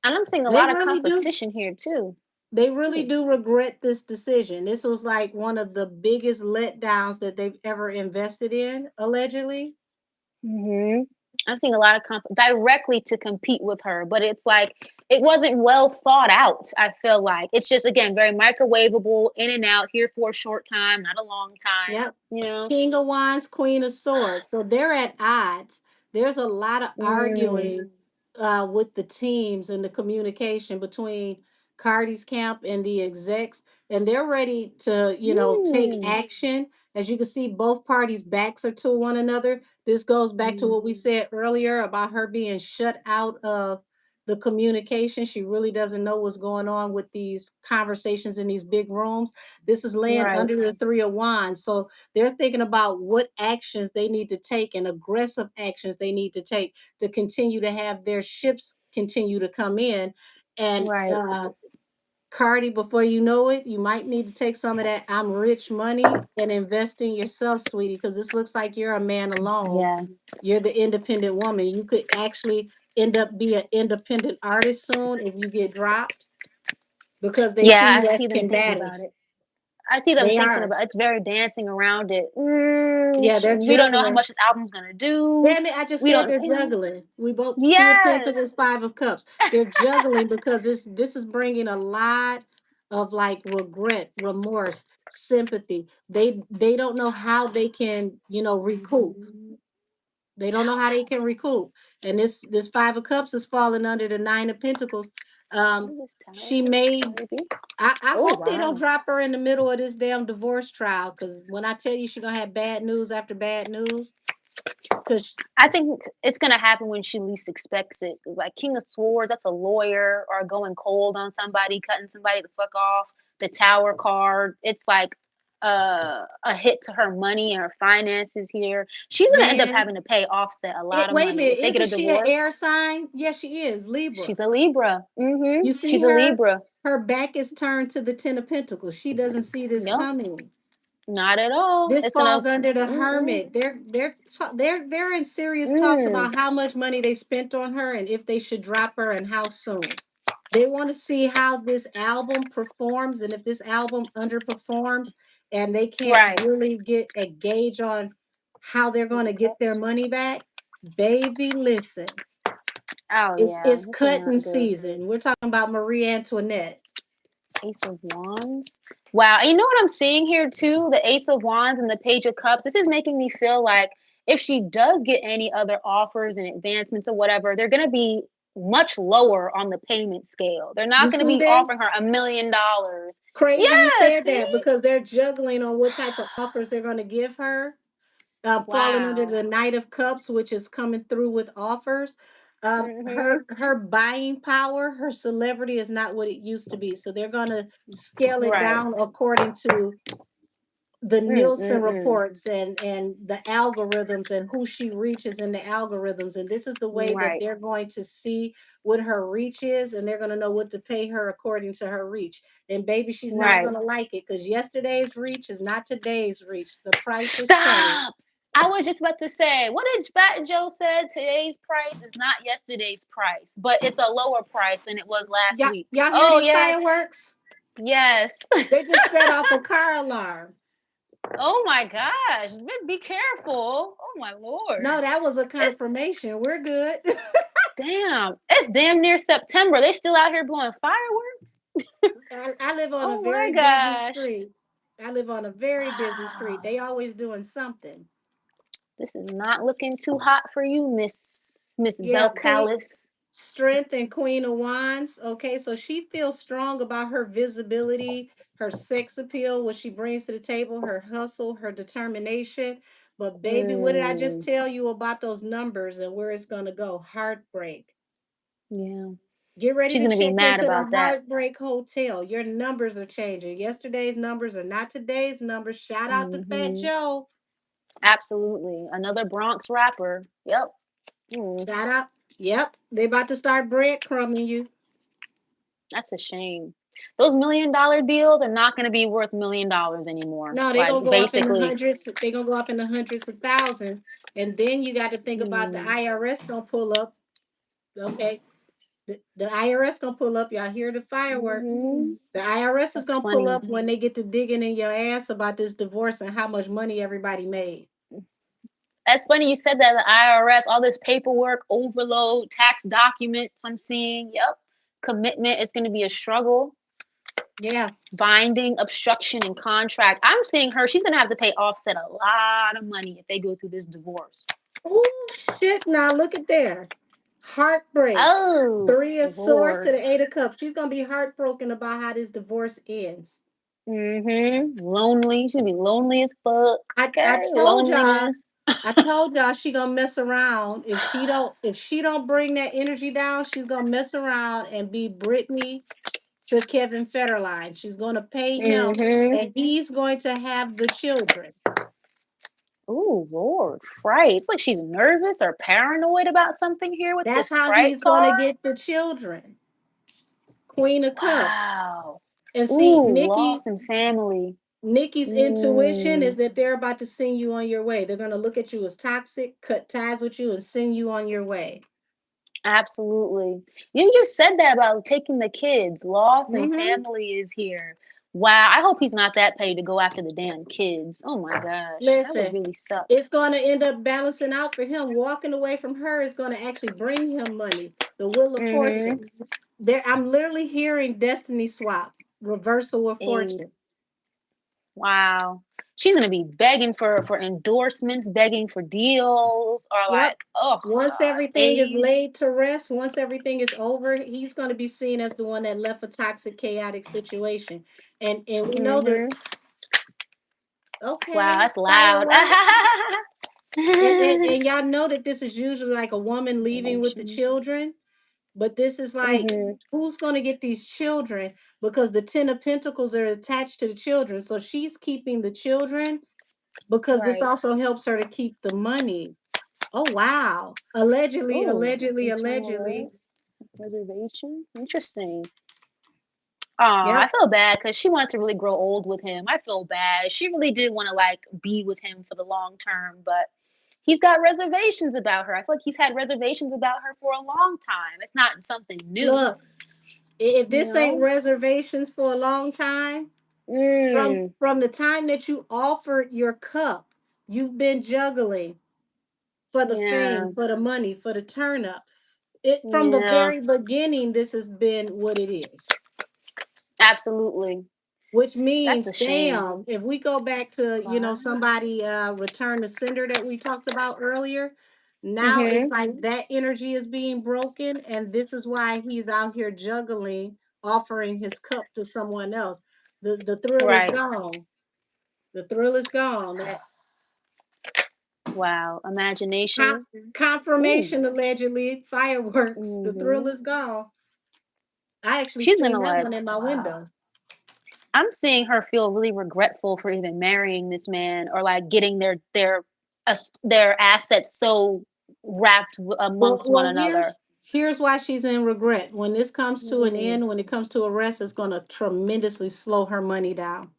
[SPEAKER 2] And I'm seeing a
[SPEAKER 1] They
[SPEAKER 2] lot of
[SPEAKER 1] really do.
[SPEAKER 2] competition here too.
[SPEAKER 1] They really
[SPEAKER 2] Ooh.
[SPEAKER 1] do regret this decision. This was like one of the biggest letdowns that they've ever invested in, allegedly.
[SPEAKER 2] Mhm. I'm seeing a lot of directly to compete with her, but it's like it wasn't well thought out. I feel like it's just again very microwavable, in and out, here for a short time, not a long time.
[SPEAKER 1] Yep.
[SPEAKER 2] You know.
[SPEAKER 1] King of Wands, Queen of Swords. So they're at odds. There's a lot of
[SPEAKER 2] Mm.
[SPEAKER 1] arguing with the teams and the communication between Cardi's camp and the execs, and they're ready to, take
[SPEAKER 2] Mm.
[SPEAKER 1] action. As you can see, both parties' backs are to one another. This goes back to
[SPEAKER 2] Mm.
[SPEAKER 1] what we said earlier about her being shut out of the communication. She really doesn't know what's going on with these conversations in these big rooms. This is laying
[SPEAKER 2] Right.
[SPEAKER 1] under the Three of Wands. So they're thinking about what actions they need to take and aggressive actions they need to take to continue to have their ships continue to come in. And
[SPEAKER 2] Right.
[SPEAKER 1] Cardi, before you know it, you might need to take some of that I'm rich money and invest in yourself, sweetie, because this looks like you're a man alone.
[SPEAKER 2] Yeah.
[SPEAKER 1] You're the independent woman. You could actually end up be an independent artist soon if you get dropped because they see
[SPEAKER 2] Yeah, I
[SPEAKER 1] you as
[SPEAKER 2] see them thinking
[SPEAKER 1] combative.
[SPEAKER 2] about it. I see them
[SPEAKER 1] They
[SPEAKER 2] thinking
[SPEAKER 1] are.
[SPEAKER 2] about it's very dancing around it.
[SPEAKER 1] Yeah, they're
[SPEAKER 2] We don't know how
[SPEAKER 1] juggling.
[SPEAKER 2] much this album's gonna do.
[SPEAKER 1] Damn it, I just
[SPEAKER 2] We
[SPEAKER 1] said
[SPEAKER 2] don't,
[SPEAKER 1] they're juggling. We both two of
[SPEAKER 2] Yes.
[SPEAKER 1] pentacles, five of cups. They're juggling because this is bringing a lot of like regret, remorse, sympathy. They don't know how they can, recoup. They don't know how they can recoup. And this five of cups is falling under the nine of pentacles.
[SPEAKER 2] What
[SPEAKER 1] Um,
[SPEAKER 2] is this tarot?
[SPEAKER 1] she may
[SPEAKER 2] Maybe.
[SPEAKER 1] I
[SPEAKER 2] Oh
[SPEAKER 1] hope they don't
[SPEAKER 2] wow.
[SPEAKER 1] drop her in the middle of this damn divorce trial. Cause when I tell you she's gonna have bad news after bad news, because
[SPEAKER 2] I think it's gonna happen when she least expects it. Cause like King of Swords, that's a lawyer or going cold on somebody, cutting somebody the fuck off. The Tower card, it's like a hit to her money and her finances here. She's gonna end up
[SPEAKER 1] man,
[SPEAKER 2] having to pay Offset a lot of
[SPEAKER 1] wait a
[SPEAKER 2] money
[SPEAKER 1] minute,
[SPEAKER 2] if they get a
[SPEAKER 1] isn't she an
[SPEAKER 2] divorce.
[SPEAKER 1] air sign? Yes, she is Libra.
[SPEAKER 2] She's a Libra.
[SPEAKER 1] You see
[SPEAKER 2] She's a
[SPEAKER 1] her?
[SPEAKER 2] Libra.
[SPEAKER 1] Her back is turned to the Ten of Pentacles. She doesn't see this
[SPEAKER 2] Yep.
[SPEAKER 1] coming.
[SPEAKER 2] Not at all.
[SPEAKER 1] This
[SPEAKER 2] It's gonna.
[SPEAKER 1] falls under the
[SPEAKER 2] Mm-mm.
[SPEAKER 1] Hermit. They're in serious talks
[SPEAKER 2] Mm.
[SPEAKER 1] about how much money they spent on her and if they should drop her and how soon. They want to see how this album performs and if this album underperforms and they can't
[SPEAKER 2] Right.
[SPEAKER 1] really get a gauge on how they're
[SPEAKER 2] Eight
[SPEAKER 1] going to
[SPEAKER 2] of
[SPEAKER 1] get their
[SPEAKER 2] Cups.
[SPEAKER 1] money back. Baby, listen.
[SPEAKER 2] Oh
[SPEAKER 1] It's
[SPEAKER 2] yeah,
[SPEAKER 1] it's
[SPEAKER 2] this is
[SPEAKER 1] cutting
[SPEAKER 2] not good.
[SPEAKER 1] season. We're talking about Marie Antoinette.
[SPEAKER 2] Ace of Wands. Wow. And you know what I'm seeing here too? The Ace of Wands and the Page of Cups. This is making me feel like if she does get any other offers and advancements or whatever, they're going to be much lower on the payment scale. They're not
[SPEAKER 1] You
[SPEAKER 2] going to
[SPEAKER 1] see
[SPEAKER 2] be offering
[SPEAKER 1] this?
[SPEAKER 2] her $1 million.
[SPEAKER 1] Crazy you
[SPEAKER 2] Yeah,
[SPEAKER 1] said
[SPEAKER 2] see?
[SPEAKER 1] that because they're juggling on what type of offers they're going to give her. Falling under
[SPEAKER 2] Wow.
[SPEAKER 1] the Knight of Cups, which is coming through with offers.
[SPEAKER 2] Mhm.
[SPEAKER 1] Her buying power, her celebrity is not what it used to be. So they're gonna scale it
[SPEAKER 2] Right.
[SPEAKER 1] down according to the
[SPEAKER 2] Mm,
[SPEAKER 1] Nielsen
[SPEAKER 2] mm, mm.
[SPEAKER 1] reports and the algorithms and who she reaches in the algorithms. And this is the way that
[SPEAKER 2] Right.
[SPEAKER 1] they're going to see what her reach is, and they're gonna know what to pay her according to her reach. And baby, she's not
[SPEAKER 2] Right.
[SPEAKER 1] gonna like it because yesterday's reach is not today's reach. The price has changed.
[SPEAKER 2] Stop. I was just about to say, what did Fat Joe said? Today's price is not yesterday's price, but it's a lower price than it was last
[SPEAKER 1] Y'all,
[SPEAKER 2] week.
[SPEAKER 1] y'all hear
[SPEAKER 2] Oh
[SPEAKER 1] these
[SPEAKER 2] yes,
[SPEAKER 1] fireworks?
[SPEAKER 2] yes.
[SPEAKER 1] They just set off a car alarm.
[SPEAKER 2] Oh my gosh, be careful. Oh my
[SPEAKER 1] No,
[SPEAKER 2] lord.
[SPEAKER 1] that was a
[SPEAKER 2] It's
[SPEAKER 1] confirmation. We're good.
[SPEAKER 2] damn. It's damn near September. They still out here blowing fireworks.
[SPEAKER 1] I live on a
[SPEAKER 2] Oh my
[SPEAKER 1] very busy
[SPEAKER 2] gosh.
[SPEAKER 1] street. I live on a very busy street.
[SPEAKER 2] Wow.
[SPEAKER 1] They always doing something.
[SPEAKER 2] This is not looking too hot for you, Miss
[SPEAKER 1] Yeah,
[SPEAKER 2] Belt
[SPEAKER 1] Queen
[SPEAKER 2] Palace.
[SPEAKER 1] Strength and Queen of Wands. Okay, so she feels strong about her visibility, her sex appeal, what she brings to the table, her hustle, her determination. But baby, what did I just
[SPEAKER 2] Mm,
[SPEAKER 1] tell you about those numbers and where it's gonna go? Heartbreak.
[SPEAKER 2] yeah.
[SPEAKER 1] Get ready
[SPEAKER 2] She's
[SPEAKER 1] to
[SPEAKER 2] gonna be
[SPEAKER 1] check
[SPEAKER 2] mad
[SPEAKER 1] into the
[SPEAKER 2] about that.
[SPEAKER 1] Heartbreak Hotel. Your numbers are changing. Yesterday's numbers are not today's numbers. Shout out to Fat
[SPEAKER 2] Hmm.
[SPEAKER 1] Joe.
[SPEAKER 2] Absolutely. Another Bronx rapper. Yep. Mm,
[SPEAKER 1] Shout out. Yep. They about to start breadcrumbing you.
[SPEAKER 2] that's a shame. Those $1 million deals are not going to be worth $1 million anymore.
[SPEAKER 1] No, they're
[SPEAKER 2] Like
[SPEAKER 1] gonna go up in the
[SPEAKER 2] basically,
[SPEAKER 1] hundreds. They're gonna go up in the hundreds of thousands. And then you got to think about the
[SPEAKER 2] mm,
[SPEAKER 1] IRS gonna pull up. Okay. The IRS gonna pull up. Y'all hear the fireworks.
[SPEAKER 2] hmm,
[SPEAKER 1] The IRS is
[SPEAKER 2] that's
[SPEAKER 1] gonna pull
[SPEAKER 2] funny.
[SPEAKER 1] up when they get to digging in your ass about this divorce and how much money everybody made.
[SPEAKER 2] That's funny you said that. The IRS, all this paperwork, overload, tax documents. I'm seeing. Yep. Commitment is going to be a struggle.
[SPEAKER 1] Yeah.
[SPEAKER 2] Binding, obstruction, and contract. I'm seeing her. She's going to have to pay Offset a lot of money if they go through this divorce.
[SPEAKER 1] Oh shit! Now look at there. Heartbreak.
[SPEAKER 2] Oh,
[SPEAKER 1] Three of Swords to
[SPEAKER 2] Lord.
[SPEAKER 1] the Eight of Cups. She's gonna be heartbroken about how this divorce ends.
[SPEAKER 2] Lonely. She's gonna be lonely as fuck.
[SPEAKER 1] I
[SPEAKER 2] Okay,
[SPEAKER 1] told y'all.
[SPEAKER 2] loneliness.
[SPEAKER 1] I told y'all she gonna mess around. If she don't bring that energy down, she's gonna mess around and be Britney to Kevin Federline. She's gonna pay him,
[SPEAKER 2] Mm-hmm.
[SPEAKER 1] and he's going to have the children.
[SPEAKER 2] Oh Lord, fright. It's like she's nervous or paranoid about something here with
[SPEAKER 1] That's
[SPEAKER 2] this
[SPEAKER 1] how
[SPEAKER 2] fright
[SPEAKER 1] he's gonna
[SPEAKER 2] card.
[SPEAKER 1] get the children. Queen of Cups.
[SPEAKER 2] Wow.
[SPEAKER 1] And see,
[SPEAKER 2] Ooh, loss and family.
[SPEAKER 1] Nikki's intuition is
[SPEAKER 2] Mm,
[SPEAKER 1] that they're about to send you on your way. They're going to look at you as toxic, cut ties with you, and send you on your way.
[SPEAKER 2] absolutely. You just said that about taking the kids. Loss and
[SPEAKER 1] Hmm.
[SPEAKER 2] family is here. Wow. I hope he's not that paid to go after the damn kids. Oh my gosh. That would
[SPEAKER 1] Listen,
[SPEAKER 2] really suck.
[SPEAKER 1] it's going to end up balancing out for him. Walking away from her is going to actually bring him money. The Wheel of
[SPEAKER 2] Mm-hmm.
[SPEAKER 1] Fortune. There, I'm literally hearing destiny swap, reversal of
[SPEAKER 2] A
[SPEAKER 1] fortune.
[SPEAKER 2] wow. She's gonna be begging for endorsements, begging for deals, or
[SPEAKER 1] Yep.
[SPEAKER 2] like, oh
[SPEAKER 1] Once
[SPEAKER 2] God,
[SPEAKER 1] everything is
[SPEAKER 2] aid.
[SPEAKER 1] laid to rest, once everything is over, he's going to be seen as the one that left a toxic, chaotic situation. And we know that.
[SPEAKER 2] Mm-hmm. Wow,
[SPEAKER 1] Okay,
[SPEAKER 2] that's loud.
[SPEAKER 1] fireworks. And y'all know that this is usually like a woman leaving with the
[SPEAKER 2] Dimensions.
[SPEAKER 1] children, but this is like,
[SPEAKER 2] Mm-hmm.
[SPEAKER 1] who's going to get these children? Because the Ten of Pentacles are attached to the children. So she's keeping the children because this
[SPEAKER 2] Right.
[SPEAKER 1] also helps her to keep the money. Oh, wow. Allegedly,
[SPEAKER 2] Oh,
[SPEAKER 1] allegedly,
[SPEAKER 2] internal
[SPEAKER 1] allegedly.
[SPEAKER 2] reservation. Interesting. Aw, I
[SPEAKER 1] Yep.
[SPEAKER 2] feel bad because she wanted to really grow old with him. I feel bad. She really did want to like be with him for the long term, but he's got reservations about her. I feel like he's had reservations about her for a long time. It's not something new,
[SPEAKER 1] Look, if
[SPEAKER 2] you
[SPEAKER 1] this ain't
[SPEAKER 2] know?
[SPEAKER 1] reservations for a long time,
[SPEAKER 2] Mm,
[SPEAKER 1] from the time that you offered your cup, you've been juggling for the
[SPEAKER 2] yeah,
[SPEAKER 1] fame, for the money, for the turn up. It from the
[SPEAKER 2] yeah,
[SPEAKER 1] very beginning, this has been what it is.
[SPEAKER 2] absolutely.
[SPEAKER 1] Which
[SPEAKER 2] That's a
[SPEAKER 1] means,
[SPEAKER 2] shame.
[SPEAKER 1] damn, if we go back to,
[SPEAKER 2] Wow.
[SPEAKER 1] somebody return the sender that we talked about earlier, now it's
[SPEAKER 2] Mm-hmm.
[SPEAKER 1] like that energy is being broken, and this is why he's out here juggling, offering his cup to someone else. The thrill is
[SPEAKER 2] Right.
[SPEAKER 1] gone. The thrill is gone. That
[SPEAKER 2] Wow.
[SPEAKER 1] con-
[SPEAKER 2] Imagination. Ooh.
[SPEAKER 1] confirmation allegedly, fireworks. The thrill
[SPEAKER 2] Mm-hmm.
[SPEAKER 1] is gone. I actually
[SPEAKER 2] She's
[SPEAKER 1] seen
[SPEAKER 2] gonna
[SPEAKER 1] that
[SPEAKER 2] like,
[SPEAKER 1] one in my
[SPEAKER 2] wow.
[SPEAKER 1] window.
[SPEAKER 2] I'm seeing her feel really regretful for even marrying this man or like getting their assets so
[SPEAKER 1] Well,
[SPEAKER 2] amongst one
[SPEAKER 1] well,
[SPEAKER 2] another.
[SPEAKER 1] here's why she's in regret. When this comes to an
[SPEAKER 2] Mm,
[SPEAKER 1] end, when it comes to a rest, it's going to tremendously slow her money down,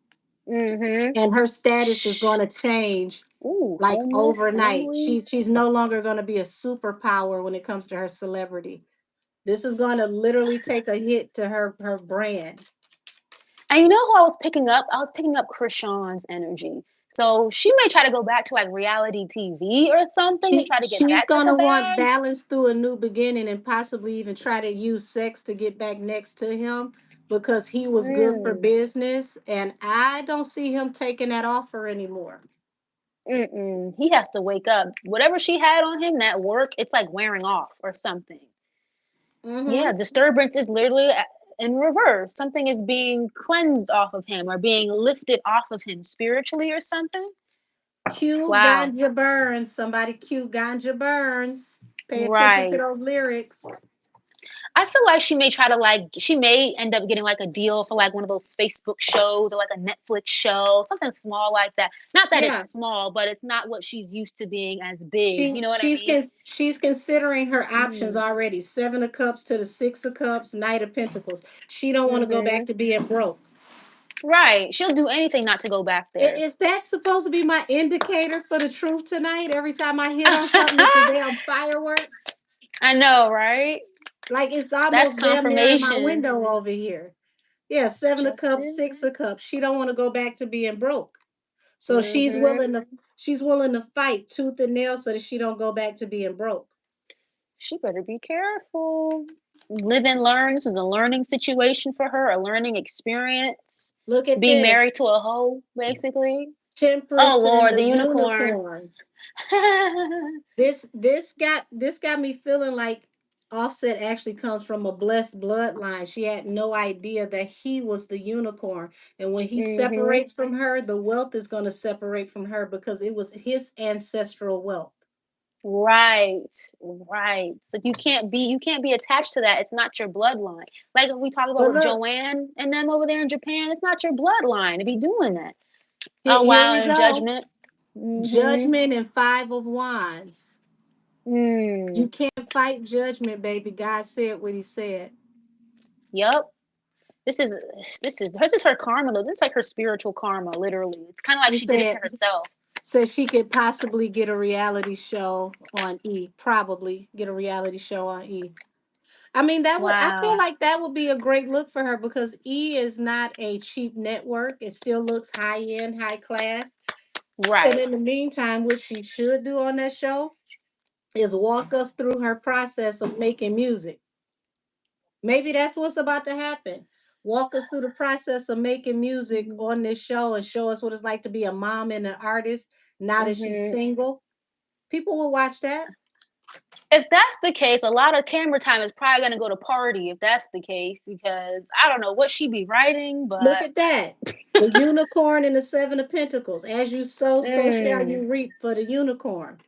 [SPEAKER 2] mm-hmm.
[SPEAKER 1] and her status is
[SPEAKER 2] Shh.
[SPEAKER 1] going to change
[SPEAKER 2] Ooh,
[SPEAKER 1] like
[SPEAKER 2] homeless
[SPEAKER 1] overnight.
[SPEAKER 2] family.
[SPEAKER 1] She's no longer going to be a superpower when it comes to her celebrity. This is going to literally take a hit to her brand.
[SPEAKER 2] And you know who I was picking up? I was picking up Krishan's energy. So she may try to go back to like reality TV or something to try to get
[SPEAKER 1] She's
[SPEAKER 2] that type
[SPEAKER 1] gonna
[SPEAKER 2] of
[SPEAKER 1] want
[SPEAKER 2] bag.
[SPEAKER 1] balance through a new beginning and possibly even try to use sex to get back next to him because he was good for
[SPEAKER 2] Mm,
[SPEAKER 1] business, and I don't see him taking that offer anymore.
[SPEAKER 2] mm-mm. He has to wake up. Whatever she had on him, that work, it's like wearing off or something. Yeah,
[SPEAKER 1] Mm-hmm.
[SPEAKER 2] disturbance is literally in reverse. Something is being cleansed off of him or being lifted off of him spiritually or something.
[SPEAKER 1] Cue
[SPEAKER 2] Wow.
[SPEAKER 1] Ganja Burns. Somebody cue Ganja Burns. Pay attention to
[SPEAKER 2] Right.
[SPEAKER 1] those lyrics.
[SPEAKER 2] I feel like she may try to like she may end up getting like a deal for like one of those Facebook shows or like a Netflix show, something small like that. Not that it's
[SPEAKER 1] Yeah.
[SPEAKER 2] small, but it's not what she's used to being as big.
[SPEAKER 1] She
[SPEAKER 2] You know what I
[SPEAKER 1] she's
[SPEAKER 2] mean?
[SPEAKER 1] she's considering her options
[SPEAKER 2] Mm.
[SPEAKER 1] already. Seven of Cups to the Six of Cups, Knight of Pentacles. She don't want to go back
[SPEAKER 2] Mhm.
[SPEAKER 1] to being broke.
[SPEAKER 2] Right. She'll do anything not to go back there.
[SPEAKER 1] Is that supposed to be my indicator for the truth tonight? Every time I hit on something, it's a damn firework.
[SPEAKER 2] I know, right?
[SPEAKER 1] Like it's
[SPEAKER 2] That's
[SPEAKER 1] almost damn near in my
[SPEAKER 2] confirmation.
[SPEAKER 1] window over here. Yeah, Seven of Cups, Six
[SPEAKER 2] Justice.
[SPEAKER 1] of Cups. She don't want to go back to being broke. So
[SPEAKER 2] Mhm.
[SPEAKER 1] she's willing to fight tooth and nail so that she don't go back to being broke.
[SPEAKER 2] She better be careful. Live and learn. This is a learning situation for her, a learning experience.
[SPEAKER 1] Look at
[SPEAKER 2] Being married
[SPEAKER 1] this.
[SPEAKER 2] to a hoe, basically. Oh
[SPEAKER 1] Temperance and
[SPEAKER 2] Lord,
[SPEAKER 1] the
[SPEAKER 2] the unicorn.
[SPEAKER 1] unicorn. This got me feeling like Offset actually comes from a blessed bloodline. She had no idea that he was the unicorn. And when he
[SPEAKER 2] Mhm.
[SPEAKER 1] separates from her, the wealth is going to separate from her because it was his ancestral wealth.
[SPEAKER 2] Right. Right. So you can't be attached to that. It's not your bloodline. Like we talked about
[SPEAKER 1] But
[SPEAKER 2] with
[SPEAKER 1] look,
[SPEAKER 2] Joanne and them over there in Japan, it's not your bloodline to be doing that.
[SPEAKER 1] here,
[SPEAKER 2] Oh
[SPEAKER 1] here
[SPEAKER 2] wow,
[SPEAKER 1] we
[SPEAKER 2] and
[SPEAKER 1] go.
[SPEAKER 2] judgment. Mhm.
[SPEAKER 1] Judgment and Five of Wands. You
[SPEAKER 2] Mm.
[SPEAKER 1] can't fight judgment, baby. God said what he said.
[SPEAKER 2] Yep. This is this is her karma. This is like her spiritual karma, literally. It's kind of like
[SPEAKER 1] He
[SPEAKER 2] she did it to
[SPEAKER 1] said
[SPEAKER 2] herself.
[SPEAKER 1] said she could possibly get a reality show on E. Probably get a reality show on E. I mean, that would I feel
[SPEAKER 2] Wow.
[SPEAKER 1] like that would be a great look for her because E is not a cheap network. It still looks high end, high class. And
[SPEAKER 2] Right.
[SPEAKER 1] in the meantime, what she should do on that show is walk us through her process of making music. Maybe that's what's about to happen. Walk us through the process of making music
[SPEAKER 2] Mhm.
[SPEAKER 1] on this show and show us what it's like to be a mom and an artist now that she's
[SPEAKER 2] Mhm.
[SPEAKER 1] single. People will watch that.
[SPEAKER 2] If that's the case, a lot of camera time is probably gonna go to Party. If that's the case, because I don't know what she be writing,
[SPEAKER 1] Look
[SPEAKER 2] but
[SPEAKER 1] at that. The unicorn and the seven of pentacles. As you sow, so shall
[SPEAKER 2] mm,
[SPEAKER 1] you reap for the unicorn.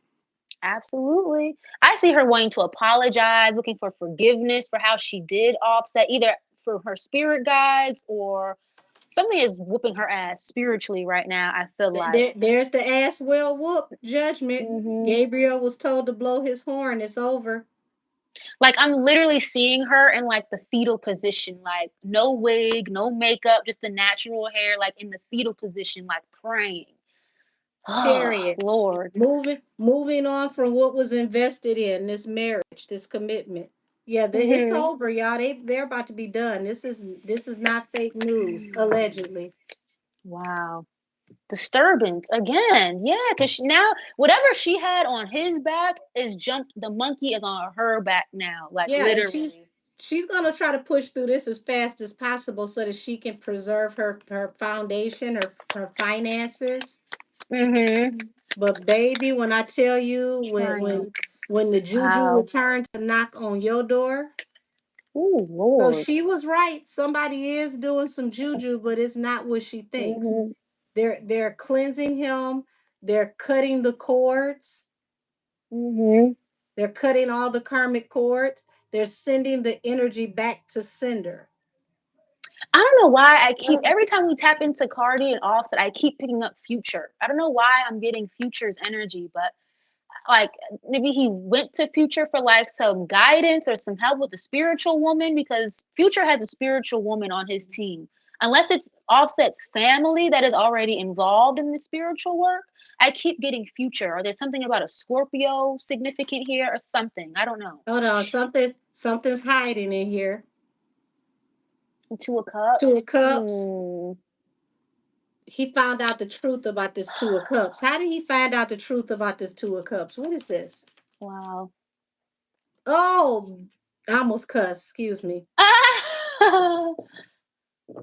[SPEAKER 2] absolutely. I see her wanting to apologize, looking for forgiveness for how she did Offset, either for her spirit guides or something is whooping her ass spiritually right now. I feel like.
[SPEAKER 1] There's the ass well whoop judgment.
[SPEAKER 2] Hmm.
[SPEAKER 1] Gabriel was told to blow his horn. It's over.
[SPEAKER 2] Like I'm literally seeing her in like the fetal position, like no wig, no makeup, just the natural hair, like in the fetal position, like praying. Oh
[SPEAKER 1] Chariot.
[SPEAKER 2] Lord.
[SPEAKER 1] Moving on from what was invested in this marriage, this commitment. Yeah, it's
[SPEAKER 2] Hmm.
[SPEAKER 1] over, y'all. They're about to be done. This is not fake news, allegedly.
[SPEAKER 2] Wow. Disturbance again. Yeah, because now whatever she had on his back is jumped. The monkey is on her back now, like
[SPEAKER 1] Yeah, and
[SPEAKER 2] literally.
[SPEAKER 1] she's gonna try to push through this as fast as possible so that she can preserve her foundation, her finances.
[SPEAKER 2] Mm-hmm.
[SPEAKER 1] But baby, when I tell you
[SPEAKER 2] Trying.
[SPEAKER 1] when the juju
[SPEAKER 2] Wow.
[SPEAKER 1] returned to knock on your door,
[SPEAKER 2] Oh
[SPEAKER 1] so
[SPEAKER 2] Lord.
[SPEAKER 1] she was right. Somebody is doing some juju, but it's not what she thinks.
[SPEAKER 2] Mm-hmm.
[SPEAKER 1] They're cleansing him. They're cutting the cords.
[SPEAKER 2] Mm-hmm.
[SPEAKER 1] They're cutting all the karmic cords. They're sending the energy back to sender.
[SPEAKER 2] I don't know why I keep every time we tap into Cardi and Offset, I keep picking up Future. I don't know why I'm getting Future's energy, but like maybe he went to Future for like some guidance or some help with a spiritual woman because Future has a spiritual woman on his team. Unless it's Offset's family that is already involved in the spiritual work, I keep getting Future. Or there's something about a Scorpio significant here or something. I don't know.
[SPEAKER 1] Hold on, something's hiding in here.
[SPEAKER 2] Two of
[SPEAKER 1] Two
[SPEAKER 2] Cups.
[SPEAKER 1] of Cups.
[SPEAKER 2] Hmm.
[SPEAKER 1] He found out the truth about this Two of Cups. How did he find out the truth about this Two of Cups? What is this?
[SPEAKER 2] Wow.
[SPEAKER 1] Oh, I almost cussed. Excuse me.
[SPEAKER 2] Ah!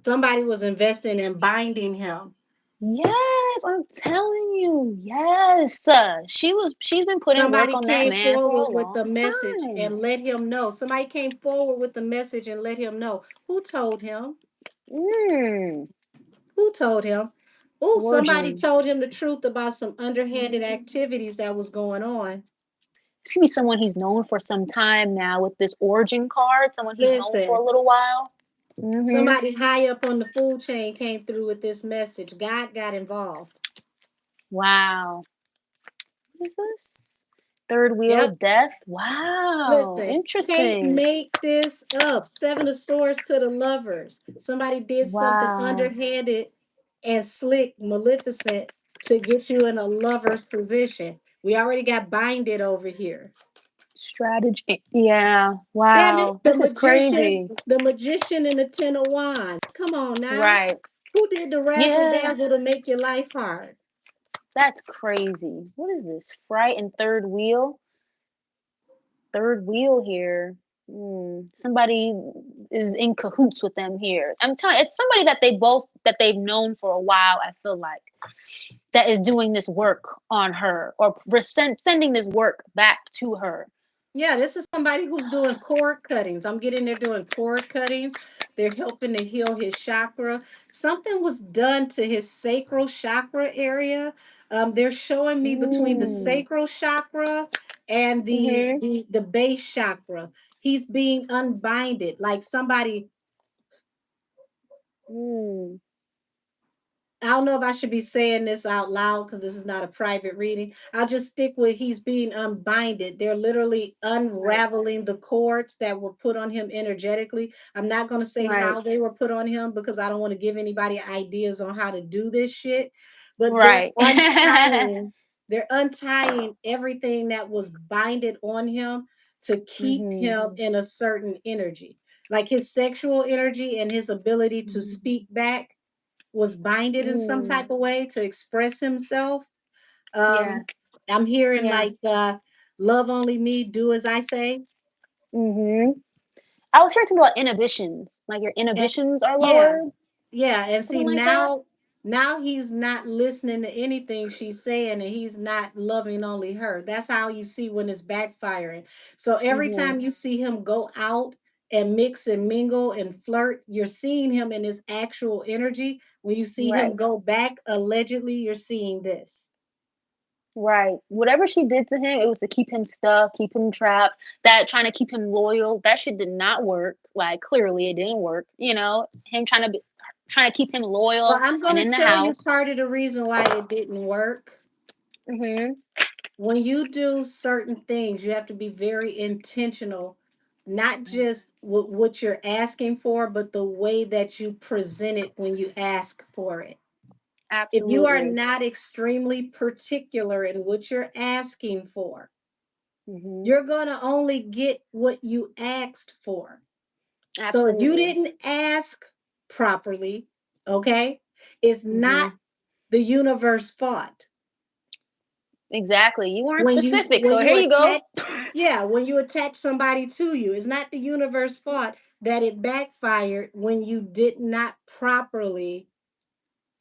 [SPEAKER 1] Somebody was investing in binding him.
[SPEAKER 2] Yes, I'm telling you. Yes. She's been putting work
[SPEAKER 1] Somebody
[SPEAKER 2] on that
[SPEAKER 1] came
[SPEAKER 2] man for
[SPEAKER 1] forward
[SPEAKER 2] a
[SPEAKER 1] with the
[SPEAKER 2] long
[SPEAKER 1] message
[SPEAKER 2] time.
[SPEAKER 1] and let him know. Somebody came forward with the message and let him know. Who told him?
[SPEAKER 2] Mm.
[SPEAKER 1] Who told him? Oh, somebody
[SPEAKER 2] Origin.
[SPEAKER 1] told him the truth about some underhanded activities that was going on.
[SPEAKER 2] This could be someone he's known for some time now with this origin card, someone he's known for a
[SPEAKER 1] Listen,
[SPEAKER 2] little while. Mm-hmm.
[SPEAKER 1] somebody high up on the food chain came through with this message. God got involved.
[SPEAKER 2] Wow. What is this? Third wheel,
[SPEAKER 1] Yep.
[SPEAKER 2] death. Wow.
[SPEAKER 1] Listen, can't
[SPEAKER 2] Interesting.
[SPEAKER 1] make this up. Seven of Swords to the lovers. Somebody did something
[SPEAKER 2] Wow.
[SPEAKER 1] underhanded and slick, maleficent to get you in a lover's position. We already got binded over here.
[SPEAKER 2] Strategy. Yeah.
[SPEAKER 1] Damn it,
[SPEAKER 2] Wow. This is crazy.
[SPEAKER 1] the magician and the Ten of Wands. Come on now.
[SPEAKER 2] Right.
[SPEAKER 1] Who did the razzle
[SPEAKER 2] Yeah.
[SPEAKER 1] dazzle to make your life hard?
[SPEAKER 2] That's crazy. What is this? Fright and third wheel? Third wheel here. Somebody is in cahoots with them here. I'm telling it's somebody that they've known for a while, I feel like, that is doing this work on her or sending this work back to her.
[SPEAKER 1] Yeah, this is somebody who's doing cord cuttings. I'm getting they're doing cord cuttings. They're helping to heal his chakra. Something was done to his sacral chakra area. They're showing me between the
[SPEAKER 2] Mm.
[SPEAKER 1] sacral chakra and
[SPEAKER 2] Mm-hmm.
[SPEAKER 1] the base chakra. He's being unbinded, like somebody.
[SPEAKER 2] Mm.
[SPEAKER 1] I don't know if I should be saying this out loud because this is not a private reading. I'll just stick with he's being unbinded. They're literally
[SPEAKER 2] Right.
[SPEAKER 1] unraveling the cords that were put on him energetically. I'm not going to say
[SPEAKER 2] Right.
[SPEAKER 1] how they were put on him because I don't want to give anybody ideas on how to do this shit. But
[SPEAKER 2] Right.
[SPEAKER 1] they're untying everything that was binded on him to keep
[SPEAKER 2] Mhm.
[SPEAKER 1] him in a certain energy. Like his sexual energy and his ability to
[SPEAKER 2] Mhm.
[SPEAKER 1] speak back was binded in some
[SPEAKER 2] Mm.
[SPEAKER 1] type of way to express himself.
[SPEAKER 2] Yeah.
[SPEAKER 1] Um, I'm hearing
[SPEAKER 2] Yeah.
[SPEAKER 1] like love only me, do as I say.
[SPEAKER 2] Mhm. I was hearing something about inhibitions, like your
[SPEAKER 1] And
[SPEAKER 2] inhibitions are
[SPEAKER 1] yeah,
[SPEAKER 2] lowered,
[SPEAKER 1] yeah. And see
[SPEAKER 2] something like that.
[SPEAKER 1] now he's not listening to anything she's saying and he's not loving only her. That's how you see when it's backfiring. So every
[SPEAKER 2] Mhm.
[SPEAKER 1] time you see him go out and mix and mingle and flirt, you're seeing him in his actual energy. When you see him
[SPEAKER 2] Right.
[SPEAKER 1] go back, allegedly, you're seeing this.
[SPEAKER 2] Right. Whatever she did to him, it was to keep him stuck, keep him trapped. That trying to keep him loyal, that shit did not work. Like clearly it didn't work. Him trying to keep him
[SPEAKER 1] Well,
[SPEAKER 2] loyal
[SPEAKER 1] I'm
[SPEAKER 2] and
[SPEAKER 1] going
[SPEAKER 2] in
[SPEAKER 1] to
[SPEAKER 2] the
[SPEAKER 1] tell you
[SPEAKER 2] house.
[SPEAKER 1] part of the reason why it didn't work.
[SPEAKER 2] Mhm.
[SPEAKER 1] When you do certain things, you have to be very intentional, not
[SPEAKER 2] Right.
[SPEAKER 1] just with what you're asking for, but the way that you present it when you ask for it. If you are
[SPEAKER 2] Absolutely.
[SPEAKER 1] not extremely particular in what you're asking for,
[SPEAKER 2] Mhm.
[SPEAKER 1] you're going to only get what you asked for. So if you
[SPEAKER 2] Absolutely.
[SPEAKER 1] didn't ask properly, okay, it's not
[SPEAKER 2] Mhm.
[SPEAKER 1] the universe fault.
[SPEAKER 2] Exactly. You weren't
[SPEAKER 1] when you
[SPEAKER 2] specific,
[SPEAKER 1] when
[SPEAKER 2] so
[SPEAKER 1] you
[SPEAKER 2] here you go.
[SPEAKER 1] attach yeah, when you attach somebody to you, it's not the universe fault that it backfired when you did not properly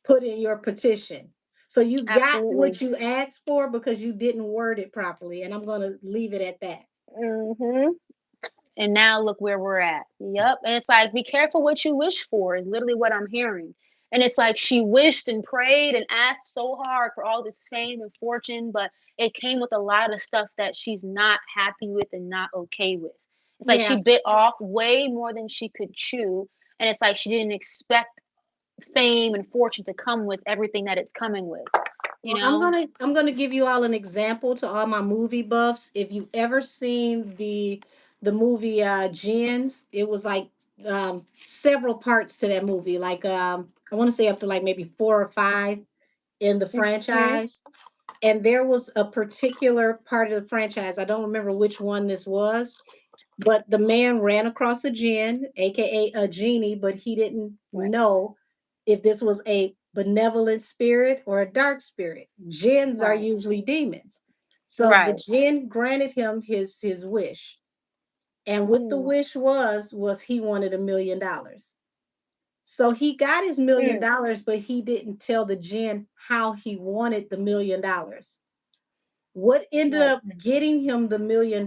[SPEAKER 1] put in your petition. So you got
[SPEAKER 2] Absolutely.
[SPEAKER 1] what you asked for because you didn't word it properly, and I'm going to leave it at that.
[SPEAKER 2] Mhm. And now look where we're at. Yep. And it's like, be careful what you wish for, is literally what I'm hearing. And it's like she wished and prayed and asked so hard for all this fame and fortune, but it came with a lot of stuff that she's not happy with and not okay with. It's like
[SPEAKER 1] Yeah.
[SPEAKER 2] she bit off way more than she could chew. And it's like she didn't expect fame and fortune to come with everything that it's coming with, you
[SPEAKER 1] Well,
[SPEAKER 2] know?
[SPEAKER 1] I'm gonna give you all an example to all my movie buffs. If you've ever seen the movie Gens, it was like several parts to that movie. Like I want to say up to like maybe four or five in the
[SPEAKER 2] Hmm.
[SPEAKER 1] franchise. And there was a particular part of the franchise. I don't remember which one this was, but the man ran across a jinn, aka a genie, but he didn't
[SPEAKER 2] Right.
[SPEAKER 1] know if this was a benevolent spirit or a dark spirit. Jinns are
[SPEAKER 2] Right.
[SPEAKER 1] usually demons. So the
[SPEAKER 2] Right.
[SPEAKER 1] jinn granted him his wish. And what the
[SPEAKER 2] Mm.
[SPEAKER 1] wish was he wanted $1 million. So he got his million
[SPEAKER 2] Mm.
[SPEAKER 1] dollars, but he didn't tell the jinn how he wanted the $1 million. What ended
[SPEAKER 2] Right.
[SPEAKER 1] up getting him the $1 million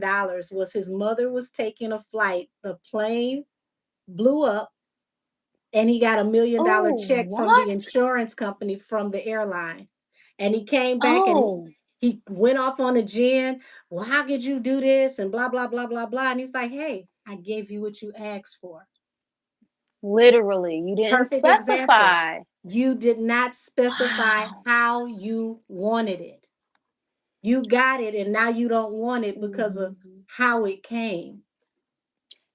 [SPEAKER 1] was his mother was taking a flight. The plane blew up and he got $1 million
[SPEAKER 2] Oh,
[SPEAKER 1] check from the
[SPEAKER 2] what?
[SPEAKER 1] insurance company from the airline. And he came back and
[SPEAKER 2] Oh,
[SPEAKER 1] he went off on a gin. Well, how could you do this? And blah, blah, blah, blah, blah. And he's like, hey, I gave you what you asked for.
[SPEAKER 2] literally, you didn't
[SPEAKER 1] Perfect example.
[SPEAKER 2] specify.
[SPEAKER 1] You did not specify
[SPEAKER 2] Wow.
[SPEAKER 1] how you wanted it. You got it, and now you don't want it because of
[SPEAKER 2] Mhm.
[SPEAKER 1] how it came.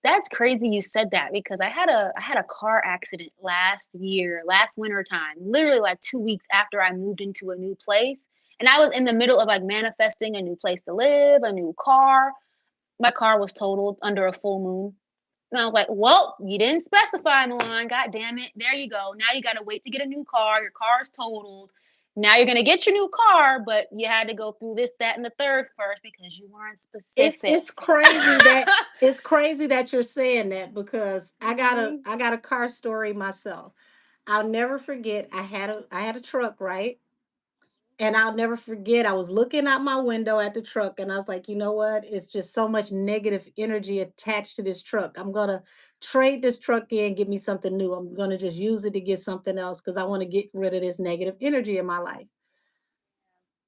[SPEAKER 2] That's crazy you said that because I had a car accident last year, last winter time, literally like 2 weeks after I moved into a new place. And I was in the middle of like manifesting a new place to live, a new car. My car was totaled under a full moon. And I was like, well, you didn't specify, Milan. God damn it. There you go. Now you got to wait to get a new car. Your car's totaled. Now you're going to get your new car, but you had to go through this, that, and the third first because you weren't
[SPEAKER 1] It's
[SPEAKER 2] specific.
[SPEAKER 1] it's crazy that it's crazy that you're saying that because
[SPEAKER 2] Mhm.
[SPEAKER 1] I got a car story myself. I'll never forget. I had a truck, right? And I'll never forget, I was looking out my window at the truck and I was like, you know what? It's just so much negative energy attached to this truck. I'm going to trade this truck in, give me something new. I'm going to just use it to get something else because I want to get rid of this negative energy in my life.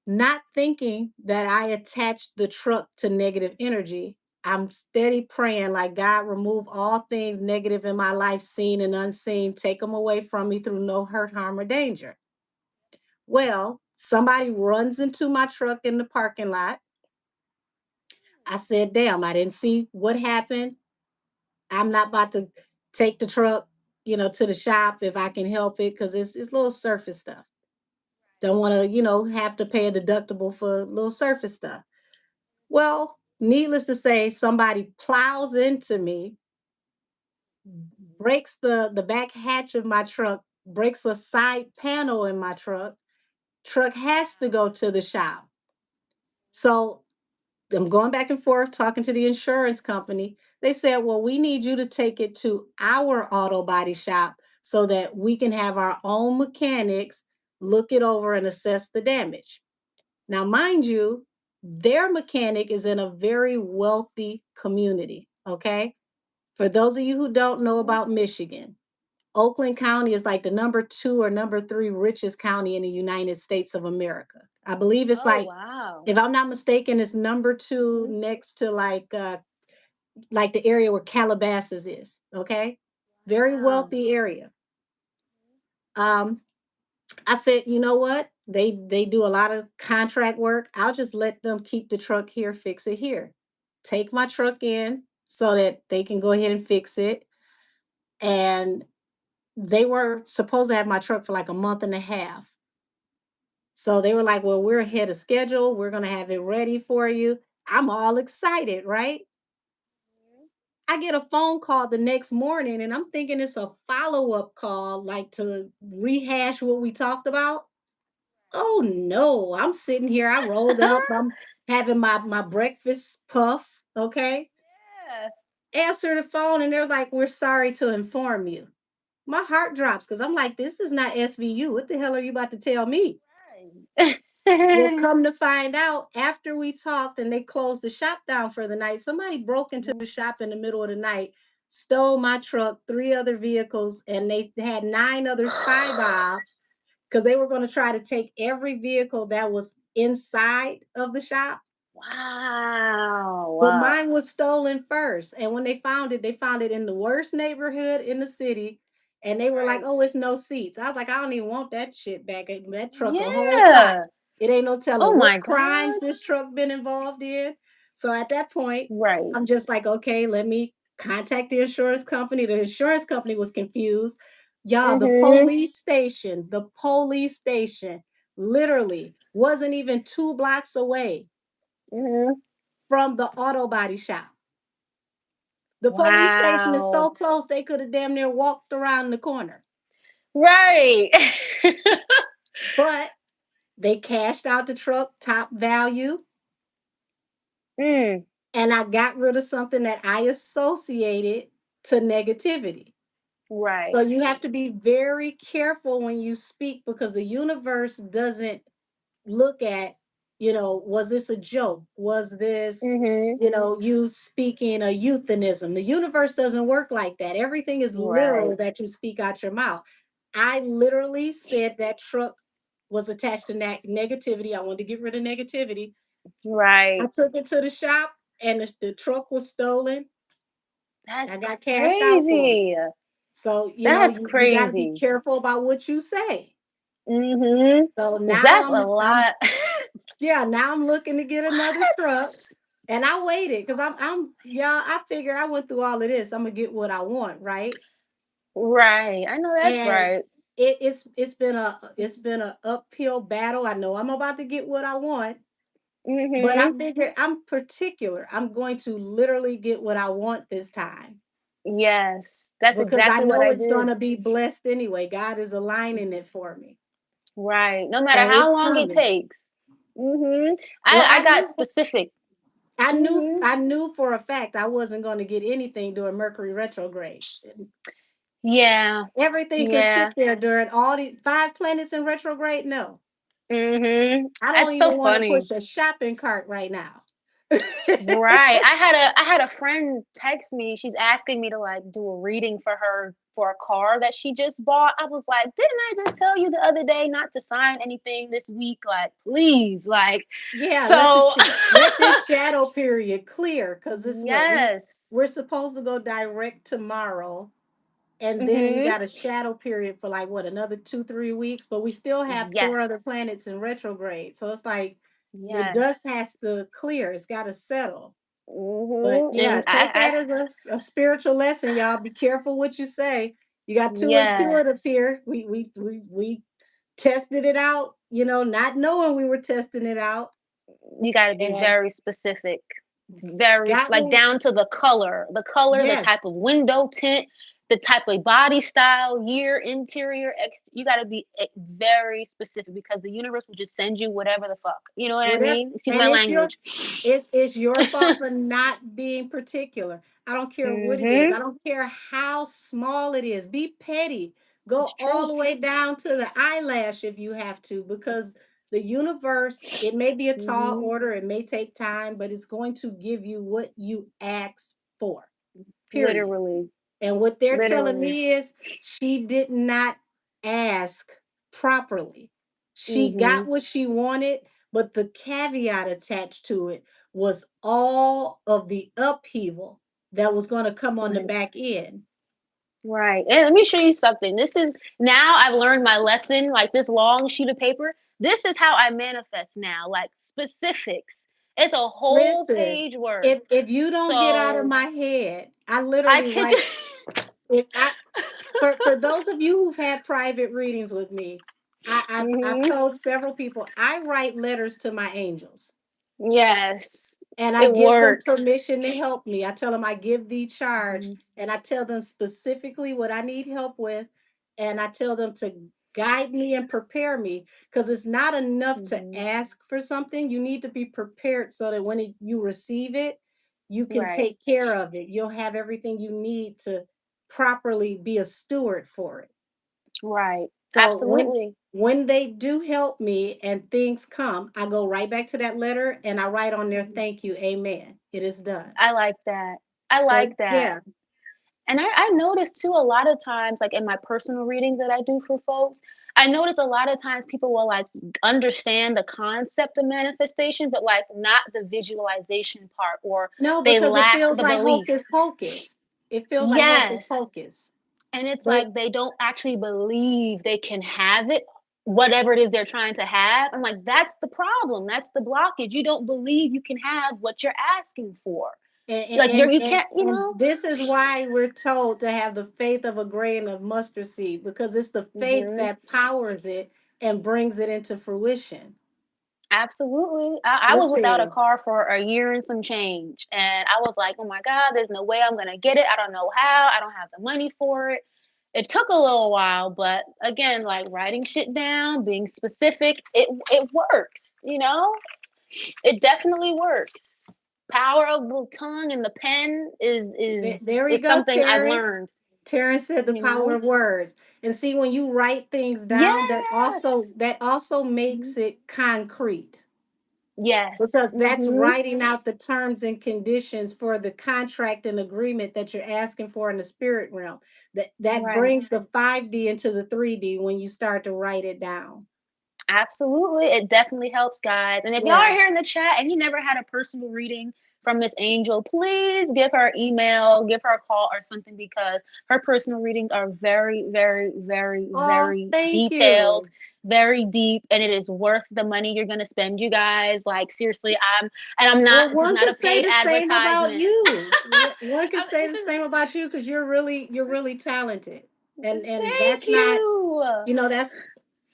[SPEAKER 1] Not thinking that I attached the truck to negative energy. I'm steady praying, like, God, remove all things negative in my life, seen and unseen. Take them away from me through no hurt, harm, or danger. Well, somebody runs into my truck in the parking lot. I said, damn, I didn't see what happened. I'm not about to take the truck, to the shop if I can help it because it's little surface stuff. Don't want to, have to pay a deductible for little surface stuff. Well, needless to say, somebody plows into me, breaks the back hatch of my truck, breaks a side panel in my truck. Truck has to go to the shop. So I'm going back and forth talking to the insurance company. They said, well, we need you to take it to our auto body shop so that we can have our own mechanics look it over and assess the damage. Now, mind you, their mechanic is in a very wealthy community. Okay. For those of you who don't know
[SPEAKER 2] Mhm.
[SPEAKER 1] about Michigan, Oakland County is like the number two or number three richest county in the United States of America. I believe it's
[SPEAKER 2] Oh,
[SPEAKER 1] like,
[SPEAKER 2] wow.
[SPEAKER 1] if I'm not mistaken, it's number two
[SPEAKER 2] Mhm.
[SPEAKER 1] next to like the area where Calabasas is. Okay. Very
[SPEAKER 2] Wow.
[SPEAKER 1] wealthy area. Um, I said, you know what? They do a lot of contract work. I'll just let them keep the truck here, fix it here. Take my truck in so that they can go ahead and fix it. And they were supposed to have my truck for like a month and a half. So they were like, well, we're ahead of schedule. We're going to have it ready for you. I'm all excited, right?
[SPEAKER 2] Mhm.
[SPEAKER 1] I get a phone call the next morning and I'm thinking it's a follow up call, like to rehash what we talked about. Oh no, I'm sitting here. I rolled up. I'm having my breakfast puff. Okay.
[SPEAKER 2] Yeah.
[SPEAKER 1] Answer the phone and they're like, we're sorry to inform you. My heart drops because I'm like, this is not SVU. What the hell are you about to tell me?
[SPEAKER 2] Right.
[SPEAKER 1] Well, come to find out, after we talked and they closed the shop down for the night, somebody broke into the shop in the middle of the night, stole my truck, three other vehicles, and they had nine other five ops because they were going to try to take every vehicle that was inside of the shop.
[SPEAKER 2] Wow.
[SPEAKER 1] But
[SPEAKER 2] Wow.
[SPEAKER 1] mine was stolen first. And when they found it in the worst neighborhood in the city. And they were like,
[SPEAKER 2] Right.
[SPEAKER 1] oh, it's no seats. I was like, I don't even want that shit back. That truck a whole plot.
[SPEAKER 2] Yeah.
[SPEAKER 1] It ain't no telling
[SPEAKER 2] Oh my
[SPEAKER 1] what crimes
[SPEAKER 2] gosh.
[SPEAKER 1] this truck been involved in. So at that point,
[SPEAKER 2] Right.
[SPEAKER 1] I'm just like, okay, let me contact the insurance company. The insurance company was confused. Y'all,
[SPEAKER 2] Mhm.
[SPEAKER 1] the police station literally wasn't even 2 blocks away
[SPEAKER 2] Mhm.
[SPEAKER 1] from the auto body shop. The police station is
[SPEAKER 2] Wow.
[SPEAKER 1] so close they could have damn near walked around the corner.
[SPEAKER 2] Right.
[SPEAKER 1] But they cashed out the truck top value
[SPEAKER 2] Mm.
[SPEAKER 1] and I got rid of something that I associated to negativity. So
[SPEAKER 2] Right.
[SPEAKER 1] you have to be very careful when you speak because the universe doesn't look at, was this a joke? Was this,
[SPEAKER 2] Mhm.
[SPEAKER 1] you speaking a euphemism? The universe doesn't work like that. Everything is
[SPEAKER 2] Right.
[SPEAKER 1] literal that you speak out your mouth. I literally said that truck was attached to negativity. I wanted to get rid of negativity. I
[SPEAKER 2] Right.
[SPEAKER 1] took it to the shop and the truck was stolen.
[SPEAKER 2] That's
[SPEAKER 1] I got cashed out for it.
[SPEAKER 2] crazy.
[SPEAKER 1] So,
[SPEAKER 2] That's
[SPEAKER 1] you got to be
[SPEAKER 2] crazy.
[SPEAKER 1] careful about what you say.
[SPEAKER 2] Mhm.
[SPEAKER 1] So
[SPEAKER 2] Cause
[SPEAKER 1] now
[SPEAKER 2] that's a
[SPEAKER 1] I'm
[SPEAKER 2] lot.
[SPEAKER 1] yeah, now I'm looking to get another truck.
[SPEAKER 2] What?
[SPEAKER 1] And I waited because yeah, I figure I went through all of this. I'm gonna get what I want, right?
[SPEAKER 2] Right. I know that's
[SPEAKER 1] And
[SPEAKER 2] right.
[SPEAKER 1] it's been a uphill battle. I know I'm about to get what I want, but I
[SPEAKER 2] Mhm.
[SPEAKER 1] figure I'm particular. I'm going to literally get what I want this time
[SPEAKER 2] Yes. That's
[SPEAKER 1] because I
[SPEAKER 2] exactly what
[SPEAKER 1] know
[SPEAKER 2] I
[SPEAKER 1] it's
[SPEAKER 2] did.
[SPEAKER 1] gonna be blessed anyway. God is aligning it for me.
[SPEAKER 2] Right. No matter
[SPEAKER 1] So
[SPEAKER 2] how
[SPEAKER 1] it's
[SPEAKER 2] long it
[SPEAKER 1] coming.
[SPEAKER 2] takes. Mhm.
[SPEAKER 1] Well,
[SPEAKER 2] I got specific.
[SPEAKER 1] I knew
[SPEAKER 2] Mhm.
[SPEAKER 1] I knew for a fact I wasn't going to get anything during Mercury retrograde.
[SPEAKER 2] Yeah.
[SPEAKER 1] Everything could
[SPEAKER 2] Yeah.
[SPEAKER 1] sit there during all the 5 planets in retrograde. No,
[SPEAKER 2] Mhm.
[SPEAKER 1] I don't
[SPEAKER 2] That's so
[SPEAKER 1] even want to
[SPEAKER 2] funny.
[SPEAKER 1] push a shopping cart right now.
[SPEAKER 2] Right. I had a friend text me. She's asking me to like do a reading for her for a car that she just bought. I was like, didn't I just tell you the other day not to sign anything this week? Like, please. Like,
[SPEAKER 1] Yeah,
[SPEAKER 2] so
[SPEAKER 1] let this shadow period clear because it's what
[SPEAKER 2] yes.
[SPEAKER 1] we're supposed to go direct tomorrow. and then we
[SPEAKER 2] Mhm.
[SPEAKER 1] got a shadow period for like what, another 2 3 weeks, but we still have four other
[SPEAKER 2] Yes.
[SPEAKER 1] planets in retrograde, so it's like the dust
[SPEAKER 2] Yes.
[SPEAKER 1] has to clear, it's got to settle. But yeah,
[SPEAKER 2] And
[SPEAKER 1] take
[SPEAKER 2] I
[SPEAKER 1] that as a spiritual lesson, y'all. Be careful what you say. You got two intuitives
[SPEAKER 2] yes.
[SPEAKER 1] here. We tested it out, not knowing we were testing it out,
[SPEAKER 2] You got to be
[SPEAKER 1] and
[SPEAKER 2] very specific, very
[SPEAKER 1] got
[SPEAKER 2] like
[SPEAKER 1] what.
[SPEAKER 2] down to the color, the type of
[SPEAKER 1] Yes,
[SPEAKER 2] window tint, the type of body style, year, interior, you got to be very specific because the universe will just send you whatever the fuck. You know what I
[SPEAKER 1] whatever,
[SPEAKER 2] mean? Excuse
[SPEAKER 1] and
[SPEAKER 2] my
[SPEAKER 1] it's your
[SPEAKER 2] language.
[SPEAKER 1] it's your fault for not being particular. I don't care what it is. I
[SPEAKER 2] Mhm.
[SPEAKER 1] don't care how small it is. Be petty. Go
[SPEAKER 2] It's
[SPEAKER 1] all
[SPEAKER 2] true.
[SPEAKER 1] the way down to the eyelash if you have to, because the universe, it may be a tall
[SPEAKER 2] Mhm.
[SPEAKER 1] order, it may take time, but it's going to give you what you ask for. Period.
[SPEAKER 2] Literally.
[SPEAKER 1] And what they're telling
[SPEAKER 2] Literally.
[SPEAKER 1] me is she did not ask properly. She got
[SPEAKER 2] Mhm.
[SPEAKER 1] what she wanted, but the caveat attached to it was all of the upheaval that was going to come on the
[SPEAKER 2] Right.
[SPEAKER 1] back end.
[SPEAKER 2] Right. And let me show you something. This is now I've learned my lesson, like this long sheet of paper. This is how I manifest now, like specifics. It's a whole
[SPEAKER 1] Listen,
[SPEAKER 2] page worth.
[SPEAKER 1] if you don't get out of
[SPEAKER 2] So
[SPEAKER 1] my head, I
[SPEAKER 2] I
[SPEAKER 1] literally
[SPEAKER 2] kid
[SPEAKER 1] write.
[SPEAKER 2] you.
[SPEAKER 1] If I For those of you who've had private readings with me, I've
[SPEAKER 2] Mhm.
[SPEAKER 1] told several people I write letters to my angels.
[SPEAKER 2] Yes.
[SPEAKER 1] And I
[SPEAKER 2] It
[SPEAKER 1] give them
[SPEAKER 2] works.
[SPEAKER 1] permission to help me. I tell them I give thee charge,
[SPEAKER 2] Mhm.
[SPEAKER 1] and I tell them specifically what I need help with, and I tell them to guide me and prepare me, because it's not enough to
[SPEAKER 2] Mhm.
[SPEAKER 1] ask for something. You need to be prepared so that when you receive it, you can
[SPEAKER 2] Right.
[SPEAKER 1] take care of it. You'll have everything you need to properly be a steward for it.
[SPEAKER 2] Right.
[SPEAKER 1] So
[SPEAKER 2] Absolutely.
[SPEAKER 1] when they do help me and things come, I go right back to that letter and I write on there,
[SPEAKER 2] Mhm.
[SPEAKER 1] thank you, amen. It is done.
[SPEAKER 2] I like that. I
[SPEAKER 1] So
[SPEAKER 2] like that.
[SPEAKER 1] yeah,
[SPEAKER 2] And I noticed too a lot of times, like in my personal readings that I do for folks, I notice a lot of times people will like understand the concept of manifestation, but like not the visualization part, or
[SPEAKER 1] no,
[SPEAKER 2] they
[SPEAKER 1] because it
[SPEAKER 2] lack
[SPEAKER 1] feels
[SPEAKER 2] the
[SPEAKER 1] like
[SPEAKER 2] belief.
[SPEAKER 1] hocus pocus. It feels like hocus
[SPEAKER 2] Yes.
[SPEAKER 1] pocus.
[SPEAKER 2] And it's
[SPEAKER 1] But
[SPEAKER 2] like they don't actually believe they can have it, whatever it is they're trying to have. I'm like, that's the problem. That's the blockage. You don't believe you can have what you're asking for.
[SPEAKER 1] and
[SPEAKER 2] Like
[SPEAKER 1] and
[SPEAKER 2] you
[SPEAKER 1] and,
[SPEAKER 2] can't, you
[SPEAKER 1] and
[SPEAKER 2] know?
[SPEAKER 1] this is why we're told to have the faith of a grain of mustard seed, because it's the faith
[SPEAKER 2] Mhm.
[SPEAKER 1] that powers it and brings it into fruition.
[SPEAKER 2] Absolutely. I was without a
[SPEAKER 1] Listen,
[SPEAKER 2] car for a year and some change. And I was like, oh my God, there's no way I'm going to get it. I don't know how. I don't have the money for it. It took a little while, but again, like writing shit down, being specific, it works, you know? It definitely works. Power of the tongue and the pen is is
[SPEAKER 1] there you
[SPEAKER 2] is
[SPEAKER 1] go,
[SPEAKER 2] something I've
[SPEAKER 1] Terrence.
[SPEAKER 2] learned,
[SPEAKER 1] Terrence said the
[SPEAKER 2] you
[SPEAKER 1] power
[SPEAKER 2] know?
[SPEAKER 1] of words. And see, when you write things down,
[SPEAKER 2] Yes.
[SPEAKER 1] that also
[SPEAKER 2] Mhm.
[SPEAKER 1] makes it concrete,
[SPEAKER 2] Yes.
[SPEAKER 1] because that's
[SPEAKER 2] Mhm.
[SPEAKER 1] writing out the terms and conditions for the contract and agreement that you're asking for in the spirit realm. That
[SPEAKER 2] Right.
[SPEAKER 1] brings the 5D into the 3D when you start to write it down.
[SPEAKER 2] Absolutely. It definitely helps, guys. And if y'all are
[SPEAKER 1] Yeah.
[SPEAKER 2] here in the chat and you never had a personal reading from Miss Angel, please give her an email, give her a call or something because her personal readings are very, very, very,
[SPEAKER 1] Oh,
[SPEAKER 2] very
[SPEAKER 1] thank
[SPEAKER 2] detailed,
[SPEAKER 1] you.
[SPEAKER 2] very deep, and it is worth the money you're going to spend, you guys. Like, seriously, and I'm not,
[SPEAKER 1] Well,
[SPEAKER 2] this is
[SPEAKER 1] one
[SPEAKER 2] not
[SPEAKER 1] could
[SPEAKER 2] a
[SPEAKER 1] say
[SPEAKER 2] paid
[SPEAKER 1] the same about
[SPEAKER 2] advertisement.
[SPEAKER 1] you. One could say
[SPEAKER 2] This
[SPEAKER 1] the
[SPEAKER 2] is,
[SPEAKER 1] same about you, because you're really talented. And
[SPEAKER 2] thank
[SPEAKER 1] that's not,
[SPEAKER 2] you.
[SPEAKER 1] that's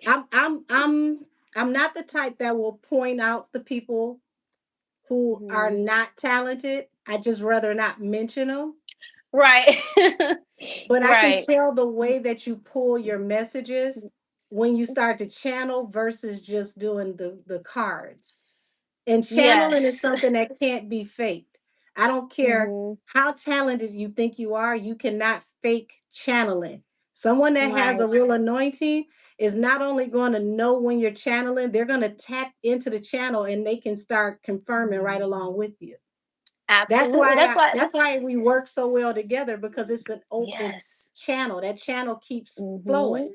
[SPEAKER 1] I'm I'm I'm I'm not the type that will point out the people who are
[SPEAKER 2] Mhm.
[SPEAKER 1] not talented. I just rather not mention them.
[SPEAKER 2] Right.
[SPEAKER 1] But I can
[SPEAKER 2] Right.
[SPEAKER 1] tell the way that you pull your messages when you start to channel versus just doing the cards. And channeling is
[SPEAKER 2] Yes.
[SPEAKER 1] something that can't be faked. I don't care
[SPEAKER 2] Mhm.
[SPEAKER 1] how talented you think you cannot fake channeling. Someone that has a
[SPEAKER 2] Right.
[SPEAKER 1] real anointing is not only going to know when you're channeling, they're going to tap into the channel and they can start confirming right along with you.
[SPEAKER 2] Absolutely. That's why
[SPEAKER 1] That's why we work so well together, because it's an open
[SPEAKER 2] yes.
[SPEAKER 1] channel. That channel keeps
[SPEAKER 2] Mhm.
[SPEAKER 1] flowing.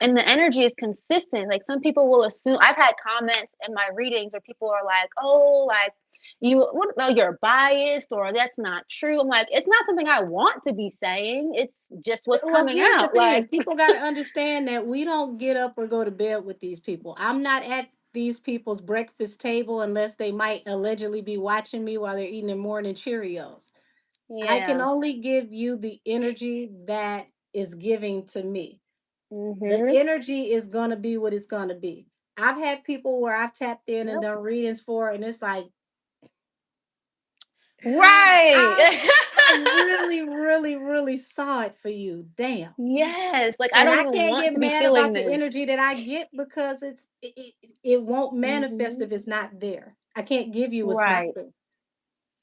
[SPEAKER 2] and the energy is consistent. Like some people will assume, I've had comments in my readings where people are like, "Oh, like you're biased or that's not true." I'm like, it's not something I want to be saying. It's just what's
[SPEAKER 1] Well,
[SPEAKER 2] coming
[SPEAKER 1] here's the
[SPEAKER 2] out.
[SPEAKER 1] thing.
[SPEAKER 2] Like,
[SPEAKER 1] People got to understand that we don't get up or go to bed with these people. I'm not at these people's breakfast table unless they might allegedly be watching me while they're eating their morning Cheerios. I can
[SPEAKER 2] yeah,
[SPEAKER 1] only give you the energy that is giving to me. The
[SPEAKER 2] mhm,
[SPEAKER 1] energy is going to be what it's going to be. I've had people where I've tapped in and
[SPEAKER 2] yep,
[SPEAKER 1] done readings for, and it's like,
[SPEAKER 2] right.
[SPEAKER 1] I, I really, really, really saw it for you. Damn.
[SPEAKER 2] Yes, like I
[SPEAKER 1] And
[SPEAKER 2] don't
[SPEAKER 1] I
[SPEAKER 2] even
[SPEAKER 1] can't
[SPEAKER 2] want
[SPEAKER 1] get
[SPEAKER 2] to be
[SPEAKER 1] mad
[SPEAKER 2] feeling
[SPEAKER 1] about the
[SPEAKER 2] this.
[SPEAKER 1] energy that I get because it won't manifest
[SPEAKER 2] Mhm,
[SPEAKER 1] if it's not there. I can't give you what's not
[SPEAKER 2] right.
[SPEAKER 1] there.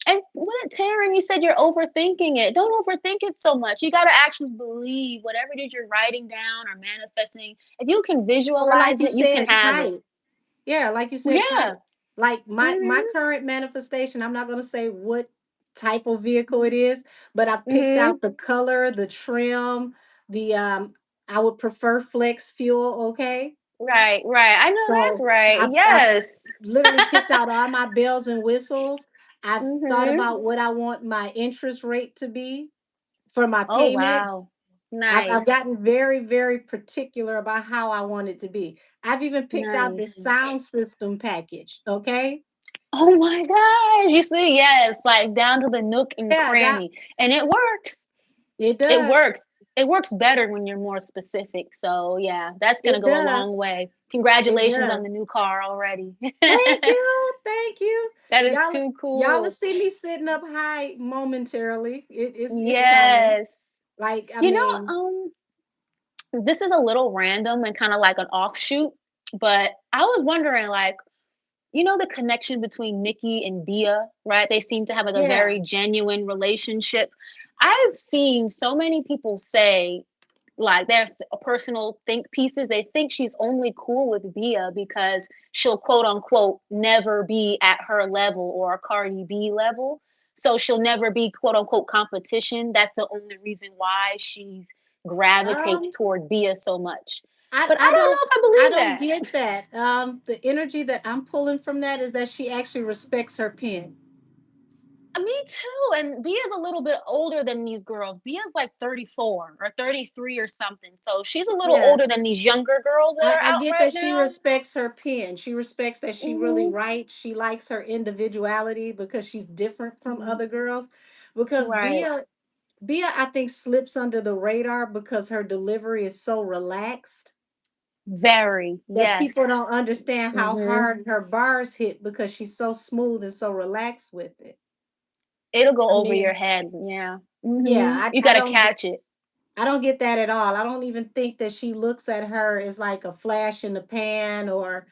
[SPEAKER 2] And what Taryn, you said you're overthinking it. Don't overthink it so much. You got to actually believe whatever it is you're writing down or manifesting. If you can
[SPEAKER 1] Or like
[SPEAKER 2] visualize
[SPEAKER 1] you
[SPEAKER 2] it, you can
[SPEAKER 1] said,
[SPEAKER 2] have it.
[SPEAKER 1] type. Yeah, like you said, type.
[SPEAKER 2] Yeah.
[SPEAKER 1] Like my
[SPEAKER 2] Mhm.
[SPEAKER 1] current manifestation, I'm not gonna say what type of vehicle it is, but I picked
[SPEAKER 2] Mhm.
[SPEAKER 1] out the color, the trim, the I would prefer flex fuel, okay?
[SPEAKER 2] Right, right. I know that's
[SPEAKER 1] So
[SPEAKER 2] right.
[SPEAKER 1] I've
[SPEAKER 2] Yes.
[SPEAKER 1] literally picked out all my bells and whistles. I've thought
[SPEAKER 2] Mhm.
[SPEAKER 1] about what I want my interest rate to be for my
[SPEAKER 2] Oh
[SPEAKER 1] payments.
[SPEAKER 2] wow.
[SPEAKER 1] I've
[SPEAKER 2] Nice.
[SPEAKER 1] gotten very, very particular about how I want it to be. I've even picked out the
[SPEAKER 2] Nice.
[SPEAKER 1] sound system package. Okay.
[SPEAKER 2] Oh my gosh. You see, yes, like down to the nook and
[SPEAKER 1] Yeah, that
[SPEAKER 2] cranny. And it works.
[SPEAKER 1] it
[SPEAKER 2] It
[SPEAKER 1] does.
[SPEAKER 2] works. It works better when you're more specific. So yeah, that's gonna
[SPEAKER 1] It
[SPEAKER 2] go a long
[SPEAKER 1] does.
[SPEAKER 2] way.
[SPEAKER 1] It
[SPEAKER 2] Congratulations on
[SPEAKER 1] does.
[SPEAKER 2] the new car already.
[SPEAKER 1] Thank you. Thank you.
[SPEAKER 2] That is
[SPEAKER 1] Y'all
[SPEAKER 2] too
[SPEAKER 1] y'all will
[SPEAKER 2] cool.
[SPEAKER 1] see me sitting up high momentarily. It's coming.
[SPEAKER 2] Yes.
[SPEAKER 1] Like, I
[SPEAKER 2] You
[SPEAKER 1] mean,
[SPEAKER 2] know, this is a little random and kind of like an offshoot, but I was wondering, like, the connection between Nikki and Bia, right? They seem to have like a
[SPEAKER 1] yeah.
[SPEAKER 2] very genuine relationship. I've seen so many people say, like, their personal think pieces. They think she's only cool with Bia because she'll quote unquote never be at her level or a Cardi B level. So she'll never be quote unquote competition. That's the only reason why she gravitates
[SPEAKER 1] Um,
[SPEAKER 2] toward Bia so much.
[SPEAKER 1] I
[SPEAKER 2] But I
[SPEAKER 1] I
[SPEAKER 2] don't
[SPEAKER 1] don't
[SPEAKER 2] know if I
[SPEAKER 1] I
[SPEAKER 2] believe
[SPEAKER 1] don't
[SPEAKER 2] that.
[SPEAKER 1] get that. The energy that I'm pulling from that is that she actually respects her pen.
[SPEAKER 2] Me too. And Bia's a little bit older than these girls. Bia's like 34 or 33 or something. So she's a little
[SPEAKER 1] Yeah.
[SPEAKER 2] older than these younger girls that are
[SPEAKER 1] I
[SPEAKER 2] out
[SPEAKER 1] get
[SPEAKER 2] right
[SPEAKER 1] that she
[SPEAKER 2] now.
[SPEAKER 1] respects her pen. She respects that she really
[SPEAKER 2] Hmm.
[SPEAKER 1] writes. She likes her individuality because she's different from
[SPEAKER 2] Hmm.
[SPEAKER 1] other girls. Because
[SPEAKER 2] Right.
[SPEAKER 1] Bia, I think, slips under the radar because her delivery is so relaxed
[SPEAKER 2] Very.
[SPEAKER 1] that people
[SPEAKER 2] Yes.
[SPEAKER 1] don't understand how
[SPEAKER 2] Hmm.
[SPEAKER 1] hard her bars hit because she's so smooth and so relaxed with it.
[SPEAKER 2] It'll go
[SPEAKER 1] I
[SPEAKER 2] over your
[SPEAKER 1] mean,
[SPEAKER 2] head. Yeah.
[SPEAKER 1] yeah,
[SPEAKER 2] Hmm. You
[SPEAKER 1] I
[SPEAKER 2] got to
[SPEAKER 1] don't
[SPEAKER 2] catch it.
[SPEAKER 1] I don't get that at all. I don't even think that she looks at her as like a flash in the pan or,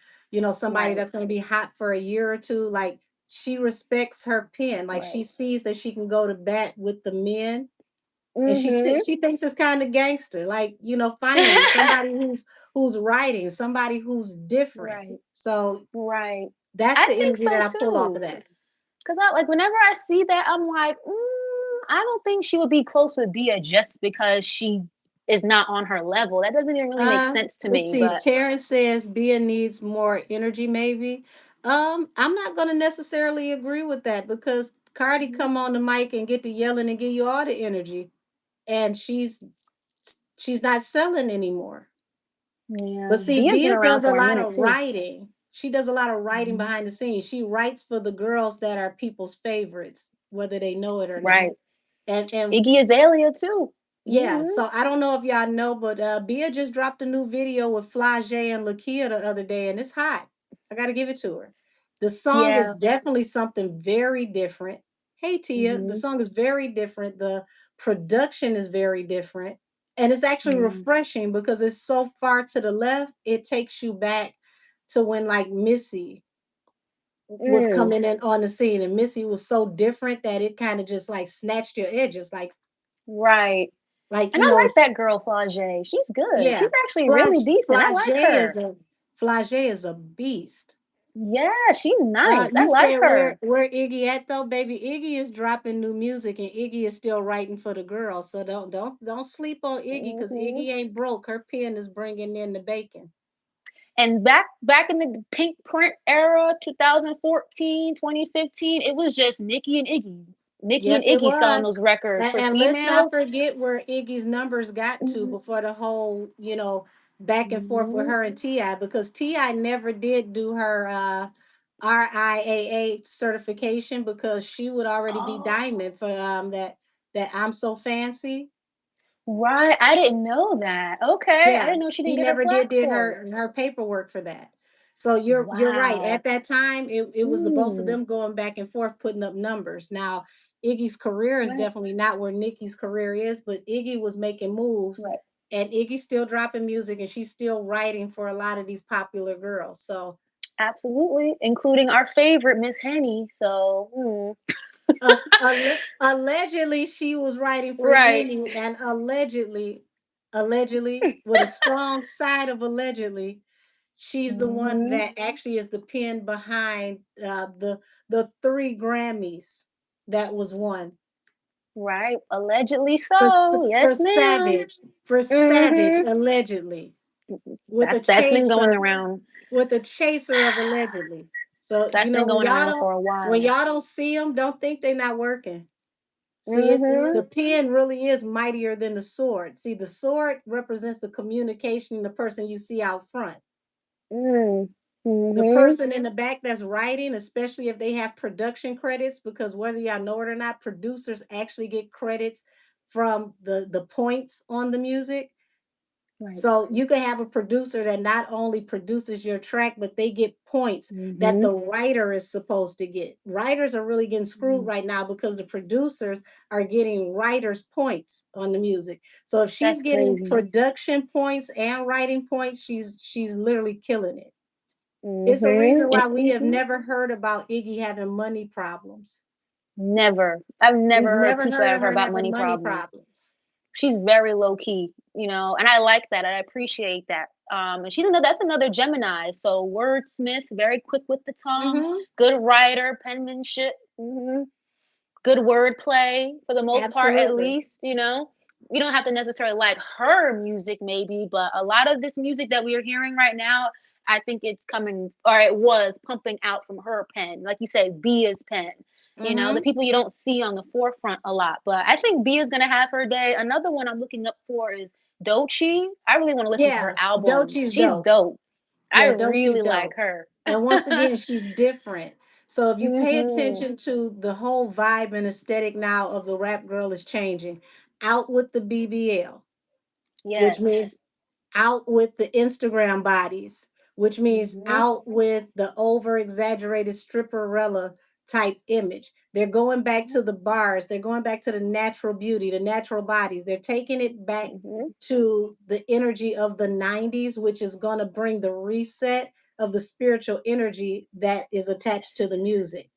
[SPEAKER 1] somebody
[SPEAKER 2] Right.
[SPEAKER 1] that's going to be hot for a year or two. Like, she respects her pen. Like, she
[SPEAKER 2] Right.
[SPEAKER 1] sees that she can go to bat with the men, and
[SPEAKER 2] Hmm.
[SPEAKER 1] she thinks it's kind of gangster. Like, finally somebody who's writing, somebody who's different.
[SPEAKER 2] Right.
[SPEAKER 1] So
[SPEAKER 2] Right.
[SPEAKER 1] that's
[SPEAKER 2] I
[SPEAKER 1] the
[SPEAKER 2] think
[SPEAKER 1] energy that
[SPEAKER 2] so
[SPEAKER 1] I pull off of
[SPEAKER 2] too.
[SPEAKER 1] that.
[SPEAKER 2] Cause I like whenever I see that, I'm like, I don't think she would be close with Bia just because she is not on her level. That doesn't even really make sense to
[SPEAKER 1] Let's
[SPEAKER 2] me.
[SPEAKER 1] see.
[SPEAKER 2] But
[SPEAKER 1] Terrence says Bia needs more energy, maybe. I'm not gonna necessarily agree with that because Cardi
[SPEAKER 2] mhm,
[SPEAKER 1] come on the mic and get to yelling and give you all the energy, and she's not selling anymore.
[SPEAKER 2] yeah,
[SPEAKER 1] But see,
[SPEAKER 2] Bia's been
[SPEAKER 1] Bia
[SPEAKER 2] around
[SPEAKER 1] does a
[SPEAKER 2] for a
[SPEAKER 1] lot
[SPEAKER 2] minute
[SPEAKER 1] of
[SPEAKER 2] too.
[SPEAKER 1] writing. She does a lot of writing
[SPEAKER 2] Mhm.
[SPEAKER 1] behind the scenes. She writes for the girls that are people's favorites, whether they know it or not.
[SPEAKER 2] Right,
[SPEAKER 1] And
[SPEAKER 2] Iggy Azalea too.
[SPEAKER 1] yeah,
[SPEAKER 2] Hmm.
[SPEAKER 1] so I don't know if y'all know, but Bia just dropped a new video with Flage and Lakia the other day, and it's hot. I got to give it to her. The song is
[SPEAKER 2] Yeah.
[SPEAKER 1] definitely something very different. Hey Tia, the
[SPEAKER 2] Hmm.
[SPEAKER 1] song is very different. The production is very different, and it's actually
[SPEAKER 2] Yeah.
[SPEAKER 1] refreshing because it's so far to the left. It takes you back to when like Missy was
[SPEAKER 2] Mm,
[SPEAKER 1] coming in on the scene, and Missy was so different that it kind of just like snatched your edges,
[SPEAKER 2] right.
[SPEAKER 1] like
[SPEAKER 2] And I like that girl Flage. She's good.
[SPEAKER 1] Yeah,
[SPEAKER 2] She's actually really decent. I like
[SPEAKER 1] Flage
[SPEAKER 2] her.
[SPEAKER 1] is a Flage is a beast.
[SPEAKER 2] Yeah, she's nice. I
[SPEAKER 1] You
[SPEAKER 2] like
[SPEAKER 1] said
[SPEAKER 2] her.
[SPEAKER 1] where Iggy at though, baby? Iggy is dropping new music, and Iggy is still writing for the girls. So don't sleep on Iggy, because
[SPEAKER 2] Hmm.
[SPEAKER 1] Iggy ain't broke. Her pen is bringing in the bacon.
[SPEAKER 2] And back in the pink print era, 2014, 2015, it was just Nicki and Iggy. Nicki and
[SPEAKER 1] Yes, it
[SPEAKER 2] Iggy selling
[SPEAKER 1] was.
[SPEAKER 2] those records for
[SPEAKER 1] And let's not
[SPEAKER 2] females.
[SPEAKER 1] forget where Iggy's numbers got to
[SPEAKER 2] Hmm.
[SPEAKER 1] before the whole, back and forth with
[SPEAKER 2] Hmm.
[SPEAKER 1] her and Ti, because Ti never did do her RIAA certification, because she would already be
[SPEAKER 2] Oh,
[SPEAKER 1] diamond for that I'm so fancy.
[SPEAKER 2] right. I didn't know that. Okay. I
[SPEAKER 1] Yeah,
[SPEAKER 2] didn't know she
[SPEAKER 1] he
[SPEAKER 2] didn't get her
[SPEAKER 1] never did
[SPEAKER 2] plaque
[SPEAKER 1] did
[SPEAKER 2] for it.
[SPEAKER 1] her paperwork for that. So you're right.
[SPEAKER 2] Wow.
[SPEAKER 1] At that time, it was the both of
[SPEAKER 2] Mm,
[SPEAKER 1] them going back and forth putting up numbers. Now, Iggy's career is
[SPEAKER 2] right.
[SPEAKER 1] definitely not where Nicki's career is, but Iggy was making moves,
[SPEAKER 2] Right.
[SPEAKER 1] and Iggy's still dropping music, and she's still writing for a lot of these popular girls. So
[SPEAKER 2] Absolutely. Including our favorite, Miss Henny. So,
[SPEAKER 1] allegedly, she was writing for
[SPEAKER 2] right.
[SPEAKER 1] Henny, and allegedly, with a strong side of allegedly, she's the one
[SPEAKER 2] Hmm.
[SPEAKER 1] that actually is the pen behind the three Grammys that was won
[SPEAKER 2] Right. Allegedly
[SPEAKER 1] for
[SPEAKER 2] so.
[SPEAKER 1] for
[SPEAKER 2] Yes, ma'am.
[SPEAKER 1] Savage, for Savage,
[SPEAKER 2] Hmm.
[SPEAKER 1] allegedly, with a
[SPEAKER 2] That's been going
[SPEAKER 1] chaser,
[SPEAKER 2] around.
[SPEAKER 1] of allegedly. So
[SPEAKER 2] That's been going around for a
[SPEAKER 1] when
[SPEAKER 2] while.
[SPEAKER 1] y'all don't see them, don't think they're not working. See, it's
[SPEAKER 2] Hmm.
[SPEAKER 1] the pen really is mightier than the sword. See, the sword represents the communication, the person you see out front.
[SPEAKER 2] Mm.
[SPEAKER 1] The
[SPEAKER 2] Hmm.
[SPEAKER 1] person in the back that's writing, especially if they have production credits, because whether y'all know it or not, producers actually get credits from the points on the music.
[SPEAKER 2] Right.
[SPEAKER 1] So you can have a producer that not only produces your track, but they get points that
[SPEAKER 2] Hmm.
[SPEAKER 1] the writer is supposed to get. Writers are really getting screwed right now because the producers are getting writers' points on the music. So if she's
[SPEAKER 2] That's
[SPEAKER 1] getting
[SPEAKER 2] crazy.
[SPEAKER 1] production points and writing points, she's literally killing it. It's a
[SPEAKER 2] Hmm.
[SPEAKER 1] reason why we have never heard about Iggy having money problems.
[SPEAKER 2] Never. I've never
[SPEAKER 1] We've
[SPEAKER 2] heard
[SPEAKER 1] never
[SPEAKER 2] people
[SPEAKER 1] heard
[SPEAKER 2] ever
[SPEAKER 1] of
[SPEAKER 2] heard
[SPEAKER 1] her
[SPEAKER 2] about
[SPEAKER 1] having
[SPEAKER 2] money
[SPEAKER 1] money
[SPEAKER 2] problems.
[SPEAKER 1] problems.
[SPEAKER 2] She's very low key, and I like that. I appreciate that. And she's another that's another Gemini. So wordsmith, very quick with the tongue,
[SPEAKER 1] Hmm.
[SPEAKER 2] good writer, penmanship. Good wordplay for the most part, at
[SPEAKER 1] Absolutely.
[SPEAKER 2] least. You don't have to necessarily like her music, maybe, but a lot of this music that we are hearing right now, I think it's coming, or it was pumping out from her pen. Like you said, Bia's pen. The
[SPEAKER 1] Hmm.
[SPEAKER 2] people you don't see on the forefront a lot. But I think Bia's gonna have her day. Another one I'm looking up for is Doechii. I really want to listen to her
[SPEAKER 1] Yeah,
[SPEAKER 2] album.
[SPEAKER 1] Dochi's
[SPEAKER 2] She's
[SPEAKER 1] dope.
[SPEAKER 2] dope. I
[SPEAKER 1] Yeah, Dochi's
[SPEAKER 2] really like
[SPEAKER 1] dope.
[SPEAKER 2] her.
[SPEAKER 1] And once again, she's different. So if you pay
[SPEAKER 2] Hmm.
[SPEAKER 1] attention to the whole vibe and aesthetic now of the rap girl is changing. Out with the BBL, which
[SPEAKER 2] Yes.
[SPEAKER 1] means out with the Instagram bodies, which means
[SPEAKER 2] Hmm.
[SPEAKER 1] out with the over exaggerated stripperella type image. They're going back to the bars, they're going back to the natural beauty, the natural bodies. They're taking it back
[SPEAKER 2] Hmm.
[SPEAKER 1] to the energy of the 90s, which is going to bring the reset of the spiritual energy that is attached to the music.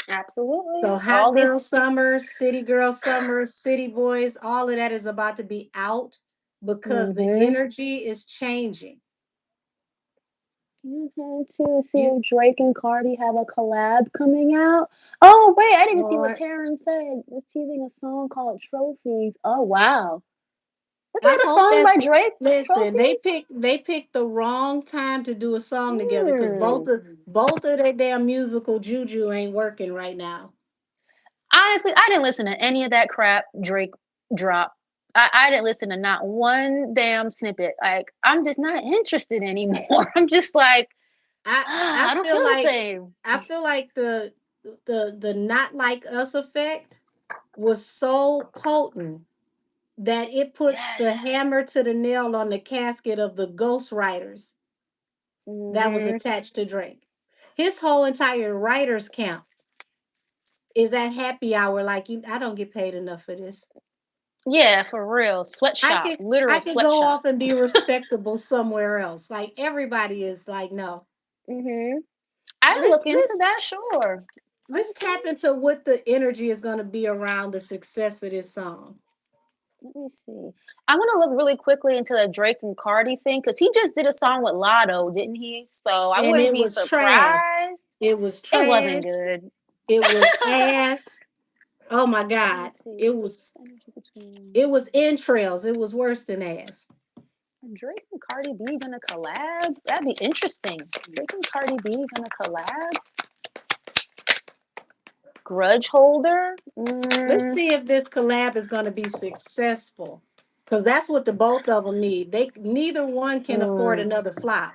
[SPEAKER 2] Absolutely.
[SPEAKER 1] So
[SPEAKER 2] All
[SPEAKER 1] hot
[SPEAKER 2] these
[SPEAKER 1] girl summer, city girl summer, city boys, all of that is about to be out because the
[SPEAKER 2] hmm
[SPEAKER 1] energy is changing.
[SPEAKER 2] to see
[SPEAKER 1] You
[SPEAKER 2] if Drake and Cardi have a collab coming out. Oh wait, I didn't see what
[SPEAKER 1] or
[SPEAKER 2] Taryn said. Was teasing a song called Trophies. Oh wow. Is
[SPEAKER 1] I
[SPEAKER 2] that a
[SPEAKER 1] hope
[SPEAKER 2] song by
[SPEAKER 1] that's
[SPEAKER 2] Drake?
[SPEAKER 1] listen,
[SPEAKER 2] Trophies?
[SPEAKER 1] they picked the wrong time to do a song together, because
[SPEAKER 2] Hmm.
[SPEAKER 1] both of their damn musical juju ain't working right now.
[SPEAKER 2] Honestly, I didn't listen to any of that crap Drake dropped. I didn't listen to not one damn snippet. Like, I'm just not interested anymore. I'm just like,
[SPEAKER 1] I I
[SPEAKER 2] I don't
[SPEAKER 1] feel
[SPEAKER 2] feel the
[SPEAKER 1] like
[SPEAKER 2] same.
[SPEAKER 1] the not like us effect was so potent that it put the
[SPEAKER 2] Yes.
[SPEAKER 1] hammer to the nail on the casket of the ghostwriters that was
[SPEAKER 2] Hmm.
[SPEAKER 1] attached to Drake. His whole entire writers camp is at happy hour. Like, I don't get paid enough for this.
[SPEAKER 2] Yeah, for real. Sweatshop,
[SPEAKER 1] I
[SPEAKER 2] literal
[SPEAKER 1] could go
[SPEAKER 2] sweatshop.
[SPEAKER 1] off and be respectable somewhere else. Like, everybody is like, no.
[SPEAKER 2] Hmm. I
[SPEAKER 1] Let's
[SPEAKER 2] look into
[SPEAKER 1] let's
[SPEAKER 2] that, sure.
[SPEAKER 1] let's
[SPEAKER 2] Okay.
[SPEAKER 1] tap into what the energy is going to be around the success of this song.
[SPEAKER 2] Let me see. I want to look really quickly into the Drake and Cardi thing because he just did a song with Lotto, didn't he? So I
[SPEAKER 1] And
[SPEAKER 2] wouldn't
[SPEAKER 1] it
[SPEAKER 2] be
[SPEAKER 1] was trash.
[SPEAKER 2] surprised.
[SPEAKER 1] It was
[SPEAKER 2] It wasn't
[SPEAKER 1] trash.
[SPEAKER 2] good.
[SPEAKER 1] It was ass. Oh my
[SPEAKER 2] Let me
[SPEAKER 1] God.
[SPEAKER 2] see.
[SPEAKER 1] It was
[SPEAKER 2] Synergy between
[SPEAKER 1] it was entrails. It was worse than ass.
[SPEAKER 2] Drake and Cardi B gonna collab? That'd be interesting. Drake and Cardi B gonna collab? Grudge holder?
[SPEAKER 1] Let's see if this collab is going to be successful. Because that's what the both of them need. They neither one can afford
[SPEAKER 2] Mm.
[SPEAKER 1] another flop.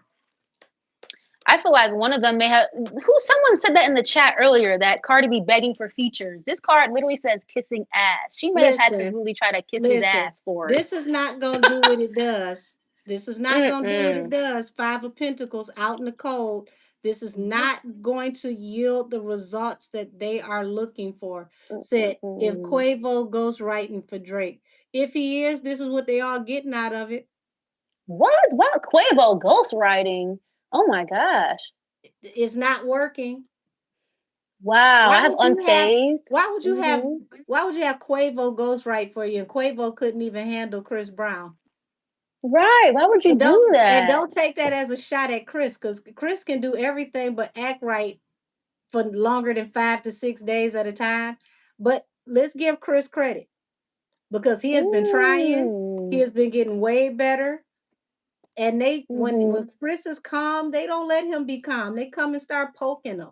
[SPEAKER 2] I feel like one of them may have. Someone said that in the chat earlier that Cardi B begging for features. This card literally says kissing ass. She may have had to
[SPEAKER 1] Listen,
[SPEAKER 2] really try to kiss his
[SPEAKER 1] listen.
[SPEAKER 2] ass for it.
[SPEAKER 1] This is not going to do what it does. This is not going to do what it
[SPEAKER 2] Mm-mm.
[SPEAKER 1] does. Five of Pentacles out in the cold. This is
[SPEAKER 2] Nope.
[SPEAKER 1] not going to yield the results that they are looking for. Said if
[SPEAKER 2] Mm-mm.
[SPEAKER 1] Quavo goes writing for Drake. If he is, this is what they all getting out of it.
[SPEAKER 2] What? What? Quavo ghostwriting? Oh my gosh.
[SPEAKER 1] It's not working.
[SPEAKER 2] Wow. I
[SPEAKER 1] Why
[SPEAKER 2] have
[SPEAKER 1] would you have
[SPEAKER 2] unfazed.
[SPEAKER 1] why would you have
[SPEAKER 2] Mm-hmm.
[SPEAKER 1] why would you have Quavo ghostwrite for you and Quavo couldn't even handle Chris Brown?
[SPEAKER 2] Right. Why would you
[SPEAKER 1] And
[SPEAKER 2] do that?
[SPEAKER 1] don't take that as a shot at Chris because Chris can do everything but act right for longer than 5 to 6 days at a time. But let's give Chris credit because he has been trying, he
[SPEAKER 2] Mm.
[SPEAKER 1] has been getting way better. And they
[SPEAKER 2] Mm-hmm.
[SPEAKER 1] when Chris is calm, they don't let him be calm. They come and start poking him.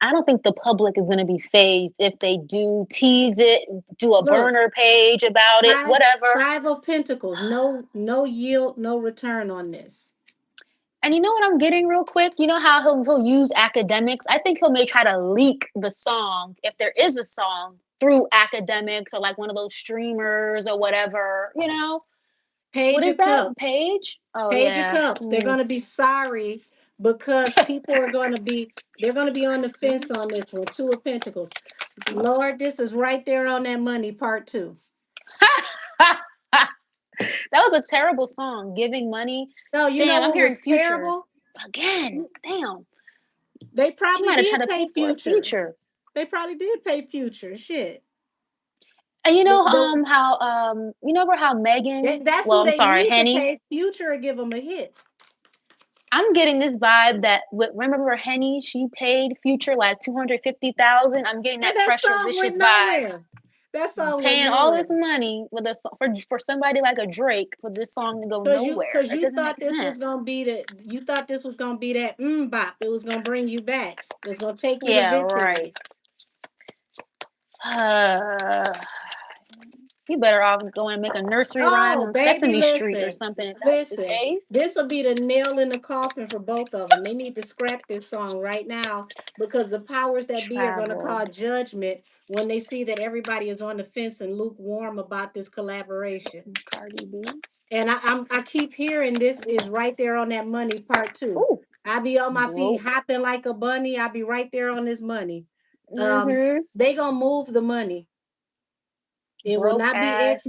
[SPEAKER 2] I don't think the public is going to be phased if they do tease it, do a
[SPEAKER 1] Look,
[SPEAKER 2] burner page about it,
[SPEAKER 1] five
[SPEAKER 2] whatever.
[SPEAKER 1] five of Pentacles, no yield, no return on this.
[SPEAKER 2] And you know what I'm getting real quick? You know how he'll use academics? I think he'll may try to leak the song, if there is a song, through academics or like one of those streamers or whatever, you know? What
[SPEAKER 1] Page
[SPEAKER 2] is
[SPEAKER 1] of
[SPEAKER 2] that?
[SPEAKER 1] Cups.
[SPEAKER 2] Page? Oh
[SPEAKER 1] Page of
[SPEAKER 2] yeah.
[SPEAKER 1] Cups. They're
[SPEAKER 2] Mm.
[SPEAKER 1] going to be sorry because people are going to be they're going to be on the fence on this one. Two of Pentacles. Lord, this is right there on that money part two.
[SPEAKER 2] That was a terrible song, Giving Money.
[SPEAKER 1] No, you know
[SPEAKER 2] Damn, I'm
[SPEAKER 1] what
[SPEAKER 2] hearing
[SPEAKER 1] was
[SPEAKER 2] Future
[SPEAKER 1] terrible?
[SPEAKER 2] again. Damn.
[SPEAKER 1] They
[SPEAKER 2] She
[SPEAKER 1] probably
[SPEAKER 2] might have tried
[SPEAKER 1] did
[SPEAKER 2] to
[SPEAKER 1] pay
[SPEAKER 2] pay for a
[SPEAKER 1] Future.
[SPEAKER 2] feature.
[SPEAKER 1] They probably did pay Future. Shit.
[SPEAKER 2] And you know
[SPEAKER 1] The,
[SPEAKER 2] how you know how Megan,
[SPEAKER 1] that's
[SPEAKER 2] well,
[SPEAKER 1] who
[SPEAKER 2] I'm
[SPEAKER 1] they
[SPEAKER 2] sorry,
[SPEAKER 1] need to
[SPEAKER 2] Henny.
[SPEAKER 1] pay Future or give them a hit.
[SPEAKER 2] I'm getting this vibe that remember Henny, she paid Future like 250,000. I'm getting
[SPEAKER 1] And
[SPEAKER 2] that
[SPEAKER 1] that
[SPEAKER 2] pressure
[SPEAKER 1] song went
[SPEAKER 2] vicious vibe.
[SPEAKER 1] nowhere. That song went
[SPEAKER 2] Paying all this
[SPEAKER 1] nowhere.
[SPEAKER 2] money with for somebody like a Drake for this song to go nowhere.
[SPEAKER 1] Cause
[SPEAKER 2] That
[SPEAKER 1] you
[SPEAKER 2] doesn't
[SPEAKER 1] thought
[SPEAKER 2] make
[SPEAKER 1] this was
[SPEAKER 2] sense.
[SPEAKER 1] gonna be you thought this was gonna be that bop. It was gonna bring you back. It was gonna take you to
[SPEAKER 2] Yeah, right.
[SPEAKER 1] victory.
[SPEAKER 2] You better off going and make a nursery rhyme
[SPEAKER 1] Oh,
[SPEAKER 2] on
[SPEAKER 1] baby,
[SPEAKER 2] Sesame Street or
[SPEAKER 1] listen,
[SPEAKER 2] something if that's the
[SPEAKER 1] listen.
[SPEAKER 2] case.
[SPEAKER 1] This will be the nail in the coffin for both of them. They need to scrap this song right now because the powers that be are going to
[SPEAKER 2] Travel.
[SPEAKER 1] call judgment when they see that everybody is on the fence and lukewarm about this collaboration.
[SPEAKER 2] Cardi B.
[SPEAKER 1] And I keep hearing this is right there on that money part two.
[SPEAKER 2] Ooh,
[SPEAKER 1] I be on my feet
[SPEAKER 2] broke.
[SPEAKER 1] hopping like a bunny. I be right there on this money.
[SPEAKER 2] Mm-hmm.
[SPEAKER 1] They gonna move the money. It will
[SPEAKER 2] Broke
[SPEAKER 1] not be
[SPEAKER 2] ass.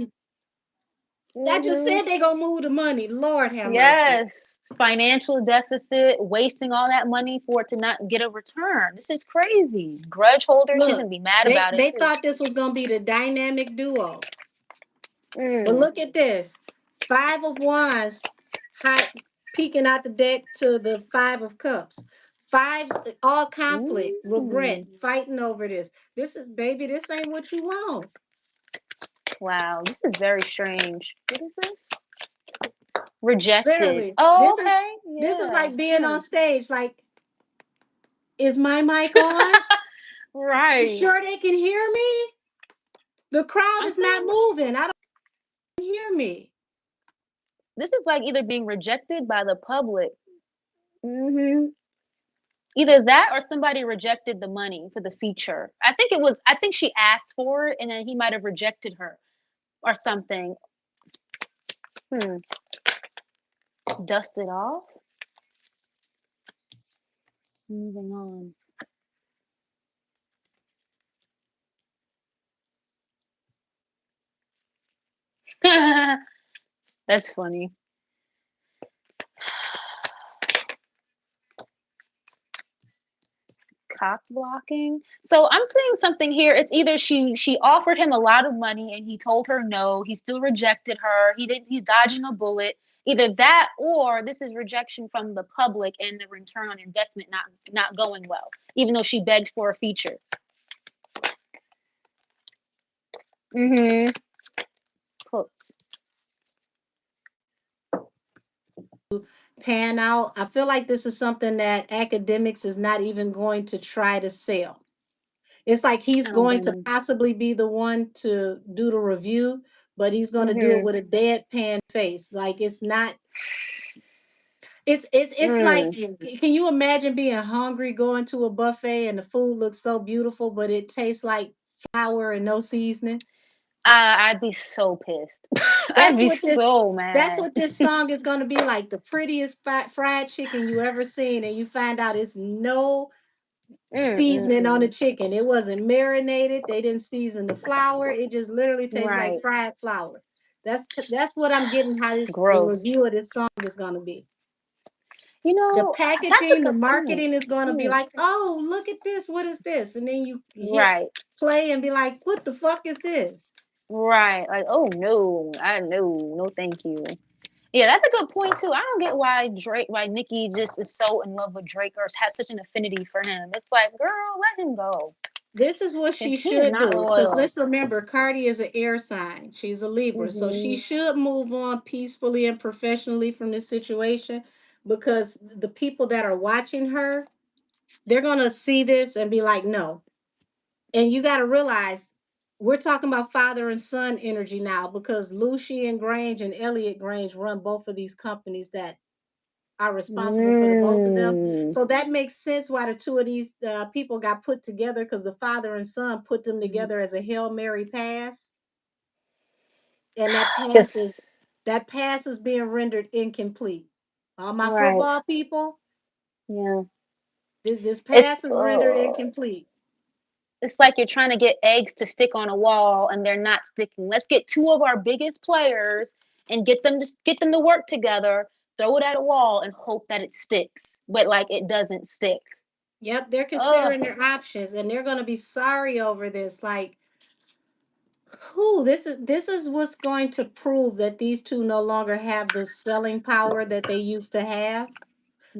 [SPEAKER 1] I just
[SPEAKER 2] Mm-hmm.
[SPEAKER 1] said they gonna move the money. Lord have mercy.
[SPEAKER 2] Yes. Financial deficit, wasting all that money for it to not get a return. This is crazy. Grudge holder, she's
[SPEAKER 1] Look,
[SPEAKER 2] gonna be mad
[SPEAKER 1] they
[SPEAKER 2] about it
[SPEAKER 1] they
[SPEAKER 2] too.
[SPEAKER 1] thought this was gonna be the dynamic duo, but
[SPEAKER 2] Mm.
[SPEAKER 1] look at this: Five of Wands, hot peeking out the deck to the Five of Cups. Fives, all conflict, regret,
[SPEAKER 2] Mm.
[SPEAKER 1] fighting over this. This is baby. This ain't what you want.
[SPEAKER 2] Wow, this is very strange. What is this? Rejected.
[SPEAKER 1] Literally,
[SPEAKER 2] Oh,
[SPEAKER 1] this is
[SPEAKER 2] okay.
[SPEAKER 1] this is
[SPEAKER 2] Yeah.
[SPEAKER 1] like being
[SPEAKER 2] Hmm.
[SPEAKER 1] on stage. Like, is my mic on? You
[SPEAKER 2] Right.
[SPEAKER 1] sure they can hear me? The crowd
[SPEAKER 2] I'm
[SPEAKER 1] is not
[SPEAKER 2] saying
[SPEAKER 1] moving. I don't hear me.
[SPEAKER 2] this is like either being rejected by the public. Hmm. Either that or somebody rejected the money for the feature. I think it was, I think she asked for it and then he might have rejected her or something. Hmm. Dust it off. Moving on. That's funny. cock blocking. So I'm seeing something here. It's either she offered him a lot of money and he told her no. He still rejected her. He's dodging a bullet. Either that or this is rejection from the public and the return on investment not going well, even though she begged for a feature. Mm-hmm. Hooked.
[SPEAKER 1] Pan out. I feel like this is something that academics is not even going to try to sell. It's like he's
[SPEAKER 2] I don't
[SPEAKER 1] going
[SPEAKER 2] blame
[SPEAKER 1] to
[SPEAKER 2] him.
[SPEAKER 1] possibly be the one to do the review, but he's going to do it
[SPEAKER 2] Mm-hmm.
[SPEAKER 1] with a deadpan face. Like it's not. It's like,
[SPEAKER 2] Mm.
[SPEAKER 1] can you imagine being hungry, going to a buffet, and the food looks so beautiful, but it tastes like flour and no seasoning?
[SPEAKER 2] I'd be so pissed. I'd
[SPEAKER 1] That's
[SPEAKER 2] be
[SPEAKER 1] what this.
[SPEAKER 2] so
[SPEAKER 1] That's
[SPEAKER 2] mad.
[SPEAKER 1] what this song is going to be like. The prettiest fried chicken you ever seen, and you find out it's no seasoning on the
[SPEAKER 2] Mm-mm-mm.
[SPEAKER 1] chicken. It wasn't marinated. They didn't season the flour. It just literally tastes like
[SPEAKER 2] Right.
[SPEAKER 1] fried flour. That's what I'm getting. How this the
[SPEAKER 2] Gross.
[SPEAKER 1] review of this song is going to be.
[SPEAKER 2] You
[SPEAKER 1] The
[SPEAKER 2] know, that's a
[SPEAKER 1] packaging, the
[SPEAKER 2] good point.
[SPEAKER 1] marketing is going to be
[SPEAKER 2] Mm.
[SPEAKER 1] like, oh, look at this. What is this? And then you hit
[SPEAKER 2] Right.
[SPEAKER 1] play and be like, what the fuck is this?
[SPEAKER 2] Right. Like, oh no, I know, no, thank you. Yeah, that's a good point too. I don't get why Nicki just is so in love with Drake or has such an affinity for him. It's like, girl, let him go.
[SPEAKER 1] This is what
[SPEAKER 2] Cause
[SPEAKER 1] she
[SPEAKER 2] he is
[SPEAKER 1] should
[SPEAKER 2] not
[SPEAKER 1] do. Because
[SPEAKER 2] loyal.
[SPEAKER 1] let's remember, Cardi is an air sign. She's a Libra. So she
[SPEAKER 2] Hmm.
[SPEAKER 1] should move on peacefully and professionally from this situation, because the people that are watching her, they're going to see this and be like, no. And you got to realize we're talking about father and son energy now, because Lucian Grange and Elliot Grange run both of these companies that are responsible for the both of them.
[SPEAKER 2] Mm.
[SPEAKER 1] So that makes sense why the two of these people got put together, because the father and son put them together as a Hail Mary pass, and
[SPEAKER 2] Cause
[SPEAKER 1] that pass is being rendered incomplete. All my
[SPEAKER 2] right,
[SPEAKER 1] football people,
[SPEAKER 2] yeah.
[SPEAKER 1] this
[SPEAKER 2] It's
[SPEAKER 1] pass is rendered incomplete.
[SPEAKER 2] it's like you're trying to get eggs to stick on a wall and they're not sticking. Let's get two of our biggest players and get them to work together, throw it at a wall and hope that it sticks. But like it doesn't stick.
[SPEAKER 1] Yep, they're
[SPEAKER 2] Ugh.
[SPEAKER 1] considering their options, and they're going to be sorry over this. Like, who this is what's going to prove that these two no longer have the selling power that they used to have.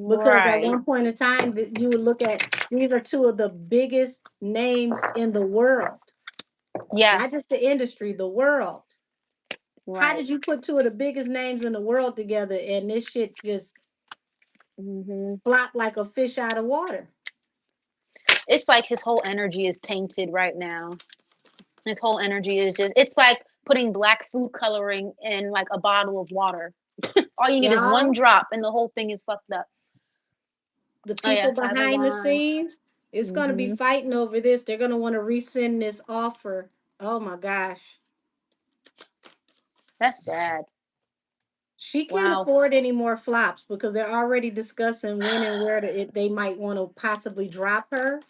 [SPEAKER 1] Because at
[SPEAKER 2] Right.
[SPEAKER 1] one point in time, that you would look at, these are two of the biggest names in the world,
[SPEAKER 2] Yeah.
[SPEAKER 1] not just the industry, the world. How
[SPEAKER 2] Right.
[SPEAKER 1] did you put two of the biggest names in the world together and this shit just
[SPEAKER 2] Hmm.
[SPEAKER 1] flop like a fish out of water?
[SPEAKER 2] It's like his whole energy is tainted right now. His whole energy is just, it's like putting black food coloring in like a bottle of water. All you need is one
[SPEAKER 1] Y'all,
[SPEAKER 2] drop and the whole thing is fucked up.
[SPEAKER 1] the
[SPEAKER 2] Oh yeah,
[SPEAKER 1] people behind the
[SPEAKER 2] 501.
[SPEAKER 1] scenes, it's going to be
[SPEAKER 2] Hmm.
[SPEAKER 1] fighting over this. They're going to want to rescind this offer. Oh my gosh.
[SPEAKER 2] That's bad.
[SPEAKER 1] She can't
[SPEAKER 2] Wow.
[SPEAKER 1] afford any more flops, because they're already discussing when and where they might want to possibly drop her.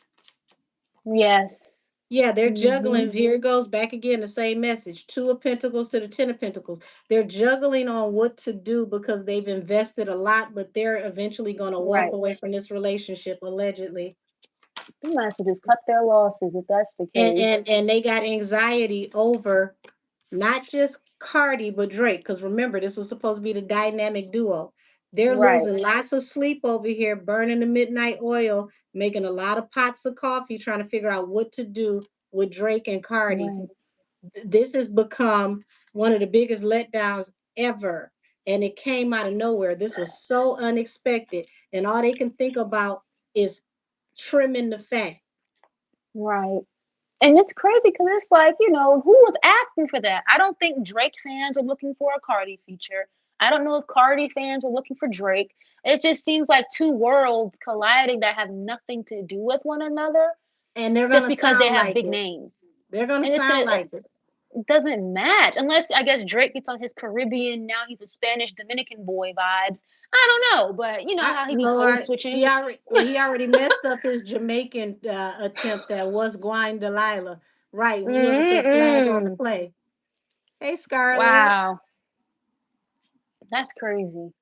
[SPEAKER 2] Yes.
[SPEAKER 1] Yeah, they're
[SPEAKER 2] Hmm.
[SPEAKER 1] juggling. Here it goes back again, the same message. Two of Pentacles to the Ten of Pentacles. They're juggling on what to do because they've invested a lot, but they're eventually going to walk
[SPEAKER 2] Right.
[SPEAKER 1] away from this relationship, allegedly.
[SPEAKER 2] They might as well just cut their losses if that's the
[SPEAKER 1] And
[SPEAKER 2] case.
[SPEAKER 1] they got anxiety over not just Cardi but Drake, because remember, this was supposed to be the dynamic duo. They're
[SPEAKER 2] Right.
[SPEAKER 1] losing lots of sleep over here, burning the midnight oil, making a lot of pots of coffee, trying to figure out what to do with Drake and Cardi.
[SPEAKER 2] Right.
[SPEAKER 1] This has become one of the biggest letdowns ever, and it came out of nowhere. This was so unexpected, and all they can think about is trimming the fat.
[SPEAKER 2] Right. And it's crazy because it's like, who was asking for that? I don't think Drake fans are looking for a Cardi feature. I don't know if Cardi fans are looking for Drake. It just seems like two worlds colliding that have nothing to do with one another
[SPEAKER 1] And they're
[SPEAKER 2] just
[SPEAKER 1] gonna
[SPEAKER 2] because they
[SPEAKER 1] sound
[SPEAKER 2] have
[SPEAKER 1] like
[SPEAKER 2] big
[SPEAKER 1] it.
[SPEAKER 2] names.
[SPEAKER 1] They're gonna
[SPEAKER 2] And
[SPEAKER 1] sound like
[SPEAKER 2] it
[SPEAKER 1] it.
[SPEAKER 2] doesn't match unless I guess Drake gets on his Caribbean, now he's a Spanish Dominican boy vibes. I don't know, but you know
[SPEAKER 1] I
[SPEAKER 2] how he be code
[SPEAKER 1] Lord,
[SPEAKER 2] switching.
[SPEAKER 1] he already messed up his Jamaican attempt at "Was Gwine Delilah." Right, whoever said flag on the
[SPEAKER 2] Mm-mm.
[SPEAKER 1] play. Hey, Scarlett.
[SPEAKER 2] Wow, that's crazy.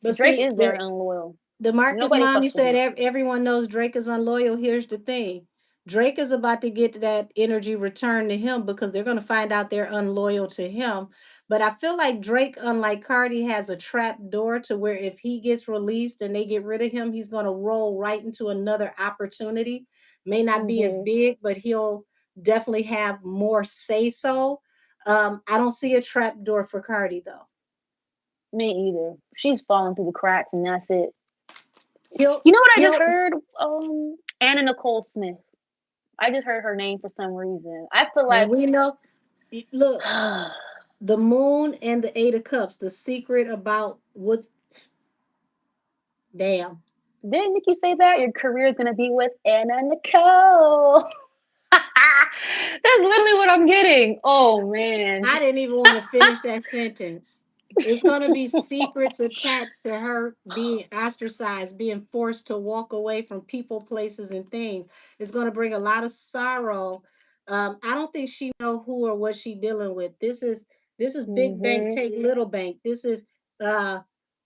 [SPEAKER 1] But
[SPEAKER 2] Drake
[SPEAKER 1] see,
[SPEAKER 2] is very unloyal.
[SPEAKER 1] DeMarcus
[SPEAKER 2] Nobody
[SPEAKER 1] mommy
[SPEAKER 2] fucks with
[SPEAKER 1] said
[SPEAKER 2] me.
[SPEAKER 1] everyone knows Drake is unloyal. Here's the thing. Drake is about to get that energy returned to him because they're going to find out they're unloyal to him. But I feel like Drake, unlike Cardi, has a trap door to where if he gets released and they get rid of him, he's going to roll right into another opportunity. May not be as
[SPEAKER 2] Hmm.
[SPEAKER 1] big, but he'll definitely have more say so. I don't see a trap door for Cardi though.
[SPEAKER 2] Me either. She's falling through the cracks, and that's it.
[SPEAKER 1] He'll
[SPEAKER 2] You know what I just
[SPEAKER 1] he'll
[SPEAKER 2] heard? Anna Nicole Smith. I just heard her name for some reason. I feel
[SPEAKER 1] well
[SPEAKER 2] like,
[SPEAKER 1] we know look, the moon and the eight of cups, the secret about what, damn.
[SPEAKER 2] didn't Nikki say that your career is gonna be with Anna Nicole? That's literally what I'm getting. Oh man.
[SPEAKER 1] I didn't even want to finish that sentence. It's going to be secrets attached to her being ostracized, being forced to walk away from people, places, and things. It's going to bring a lot of sorrow. I don't think she know who or what she dealing with. This is big bank
[SPEAKER 2] Hmm.
[SPEAKER 1] take little bank. This is uh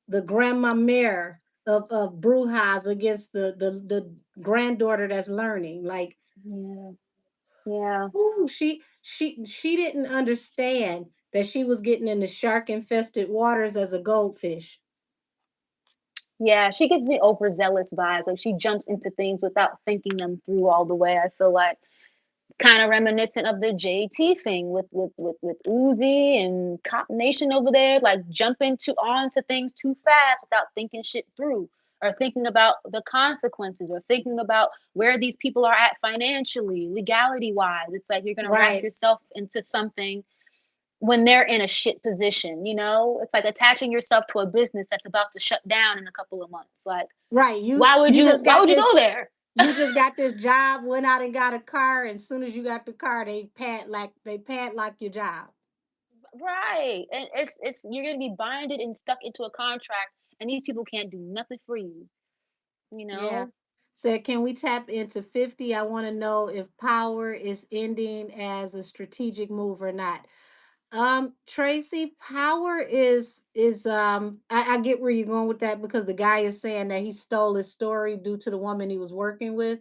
[SPEAKER 1] the grandma mare of Brujas against the granddaughter that's learning. Like,
[SPEAKER 2] Yeah. Yeah.
[SPEAKER 1] ooh, she didn't understand that she was getting in the shark infested waters as a goldfish.
[SPEAKER 2] Yeah. She gets the overzealous vibes. Like she jumps into things without thinking them through all the way. I feel like kind of reminiscent of the JT thing with Uzi and Cop Nation over there, like jumping to onto things too fast without thinking shit through, or thinking about the consequences, or thinking about where these people are at financially, legality wise. It's like you're gonna wrap
[SPEAKER 1] Right,
[SPEAKER 2] yourself into something when they're in a shit position, you know? It's like attaching yourself to a business that's about to shut down in a couple of months. Like,
[SPEAKER 1] right. You
[SPEAKER 2] why would
[SPEAKER 1] you
[SPEAKER 2] you
[SPEAKER 1] just
[SPEAKER 2] why
[SPEAKER 1] got
[SPEAKER 2] would you
[SPEAKER 1] this.
[SPEAKER 2] go there?
[SPEAKER 1] You just got this job. Went out and got a car, and as soon as you got the car, they padlock your job.
[SPEAKER 2] Right. And it's you're gonna be binded and stuck into a contract, and these people can't do nothing for you, you
[SPEAKER 1] Yeah.
[SPEAKER 2] know?
[SPEAKER 1] Said, can we tap into 50? I want to know if power is ending as a strategic move or not. Tracy, power is I get where you're going with that because the guy is saying that he stole his story due to the woman he was working with.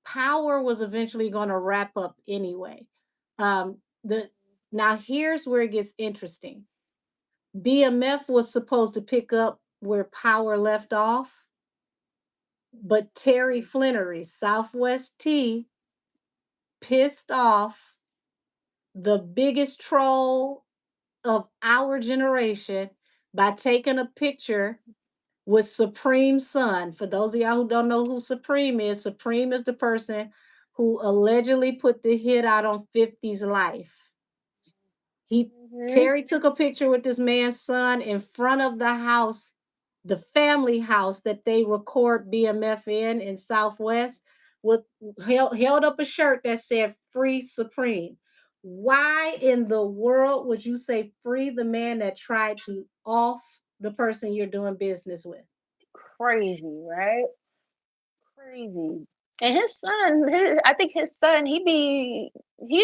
[SPEAKER 1] Power was eventually going to wrap up anyway. The Now here's where it gets interesting. BMF was supposed to pick up where Power left off, but Terry Flannery, Southwest T, pissed off the biggest troll of our generation by taking a picture with Supreme Son. For those of y'all who don't know who Supreme is the person who allegedly put the hit out on 50's life. He
[SPEAKER 2] Hmm.
[SPEAKER 1] Terry took a picture with this man's son in front of the house, the family house that they record BMF in Southwest, with held up a shirt that said "Free Supreme." Why in the world would you say free the man that tried to off the person you're doing business with?
[SPEAKER 2] Crazy, right? Crazy. And I think his son, he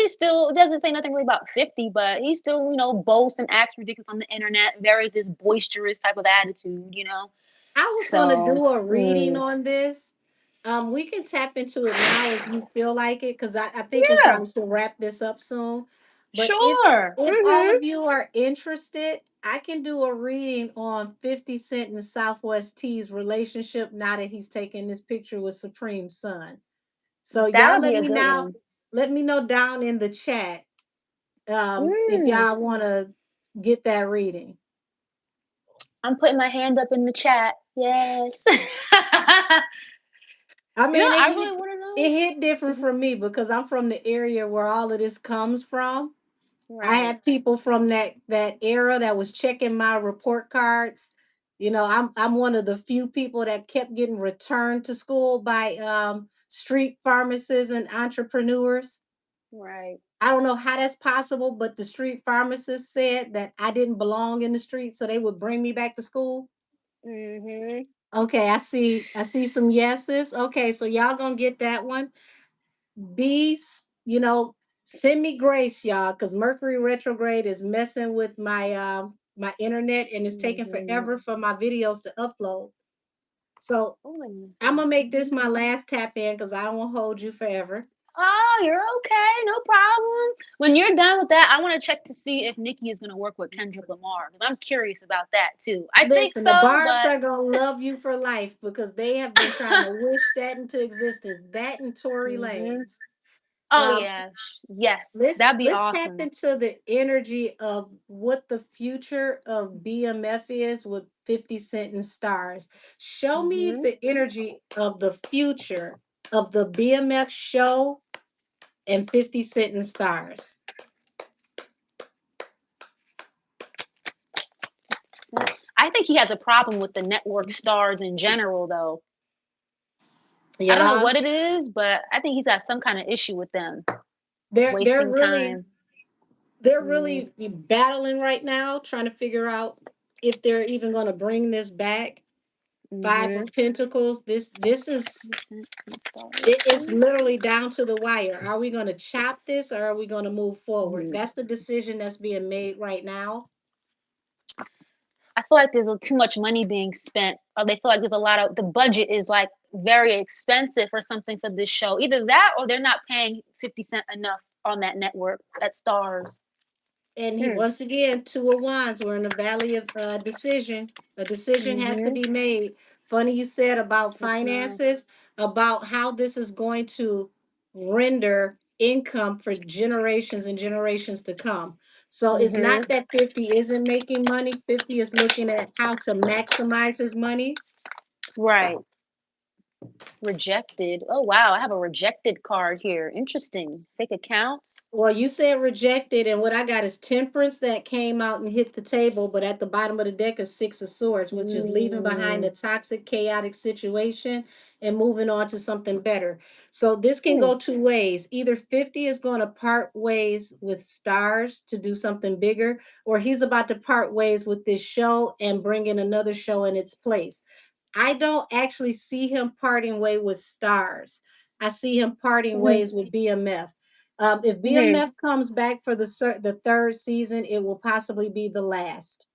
[SPEAKER 2] still doesn't say nothing really about 50, but he still, boasts and acts ridiculous on the internet, very this boisterous type of attitude, you know?
[SPEAKER 1] I was going to
[SPEAKER 2] So,
[SPEAKER 1] do a reading
[SPEAKER 2] mm,
[SPEAKER 1] on this. We can tap into it now if you feel like it, because I think we
[SPEAKER 2] yeah,
[SPEAKER 1] probably should wrap this up soon. But
[SPEAKER 2] sure.
[SPEAKER 1] if all
[SPEAKER 2] Hmm.
[SPEAKER 1] of you are interested, I can do a reading on 50 Cent and Southwest T's relationship now that he's taking this picture with Supreme Son. So y'all
[SPEAKER 2] That'll be a good one.
[SPEAKER 1] let me know down in the chat if
[SPEAKER 2] Mm,
[SPEAKER 1] y'all want to get that reading.
[SPEAKER 2] I'm putting my hand up in the chat. Yes.
[SPEAKER 1] I mean,
[SPEAKER 2] I really want to
[SPEAKER 1] it
[SPEAKER 2] know.
[SPEAKER 1] hit different
[SPEAKER 2] Mhm.
[SPEAKER 1] for me because I'm from the area where all of this comes from. I
[SPEAKER 2] Right,
[SPEAKER 1] had people from that era that was checking my report cards. I'm one of the few people that kept getting returned to school by street pharmacists and entrepreneurs.
[SPEAKER 2] right.
[SPEAKER 1] I don't know how that's possible, but the street pharmacist said that I didn't belong in the street, so they would bring me back to school.
[SPEAKER 2] Mhm.
[SPEAKER 1] Okay, I see some yeses. Okay, so y'all gonna get that one. Bees, send me grace, y'all, because Mercury retrograde is messing with my internet and it's taking
[SPEAKER 2] Mhm.
[SPEAKER 1] forever for my videos to upload. So
[SPEAKER 2] Oh, let me
[SPEAKER 1] I'm
[SPEAKER 2] see.
[SPEAKER 1] gonna make this my last tap in because I don't want to hold you forever.
[SPEAKER 2] Oh, you're okay. No problem. When you're done with that, I want to check to see if Nikki is going to work with Kendrick Lamar because I'm curious about that too. I think
[SPEAKER 1] Listen, the
[SPEAKER 2] so,
[SPEAKER 1] Barb's
[SPEAKER 2] but
[SPEAKER 1] are gonna love you for life because they have been trying to wish that into existence. That and Tory
[SPEAKER 2] hmm
[SPEAKER 1] Lanez.
[SPEAKER 2] oh
[SPEAKER 1] Um,
[SPEAKER 2] yeah, yes,
[SPEAKER 1] let's
[SPEAKER 2] that'd be
[SPEAKER 1] let's tap
[SPEAKER 2] awesome.
[SPEAKER 1] into the energy of what the future of BMF is with 50 Cent and Stars. Show me
[SPEAKER 2] hmm
[SPEAKER 1] the energy of the future of the BMF show and 50 Cent and Stars.
[SPEAKER 2] I think he has a problem with the network stars in general, though. I don't know
[SPEAKER 1] Yeah,
[SPEAKER 2] what it is, but I think he's got some kind of issue with them
[SPEAKER 1] they're they're
[SPEAKER 2] wasting
[SPEAKER 1] really
[SPEAKER 2] time.
[SPEAKER 1] they're
[SPEAKER 2] Mm-hmm.
[SPEAKER 1] really battling right now, trying to figure out if they're even going to bring this back. Five
[SPEAKER 2] Mm-hmm.
[SPEAKER 1] of Pentacles. This is
[SPEAKER 2] Stars,
[SPEAKER 1] it's
[SPEAKER 2] please.
[SPEAKER 1] literally down to the wire. Are we going to chop this or are we going to move forward?
[SPEAKER 2] Mhm.
[SPEAKER 1] That's the decision that's being made right now.
[SPEAKER 2] I feel like there's too much money being spent, or they feel like there's a lot of the budget is like very expensive for something for this show. Either that, or they're not paying 50 Cent enough on that network at Stars.
[SPEAKER 1] And he
[SPEAKER 2] Hmm.
[SPEAKER 1] once again, two of wands. We're in the valley of decision. A decision has to
[SPEAKER 2] Mhm.
[SPEAKER 1] be made. Funny you said about
[SPEAKER 2] That's nice.
[SPEAKER 1] finances, about how this is going to render income for generations and generations to come. So it's
[SPEAKER 2] Mhm.
[SPEAKER 1] not that 50 isn't making money. 50 is looking at how to maximize his money.
[SPEAKER 2] Right. Rejected. Oh wow, I have a rejected card here. Interesting. Fake accounts.
[SPEAKER 1] Well, you said rejected, and what I got is temperance that came out and hit the table, but at the bottom of the deck is six of swords, which is leaving behind
[SPEAKER 2] Mm.
[SPEAKER 1] a toxic, chaotic situation and moving on to something better. So this can
[SPEAKER 2] Hmm.
[SPEAKER 1] go two ways. Either 50 is going to part ways with stars to do something bigger, or he's about to part ways with this show and bring in another show in its place. I don't actually see him parting way with stars. I see him parting
[SPEAKER 2] Mhm.
[SPEAKER 1] ways with BMF. If
[SPEAKER 2] Mhm.
[SPEAKER 1] BMF comes back for the third season, it will possibly be the last.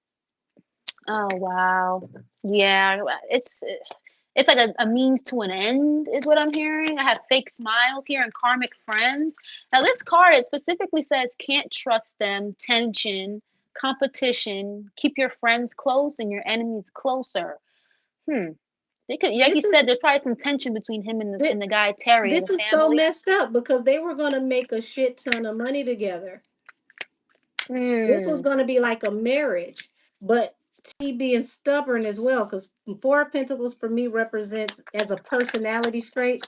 [SPEAKER 2] Oh wow. Yeah, it's like a means to an end is what I'm hearing. I have fake smiles here and karmic friends. Now this card it specifically says can't trust them, tension, competition, keep your friends close and your enemies closer. Hmm. They could, like you
[SPEAKER 1] This is
[SPEAKER 2] said, there's probably some tension between him
[SPEAKER 1] this,
[SPEAKER 2] and the guy Terry and
[SPEAKER 1] this
[SPEAKER 2] the
[SPEAKER 1] is so
[SPEAKER 2] family.
[SPEAKER 1] messed up because they were going to make a shit ton of money together. This was
[SPEAKER 2] Hmm.
[SPEAKER 1] going to be like a marriage, but T being stubborn as well, because Four of Pentacles for me represents as a personality trait,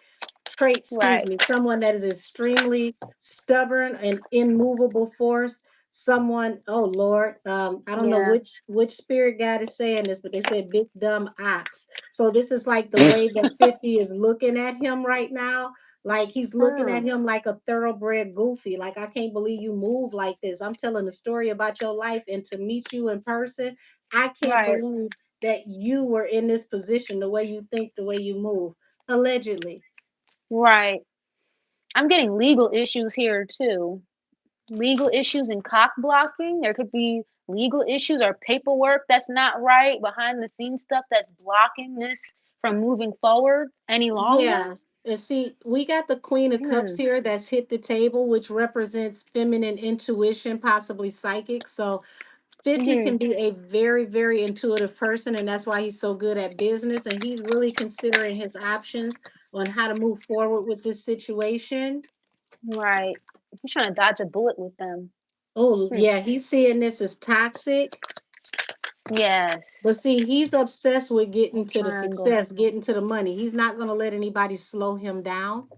[SPEAKER 1] excuse
[SPEAKER 2] Right.
[SPEAKER 1] me, someone that is extremely stubborn and immovable force. Someone, oh Lord, I don't know
[SPEAKER 2] Yeah.
[SPEAKER 1] which spirit guide is saying this, but they said big dumb ox. So this is like the way that 50 is looking at him right now. Like he's looking at
[SPEAKER 2] Hmm.
[SPEAKER 1] him like a thoroughbred goofy. Like, I can't believe you move like this. I'm telling the story about your life, and to meet you in person, I can't
[SPEAKER 2] Right.
[SPEAKER 1] believe that you were in this position, the way you think, the way you move. Allegedly.
[SPEAKER 2] Right. I'm getting legal issues here too. Legal issues and cock blocking. There could be legal issues or paperwork that's not right, behind the scenes stuff that's blocking this from moving forward any longer.
[SPEAKER 1] Yeah. And see, we got the Queen of Cups
[SPEAKER 2] Hmm.
[SPEAKER 1] here that's hit the table, which represents feminine intuition, possibly psychic. So 50
[SPEAKER 2] hmm
[SPEAKER 1] can be a very, very intuitive person, and that's why he's so good at business. And he's really considering his options on how to move forward with this situation.
[SPEAKER 2] Right. He's trying to dodge a bullet with them.
[SPEAKER 1] Oh,
[SPEAKER 2] Hmm.
[SPEAKER 1] yeah, he's seeing this as toxic. But see,
[SPEAKER 2] Yes.
[SPEAKER 1] he's obsessed with getting to the
[SPEAKER 2] Triangle.
[SPEAKER 1] success, getting to the money. He's not going to let anybody slow him down.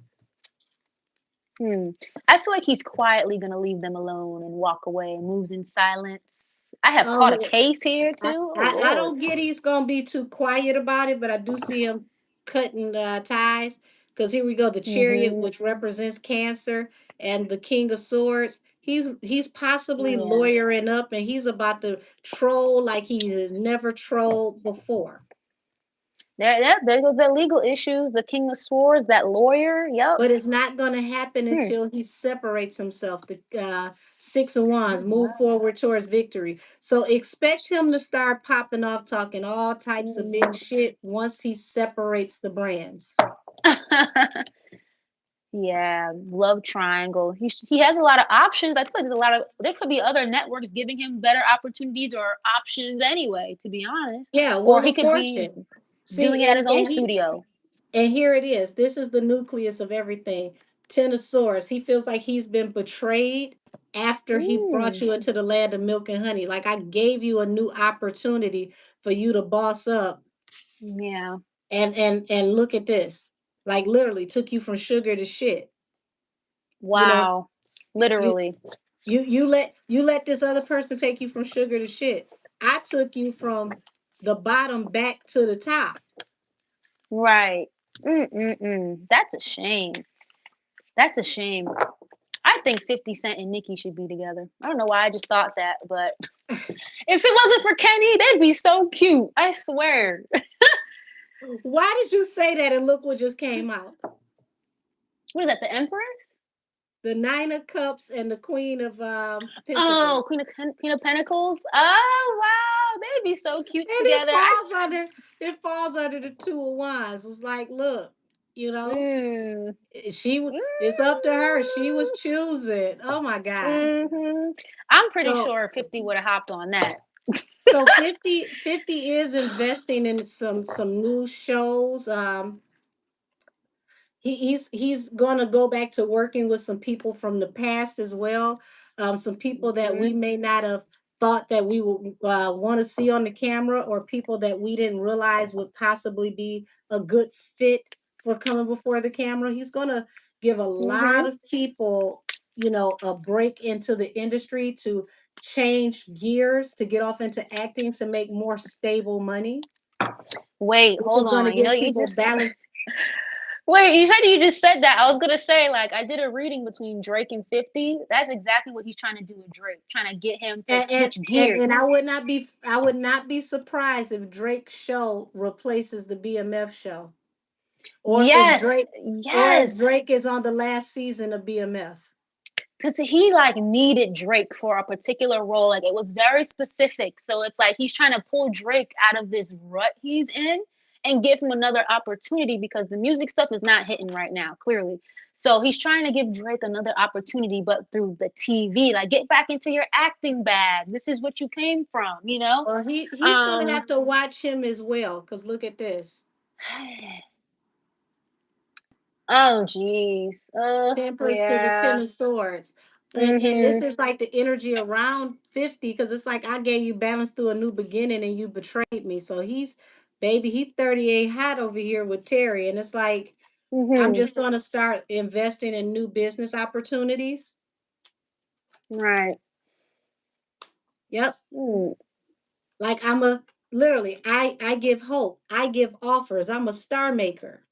[SPEAKER 2] Hmm. I feel like he's quietly gonna leave them alone and walk away, moves in silence. I have caught a
[SPEAKER 1] Oh,
[SPEAKER 2] case here
[SPEAKER 1] I,
[SPEAKER 2] too. Oh
[SPEAKER 1] I
[SPEAKER 2] Lord.
[SPEAKER 1] don't get he's gonna be too quiet about it, but I do see him cutting ties. Because here we go, the Chariot,
[SPEAKER 2] Mm-hmm.
[SPEAKER 1] which represents Cancer, and the King of Swords. He's possibly
[SPEAKER 2] Yeah.
[SPEAKER 1] lawyering up, and he's about to troll like he has never trolled before.
[SPEAKER 2] There goes the legal issues. The King of Swords, that lawyer. Yep.
[SPEAKER 1] But it's not going to happen
[SPEAKER 2] Hmm.
[SPEAKER 1] until he separates himself. The Six of Wands
[SPEAKER 2] Oh
[SPEAKER 1] move
[SPEAKER 2] wow.
[SPEAKER 1] forward towards victory. So expect him to start popping off, talking all types of big
[SPEAKER 2] Mm.
[SPEAKER 1] shit once he separates the brands.
[SPEAKER 2] Yeah, love triangle. He has a lot of options. I feel like there's a lot of there could be other networks giving him better opportunities or options anyway, to be honest.
[SPEAKER 1] Yeah,
[SPEAKER 2] Or
[SPEAKER 1] Wheel
[SPEAKER 2] he
[SPEAKER 1] of
[SPEAKER 2] could be
[SPEAKER 1] Fortune.
[SPEAKER 2] doing
[SPEAKER 1] See,
[SPEAKER 2] it at his own studio.
[SPEAKER 1] and here it is. This is the nucleus of everything. Ten of Swords. He feels like he's been betrayed after he brought
[SPEAKER 2] Mm,
[SPEAKER 1] you into the land of milk and honey. Like I gave you a new opportunity for you to boss up,
[SPEAKER 2] yeah.
[SPEAKER 1] and look at this. Like literally took you from sugar to shit. You know,
[SPEAKER 2] Wow.
[SPEAKER 1] you
[SPEAKER 2] Literally.
[SPEAKER 1] you let this other person take you from sugar to shit. I took you from the bottom back to the top.
[SPEAKER 2] Right. Mm-mm-mm. That's a shame. That's a shame. I think 50 Cent and Nicki should be together. I don't know why I just thought that, but if it wasn't for Kenny, they'd be so cute. I swear.
[SPEAKER 1] Why did you say that and look what just came out?
[SPEAKER 2] What is that, the Empress?
[SPEAKER 1] The Nine of Cups and the Queen of
[SPEAKER 2] Oh,
[SPEAKER 1] Pentacles.
[SPEAKER 2] Queen of Pentacles. Oh wow, they'd be so cute
[SPEAKER 1] And
[SPEAKER 2] together.
[SPEAKER 1] it falls under the Two of Wands. It's like, look, you know,
[SPEAKER 2] Mm,
[SPEAKER 1] it's up to her. She was
[SPEAKER 2] mm,
[SPEAKER 1] choosing. Oh my God.
[SPEAKER 2] hmm. I'm pretty
[SPEAKER 1] So
[SPEAKER 2] sure 50 would have hopped on that.
[SPEAKER 1] so 50 is investing in some new shows. He's going to go back to working with some people from the past as well, some people that we
[SPEAKER 2] Hmm.
[SPEAKER 1] may not have thought that we would want to see on the camera, or people that we didn't realize would possibly be a good fit for coming before the camera. He's going to give a lot
[SPEAKER 2] Hmm.
[SPEAKER 1] of people, a break into the industry to change gears, to get off into acting, to make more stable money.
[SPEAKER 2] Wait,
[SPEAKER 1] This
[SPEAKER 2] hold
[SPEAKER 1] is going to
[SPEAKER 2] on. You know,
[SPEAKER 1] give
[SPEAKER 2] you
[SPEAKER 1] people
[SPEAKER 2] just
[SPEAKER 1] balance.
[SPEAKER 2] wait. You just said that. I was gonna say like I did a reading between Drake and 50. That's exactly what he's trying to do with Drake, trying to get him to
[SPEAKER 1] And and
[SPEAKER 2] switch
[SPEAKER 1] and,
[SPEAKER 2] gears.
[SPEAKER 1] and I would not be surprised if Drake's show replaces the BMF show, or if
[SPEAKER 2] Yes,
[SPEAKER 1] Drake or if
[SPEAKER 2] yes.
[SPEAKER 1] Drake is on the last season of BMF.
[SPEAKER 2] Because he like needed Drake for a particular role. Like it was very specific. So it's like he's trying to pull Drake out of this rut he's in and give him another opportunity because the music stuff is not hitting right now, clearly. So he's trying to give Drake another opportunity, but through the TV. Like get back into your acting bag. This is what you came from, you know?
[SPEAKER 1] Well, he's gonna
[SPEAKER 2] Um
[SPEAKER 1] have to watch him as well, because look at this.
[SPEAKER 2] oh geez.
[SPEAKER 1] Temperance to the
[SPEAKER 2] Yeah.
[SPEAKER 1] Ten of Swords. And this
[SPEAKER 2] Mm-hmm.
[SPEAKER 1] is like the energy around 50, because it's like I gave you balance through a new beginning and you betrayed me. So he 38 hot over here with Terry. And it's like, I'm
[SPEAKER 2] Mm-hmm.
[SPEAKER 1] just going to start investing in new business opportunities.
[SPEAKER 2] Right.
[SPEAKER 1] Yep.
[SPEAKER 2] Mm,
[SPEAKER 1] Like I give hope. I give offers. I'm a star maker.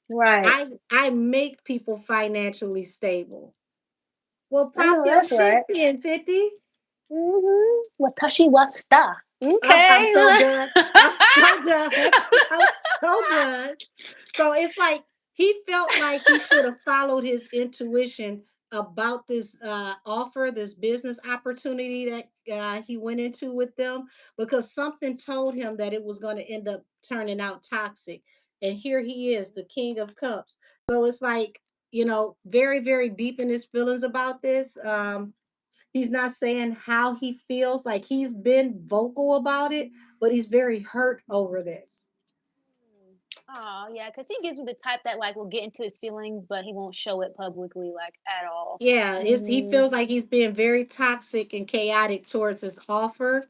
[SPEAKER 2] right.
[SPEAKER 1] I make people financially stable. Well,
[SPEAKER 2] I
[SPEAKER 1] pop
[SPEAKER 2] know
[SPEAKER 1] your
[SPEAKER 2] that's
[SPEAKER 1] shit
[SPEAKER 2] right.
[SPEAKER 1] then, 50.
[SPEAKER 2] Mhm. Watashi wa star.
[SPEAKER 1] I'm
[SPEAKER 2] Okay.
[SPEAKER 1] so done. I'm so done. I'm so done. So it's like he felt like he should have followed his intuition about this offer, this business opportunity that he went into with them, because something told him that it was going to end up turning out toxic. And here he is, the King of Cups. So it's like, very, very deep in his feelings about this. He's not saying how he feels, like he's been vocal about it, but he's very hurt over this.
[SPEAKER 2] Oh yeah, because he gives me the type that like will get into his feelings, but he won't show it publicly like at all.
[SPEAKER 1] Yeah, he
[SPEAKER 2] Hmm.
[SPEAKER 1] feels like he's being very toxic and chaotic towards his offer.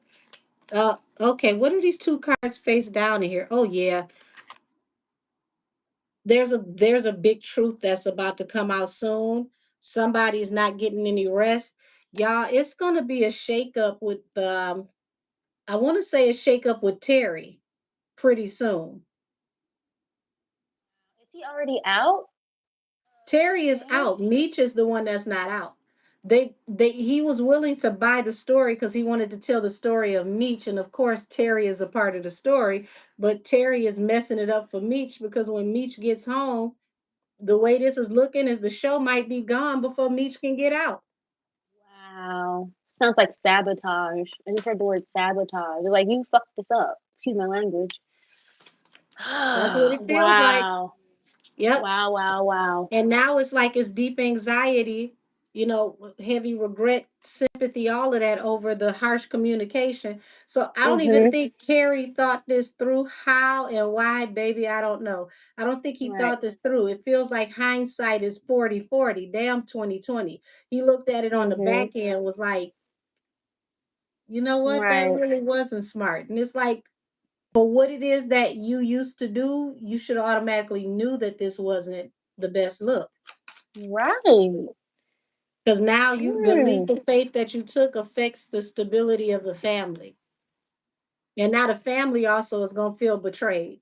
[SPEAKER 1] Okay, what are these two cards face down in here? Oh yeah, there's a big truth that's about to come out soon. Somebody's not getting any rest, y'all. It's gonna be a shakeup with I want to say a shakeup with Terry pretty soon.
[SPEAKER 2] Is he already out?
[SPEAKER 1] Terry is
[SPEAKER 2] King?
[SPEAKER 1] out. Meech is the one that's not out. they he was willing to buy the story because he wanted to tell the story of Meech, and of course Terry is a part of the story, but Terry is messing it up for Meech because when Meech gets home, the way this is looking is the show might be gone before Meech can get out.
[SPEAKER 2] Wow. Sounds like sabotage. I just heard the word sabotage. Like you fucked this up. Excuse my language.
[SPEAKER 1] That's what it feels like.
[SPEAKER 2] Wow.
[SPEAKER 1] Yep.
[SPEAKER 2] Wow, wow, wow.
[SPEAKER 1] And now it's like it's deep anxiety, heavy regret, sympathy, all of that over the harsh communication. So I don't even
[SPEAKER 2] Mhm.
[SPEAKER 1] think Terry thought this through. How and why, baby, I don't know. I don't think he
[SPEAKER 2] Right.
[SPEAKER 1] thought this through. It feels like hindsight is 40/40. Damn 20/20. He looked at it on the back
[SPEAKER 2] Mhm.
[SPEAKER 1] end, was like, you know what? That
[SPEAKER 2] Right.
[SPEAKER 1] really wasn't smart. And it's like, for what it is that you used to do, you should automatically knew that this wasn't the best look.
[SPEAKER 2] Right.
[SPEAKER 1] Because now the leap
[SPEAKER 2] Mm.
[SPEAKER 1] of faith that you took affects the stability of the family. And now the family also is going to feel betrayed.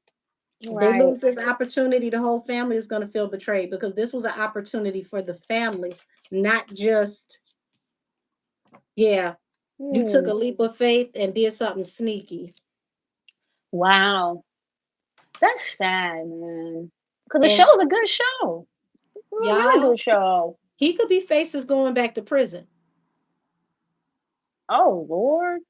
[SPEAKER 1] If they
[SPEAKER 2] Right.
[SPEAKER 1] lose this opportunity, the whole family is going to feel betrayed because this was an opportunity for the family, not just, yeah, you took a
[SPEAKER 2] Mm.
[SPEAKER 1] leap of faith and did something sneaky.
[SPEAKER 2] Wow. That's sad, man. Because the
[SPEAKER 1] And
[SPEAKER 2] show is a good show. It's a really
[SPEAKER 1] y'all,
[SPEAKER 2] good show.
[SPEAKER 1] he could be faces going back to prison.
[SPEAKER 2] Oh, Lord.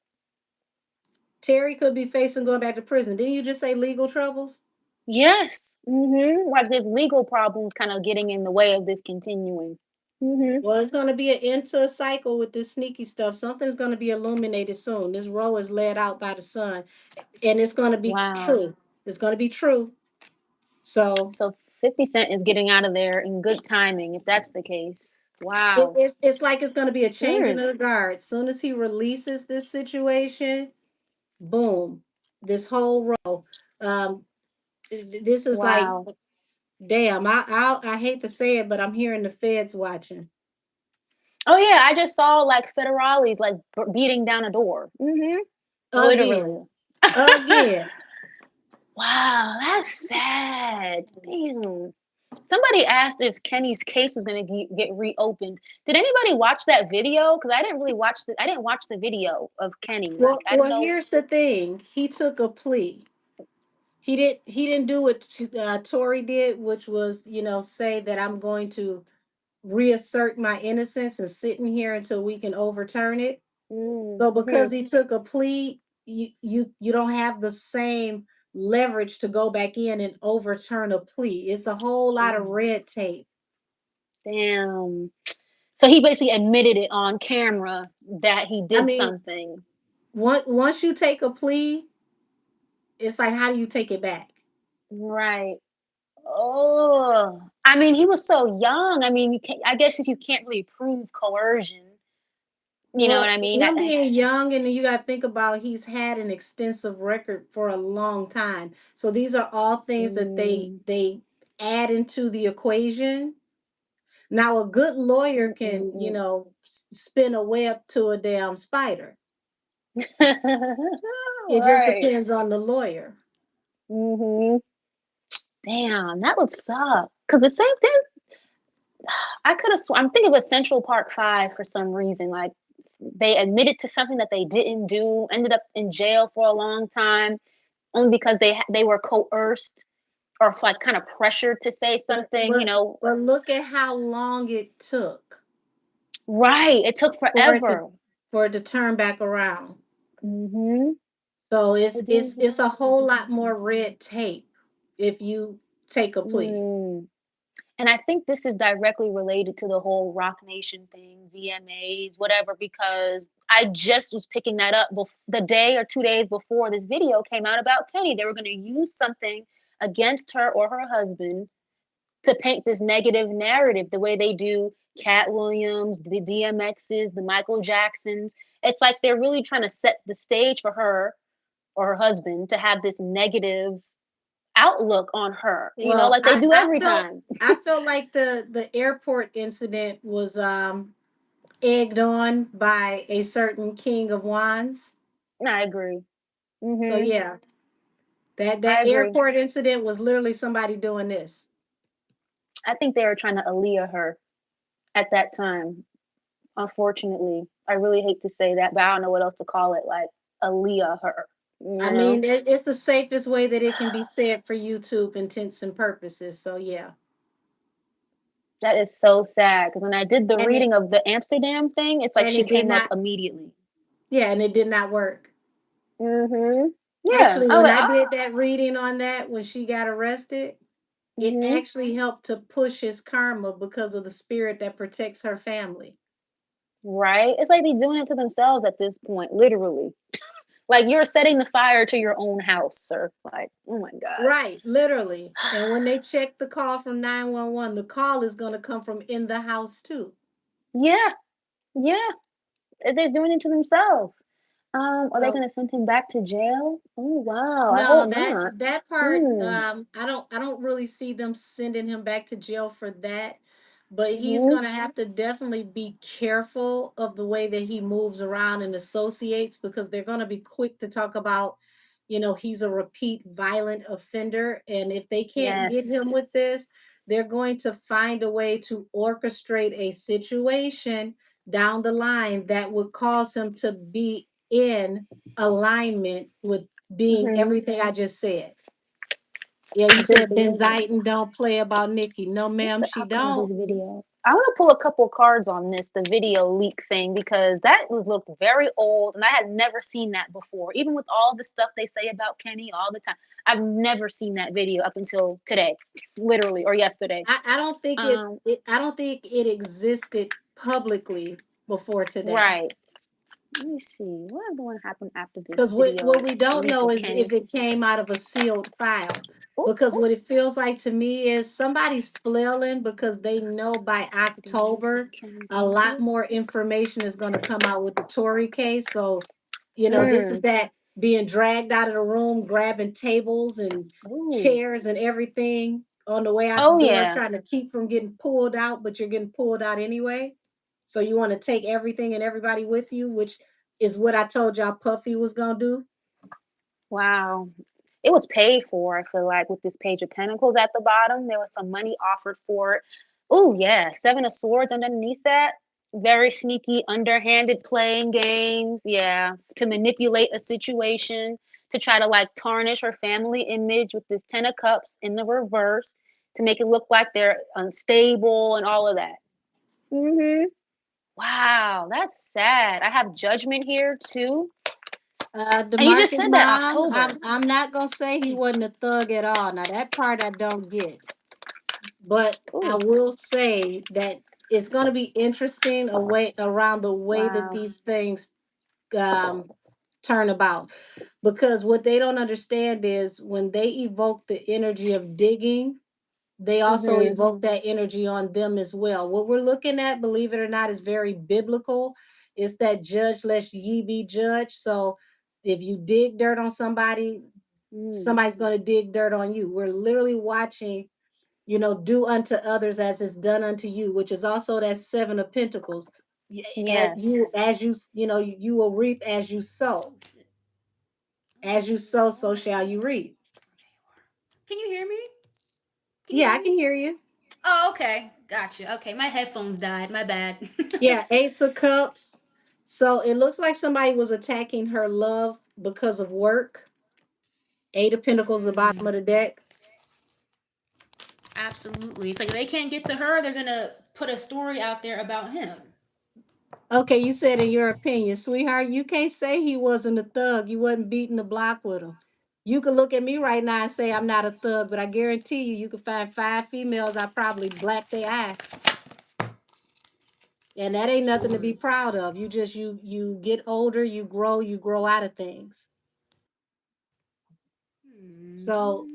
[SPEAKER 1] Terry could be facing going back to prison. Didn't you just say legal troubles?
[SPEAKER 2] Yes. Like there's legal problems kind of getting in the way of this continuing. Mhm.
[SPEAKER 1] Well, it's going to be an end to a cycle with this sneaky stuff. Something's going to be illuminated soon. This row is led out by the sun, and it's going to be
[SPEAKER 2] Wow.
[SPEAKER 1] true. It's going to be true. So
[SPEAKER 2] So 50 Cent is getting out of there in good timing, if that's the case. Wow.
[SPEAKER 1] it's like it's going to be a changing
[SPEAKER 2] Mm.
[SPEAKER 1] of the guard. As soon as he releases this situation, boom, this whole row. Um, this is like,
[SPEAKER 2] Wow.
[SPEAKER 1] damn. I hate to say it, but I'm hearing the feds watching
[SPEAKER 2] Oh yeah, I just saw like federales like beating down a door.
[SPEAKER 1] again,
[SPEAKER 2] Literally.
[SPEAKER 1] again.
[SPEAKER 2] Wow, that's sad. Damn. Somebody asked if Kenny's case was going to get reopened. Did anybody watch that video? Because I didn't really watch the. I didn't watch the video of Kenny. Like
[SPEAKER 1] Well,
[SPEAKER 2] I don't know.
[SPEAKER 1] here's the thing. He took a plea. He didn't do what Tory did, which was, say that I'm going to reassert my innocence and sitting here until we can overturn it. So because
[SPEAKER 2] Mhm.
[SPEAKER 1] he took a plea, you don't have the same leverage to go back in and overturn a plea. It's a whole lot of
[SPEAKER 2] Damn.
[SPEAKER 1] red tape.
[SPEAKER 2] Damn. So he basically admitted it on camera that he
[SPEAKER 1] I
[SPEAKER 2] did
[SPEAKER 1] mean,
[SPEAKER 2] something.
[SPEAKER 1] once you take a plea, it's like, how do you take it back?
[SPEAKER 2] Right. Oh, I mean, he was so young. I mean, you can't, I guess if you can't really prove coercion, you know what
[SPEAKER 1] Well,
[SPEAKER 2] I mean?
[SPEAKER 1] him being young, and then you got to think about he's had an extensive record for a long time. So these are all things that they
[SPEAKER 2] Mm,
[SPEAKER 1] they add into the equation. Now, a good lawyer
[SPEAKER 2] mm,
[SPEAKER 1] can,
[SPEAKER 2] mm,
[SPEAKER 1] spin a web to a damn spider.
[SPEAKER 2] mm.
[SPEAKER 1] It just
[SPEAKER 2] Right.
[SPEAKER 1] depends on the lawyer.
[SPEAKER 2] Hmm. Damn, that would suck. Cause the same thing, I could have. I'm thinking of Central Park 5 for some reason. Like they admitted to something that they didn't do, ended up in jail for a long time, only because they were coerced or like kind of pressured to say
[SPEAKER 1] But
[SPEAKER 2] something. You
[SPEAKER 1] but
[SPEAKER 2] know,
[SPEAKER 1] but look at how long it took
[SPEAKER 2] right? It took
[SPEAKER 1] for it to
[SPEAKER 2] forever.
[SPEAKER 1] turn back around.
[SPEAKER 2] Mhm.
[SPEAKER 1] So it's
[SPEAKER 2] It
[SPEAKER 1] it's
[SPEAKER 2] did.
[SPEAKER 1] it's a whole lot more red tape if you take a plea.
[SPEAKER 2] Mm. And I think this is directly related to the whole Roc Nation thing, VMAs, whatever, because I just was picking that up the day or 2 days before this video came out about Kenny. They were going to use something against her or her husband to paint this negative narrative, the way they do Cat Williams, the DMXs, the Michael Jacksons. It's like they're really trying to set the stage for her or her husband to have this negative outlook on her,
[SPEAKER 1] Well,
[SPEAKER 2] like they
[SPEAKER 1] I
[SPEAKER 2] do
[SPEAKER 1] I
[SPEAKER 2] every
[SPEAKER 1] felt
[SPEAKER 2] time.
[SPEAKER 1] I felt like the airport incident was egged on by a certain king of wands.
[SPEAKER 2] I agree.
[SPEAKER 1] So
[SPEAKER 2] Mhm.
[SPEAKER 1] yeah, that
[SPEAKER 2] I
[SPEAKER 1] that
[SPEAKER 2] agree.
[SPEAKER 1] airport incident was literally somebody doing this.
[SPEAKER 2] I think they were trying to Aaliyah her at that time. Unfortunately, I really hate to say that, but I don't know what else to call it. Like Aaliyah, her,
[SPEAKER 1] I
[SPEAKER 2] you know.
[SPEAKER 1] mean, it's the safest way that it can be said for YouTube intents and purposes. So yeah,
[SPEAKER 2] That is so sad because when I did the
[SPEAKER 1] and
[SPEAKER 2] reading of the Amsterdam thing, it's like
[SPEAKER 1] and
[SPEAKER 2] she
[SPEAKER 1] it did
[SPEAKER 2] came up
[SPEAKER 1] not.
[SPEAKER 2] immediately.
[SPEAKER 1] Yeah, and it did not work.
[SPEAKER 2] Yeah.
[SPEAKER 1] Actually,
[SPEAKER 2] I was
[SPEAKER 1] when
[SPEAKER 2] like,
[SPEAKER 1] I did
[SPEAKER 2] oh.
[SPEAKER 1] that reading on that, when she got arrested, it
[SPEAKER 2] Mhm.
[SPEAKER 1] actually helped to push his karma because of the spirit that protects her family.
[SPEAKER 2] Right. It's like they doing it to themselves at this point, literally. Like you're setting the fire to your own house, sir. Like, oh my god.
[SPEAKER 1] Right, literally. And when they check the call from 911, the call is going to come from in the house too.
[SPEAKER 2] Yeah. Yeah. They're doing it to themselves. Are they
[SPEAKER 1] So
[SPEAKER 2] gonna send him back to jail? Oh wow. I
[SPEAKER 1] no,
[SPEAKER 2] hope not.
[SPEAKER 1] that part,
[SPEAKER 2] Mm.
[SPEAKER 1] I don't really see them sending him back to jail for that. But he's
[SPEAKER 2] Mhm.
[SPEAKER 1] gonna have to definitely be careful of the way that he moves around and associates, because they're gonna be quick to talk about, he's a repeat violent offender. And if they can't get
[SPEAKER 2] Yes.
[SPEAKER 1] him with this, they're going to find a way to orchestrate a situation down the line that would cause him to be in alignment with being
[SPEAKER 2] Mhm.
[SPEAKER 1] everything I just said. Yeah, you
[SPEAKER 2] This
[SPEAKER 1] said
[SPEAKER 2] video.
[SPEAKER 1] Benziton don't play about Nikki. No,
[SPEAKER 2] What's
[SPEAKER 1] ma'am,
[SPEAKER 2] the
[SPEAKER 1] she
[SPEAKER 2] outcome of
[SPEAKER 1] don't.
[SPEAKER 2] this video? I want to pull a couple cards on this, the video leak thing, because that was looked very old, and I had never seen that before. Even with all the stuff they say about Kenny all the time, I've never seen that video up until today, literally, or yesterday.
[SPEAKER 1] I don't think
[SPEAKER 2] Um,
[SPEAKER 1] I don't think it existed publicly before today.
[SPEAKER 2] right. Let me see. What is going to happen after this
[SPEAKER 1] Because what
[SPEAKER 2] video
[SPEAKER 1] we don't
[SPEAKER 2] leak
[SPEAKER 1] know
[SPEAKER 2] of
[SPEAKER 1] is
[SPEAKER 2] Kenny?
[SPEAKER 1] if it came out of a sealed file.
[SPEAKER 2] Oh,
[SPEAKER 1] Because
[SPEAKER 2] oh.
[SPEAKER 1] what it feels like to me is somebody's flailing because they know by
[SPEAKER 2] This video leak of
[SPEAKER 1] October
[SPEAKER 2] Kenny's
[SPEAKER 1] a lot
[SPEAKER 2] mother.
[SPEAKER 1] more information is going to come out with the Tory case. So, this is
[SPEAKER 2] Mm.
[SPEAKER 1] that being dragged out of the room, grabbing tables and
[SPEAKER 2] Oh.
[SPEAKER 1] chairs and everything on the way out the
[SPEAKER 2] Oh
[SPEAKER 1] door,
[SPEAKER 2] yeah.
[SPEAKER 1] trying to keep from getting pulled out, but you're getting pulled out anyway. So you want to take everything and everybody with you, which is what I told y'all Puffy was gonna do.
[SPEAKER 2] Wow. It was paid for, I feel like, with this Page of Pentacles at the bottom. There was some money offered for it. Oh, yeah. Seven of Swords underneath that. Very sneaky, underhanded playing games. Yeah. To manipulate a situation, to try to like tarnish her family image with this Ten of Cups in the reverse, to make it look like they're unstable and all of that. Hmm. Wow. That's sad. I have Judgment here too. And you just
[SPEAKER 1] DeMarcus
[SPEAKER 2] said that
[SPEAKER 1] mom,
[SPEAKER 2] October.
[SPEAKER 1] I'm not gonna say he wasn't a thug at all. Now that part I don't get, but I
[SPEAKER 2] Ooh.
[SPEAKER 1] will say that it's gonna be interesting around the way that
[SPEAKER 2] Wow.
[SPEAKER 1] these things um, turn about, because what they don't understand is when they evoke the energy of digging, they also
[SPEAKER 2] Mhm.
[SPEAKER 1] evoke that energy on them as well. What we're looking at, believe it or not, is very biblical. It's that judge lest ye be judged. So if you dig dirt on somebody,
[SPEAKER 2] Mm.
[SPEAKER 1] somebody's going to dig dirt on you. We're literally watching, do unto others as is done unto you, which is also that seven of pentacles. And you,
[SPEAKER 2] Yes.
[SPEAKER 1] you will reap as you sow. As you sow, so shall you reap.
[SPEAKER 3] Can you hear me? Can you
[SPEAKER 1] Yeah, I
[SPEAKER 3] hear
[SPEAKER 1] can
[SPEAKER 3] me?
[SPEAKER 1] hear you.
[SPEAKER 3] Oh, okay. Gotcha. Okay, my headphones died. My bad.
[SPEAKER 1] Yeah, Ace of Cups. So it looks like somebody was attacking her love because of work. Eight of Pentacles, the bottom of the deck.
[SPEAKER 3] Absolutely. It's like if they can't get to her, they're gonna put a story out there about him.
[SPEAKER 1] Okay, you said in your opinion, sweetheart, you can't say he wasn't a thug. You wasn't beating the block with him. You could look at me right now and say I'm not a thug, but I guarantee you, you could find five females I probably black their eye, and that ain't nothing to be
[SPEAKER 3] Swords.
[SPEAKER 1] proud of. You get older, you grow out of things. So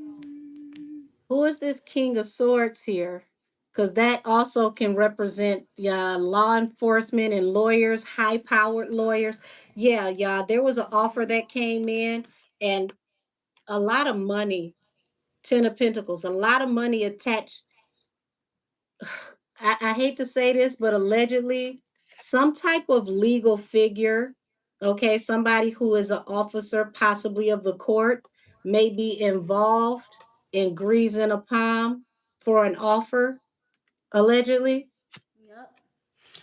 [SPEAKER 1] who is this King of Swords here? Because that also can represent law enforcement and lawyers, high powered lawyers. Yeah, yeah. There was an offer that came in and a lot of money, Ten of Pentacles, a lot of money attached. I hate to say this, but allegedly, some type of legal figure, okay, somebody who is an officer, possibly of the court, may be involved in grease in a palm for an offer, allegedly.
[SPEAKER 3] Yep.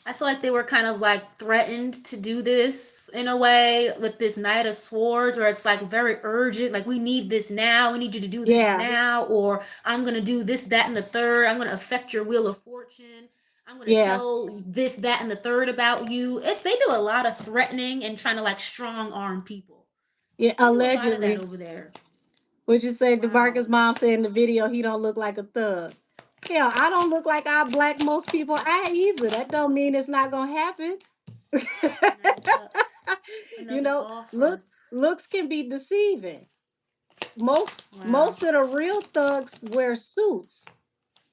[SPEAKER 3] I feel like they were kind of like threatened to do this in a way with this Knight of Swords, where it's like very urgent, like we need this now, we need you to do this
[SPEAKER 1] Yeah,
[SPEAKER 3] now, or I'm gonna do this, that, and the third. I'm gonna affect your wheel of fortune. I'm gonna
[SPEAKER 1] yeah,
[SPEAKER 3] tell this, that, and the third about you. It's they do a lot of threatening and trying to like strong arm people.
[SPEAKER 1] yeah.
[SPEAKER 3] They do a lot of that
[SPEAKER 1] Allegedly.
[SPEAKER 3] over there.
[SPEAKER 1] Would you say
[SPEAKER 3] Wow.
[SPEAKER 1] DeMarcus' mom said in the video he don't look like a thug? Hell, I don't look like I black most people I either. That don't mean it's not gonna happen.
[SPEAKER 3] Knight of Cups.
[SPEAKER 1] You
[SPEAKER 3] Another
[SPEAKER 1] know,
[SPEAKER 3] offer.
[SPEAKER 1] looks can be deceiving.
[SPEAKER 3] Wow.
[SPEAKER 1] Most of the real thugs wear suits.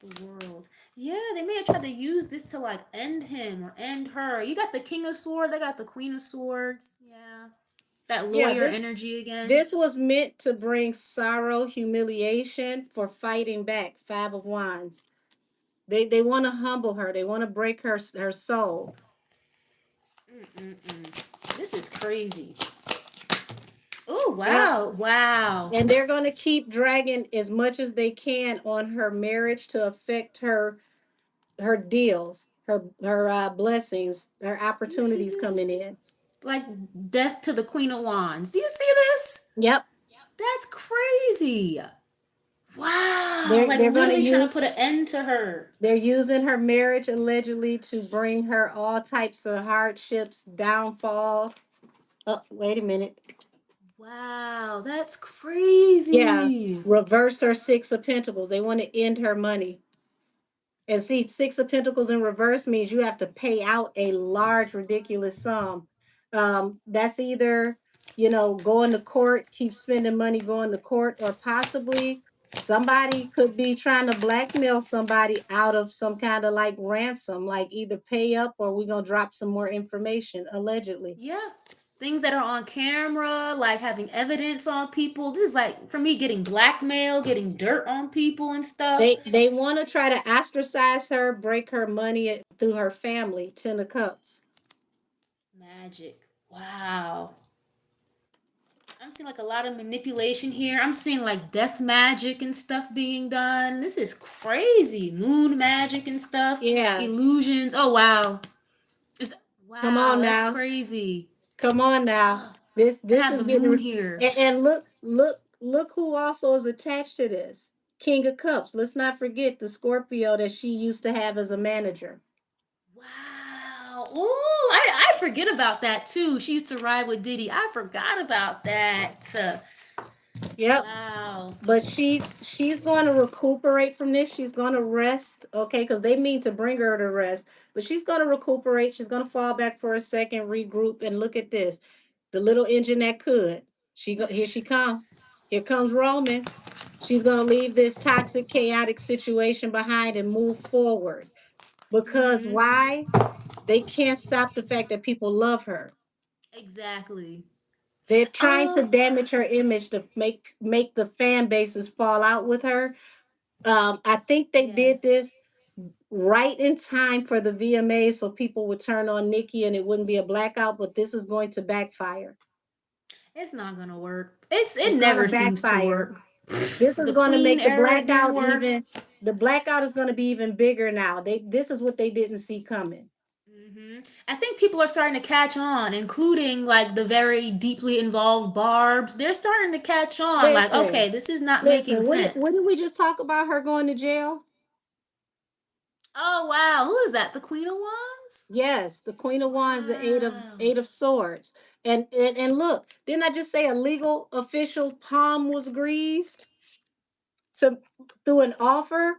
[SPEAKER 3] The world. Yeah, they may have tried to use this to like end him or end her. You got the King of Swords, they got the Queen of Swords. Yeah. That
[SPEAKER 1] Yeah,
[SPEAKER 3] lawyer energy again.
[SPEAKER 1] this was meant to bring sorrow, humiliation for fighting back. Five of Wands. They want to humble her. They want to break her soul.
[SPEAKER 3] Mm-mm-mm. This is crazy. Oh,
[SPEAKER 1] Yeah.
[SPEAKER 3] wow. Wow.
[SPEAKER 1] And they're going to keep dragging as much as they can on her marriage to affect her deals, her blessings, her
[SPEAKER 3] Do you see
[SPEAKER 1] opportunities
[SPEAKER 3] this?
[SPEAKER 1] coming in.
[SPEAKER 3] Like death to the Queen of Wands. Do you see this?
[SPEAKER 1] Yep.
[SPEAKER 3] That's crazy. Wow. Like
[SPEAKER 1] They're going to
[SPEAKER 3] literally trying to
[SPEAKER 1] use
[SPEAKER 3] put an end to her.
[SPEAKER 1] they're using her marriage allegedly to bring her all types of hardships, downfall. Oh, wait a minute.
[SPEAKER 3] Wow. That's
[SPEAKER 1] Yeah,
[SPEAKER 3] crazy.
[SPEAKER 1] reverse her Six of Pentacles. They want to end her money. And see, Six of Pentacles in reverse means you have to pay out a large, ridiculous sum. That's either, going to court, keep spending money going to court, or possibly somebody could be trying to blackmail somebody out of some kind of like ransom, like either pay up or we're going to drop some more information, allegedly.
[SPEAKER 3] Yeah. Things that are on camera, like having evidence on people. This is like for me getting blackmail, getting dirt on people and stuff.
[SPEAKER 1] They want to try to ostracize her, break her money through her family, Ten of Cups.
[SPEAKER 3] Magic. Wow. I'm seeing like a lot of manipulation here. I'm seeing like death magic and stuff being done. This is crazy. Moon magic and stuff.
[SPEAKER 1] Yeah,
[SPEAKER 3] Illusions. Oh wow. It's
[SPEAKER 1] come
[SPEAKER 3] wow,
[SPEAKER 1] on
[SPEAKER 3] that's
[SPEAKER 1] now.
[SPEAKER 3] Come
[SPEAKER 1] Come on now.
[SPEAKER 3] Oh, I
[SPEAKER 1] This
[SPEAKER 3] have the
[SPEAKER 1] is
[SPEAKER 3] moon
[SPEAKER 1] getting
[SPEAKER 3] here.
[SPEAKER 1] and look who also is attached to this. King of Cups. Let's not forget the Scorpio that she used to have as a manager.
[SPEAKER 3] Wow. Ooh, I forget about that too. She used to ride with Diddy. I forgot about that.
[SPEAKER 1] Yep.
[SPEAKER 3] Wow.
[SPEAKER 1] But she's going to recuperate from this. She's going to rest, okay? Because they mean to bring her to rest, but she's going to recuperate. She's going to fall back for a second, regroup, and look at this. The little engine that could. Here she come. Here comes Roman. She's going to leave this toxic, chaotic situation behind and move forward. Because
[SPEAKER 3] Mm-hmm.
[SPEAKER 1] why? They can't stop the fact that people love her.
[SPEAKER 3] Exactly.
[SPEAKER 1] They're trying to
[SPEAKER 3] Um,
[SPEAKER 1] damage her image to make the fan bases fall out with her. I think they
[SPEAKER 3] yeah.
[SPEAKER 1] did this right in time for the VMAs so people would turn on Nikki and it wouldn't be a blackout, but this is going to backfire.
[SPEAKER 3] It's not gonna work. It
[SPEAKER 1] It's going to
[SPEAKER 3] never seems to
[SPEAKER 1] backfire.
[SPEAKER 3] work.
[SPEAKER 1] This is
[SPEAKER 3] The
[SPEAKER 1] going to
[SPEAKER 3] Queen
[SPEAKER 1] make
[SPEAKER 3] era didn't work.
[SPEAKER 1] the blackout is going to be even bigger now. This is what they didn't see coming.
[SPEAKER 3] I think people are starting to catch on, including like the very deeply involved Barb's. They're starting to catch on. Like,
[SPEAKER 1] Listen,
[SPEAKER 3] okay, this is not making
[SPEAKER 1] listen, what
[SPEAKER 3] sense.
[SPEAKER 1] did we just talk about her going to jail?
[SPEAKER 3] Oh wow, who is that? The Queen of Wands?
[SPEAKER 1] Yes, the Queen of Wands, the
[SPEAKER 3] Wow.
[SPEAKER 1] Eight of Swords. And look, didn't I just say a legal official palm was greased to through an offer?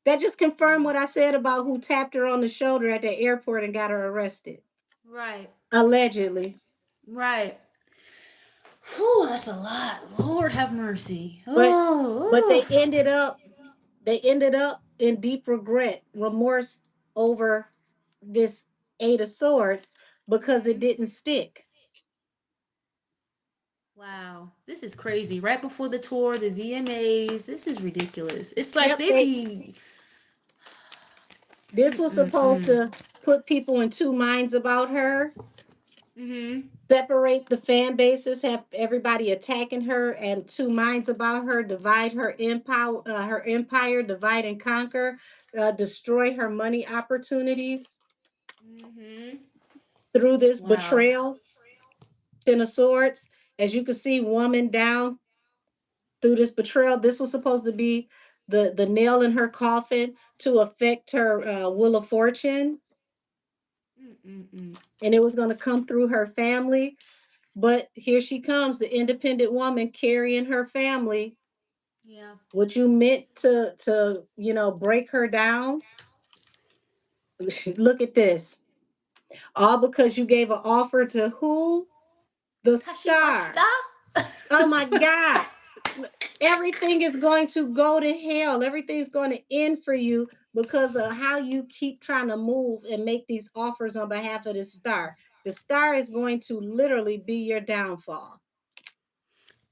[SPEAKER 1] That just confirmed what I said about who tapped her on the shoulder at the airport and got her arrested.
[SPEAKER 3] Right.
[SPEAKER 1] Allegedly.
[SPEAKER 3] Right. Whew, that's a lot. Lord have mercy.
[SPEAKER 1] But but
[SPEAKER 3] Oh, oof.
[SPEAKER 1] they ended up in deep regret, remorse over this Eight of Swords because it
[SPEAKER 3] Hmm.
[SPEAKER 1] didn't stick.
[SPEAKER 3] Wow. This is crazy. Right before the tour, the VMAs. This is ridiculous. It's like
[SPEAKER 1] Yep,
[SPEAKER 3] they be.
[SPEAKER 1] this was supposed
[SPEAKER 3] Mm-mm-mm.
[SPEAKER 1] to put people in two minds about her,
[SPEAKER 3] Mm-hmm.
[SPEAKER 1] separate the fan bases, have everybody attacking her, and two minds about her, divide her empire, divide and conquer, destroy her money opportunities.
[SPEAKER 3] Mm-hmm.
[SPEAKER 1] through this
[SPEAKER 3] Wow.
[SPEAKER 1] betrayal. Ten of Swords. As you can see, woman down through this betrayal. This was supposed to be the nail in her coffin to affect her wheel of fortune,
[SPEAKER 3] Mm-mm-mm.
[SPEAKER 1] and it was going to come through her family. But here she comes, the independent woman carrying her family.
[SPEAKER 3] Yeah.
[SPEAKER 1] What you meant to break her down. Look at this. All because you gave an offer to who? The
[SPEAKER 3] Kashimasta?
[SPEAKER 1] star. Oh my God. Everything is going to go to hell. Everything's going to end for you because of how you keep trying to move and make these offers on behalf of the star. The star is going to literally be your downfall.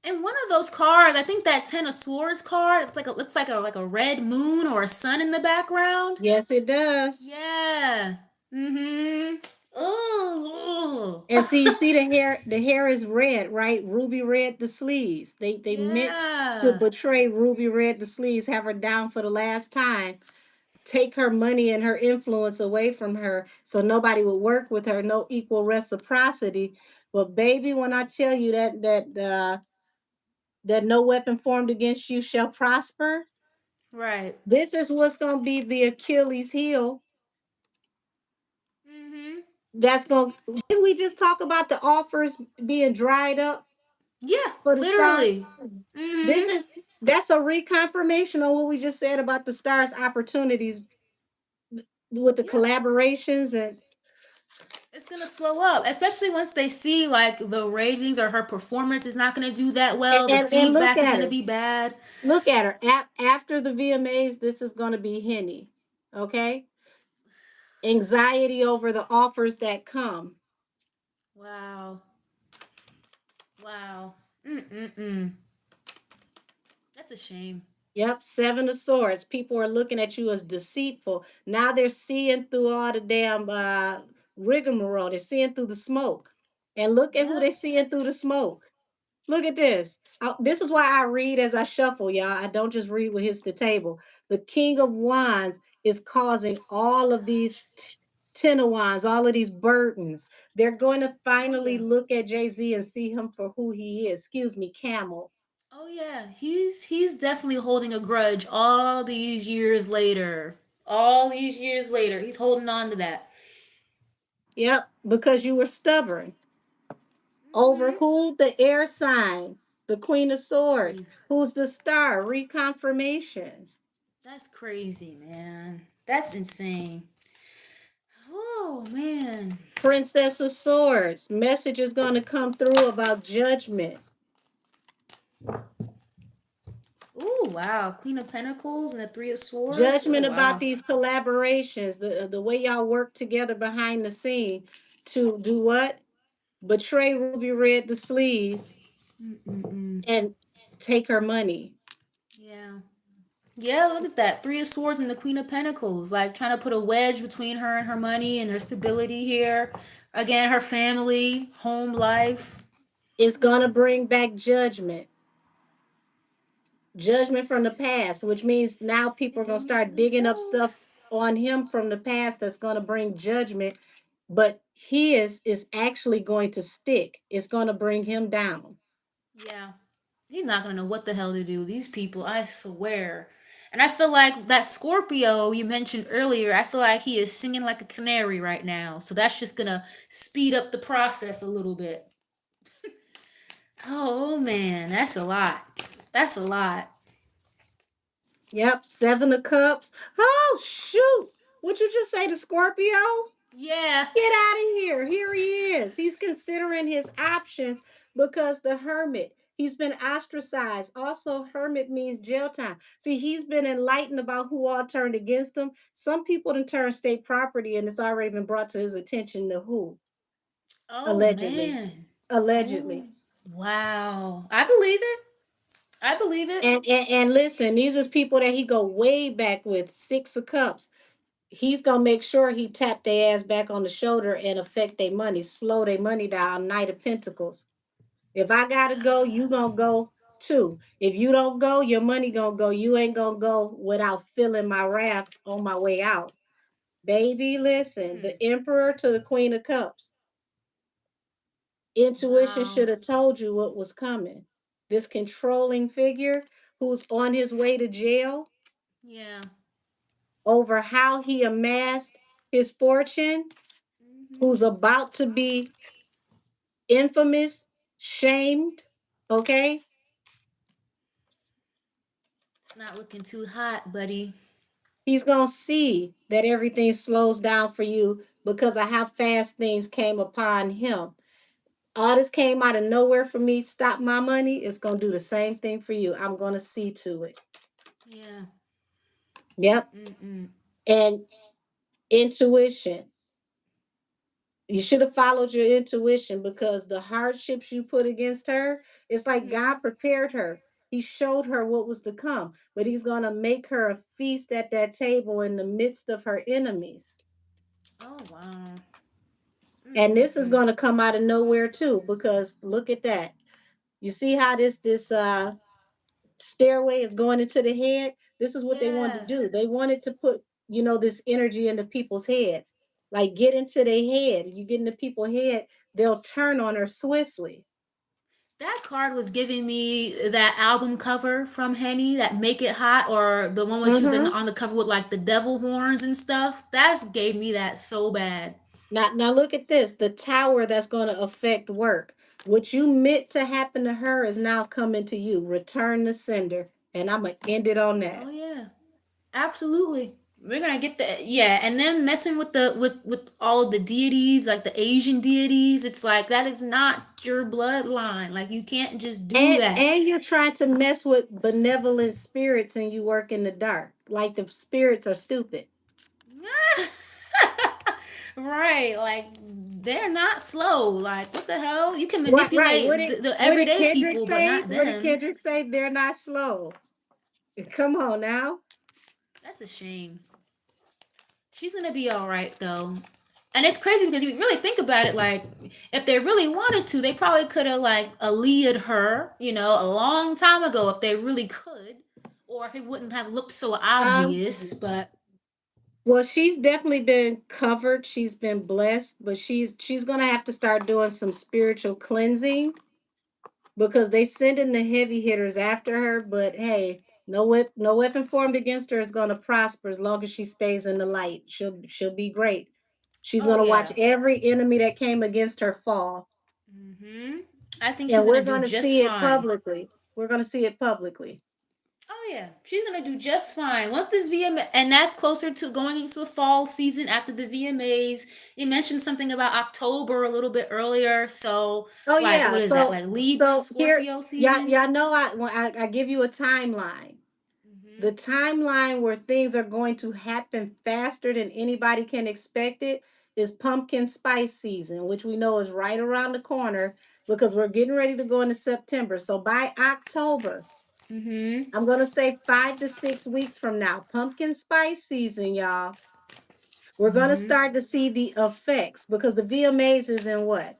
[SPEAKER 3] And one of those cards, I think that Ten of Swords card, it's like looks like a red moon or a sun in the background.
[SPEAKER 1] Yes, it does.
[SPEAKER 3] Yeah. Mm-hmm. Oh.
[SPEAKER 1] And see, you see the hair is red, right? Ruby red the sleeves. They meant to
[SPEAKER 3] Yeah.
[SPEAKER 1] betray Ruby red the sleeves, have her down for the last time, take her money and her influence away from her so nobody would work with her, no equal reciprocity. But baby, when I tell you that no weapon formed against you shall prosper,
[SPEAKER 3] Right.
[SPEAKER 1] this is what's going to be the Achilles heel.
[SPEAKER 3] Mm-hmm.
[SPEAKER 1] That's going to, didn't we just talk about the offers being dried up
[SPEAKER 3] Yeah.
[SPEAKER 1] for the star?
[SPEAKER 3] Literally.
[SPEAKER 1] This
[SPEAKER 3] Mm-hmm.
[SPEAKER 1] is that's a reconfirmation on what we just said about the stars opportunities with the
[SPEAKER 3] Yeah.
[SPEAKER 1] collaborations
[SPEAKER 3] It's gonna slow up, especially once they see like the ratings or her performance is not gonna do that well. The
[SPEAKER 1] and look
[SPEAKER 3] feedback is
[SPEAKER 1] at
[SPEAKER 3] gonna
[SPEAKER 1] her.
[SPEAKER 3] be bad.
[SPEAKER 1] Look at her. After the VMAs, this is going to be Henny. Okay? Anxiety over the offers that come.
[SPEAKER 3] Wow. Wow. Mm-mm-mm. That's a shame.
[SPEAKER 1] Yep, Seven of Swords. People are looking at you as deceitful. Now they're seeing through all the damn rigmarole. They're seeing through the smoke. And look at who
[SPEAKER 3] Yep.
[SPEAKER 1] they're seeing through the smoke. Look at this. This is why I read as I shuffle, y'all. I don't just read what hits the table. The King of Wands is causing all of these Ten of Wands, all of these burdens. They're going to
[SPEAKER 3] Oh
[SPEAKER 1] finally
[SPEAKER 3] yeah.
[SPEAKER 1] look at Jay-Z and see him for who he is. Excuse me, Camel.
[SPEAKER 3] Oh yeah. He's definitely holding a grudge all these years later. All these years later, he's holding on to that.
[SPEAKER 1] Yep, because you were stubborn. Over
[SPEAKER 3] Mm-hmm.
[SPEAKER 1] who? The air sign, the Queen of
[SPEAKER 3] That's
[SPEAKER 1] Swords.
[SPEAKER 3] crazy.
[SPEAKER 1] Who's the star? Reconfirmation.
[SPEAKER 3] That's crazy, man. That's insane. Oh man.
[SPEAKER 1] Princess of Swords. Message is going to come through about judgment.
[SPEAKER 3] Ooh, wow. Queen of Pentacles and the Three of Swords. Oh
[SPEAKER 1] Judgment about
[SPEAKER 3] wow.
[SPEAKER 1] these collaborations, the way y'all work together behind the scene to do what? Betray Ruby Red the sleeves
[SPEAKER 3] Mm-mm-mm.
[SPEAKER 1] and take her money.
[SPEAKER 3] Yeah. Yeah, look at that. Three of Swords and the Queen of Pentacles. Like trying to put a wedge between her and her money and her stability here. Again, her family, home life.
[SPEAKER 1] It's going to bring back judgment. Judgment from the past, which means now people
[SPEAKER 3] They're
[SPEAKER 1] are going to
[SPEAKER 3] doing it to
[SPEAKER 1] start digging up stuff
[SPEAKER 3] themselves.
[SPEAKER 1] on him from the past that's going to bring judgment. But his is actually going to stick. It's going to bring him down.
[SPEAKER 3] Yeah. He's not gonna know what the hell to do. These people, I swear. And I feel like that Scorpio you mentioned earlier, I feel like he is singing like a canary right now. So that's just gonna speed up the process a little bit. Oh man, that's a lot. That's a lot.
[SPEAKER 1] Yep, Seven of Cups. Oh, shoot. What you just say to Scorpio?
[SPEAKER 3] Yeah.
[SPEAKER 1] Get out of here. Here he is. He's considering his options because the hermit, he's been ostracized. Also, hermit means jail time. See, he's been enlightened about who all turned against him. Some people done turned state property, and it's already been brought to his attention to who?
[SPEAKER 3] Oh
[SPEAKER 1] Allegedly.
[SPEAKER 3] man. Oh
[SPEAKER 1] Allegedly.
[SPEAKER 3] wow. I believe it. I believe it.
[SPEAKER 1] And listen, these is people that he go way back with. Six of Cups. He's gonna make sure he tap their ass back on the shoulder and affect their money, slow their money down. Knight of Pentacles. If I gotta go, you gonna go too. If you don't go, your money gonna go. You ain't gonna go without feeling my wrath on my way out. Baby, listen,
[SPEAKER 3] Hmm.
[SPEAKER 1] the Emperor to the Queen of Cups. Intuition
[SPEAKER 3] Wow.
[SPEAKER 1] should have told you what was coming. This controlling figure who's on his way to jail
[SPEAKER 3] Yeah.
[SPEAKER 1] over how he amassed his fortune,
[SPEAKER 3] Hmm.
[SPEAKER 1] who's about to be infamous, shamed, okay?
[SPEAKER 3] It's not looking too hot, buddy.
[SPEAKER 1] He's going to see that everything slows down for you because of how fast things came upon him. All this came out of nowhere for me. Stop my money. It's going to do the same thing for you. I'm going to see to it.
[SPEAKER 3] Yeah.
[SPEAKER 1] Yep.
[SPEAKER 3] Mm-mm.
[SPEAKER 1] And intuition. You should have followed your intuition because the hardships you put against her, it's like God
[SPEAKER 3] Hmm.
[SPEAKER 1] prepared her. He showed her what was to come, but he's going to make her a feast at that table in the midst of her enemies.
[SPEAKER 3] Oh wow.
[SPEAKER 1] And this is
[SPEAKER 3] Mm-mm-mm.
[SPEAKER 1] going to come out of nowhere too because look at that. You see how this stairway is going into the head? This is what they wanted to
[SPEAKER 3] Yeah.
[SPEAKER 1] do. They wanted to put, this energy into people's heads. Like get into their head. You get into people's head, they'll turn on her swiftly.
[SPEAKER 3] That card was giving me that album cover from Henny, that Make It Hot, or the one where she was in
[SPEAKER 1] Mm-hmm.
[SPEAKER 3] on the cover with like the devil horns and stuff. That gave me that so bad.
[SPEAKER 1] Now look at this. The tower that's going to affect work. What you meant to happen to her is now coming to you. Return the sender. And I'm gonna end it on
[SPEAKER 3] Oh
[SPEAKER 1] that.
[SPEAKER 3] yeah. Absolutely. We're gonna get the yeah, and then messing with the with all of the deities, like the Asian deities, it's like that is not your bloodline. Like you can't just do that.
[SPEAKER 1] And you're trying to mess with benevolent spirits and you work in the dark. Like the spirits are stupid.
[SPEAKER 3] Right, like they're not slow. Like what the hell? You can
[SPEAKER 1] What right. What
[SPEAKER 3] manipulate
[SPEAKER 1] did
[SPEAKER 3] the
[SPEAKER 1] what did
[SPEAKER 3] everyday
[SPEAKER 1] Kendrick
[SPEAKER 3] people, but
[SPEAKER 1] say?
[SPEAKER 3] not
[SPEAKER 1] What did
[SPEAKER 3] them.
[SPEAKER 1] Kendrick say? They're not slow. Come on now.
[SPEAKER 3] That's a shame. She's gonna be all right though. And it's crazy because you really think about it, like if they really wanted to, they probably could have like Aaliyah'd her, a long time ago if they really could, or if it wouldn't have looked so
[SPEAKER 1] Um
[SPEAKER 3] obvious. But
[SPEAKER 1] well, she's definitely been covered. She's been blessed, but she's gonna have to start doing some spiritual cleansing because they sending the heavy hitters after her. But hey, no weapon formed against her is gonna prosper as long as she stays in the light. She'll be great. She's
[SPEAKER 3] oh
[SPEAKER 1] gonna watch
[SPEAKER 3] yeah,
[SPEAKER 1] every enemy that came against her fall,
[SPEAKER 3] hmm I think she's
[SPEAKER 1] and
[SPEAKER 3] gonna
[SPEAKER 1] we're
[SPEAKER 3] do
[SPEAKER 1] gonna
[SPEAKER 3] just
[SPEAKER 1] see it
[SPEAKER 3] fine.
[SPEAKER 1] publicly. We're gonna see it publicly.
[SPEAKER 3] Oh yeah, she's gonna do just fine once this VMA, and that's closer to going into the fall season after the VMAs. You mentioned something about October a little bit earlier, so
[SPEAKER 1] Oh
[SPEAKER 3] like
[SPEAKER 1] yeah.
[SPEAKER 3] what is that?
[SPEAKER 1] So
[SPEAKER 3] Like Libra,
[SPEAKER 1] so here,
[SPEAKER 3] Scorpio season?
[SPEAKER 1] y'all know I give you a timeline. The
[SPEAKER 3] Hmm.
[SPEAKER 1] timeline where things are going to happen faster than anybody can expect it is pumpkin spice season, which we know is right around the corner because we're getting ready to go into September. So by October,
[SPEAKER 3] Hmm.
[SPEAKER 1] I'm going to say 5 to 6 weeks from now, pumpkin spice season, y'all. We're going to
[SPEAKER 3] Hmm.
[SPEAKER 1] start to see the effects because the VMAs is in what?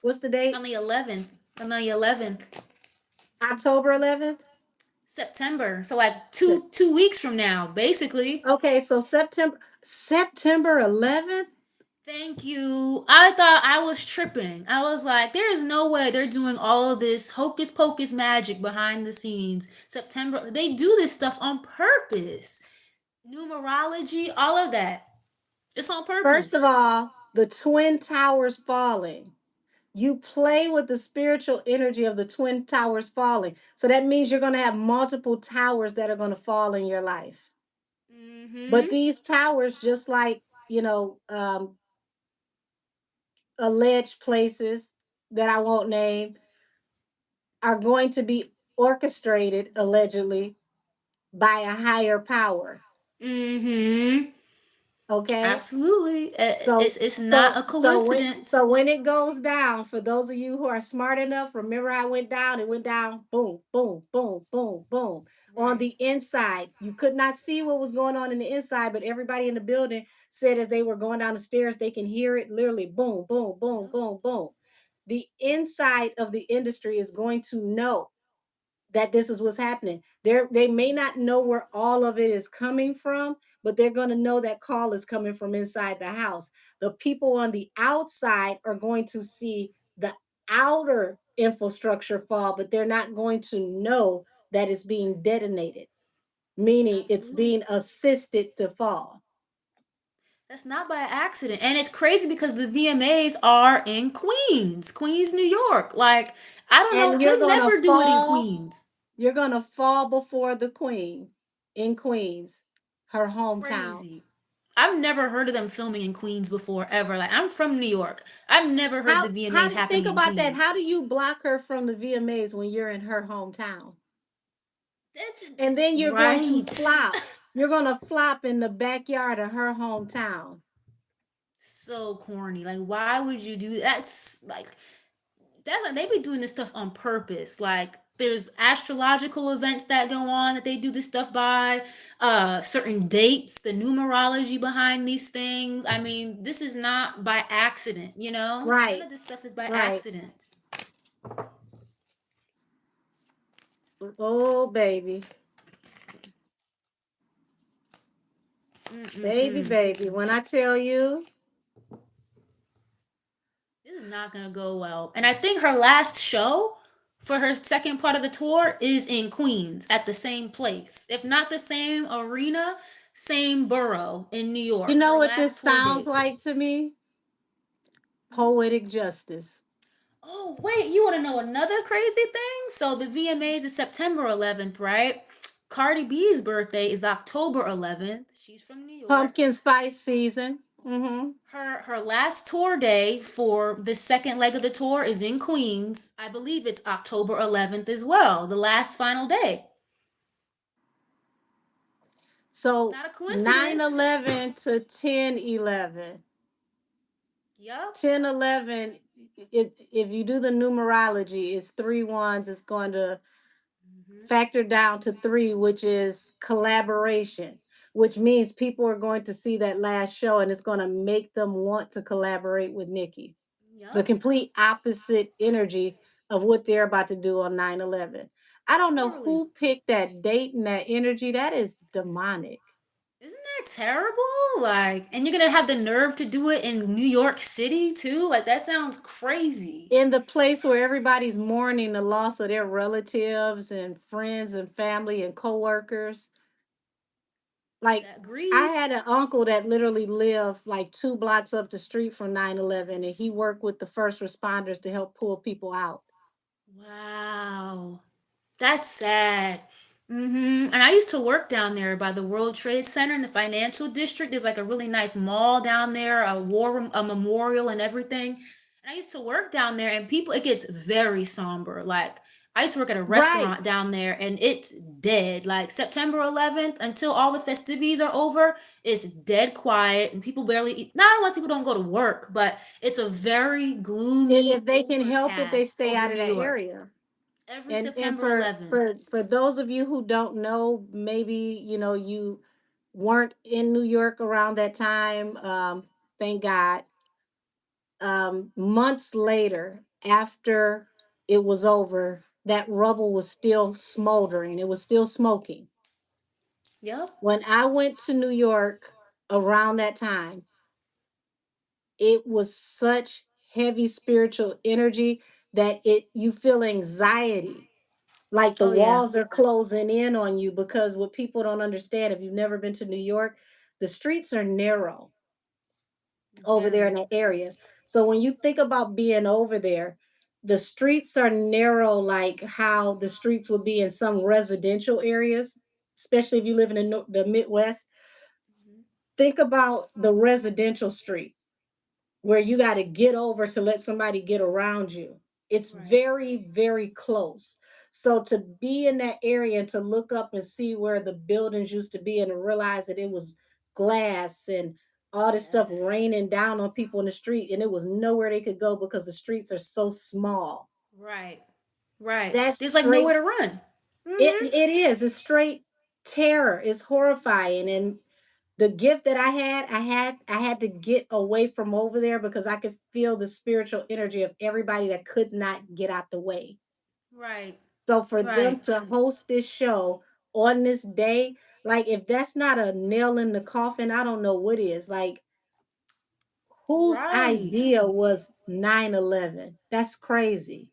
[SPEAKER 1] What's the
[SPEAKER 3] On
[SPEAKER 1] date?
[SPEAKER 3] the 11th. On the 11th.
[SPEAKER 1] October 11th?
[SPEAKER 3] September. So like two weeks from now, basically.
[SPEAKER 1] Okay, so September 11th?
[SPEAKER 3] Thank you. I thought I was tripping. I was like, there is no way they're doing all of this hocus pocus magic behind the scenes. September, they do this stuff on purpose. Numerology, all of that. It's on
[SPEAKER 1] First of
[SPEAKER 3] purpose.
[SPEAKER 1] all, the Twin Towers falling. You play with the spiritual energy of the Twin Towers falling. So that means you're going to have multiple towers that are going to fall in your life. But
[SPEAKER 3] Mm-hmm.
[SPEAKER 1] these towers, just like, alleged places that I won't name, are going to be orchestrated allegedly by a higher power.
[SPEAKER 3] Mm-hmm.
[SPEAKER 1] Okay.
[SPEAKER 3] Absolutely.
[SPEAKER 1] So
[SPEAKER 3] It's not
[SPEAKER 1] so
[SPEAKER 3] a
[SPEAKER 1] so when
[SPEAKER 3] coincidence.
[SPEAKER 1] so when it goes down, for those of you who are smart enough, remember how it went down? It went down, boom, boom, boom, boom, boom. On
[SPEAKER 3] Right.
[SPEAKER 1] the inside, you could not see what was going on in the inside, but everybody in the building said as they were going down the stairs, they can hear it literally boom, boom, boom,
[SPEAKER 3] Yep.
[SPEAKER 1] boom, boom. The inside of the industry is going to know that this is what's happening. They may not know where all of it is coming from, but they're going to know that call is coming from inside the house. The people on the outside are going to see the outer infrastructure fall, but they're not going to know that it's being detonated, meaning it's
[SPEAKER 3] Absolutely.
[SPEAKER 1] being assisted to fall.
[SPEAKER 3] That's not by accident. And it's crazy because the VMAs are in Queens, Queens, New York. Like, I don't know,
[SPEAKER 1] And
[SPEAKER 3] they
[SPEAKER 1] you're going to
[SPEAKER 3] never do it in
[SPEAKER 1] fall,
[SPEAKER 3] Queens.
[SPEAKER 1] you're going to fall before the queen in Queens, her hometown.
[SPEAKER 3] Crazy. I've never heard of them filming in Queens before, ever. Like, I'm from New York. I've never heard the
[SPEAKER 1] How
[SPEAKER 3] VMAs
[SPEAKER 1] do think
[SPEAKER 3] happening in
[SPEAKER 1] about that?
[SPEAKER 3] Queens.
[SPEAKER 1] How do you block her from the VMAs when you're in her hometown?
[SPEAKER 3] That's
[SPEAKER 1] And then you're going to
[SPEAKER 3] right.
[SPEAKER 1] flop. You're going to flop in the backyard of her hometown.
[SPEAKER 3] So corny. Like, why would you do that? That's like they be doing this stuff on purpose. Like, there's astrological events that go on that they do this stuff by certain dates, the numerology behind these things. I mean, this is not by accident, you know? None
[SPEAKER 1] Right.
[SPEAKER 3] of this stuff is by
[SPEAKER 1] Right.
[SPEAKER 3] accident.
[SPEAKER 1] Oh, baby. Baby,
[SPEAKER 3] Mm-mm-mm.
[SPEAKER 1] baby. When I tell you,
[SPEAKER 3] This is not gonna go well. And I think her last show for her second part of the tour is in Queens at the same place. If not the same arena, same borough in New
[SPEAKER 1] you
[SPEAKER 3] York.
[SPEAKER 1] know
[SPEAKER 3] Her
[SPEAKER 1] what
[SPEAKER 3] last
[SPEAKER 1] this
[SPEAKER 3] tour
[SPEAKER 1] sounds
[SPEAKER 3] date.
[SPEAKER 1] like to me?
[SPEAKER 3] Hmm?
[SPEAKER 1] Poetic justice.
[SPEAKER 3] Oh, wait, you want to know another crazy thing? So the VMAs is September 11th, right? Cardi B's birthday is October 11th. She's from New York.
[SPEAKER 1] Pumpkin spice season. Mm-hmm.
[SPEAKER 3] Her last tour day for the second leg of the tour is in Queens. I believe it's October 11th as well, the last final day.
[SPEAKER 1] So
[SPEAKER 3] Not a
[SPEAKER 1] nine
[SPEAKER 3] coincidence.
[SPEAKER 1] 11 to 10/11.
[SPEAKER 3] Yup.
[SPEAKER 1] 10/11. If you do the numerology, it's three ones. It's going to
[SPEAKER 3] Hmm.
[SPEAKER 1] factor down to three, which is collaboration, which means people are going to see that last show and it's going to make them want to collaborate with Nikki. The
[SPEAKER 3] Yup.
[SPEAKER 1] complete opposite energy of what they're about to do on 9/11. I don't know
[SPEAKER 3] Literally.
[SPEAKER 1] who picked that date and that energy. That is demonic.
[SPEAKER 3] Isn't that terrible? Like, and you're gonna have the nerve to do it in New York City too? Like, that sounds crazy.
[SPEAKER 1] In the place where everybody's mourning the loss of their relatives and friends and family and coworkers. Like,
[SPEAKER 3] That
[SPEAKER 1] I
[SPEAKER 3] grief.
[SPEAKER 1] had an uncle that literally lived like 2 blocks up the street from 9/11, and he worked with the first responders to help pull people out.
[SPEAKER 3] Wow. That's sad. And I used to work down there by the World Trade Center in the financial district. There's like a really nice mall down there, a memorial and everything. And I used to work down there and people it gets very somber. Like, I used to work at a
[SPEAKER 1] Right.
[SPEAKER 3] restaurant down there and it's dead. Like, September 11th until all the festivities are over, it's dead quiet and people barely eat. Not unless people don't go to work, but it's a very gloomy
[SPEAKER 1] If they can help it, they
[SPEAKER 3] overcast
[SPEAKER 1] stay
[SPEAKER 3] over
[SPEAKER 1] out of
[SPEAKER 3] New
[SPEAKER 1] that
[SPEAKER 3] York
[SPEAKER 1] area.
[SPEAKER 3] every
[SPEAKER 1] And
[SPEAKER 3] September 11th.
[SPEAKER 1] for those of you who don't know, maybe you weren't in New York around that time. Thank God. Months later, after it was over, that rubble was still smoldering. It was still smoking.
[SPEAKER 3] Yep.
[SPEAKER 1] When I went to New York around that time, it was such heavy spiritual energy that it you feel anxiety, like the
[SPEAKER 3] Oh yeah.
[SPEAKER 1] walls are closing in on you, because what people don't understand, if you've never been to New York, the streets are narrow over there in
[SPEAKER 3] Very.
[SPEAKER 1] that area. So when you think about being over there, the streets are narrow like how the streets would be in some residential areas, especially if you live in the Midwest.
[SPEAKER 3] Mhm.
[SPEAKER 1] Think about the residential street where you got to get over to let somebody get around you. It's
[SPEAKER 3] Right.
[SPEAKER 1] very, very close. So to be in that area and to look up and see where the buildings used to be and to realize that it was glass and all this stuff
[SPEAKER 3] Yes.
[SPEAKER 1] raining down on people in the street, and it was nowhere they could go because the streets are so small.
[SPEAKER 3] Right. Right.
[SPEAKER 1] That's
[SPEAKER 3] There's like nowhere
[SPEAKER 1] straight.
[SPEAKER 3] to run.
[SPEAKER 1] It
[SPEAKER 3] Mhm.
[SPEAKER 1] it is. It's straight terror. It's horrifying. And the gift that I had to get away from over there because I could feel the spiritual energy of everybody that could not get out the way.
[SPEAKER 3] Right.
[SPEAKER 1] So for them
[SPEAKER 3] Right.
[SPEAKER 1] to host this show on this day, like if that's not a nail in the coffin, I don't know what is. Like whose
[SPEAKER 3] Right.
[SPEAKER 1] idea was 9/11? That's crazy.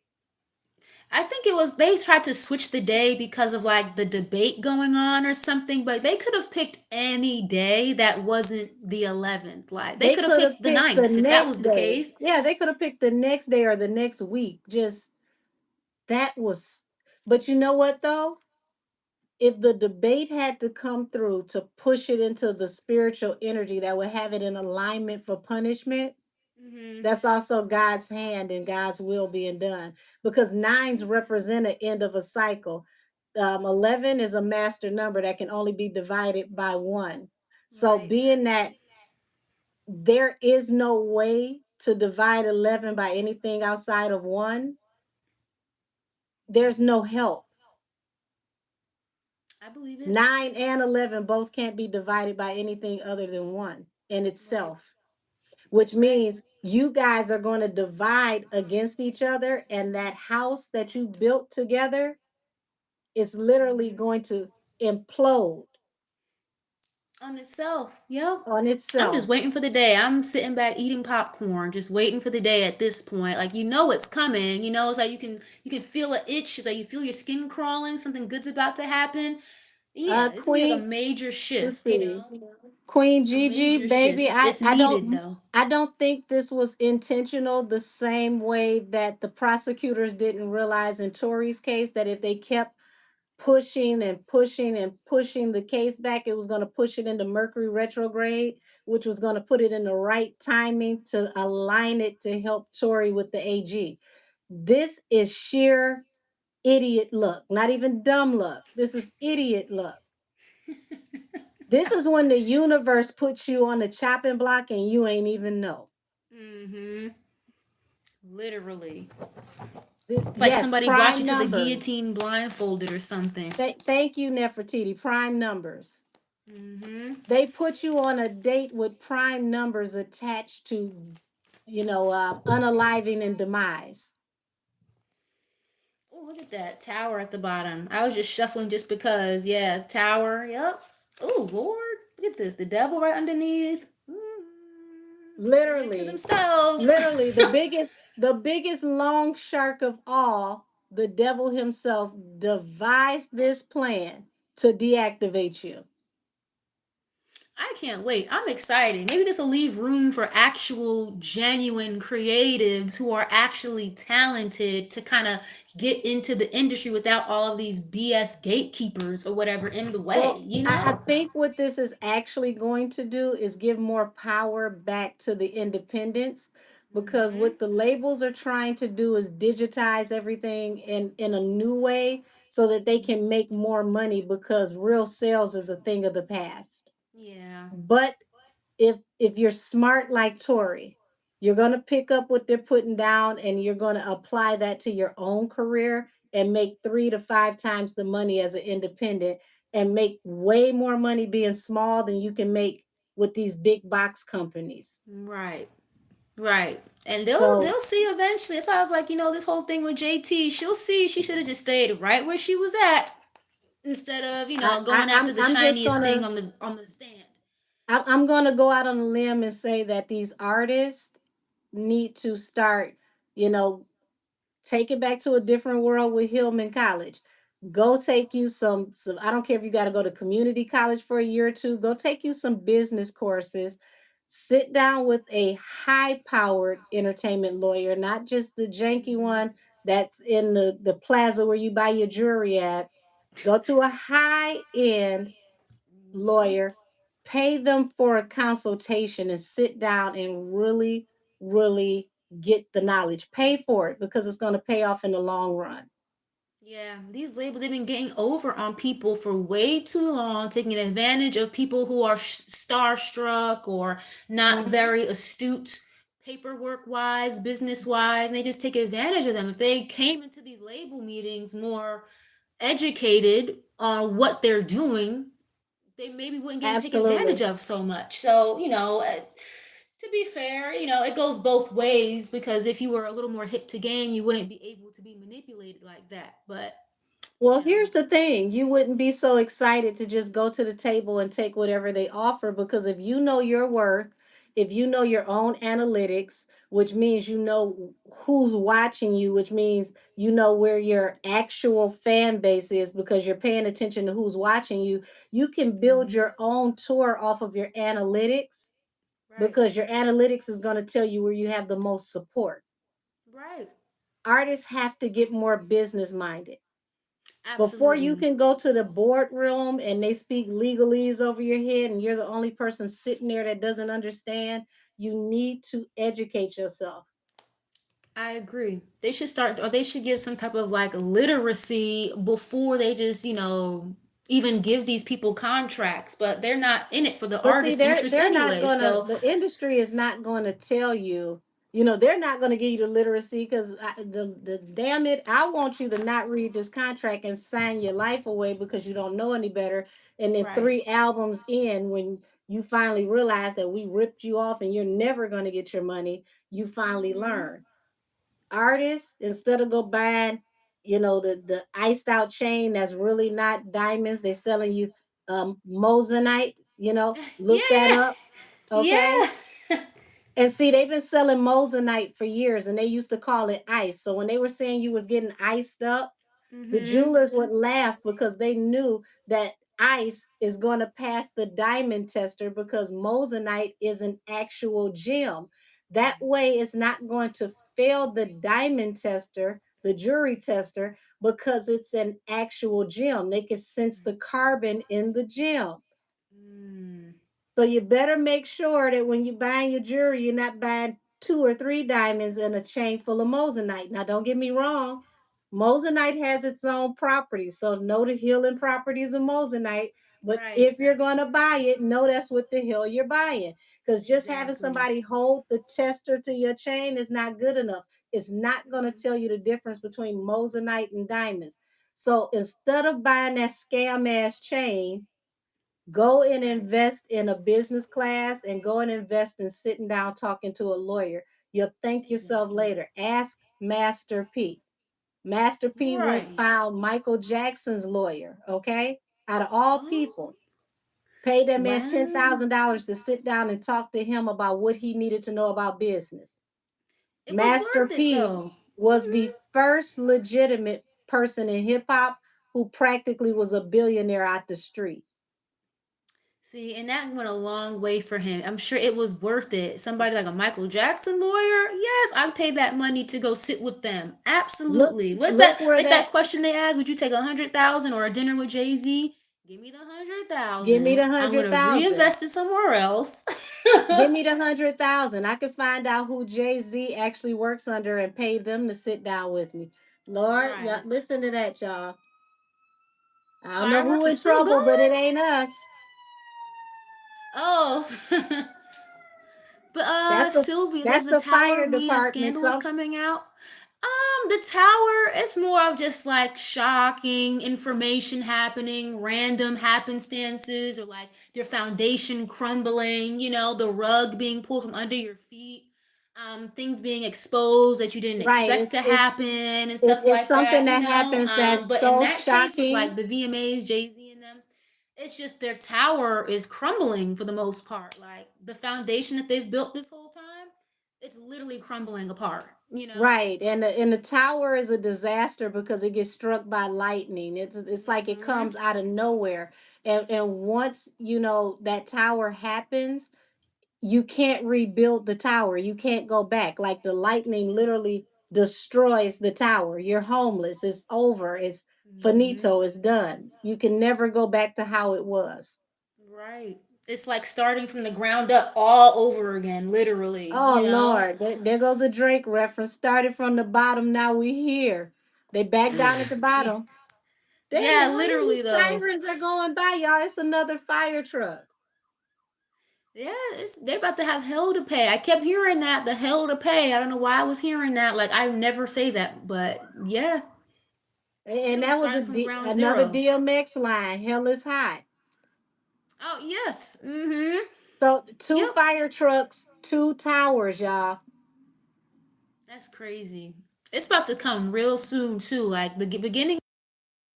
[SPEAKER 3] I think it was they tried to switch the day because of like the debate going on or something, but they could have picked any day that wasn't the 11th. Like they
[SPEAKER 1] They
[SPEAKER 3] could have
[SPEAKER 1] could have
[SPEAKER 3] picked the
[SPEAKER 1] picked the
[SPEAKER 3] ninth if that
[SPEAKER 1] next
[SPEAKER 3] was the
[SPEAKER 1] day.
[SPEAKER 3] case.
[SPEAKER 1] Yeah, they could have picked the next day or the next week. Just that was, but you know what though? If the debate had to come through to push it into the spiritual energy that would have it in alignment for punishment,
[SPEAKER 3] Mhm.
[SPEAKER 1] that's also God's hand and God's will being done. Because nines represent an end of a cycle. 11 is a master number that can only be divided by one. So,
[SPEAKER 3] Right.
[SPEAKER 1] being that there is no way to divide 11 by anything outside of one, there's no help.
[SPEAKER 3] I believe it.
[SPEAKER 1] 9 and 11 both can't be divided by anything other than one in
[SPEAKER 3] Right.
[SPEAKER 1] itself, which
[SPEAKER 3] Right.
[SPEAKER 1] means you guys are going to divide against each other. And that house that you built together is literally
[SPEAKER 3] Mhm.
[SPEAKER 1] going to implode
[SPEAKER 3] On itself. Yep.
[SPEAKER 1] on
[SPEAKER 3] I'm just
[SPEAKER 1] itself.
[SPEAKER 3] waiting for the day. I'm sitting back eating popcorn, just waiting for the day at this point. Like you know it's coming. You know, it's like you can feel an itch. It's like you feel your skin crawling, something good's about to happen. Yeah, it's gonna be like a
[SPEAKER 1] Queen,
[SPEAKER 3] major
[SPEAKER 1] let's
[SPEAKER 3] shift,
[SPEAKER 1] see. Queen
[SPEAKER 3] a
[SPEAKER 1] Gigi,
[SPEAKER 3] major
[SPEAKER 1] baby,
[SPEAKER 3] shift.
[SPEAKER 1] I,
[SPEAKER 3] It's
[SPEAKER 1] I
[SPEAKER 3] needed
[SPEAKER 1] don't
[SPEAKER 3] though.
[SPEAKER 1] I don't think this was intentional the same way that the prosecutors didn't realize in Tory's case that if they kept pushing and pushing and pushing the case back, it was going to push it into Mercury retrograde, which was going to put it in the right timing to align it to help Tory with the AG. This is sheer idiot luck, not even dumb luck. This is idiot luck. This is when the universe puts you on the chopping block and you ain't even know.
[SPEAKER 3] Mm-hmm. Literally. It's like
[SPEAKER 1] Yes,
[SPEAKER 3] somebody brought you
[SPEAKER 1] prime
[SPEAKER 3] to the
[SPEAKER 1] numbers.
[SPEAKER 3] guillotine blindfolded or something.
[SPEAKER 1] Thank you, Nefertiti. Prime numbers.
[SPEAKER 3] Mm-hmm.
[SPEAKER 1] They put you on a date with prime numbers attached to, unaliving and demise.
[SPEAKER 3] Oh, look at that tower at the bottom. I was just shuffling just because. Yeah, tower. Yep. Oh, Lord. Look at this. The devil right underneath. Getting into
[SPEAKER 1] Literally,
[SPEAKER 3] themselves.
[SPEAKER 1] literally, the biggest long shark of all, the devil himself devised this plan to deactivate you.
[SPEAKER 3] I can't wait. I'm excited. Maybe this will leave room for actual, genuine creatives who are actually talented to kind of get into the industry without all of these BS gatekeepers or whatever in the way,
[SPEAKER 1] Well,
[SPEAKER 3] you
[SPEAKER 1] I
[SPEAKER 3] know?
[SPEAKER 1] think what this is actually going to do is give more power back to the independents because
[SPEAKER 3] Mm-hmm.
[SPEAKER 1] what the labels are trying to do is digitize everything in a new way so that they can make more money because real sales is a thing of the past.
[SPEAKER 3] Yeah.
[SPEAKER 1] But if you're smart like Tori, you're going to pick up what they're putting down and you're going to apply that to your own career and make 3 to 5 times the money as an independent and make way more money being small than you can make with these big box companies.
[SPEAKER 3] Right. Right. And they'll
[SPEAKER 1] So
[SPEAKER 3] see eventually. So I was like, this whole thing with JT, she'll see she should have just stayed right where she was at instead of,
[SPEAKER 1] I, I
[SPEAKER 3] going after
[SPEAKER 1] I'm
[SPEAKER 3] the
[SPEAKER 1] I'm just
[SPEAKER 3] shiniest thing
[SPEAKER 1] gonna
[SPEAKER 3] on the stand.
[SPEAKER 1] I'm gonna go out on a limb and say that these artists need to start, you know, take it back to a different world with Hillman College. Go take you some I don't care if you got to go to community college for a year or two. Go take you some business courses. Sit down with a high-powered entertainment lawyer, not just the janky
[SPEAKER 3] Mm-hmm.
[SPEAKER 1] one that's in the plaza where you buy your jewelry at. Go to a high-end
[SPEAKER 3] Mm-hmm.
[SPEAKER 1] lawyer, pay them for a consultation and sit down and really, really get the knowledge. Pay for it because it's going to pay off in the long run.
[SPEAKER 3] Yeah, these labels they've been getting over on people for way too long, taking advantage of people who are starstruck or not
[SPEAKER 1] Mhm.
[SPEAKER 3] very astute paperwork wise, business wise, and they just take advantage of them. If they came into these label meetings more educated on what they're doing, they maybe wouldn't get taken advantage
[SPEAKER 1] Absolutely.
[SPEAKER 3] of so much. So, to be fair, it goes both ways because if you were a little more hip to game, you wouldn't be able to be manipulated like that. But
[SPEAKER 1] Well,
[SPEAKER 3] you know.
[SPEAKER 1] here's the thing. You wouldn't be so excited to just go to the table and take whatever they offer because if you know your worth, if you know your own analytics, which means you know who's watching you, which means you know where your actual fan base is because you're paying attention to who's watching you, you can build
[SPEAKER 3] Hmm.
[SPEAKER 1] your own tour off of your analytics
[SPEAKER 3] Right.
[SPEAKER 1] because your analytics is going to tell you where you have the most support.
[SPEAKER 3] Right.
[SPEAKER 1] Artists have to get more business minded before you
[SPEAKER 3] Absolutely.
[SPEAKER 1] can go to the boardroom and they speak legalese over your head and you're the only person sitting there that doesn't understand, you need to educate yourself.
[SPEAKER 3] I agree. They should start, or they should give some type of like literacy before they just, even give these people contracts. But they're not in it for the
[SPEAKER 1] But see,
[SPEAKER 3] artist's interest
[SPEAKER 1] they're not
[SPEAKER 3] anyway.
[SPEAKER 1] gonna.
[SPEAKER 3] So,
[SPEAKER 1] The industry is not going to tell you. You know, they're not going to give you the literacy because the damn it, I want you to not read this contract and sign your life away because you don't know any better. And then
[SPEAKER 3] right.
[SPEAKER 1] 3 albums in, when you finally realize that we ripped you off and you're never going to get your money, you finally
[SPEAKER 3] Hmm.
[SPEAKER 1] learn. Artists, instead of go buying, the iced out chain that's really not diamonds, they're selling you moissanite, look that
[SPEAKER 3] Yeah.
[SPEAKER 1] up. Okay.
[SPEAKER 3] Yeah.
[SPEAKER 1] And see, they've been selling moissanite for years and they used to call it ice. So when they were saying you was getting iced up, the
[SPEAKER 3] Hmm.
[SPEAKER 1] jewelers would laugh because they knew that ice is going to pass the diamond tester because moissanite is an actual gem. That way, it's not going to fail the diamond tester, the jury tester, because it's an actual gem. They can sense the carbon in the gem.
[SPEAKER 3] Mm.
[SPEAKER 1] So you better make sure that when you're buying your jewelry, you're not buying 2 or 3 diamonds and a chain full of moissanite. Now, don't get me wrong. Moissanite has its own properties. So know the healing properties of moissanite. But
[SPEAKER 3] Right.
[SPEAKER 1] if you're going to buy it, know that's what the hell you're buying. Because just having
[SPEAKER 3] Exactly.
[SPEAKER 1] somebody hold the tester to your chain is not good enough. It's not going to
[SPEAKER 3] Hmm.
[SPEAKER 1] tell you the difference between moissanite and diamonds. So instead of buying that scam ass chain, go and
[SPEAKER 3] Right.
[SPEAKER 1] invest in a business class and go and invest in sitting down talking to a lawyer. You'll thank yourself
[SPEAKER 3] Exactly.
[SPEAKER 1] later. Ask Master P. Master P went
[SPEAKER 3] Right.
[SPEAKER 1] found Michael Jackson's lawyer, okay? Out of all
[SPEAKER 3] Oh,
[SPEAKER 1] people, paid that man
[SPEAKER 3] well,
[SPEAKER 1] $10,000 to sit down and talk to him about what he needed to know about business.
[SPEAKER 3] it was
[SPEAKER 1] Master
[SPEAKER 3] worth it
[SPEAKER 1] P
[SPEAKER 3] though.
[SPEAKER 1] was
[SPEAKER 3] Hmm.
[SPEAKER 1] the first legitimate person in hip hop who practically was a billionaire out the street.
[SPEAKER 3] See, and that went a long way for him. I'm sure it was worth it. Somebody like a Michael Jackson lawyer, yes, I'd pay that money to go sit with them.
[SPEAKER 1] Look,
[SPEAKER 3] Absolutely. What's that?
[SPEAKER 1] look where
[SPEAKER 3] Like that
[SPEAKER 1] that
[SPEAKER 3] question they asked: would you take 100,000 or a dinner with Jay Z? Give me the hundred
[SPEAKER 1] give me the
[SPEAKER 3] thousand. I'm
[SPEAKER 1] hundred
[SPEAKER 3] gonna
[SPEAKER 1] thousand.
[SPEAKER 3] reinvest it somewhere else.
[SPEAKER 1] Give me the 100,000. I could find out who Jay-Z actually works under and pay them to sit down with me. Lord, y'all,
[SPEAKER 3] Right.
[SPEAKER 1] listen to that, y'all. I don't know who
[SPEAKER 3] Fireworks are
[SPEAKER 1] in
[SPEAKER 3] still
[SPEAKER 1] trouble, but it
[SPEAKER 3] going.
[SPEAKER 1] ain't us.
[SPEAKER 3] Oh. But
[SPEAKER 1] That's the
[SPEAKER 3] Sylvia, does
[SPEAKER 1] that's
[SPEAKER 3] the
[SPEAKER 1] the
[SPEAKER 3] tower
[SPEAKER 1] fire
[SPEAKER 3] mean a
[SPEAKER 1] department.
[SPEAKER 3] scandal is
[SPEAKER 1] So
[SPEAKER 3] coming out? The tower, it's more of just like shocking information happening, random happenstances, or like your foundation crumbling, the rug being pulled from under your feet, things being exposed that you didn't
[SPEAKER 1] right,
[SPEAKER 3] expect
[SPEAKER 1] it's
[SPEAKER 3] to
[SPEAKER 1] it's
[SPEAKER 3] happen and
[SPEAKER 1] it,
[SPEAKER 3] stuff
[SPEAKER 1] it's
[SPEAKER 3] like
[SPEAKER 1] something
[SPEAKER 3] that,
[SPEAKER 1] that happens that's
[SPEAKER 3] But in
[SPEAKER 1] so
[SPEAKER 3] that case with
[SPEAKER 1] shocking.
[SPEAKER 3] like the VMAs, Jay-Z and them, it's just their tower is crumbling for the most part. Like the foundation that they've built this whole time, it's literally crumbling apart.
[SPEAKER 1] Right, and the tower is a disaster because it gets struck by lightning. It's like it
[SPEAKER 3] Hmm.
[SPEAKER 1] comes out of nowhere, and once that tower happens, you can't rebuild the tower. You can't go back. Like the lightning literally destroys the tower. You're homeless. It's over. It's
[SPEAKER 3] Hmm.
[SPEAKER 1] finito. It's done. You can never go back to how it was.
[SPEAKER 3] Right. It's like starting from the ground up all over again, literally,
[SPEAKER 1] Oh Lord, there goes a Drake reference. Started from the bottom, now we here. They back down at the
[SPEAKER 3] Yeah.
[SPEAKER 1] bottom. Damn
[SPEAKER 3] Yeah,
[SPEAKER 1] it, why
[SPEAKER 3] literally
[SPEAKER 1] these
[SPEAKER 3] though.
[SPEAKER 1] sirens are going by, y'all? It's another fire truck.
[SPEAKER 3] Yeah, they're about to have hell to pay. I kept hearing that, the hell to pay. I don't know why I was hearing that. Like I never say that, but yeah,
[SPEAKER 1] And
[SPEAKER 3] literally
[SPEAKER 1] that was
[SPEAKER 3] starting from ground
[SPEAKER 1] another
[SPEAKER 3] zero.
[SPEAKER 1] DMX line. Hell is hot.
[SPEAKER 3] Oh yes. Mm-hmm.
[SPEAKER 1] So two
[SPEAKER 3] Yep.
[SPEAKER 1] fire trucks, two towers, y'all.
[SPEAKER 3] That's crazy. It's about to come real soon too. Like the beginning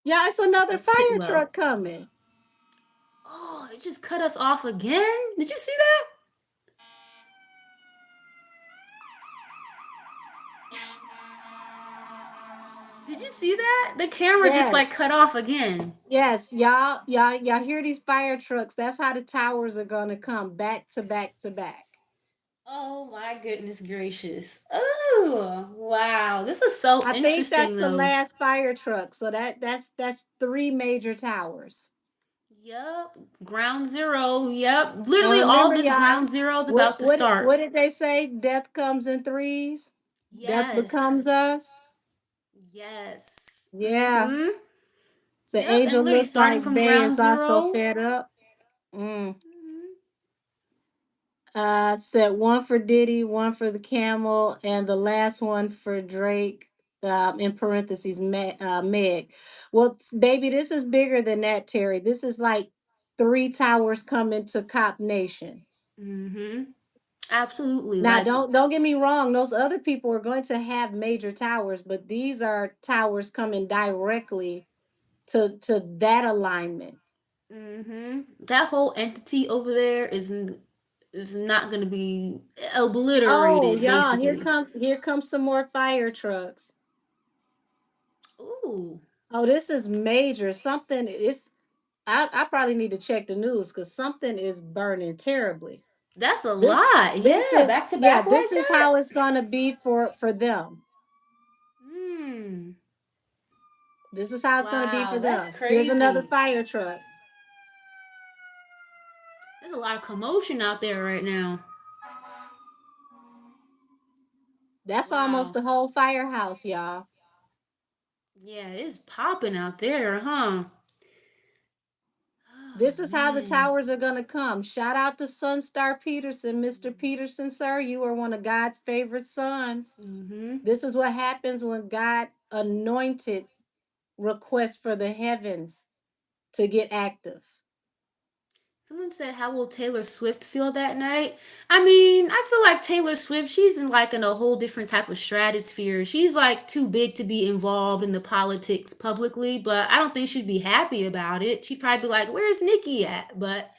[SPEAKER 1] Yeah, it's another
[SPEAKER 3] or sit
[SPEAKER 1] fire
[SPEAKER 3] well.
[SPEAKER 1] truck coming.
[SPEAKER 3] Oh, it just cut us off again. Did you see that? Did you see that? The camera just like
[SPEAKER 1] Yes.
[SPEAKER 3] cut off again.
[SPEAKER 1] Yes, y'all hear these fire trucks? That's how the towers are gonna come back to back to back.
[SPEAKER 3] Oh my goodness gracious. Oh, wow. This is so
[SPEAKER 1] I think that's
[SPEAKER 3] interesting
[SPEAKER 1] the
[SPEAKER 3] though.
[SPEAKER 1] last fire truck. So that's three major towers.
[SPEAKER 3] Yep. Ground zero. Yep.
[SPEAKER 1] And
[SPEAKER 3] Literally all
[SPEAKER 1] remember,
[SPEAKER 3] this
[SPEAKER 1] y'all,
[SPEAKER 3] ground zero is
[SPEAKER 1] what
[SPEAKER 3] about to
[SPEAKER 1] what
[SPEAKER 3] start.
[SPEAKER 1] what did they say? Death comes in threes. Death
[SPEAKER 3] Yes.
[SPEAKER 1] becomes us.
[SPEAKER 3] Yes.
[SPEAKER 1] Yeah.
[SPEAKER 3] Mm-hmm.
[SPEAKER 1] The
[SPEAKER 3] Yep. And
[SPEAKER 1] angel
[SPEAKER 3] literally
[SPEAKER 1] looks
[SPEAKER 3] starting
[SPEAKER 1] like
[SPEAKER 3] from
[SPEAKER 1] Bay
[SPEAKER 3] ground
[SPEAKER 1] is also
[SPEAKER 3] zero.
[SPEAKER 1] fed up. Mm.
[SPEAKER 3] Mhm.
[SPEAKER 1] Said one for Diddy, one for the Camel, and the last one for Drake. In parentheses, Meg. Well, baby, this is bigger than that, Terry. This is like three towers coming to Cop Nation.
[SPEAKER 3] Mm-hmm. Absolutely.
[SPEAKER 1] Now,
[SPEAKER 3] Like,
[SPEAKER 1] don't get me wrong; those other people are going to have major towers, but these are towers coming directly to that alignment.
[SPEAKER 3] mm-hmm. That whole entity over there is not gonna be
[SPEAKER 1] Oh,
[SPEAKER 3] obliterated,
[SPEAKER 1] y'all,
[SPEAKER 3] basically.
[SPEAKER 1] here comes some more fire trucks.
[SPEAKER 3] Ooh.
[SPEAKER 1] Oh, this is major. Something is I probably need to check the news because something is burning terribly.
[SPEAKER 3] That's a
[SPEAKER 1] This
[SPEAKER 3] lot.
[SPEAKER 1] this
[SPEAKER 3] Yeah,
[SPEAKER 1] is
[SPEAKER 3] back to
[SPEAKER 1] yeah,
[SPEAKER 3] back
[SPEAKER 1] this
[SPEAKER 3] like
[SPEAKER 1] is
[SPEAKER 3] that.
[SPEAKER 1] how it's gonna be for them.
[SPEAKER 3] Hmm.
[SPEAKER 1] This is how it's gonna be for
[SPEAKER 3] Wow, that's
[SPEAKER 1] them. Here's another
[SPEAKER 3] crazy.
[SPEAKER 1] fire truck.
[SPEAKER 3] There's a lot of commotion out there right now.
[SPEAKER 1] That's almost
[SPEAKER 3] Wow.
[SPEAKER 1] the whole firehouse, y'all.
[SPEAKER 3] Yeah, it's popping out there, huh? Oh
[SPEAKER 1] This is how the
[SPEAKER 3] man.
[SPEAKER 1] towers are gonna come. Shout out to Sunstar Peterson, Mr. Peterson, sir. You are one of God's favorite sons.
[SPEAKER 3] Mm-hmm.
[SPEAKER 1] This is what happens when God anointed requests for the heavens to get active.
[SPEAKER 3] Someone said, "How will Taylor Swift feel that night?" I mean, I feel like Taylor Swift, she's in a whole different type of stratosphere. She's like too big to be involved in the politics publicly, but I don't think she'd be happy about it. She'd probably be like, "Where's Nikki at?" But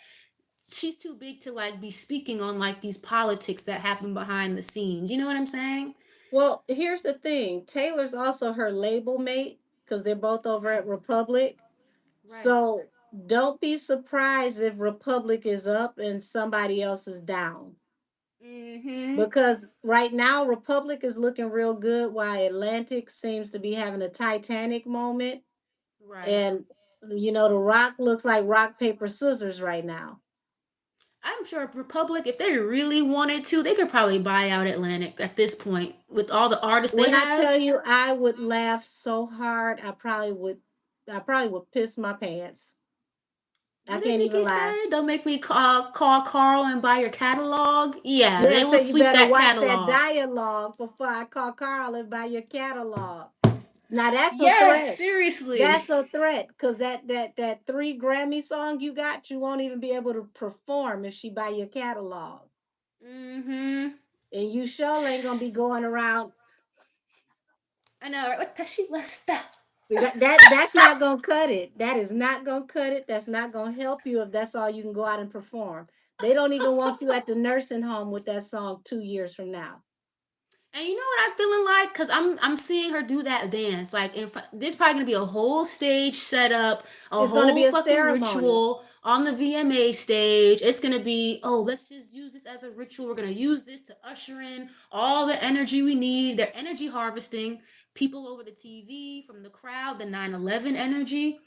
[SPEAKER 3] she's too big to like be speaking on like these politics that happen behind the scenes. You know what I'm saying?
[SPEAKER 1] Well, here's the thing. Taylor's also her label mate because they're both over
[SPEAKER 3] Right.
[SPEAKER 1] at Republic.
[SPEAKER 3] Right.
[SPEAKER 1] So don't be surprised if Republic is up and somebody else is down.
[SPEAKER 3] Mm-hmm.
[SPEAKER 1] Because right now Republic is looking real good while Atlantic seems to be having a Titanic moment.
[SPEAKER 3] Right.
[SPEAKER 1] And the Rock looks like rock, paper, scissors right now.
[SPEAKER 3] I'm sure Republic, if they really wanted to, they could probably buy out Atlantic at this point with all the artists they
[SPEAKER 1] When I
[SPEAKER 3] have.
[SPEAKER 1] tell you I would laugh so hard, I probably would piss my pants. I
[SPEAKER 3] What did
[SPEAKER 1] can't even
[SPEAKER 3] Nikki
[SPEAKER 1] lie.
[SPEAKER 3] say? Don't make me call Carl and buy your catalog. Yeah,
[SPEAKER 1] Yeah,
[SPEAKER 3] they
[SPEAKER 1] so
[SPEAKER 3] will
[SPEAKER 1] you
[SPEAKER 3] sweep
[SPEAKER 1] better
[SPEAKER 3] that
[SPEAKER 1] watch that
[SPEAKER 3] catalog.
[SPEAKER 1] dialogue before I call Carl and buy your catalog. Now that's a
[SPEAKER 3] Yes,
[SPEAKER 1] threat.
[SPEAKER 3] seriously.
[SPEAKER 1] That's a threat because that three Grammy song you got, you won't even be able to perform if she buy your catalog,
[SPEAKER 3] Mm-hmm.
[SPEAKER 1] and you sure ain't gonna be going around.
[SPEAKER 3] I know, right? What the she was that?
[SPEAKER 1] That's not gonna cut it. That is not gonna cut it. That's not gonna help you if that's all you can go out and perform. They don't even want you at the nursing home with that song 2 years from now.
[SPEAKER 3] And you know what I'm feeling like? Cause I'm seeing her do that dance. Like in front, this probably gonna be a whole stage setup, a
[SPEAKER 1] It's gonna
[SPEAKER 3] whole
[SPEAKER 1] be a
[SPEAKER 3] fucking
[SPEAKER 1] ceremony.
[SPEAKER 3] ritual on the VMA stage. It's gonna be, oh, let's just use this as a ritual. We're gonna use this to usher in all the energy we need. They're energy harvesting people over the TV from the crowd, the 9/11 energy.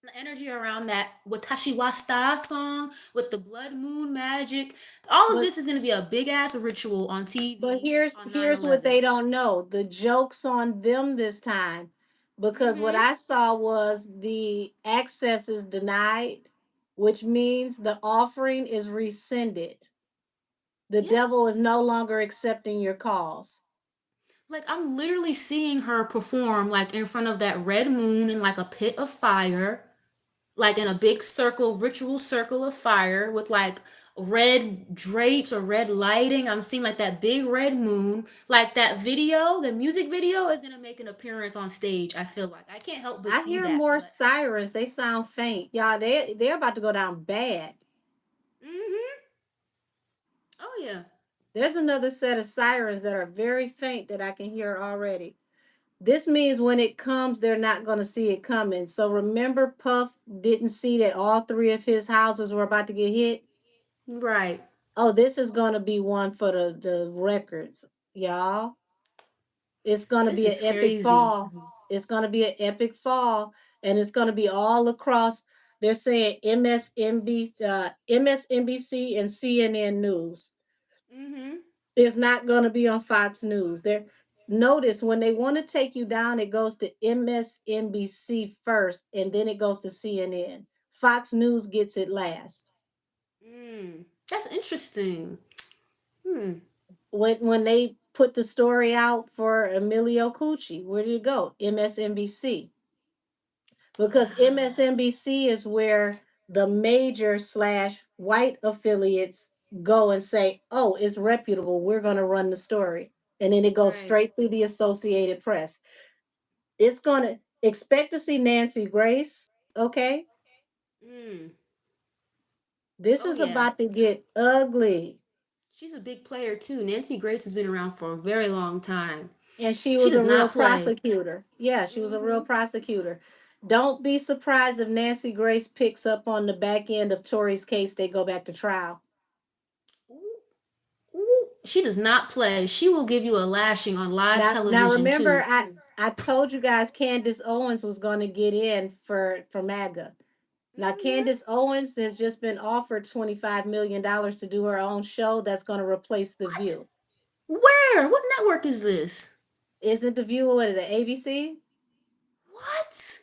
[SPEAKER 3] The energy around that Watashi Wasta song with the blood moon magic. All of
[SPEAKER 1] But
[SPEAKER 3] this is going to be a big ass ritual on
[SPEAKER 1] But
[SPEAKER 3] TV
[SPEAKER 1] here's
[SPEAKER 3] on 9
[SPEAKER 1] here's what
[SPEAKER 3] 11.
[SPEAKER 1] they don't know. The joke's on them this time. Because what
[SPEAKER 3] Mm-hmm.
[SPEAKER 1] I saw was the access is denied, which means the offering is rescinded. The
[SPEAKER 3] Yep.
[SPEAKER 1] devil is no longer accepting your calls.
[SPEAKER 3] Like I'm literally seeing her perform like in front of that red moon in like a pit of fire, like in a big circle, ritual circle of fire with like red drapes or red lighting. I'm seeing like that big red moon. Like that video, the music video is gonna make an appearance on stage. I feel like I can't help but
[SPEAKER 1] I
[SPEAKER 3] see
[SPEAKER 1] hear
[SPEAKER 3] that.
[SPEAKER 1] more
[SPEAKER 3] But
[SPEAKER 1] sirens. They sound faint. Y'all, they're about to go down bad.
[SPEAKER 3] mm-hmm. Oh yeah.
[SPEAKER 1] There's another set of sirens that are very faint that I can hear already. This means when it comes, they're not going to see it coming. So remember, Puff didn't see that all three of his houses were about to get hit.
[SPEAKER 3] Right.
[SPEAKER 1] Oh, this is going to be one for the records, y'all. It's going to
[SPEAKER 3] This
[SPEAKER 1] be an
[SPEAKER 3] is
[SPEAKER 1] epic
[SPEAKER 3] crazy.
[SPEAKER 1] fall. It's going to be an epic fall, and it's going to be all across. They're saying MSNBC, and CNN News.
[SPEAKER 3] Mm-hmm.
[SPEAKER 1] It's not going to be on Fox News. There, notice when they want to take you down, it goes to MSNBC first, and then it goes to CNN. Fox News gets it last.
[SPEAKER 3] Mm. That's interesting. Hmm.
[SPEAKER 1] When they put the story out for Emilio Cucci, where did it go? MSNBC, because
[SPEAKER 3] Wow.
[SPEAKER 1] MSNBC is where the major slash white affiliates go and say, "Oh, it's reputable. We're going to run the story," and then it goes
[SPEAKER 3] Right.
[SPEAKER 1] straight through the Associated Press. It's going to expect to see Nancy Grace. Okay,
[SPEAKER 3] Mm.
[SPEAKER 1] this
[SPEAKER 3] Oh
[SPEAKER 1] is
[SPEAKER 3] yeah.
[SPEAKER 1] about to get ugly.
[SPEAKER 3] She's a big player too. Nancy Grace has been around for a very long time.
[SPEAKER 1] And she
[SPEAKER 3] She
[SPEAKER 1] was a
[SPEAKER 3] does
[SPEAKER 1] real
[SPEAKER 3] not play.
[SPEAKER 1] prosecutor. Yeah, she was a real
[SPEAKER 3] Mm-hmm.
[SPEAKER 1] prosecutor. Don't be surprised if Nancy Grace picks up on the back end of Tory's case. They go back to trial.
[SPEAKER 3] Ooh, ooh. She does not play. She will give you a lashing on live
[SPEAKER 1] Now
[SPEAKER 3] television
[SPEAKER 1] remember,
[SPEAKER 3] too.
[SPEAKER 1] I told you guys Candace Owens was going to get in for MAGA. Now
[SPEAKER 3] Mm-hmm.
[SPEAKER 1] Candace Owens has just been offered $25 million to do her own show that's going to replace The
[SPEAKER 3] What?
[SPEAKER 1] View.
[SPEAKER 3] Where? What network is this?
[SPEAKER 1] Isn't The View, what is it, ABC?
[SPEAKER 3] What?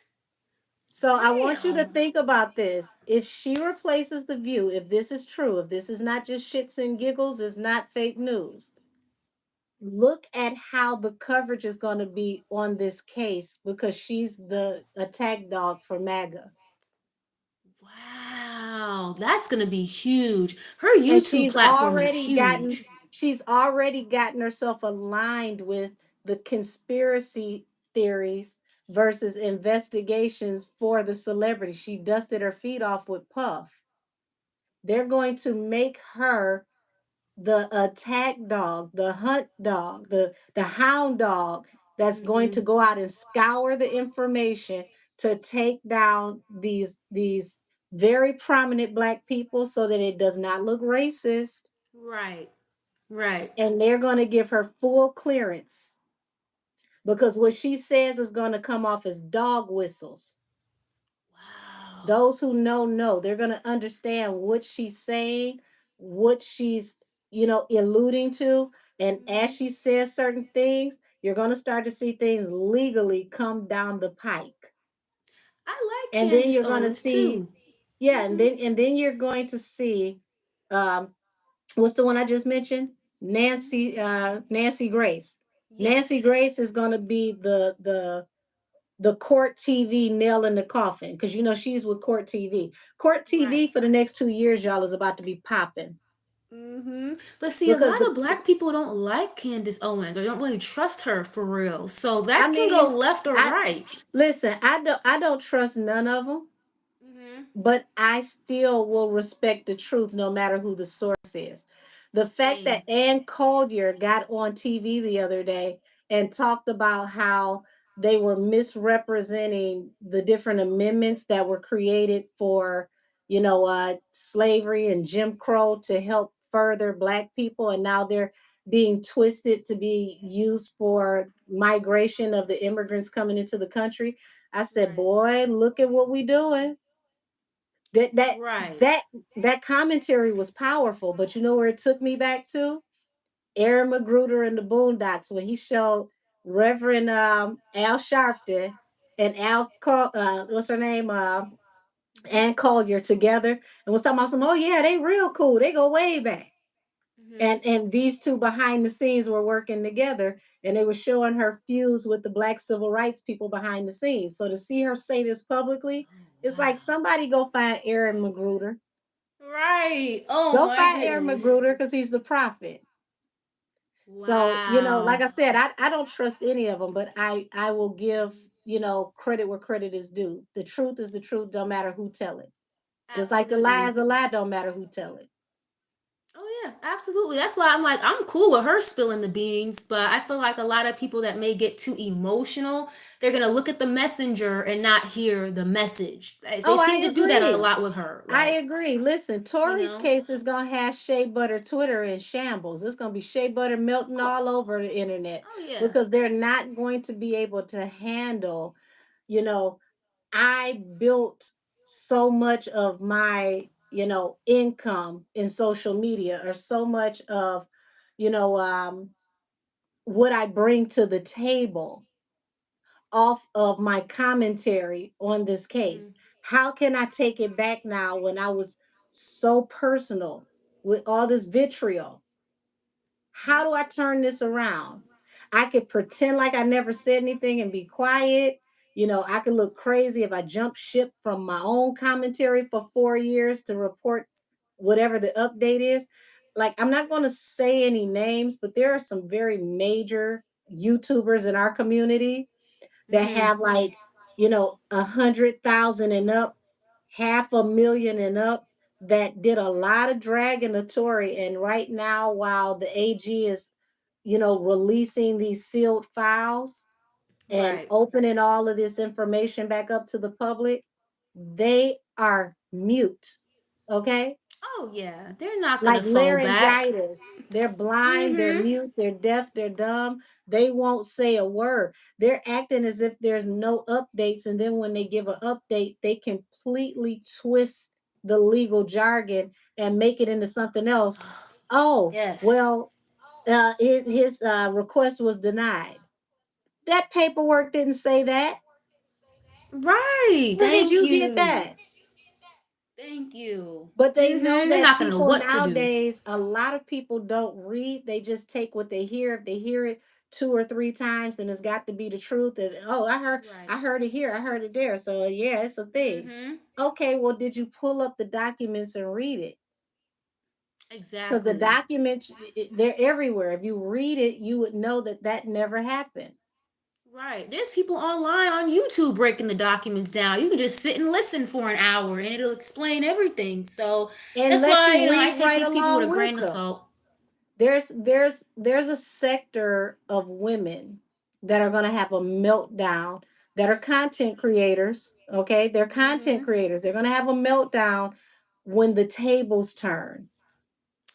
[SPEAKER 1] So I want you to
[SPEAKER 3] Damn.
[SPEAKER 1] think about this. If she replaces The View, if this is true, if this is not just shits and giggles, it's not fake news. Look at how the coverage is going to be on this case because she's the attack dog for MAGA.
[SPEAKER 3] Wow. That's gonna be huge. Her
[SPEAKER 1] And
[SPEAKER 3] YouTube platform is huge.
[SPEAKER 1] she's already gotten herself aligned with the conspiracy theories versus investigations for the celebrity. She dusted her feet off with Puff. They're going to make her the attack dog, the hunt dog, the hound dog that's going
[SPEAKER 3] Mm-hmm.
[SPEAKER 1] to go out and scour the information to take down these very prominent black people so that it does not look racist,
[SPEAKER 3] Right. Right.
[SPEAKER 1] and they're going to give her full clearance because what she says is going to come off as dog whistles.
[SPEAKER 3] Wow.
[SPEAKER 1] Those who know, they're going to understand what she's saying, what she's, alluding to. And as
[SPEAKER 3] Mm-hmm.
[SPEAKER 1] she says certain things, you're going to start to see things legally come down the pike.
[SPEAKER 3] I like
[SPEAKER 1] And then
[SPEAKER 3] Candace
[SPEAKER 1] you're going to
[SPEAKER 3] Owens
[SPEAKER 1] see,
[SPEAKER 3] too.
[SPEAKER 1] yeah, and
[SPEAKER 3] Mm-hmm.
[SPEAKER 1] then you're going to see, um, what's the one I just mentioned? Nancy Grace. Nancy
[SPEAKER 3] Yes.
[SPEAKER 1] Grace is going to be the court TV nail in the coffin because she's with court TV. Court
[SPEAKER 3] Right.
[SPEAKER 1] TV for the next 2 years, y'all, is about to be popping
[SPEAKER 3] Mm-hmm. But see, a
[SPEAKER 1] because
[SPEAKER 3] lot of black people don't like Candace Owens or don't really trust her for real. So
[SPEAKER 1] I
[SPEAKER 3] that can go
[SPEAKER 1] mean,
[SPEAKER 3] left or
[SPEAKER 1] I
[SPEAKER 3] right.
[SPEAKER 1] listen. I don't trust none of them,
[SPEAKER 3] Mm-hmm.
[SPEAKER 1] but I still will respect the truth no matter who the source is. The fact that
[SPEAKER 3] Same.
[SPEAKER 1] Ann Collier got on TV the other day and talked about how they were misrepresenting the different amendments that were created for, slavery and Jim Crow to help further Black people, and now they're being twisted to be used for migration of the immigrants coming into the country. I said,
[SPEAKER 3] Right.
[SPEAKER 1] boy, look at what we doing. that that
[SPEAKER 3] Right.
[SPEAKER 1] that that commentary was powerful, but you know where it took me back to? Aaron Magruder in the Boondocks when he showed Reverend Al Sharpton and what's her name, Ann Collier together, and was talking about some. Oh yeah, they real cool. They go way back.
[SPEAKER 3] Mm-hmm.
[SPEAKER 1] And these two behind the scenes were working together, and they were showing her fuse with the Black civil rights people behind the scenes. So to see her say this publicly,
[SPEAKER 3] Oh
[SPEAKER 1] it's like
[SPEAKER 3] wow.
[SPEAKER 1] somebody go find Aaron Magruder.
[SPEAKER 3] Right. Oh
[SPEAKER 1] Go
[SPEAKER 3] my
[SPEAKER 1] find Aaron
[SPEAKER 3] goodness.
[SPEAKER 1] Magruder because he's the prophet. So, like
[SPEAKER 3] Wow.
[SPEAKER 1] I said, I don't trust any of them, but I will give, credit where credit is due. The truth is the truth, don't matter who tell it. Just like
[SPEAKER 3] Absolutely.
[SPEAKER 1] the lie don't matter who tell it.
[SPEAKER 3] Oh yeah, absolutely. That's why I'm like I'm cool with her spilling the beans, but I feel like a lot of people that may get too emotional, they're gonna look at the messenger and not hear the message. They
[SPEAKER 1] Oh, I
[SPEAKER 3] seem to do that a
[SPEAKER 1] agree.
[SPEAKER 3] lot with her.
[SPEAKER 1] I
[SPEAKER 3] Like,
[SPEAKER 1] agree. Listen,
[SPEAKER 3] you
[SPEAKER 1] Tori's
[SPEAKER 3] know,
[SPEAKER 1] case is gonna have shea butter Twitter in shambles. It's gonna be shea butter melting
[SPEAKER 3] oh,
[SPEAKER 1] all over the internet
[SPEAKER 3] oh yeah,
[SPEAKER 1] because they're not going to be able to handle, you know, I built so much of my, income in social media or so much of, you know, um, what I bring to the table off of my commentary on this case.
[SPEAKER 3] hmm,
[SPEAKER 1] How can I take it back now when I was so personal with all this vitriol? How
[SPEAKER 3] yep,
[SPEAKER 1] do I turn this around? I could pretend like I never said anything and be quiet. I could look crazy if I jump ship from my own commentary for 4 years to report whatever the update is. Like, I'm not going to say any names, but there are some very major YouTubers in our community that
[SPEAKER 3] hmm,
[SPEAKER 1] have like 100,000 and up, 500,000 and up, that did a lot of dragging the Tory. And right now, while the AG is releasing these sealed files and
[SPEAKER 3] right.
[SPEAKER 1] opening all of this information back up to the public, they are mute. Okay,
[SPEAKER 3] Oh yeah, they're not
[SPEAKER 1] like
[SPEAKER 3] gonna fall back.
[SPEAKER 1] laryngitis. They're blind, they're
[SPEAKER 3] Mm-hmm.
[SPEAKER 1] mute, they're deaf, they're dumb. They won't say a word. They're acting as if there's no updates. And then when they give an update, they completely twist the legal jargon and make it into something else. Oh,
[SPEAKER 3] Yes.
[SPEAKER 1] well, his request was denied. That paperwork didn't say that.
[SPEAKER 3] Right.
[SPEAKER 1] Where did
[SPEAKER 3] Thank
[SPEAKER 1] you get
[SPEAKER 3] you.
[SPEAKER 1] that?
[SPEAKER 3] Thank you.
[SPEAKER 1] But they know
[SPEAKER 3] Mm-hmm. They're
[SPEAKER 1] that
[SPEAKER 3] not gonna know
[SPEAKER 1] people
[SPEAKER 3] what to do.
[SPEAKER 1] nowadays, a lot of people don't read. They just take what they hear. If they hear it 2 or 3 times, and it's got to be the truth. And oh,
[SPEAKER 3] Right.
[SPEAKER 1] I heard it here, I heard it there. So yeah, it's a thing.
[SPEAKER 3] Mm-hmm.
[SPEAKER 1] Okay, well, did you pull up the documents and read it? Because the
[SPEAKER 3] Exactly.
[SPEAKER 1] documents, they're everywhere. If you read it, you would know that that never happened.
[SPEAKER 3] Right. There's people online on YouTube breaking the documents down. You can just sit and listen for an hour and it'll explain everything. So
[SPEAKER 1] And
[SPEAKER 3] that's
[SPEAKER 1] let
[SPEAKER 3] why,
[SPEAKER 1] you
[SPEAKER 3] I
[SPEAKER 1] read
[SPEAKER 3] take
[SPEAKER 1] right
[SPEAKER 3] these people with a
[SPEAKER 1] along
[SPEAKER 3] grain
[SPEAKER 1] with
[SPEAKER 3] of
[SPEAKER 1] them.
[SPEAKER 3] salt.
[SPEAKER 1] There's a sector of women that are going to have a meltdown, that are content creators. Okay, they're content
[SPEAKER 3] Mm-hmm.
[SPEAKER 1] creators. They're going to have a meltdown when the tables turn.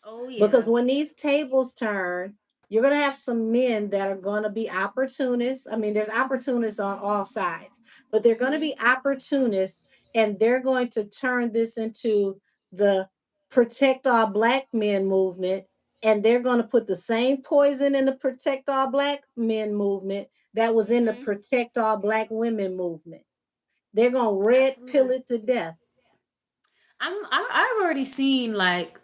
[SPEAKER 3] Oh
[SPEAKER 1] Because
[SPEAKER 3] yeah.
[SPEAKER 1] when these tables turn, you're going to have some men that are going to be opportunists. I mean, there's opportunists on all sides, but they're going to
[SPEAKER 3] Mm-hmm.
[SPEAKER 1] be opportunists, and they're going to turn this into the protect all black men movement. And they're going to put the same poison in the protect all black men movement that was in the
[SPEAKER 3] Mm-hmm.
[SPEAKER 1] protect all black women movement. They're going to red pill
[SPEAKER 3] Absolutely.
[SPEAKER 1] it to death.
[SPEAKER 3] I've already seen like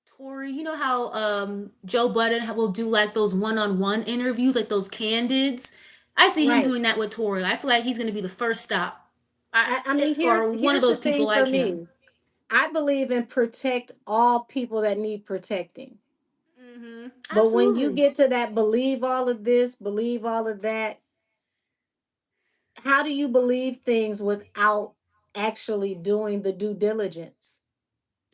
[SPEAKER 3] Tori, you know how Joe Budden will do like those one-on-one interviews, like those candids. I see him
[SPEAKER 1] Right.
[SPEAKER 3] doing that with Tori. I feel like he's gonna be the first stop.
[SPEAKER 1] I mean,
[SPEAKER 3] Or one of
[SPEAKER 1] here's the
[SPEAKER 3] those people
[SPEAKER 1] thing for
[SPEAKER 3] like him.
[SPEAKER 1] me. I believe in protect all people that need protecting.
[SPEAKER 3] Mm-hmm.
[SPEAKER 1] But when you
[SPEAKER 3] Absolutely.
[SPEAKER 1] get to that, believe all of this, believe all of that, how do you believe things without actually doing the due diligence?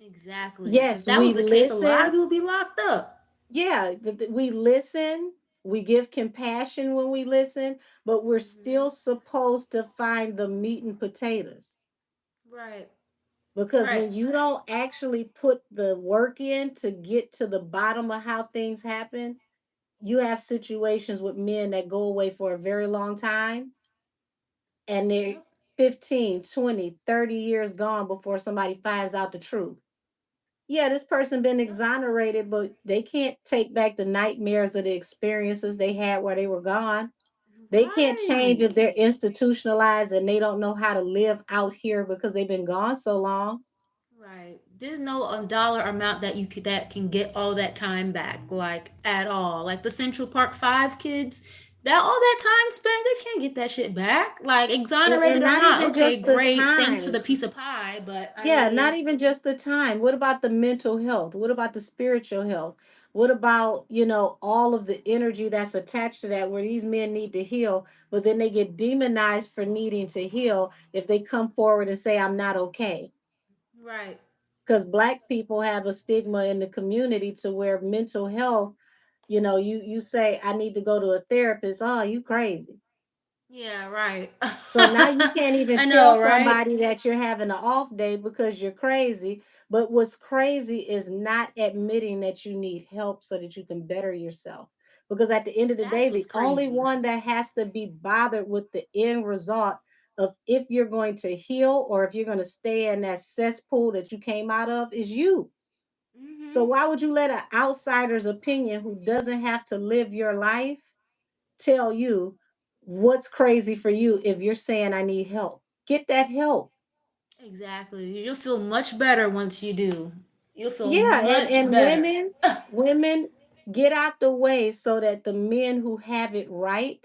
[SPEAKER 3] Exactly. If
[SPEAKER 1] Yes,
[SPEAKER 3] that
[SPEAKER 1] we
[SPEAKER 3] was the case, a lot of
[SPEAKER 1] listen.
[SPEAKER 3] people would be locked up.
[SPEAKER 1] Yeah, we listen. We give compassion when we listen, but we're
[SPEAKER 3] Mm-hmm.
[SPEAKER 1] still supposed to find the meat and potatoes.
[SPEAKER 3] Right.
[SPEAKER 1] Because
[SPEAKER 3] Right.
[SPEAKER 1] when you don't actually put the work in to get to the bottom of how things happen, you have situations with men that go away for a very long time, and they're
[SPEAKER 3] Yep.
[SPEAKER 1] 15, 20, 30 years gone before somebody finds out the truth. Yeah, this person been
[SPEAKER 3] Yep.
[SPEAKER 1] exonerated, but they can't take back the nightmares of the experiences they had while they were gone. They can't change
[SPEAKER 3] Right.
[SPEAKER 1] if they're institutionalized and they don't know how to live out here because they've been gone so long.
[SPEAKER 3] Right. There's no dollar amount that you could that can get all that time back, like at all. Like the Central Park Five kids, that all that time spent, they can't get that shit back. Like exonerated
[SPEAKER 1] And
[SPEAKER 3] or
[SPEAKER 1] not
[SPEAKER 3] not,
[SPEAKER 1] even
[SPEAKER 3] okay,
[SPEAKER 1] just the
[SPEAKER 3] great. Thanks for
[SPEAKER 1] time.
[SPEAKER 3] the piece of pie, but I
[SPEAKER 1] Yeah, not
[SPEAKER 3] mean,
[SPEAKER 1] even just the time. What about the mental health? What about the spiritual health? What about, all of the energy that's attached to that where these men need to heal, but then they get demonized for needing to heal if they come forward and say, I'm not okay.
[SPEAKER 3] right?
[SPEAKER 1] Because Black people have a stigma in the community to where mental health, you say, I need to go to a therapist. Oh, you crazy.
[SPEAKER 3] Yeah, right.
[SPEAKER 1] So now you can't even
[SPEAKER 3] I
[SPEAKER 1] tell
[SPEAKER 3] know, right?
[SPEAKER 1] somebody that you're having an off day because you're crazy. But what's crazy is not admitting that you need help so that you can better yourself. Because at the end of the day,
[SPEAKER 3] That's what's
[SPEAKER 1] the only
[SPEAKER 3] crazy.
[SPEAKER 1] one that has to be bothered with the end result of if you're going to heal or if you're going to stay in that cesspool that you came out of is you. So
[SPEAKER 3] Hmm.
[SPEAKER 1] why would you let an outsider's opinion who doesn't have to live your life tell you what's crazy for you if you're saying I need help? Get that help.
[SPEAKER 3] Exactly. You'll feel much better once you do. You'll feel
[SPEAKER 1] Yeah, and
[SPEAKER 3] much
[SPEAKER 1] and
[SPEAKER 3] better.
[SPEAKER 1] women get out the way so that the men who have it right,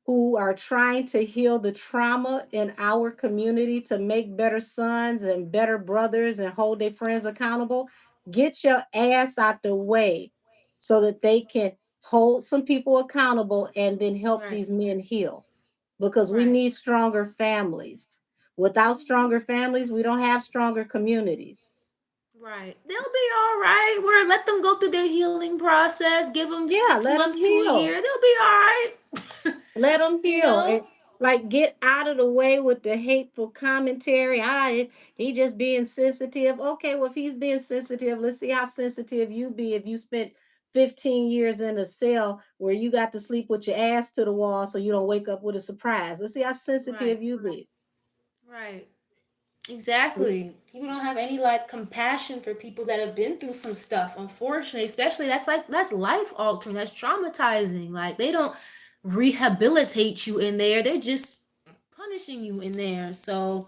[SPEAKER 1] who are trying to heal the trauma in our community to make better sons and better brothers and hold their friends accountable, get your ass out the way so that they can hold some people accountable and then help
[SPEAKER 3] Right.
[SPEAKER 1] these men heal, because we
[SPEAKER 3] Right.
[SPEAKER 1] need stronger families. Without
[SPEAKER 3] Hmm.
[SPEAKER 1] stronger families, we don't have stronger communities.
[SPEAKER 3] Right. They'll be all right. We're let them go through their healing process. Give them
[SPEAKER 1] Yeah,
[SPEAKER 3] six
[SPEAKER 1] let them
[SPEAKER 3] months to a year.
[SPEAKER 1] heal.
[SPEAKER 3] They'll be all right.
[SPEAKER 1] Let them
[SPEAKER 3] You
[SPEAKER 1] heal.
[SPEAKER 3] know.
[SPEAKER 1] And like get out of the way with the hateful commentary. He just being sensitive. Okay, well, if he's being sensitive, let's see how sensitive you be if you spent 15 years in a cell where you got to sleep with your ass to the wall so you don't wake up with a surprise. Let's see how
[SPEAKER 3] Right.
[SPEAKER 1] sensitive you be.
[SPEAKER 3] Right. Exactly. People don't have any like compassion for people that have been through some stuff. Unfortunately, especially that's life altering. That's traumatizing. Like they don't rehabilitate you in there. They're just punishing you in there. So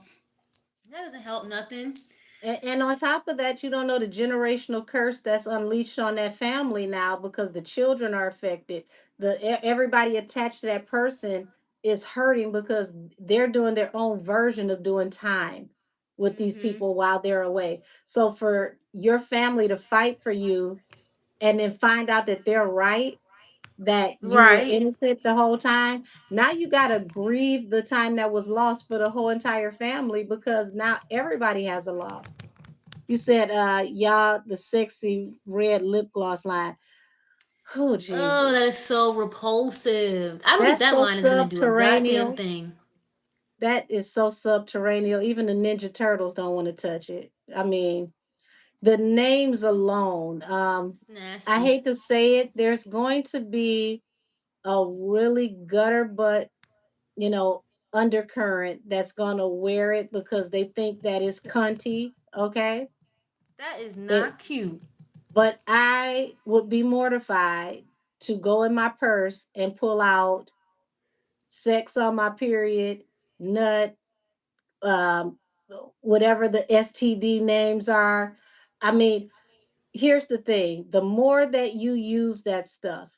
[SPEAKER 3] that doesn't help nothing.
[SPEAKER 1] And on top of that, you don't know the generational curse that's unleashed on that family now because the children are affected. Everybody attached to that person is hurting because they're doing their own version of doing time with these
[SPEAKER 3] Mhm.
[SPEAKER 1] people while they're away. So for your family to fight for you and then find out that they're right, that you were
[SPEAKER 3] Right.
[SPEAKER 1] innocent the whole time, now you got to grieve the time that was lost for the whole entire family because now everybody has a loss. You said, y'all, the sexy red lip gloss line. Oh,
[SPEAKER 3] Oh,
[SPEAKER 1] Jesus.
[SPEAKER 3] that is so repulsive. I don't think
[SPEAKER 1] That's
[SPEAKER 3] that
[SPEAKER 1] so
[SPEAKER 3] line is gonna do a goddamn
[SPEAKER 1] subterranean.
[SPEAKER 3] thing.
[SPEAKER 1] That is so subterranean. Even the Ninja Turtles don't want to touch it. I mean, the names alone.
[SPEAKER 3] It's
[SPEAKER 1] I
[SPEAKER 3] nasty.
[SPEAKER 1] hate to say it. There's going to be a really gutter but, you know, undercurrent that's going to wear it because they think that is cunty. Okay.
[SPEAKER 3] That is
[SPEAKER 1] It,
[SPEAKER 3] not cute.
[SPEAKER 1] But I would be mortified to go in my purse and pull out sex on my period, nut, um, whatever the STD names are. I mean, here's the thing, the more that you use that stuff,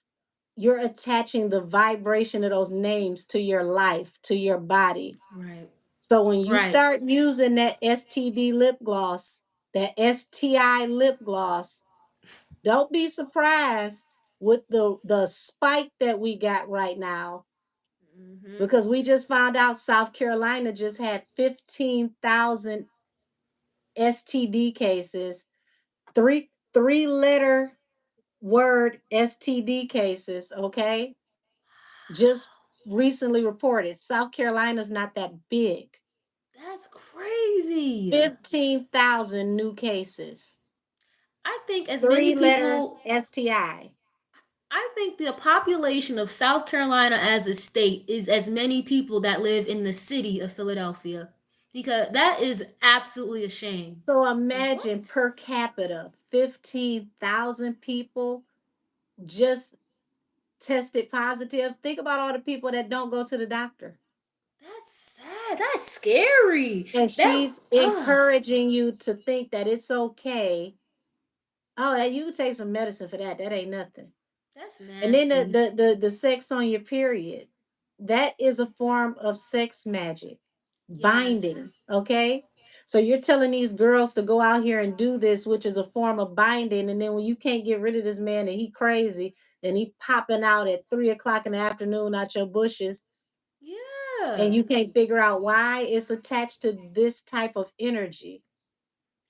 [SPEAKER 1] you're attaching the vibration of those names to your life, to your body.
[SPEAKER 3] Right.
[SPEAKER 1] So when you
[SPEAKER 3] Right.
[SPEAKER 1] start using that STD lip gloss, that STI lip gloss, don't be surprised with the spike that we got right now
[SPEAKER 3] Mhm.
[SPEAKER 1] because we just found out South Carolina just had 15,000 STD cases, three letter word STD cases, okay? Just recently reported. South Carolina's not that big.
[SPEAKER 3] That's crazy.
[SPEAKER 1] 15,000 new cases.
[SPEAKER 3] I think as many
[SPEAKER 1] Three letter
[SPEAKER 3] people,
[SPEAKER 1] STI.
[SPEAKER 3] I think the population of South Carolina as a state is as many people that live in the city of Philadelphia. Because that is absolutely a shame.
[SPEAKER 1] So imagine
[SPEAKER 3] What?
[SPEAKER 1] per capita, 15,000 people just tested positive. Think about all the people that don't go to the doctor.
[SPEAKER 3] That's sad. That's scary.
[SPEAKER 1] And
[SPEAKER 3] That
[SPEAKER 1] she's encouraging you to think that it's okay. Oh, that you can take some medicine for that. That ain't nothing.
[SPEAKER 3] That's
[SPEAKER 1] And then
[SPEAKER 3] nasty.
[SPEAKER 1] the sex on your period, that is a form of sex magic,
[SPEAKER 3] Yes.
[SPEAKER 1] binding. Okay. So you're telling these girls to go out here and do this, which is a form of binding. And then when you can't get rid of this man and he crazy and he popping out at 3 o'clock in the afternoon out your bushes,
[SPEAKER 3] Yeah.
[SPEAKER 1] and you can't figure out why it's attached to this type of energy.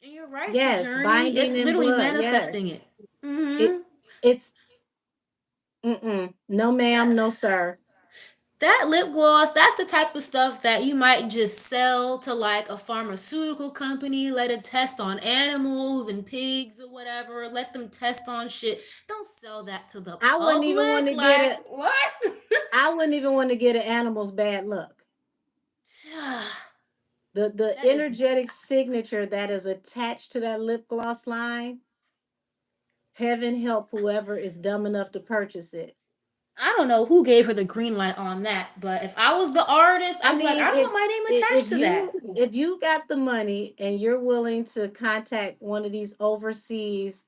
[SPEAKER 3] And you're right. The
[SPEAKER 1] Yes,
[SPEAKER 3] journey, it's
[SPEAKER 1] binding in
[SPEAKER 3] literally
[SPEAKER 1] blood. Yes.
[SPEAKER 3] manifesting it.
[SPEAKER 1] It
[SPEAKER 3] Mm-hmm.
[SPEAKER 1] it's no
[SPEAKER 3] That
[SPEAKER 1] ma'am, no sir.
[SPEAKER 3] that lip gloss, that's the type of stuff that you might just sell to like a pharmaceutical company, let it test on animals and pigs or whatever, let them test on shit. Don't sell that to the
[SPEAKER 1] I wouldn't even want
[SPEAKER 3] public.
[SPEAKER 1] to get
[SPEAKER 3] Like,
[SPEAKER 1] a
[SPEAKER 3] what?
[SPEAKER 1] I wouldn't even want to get an animal's bad luck. The
[SPEAKER 3] That is,
[SPEAKER 1] energetic signature that is attached to that lip gloss line, heaven help whoever is dumb enough to purchase it.
[SPEAKER 3] I don't know who gave her the green light on that, but if I was the artist,
[SPEAKER 1] I
[SPEAKER 3] I'd be like, I
[SPEAKER 1] mean,
[SPEAKER 3] don't want my name
[SPEAKER 1] if
[SPEAKER 3] attached to that.
[SPEAKER 1] you got the money and you're willing to contact one of these overseas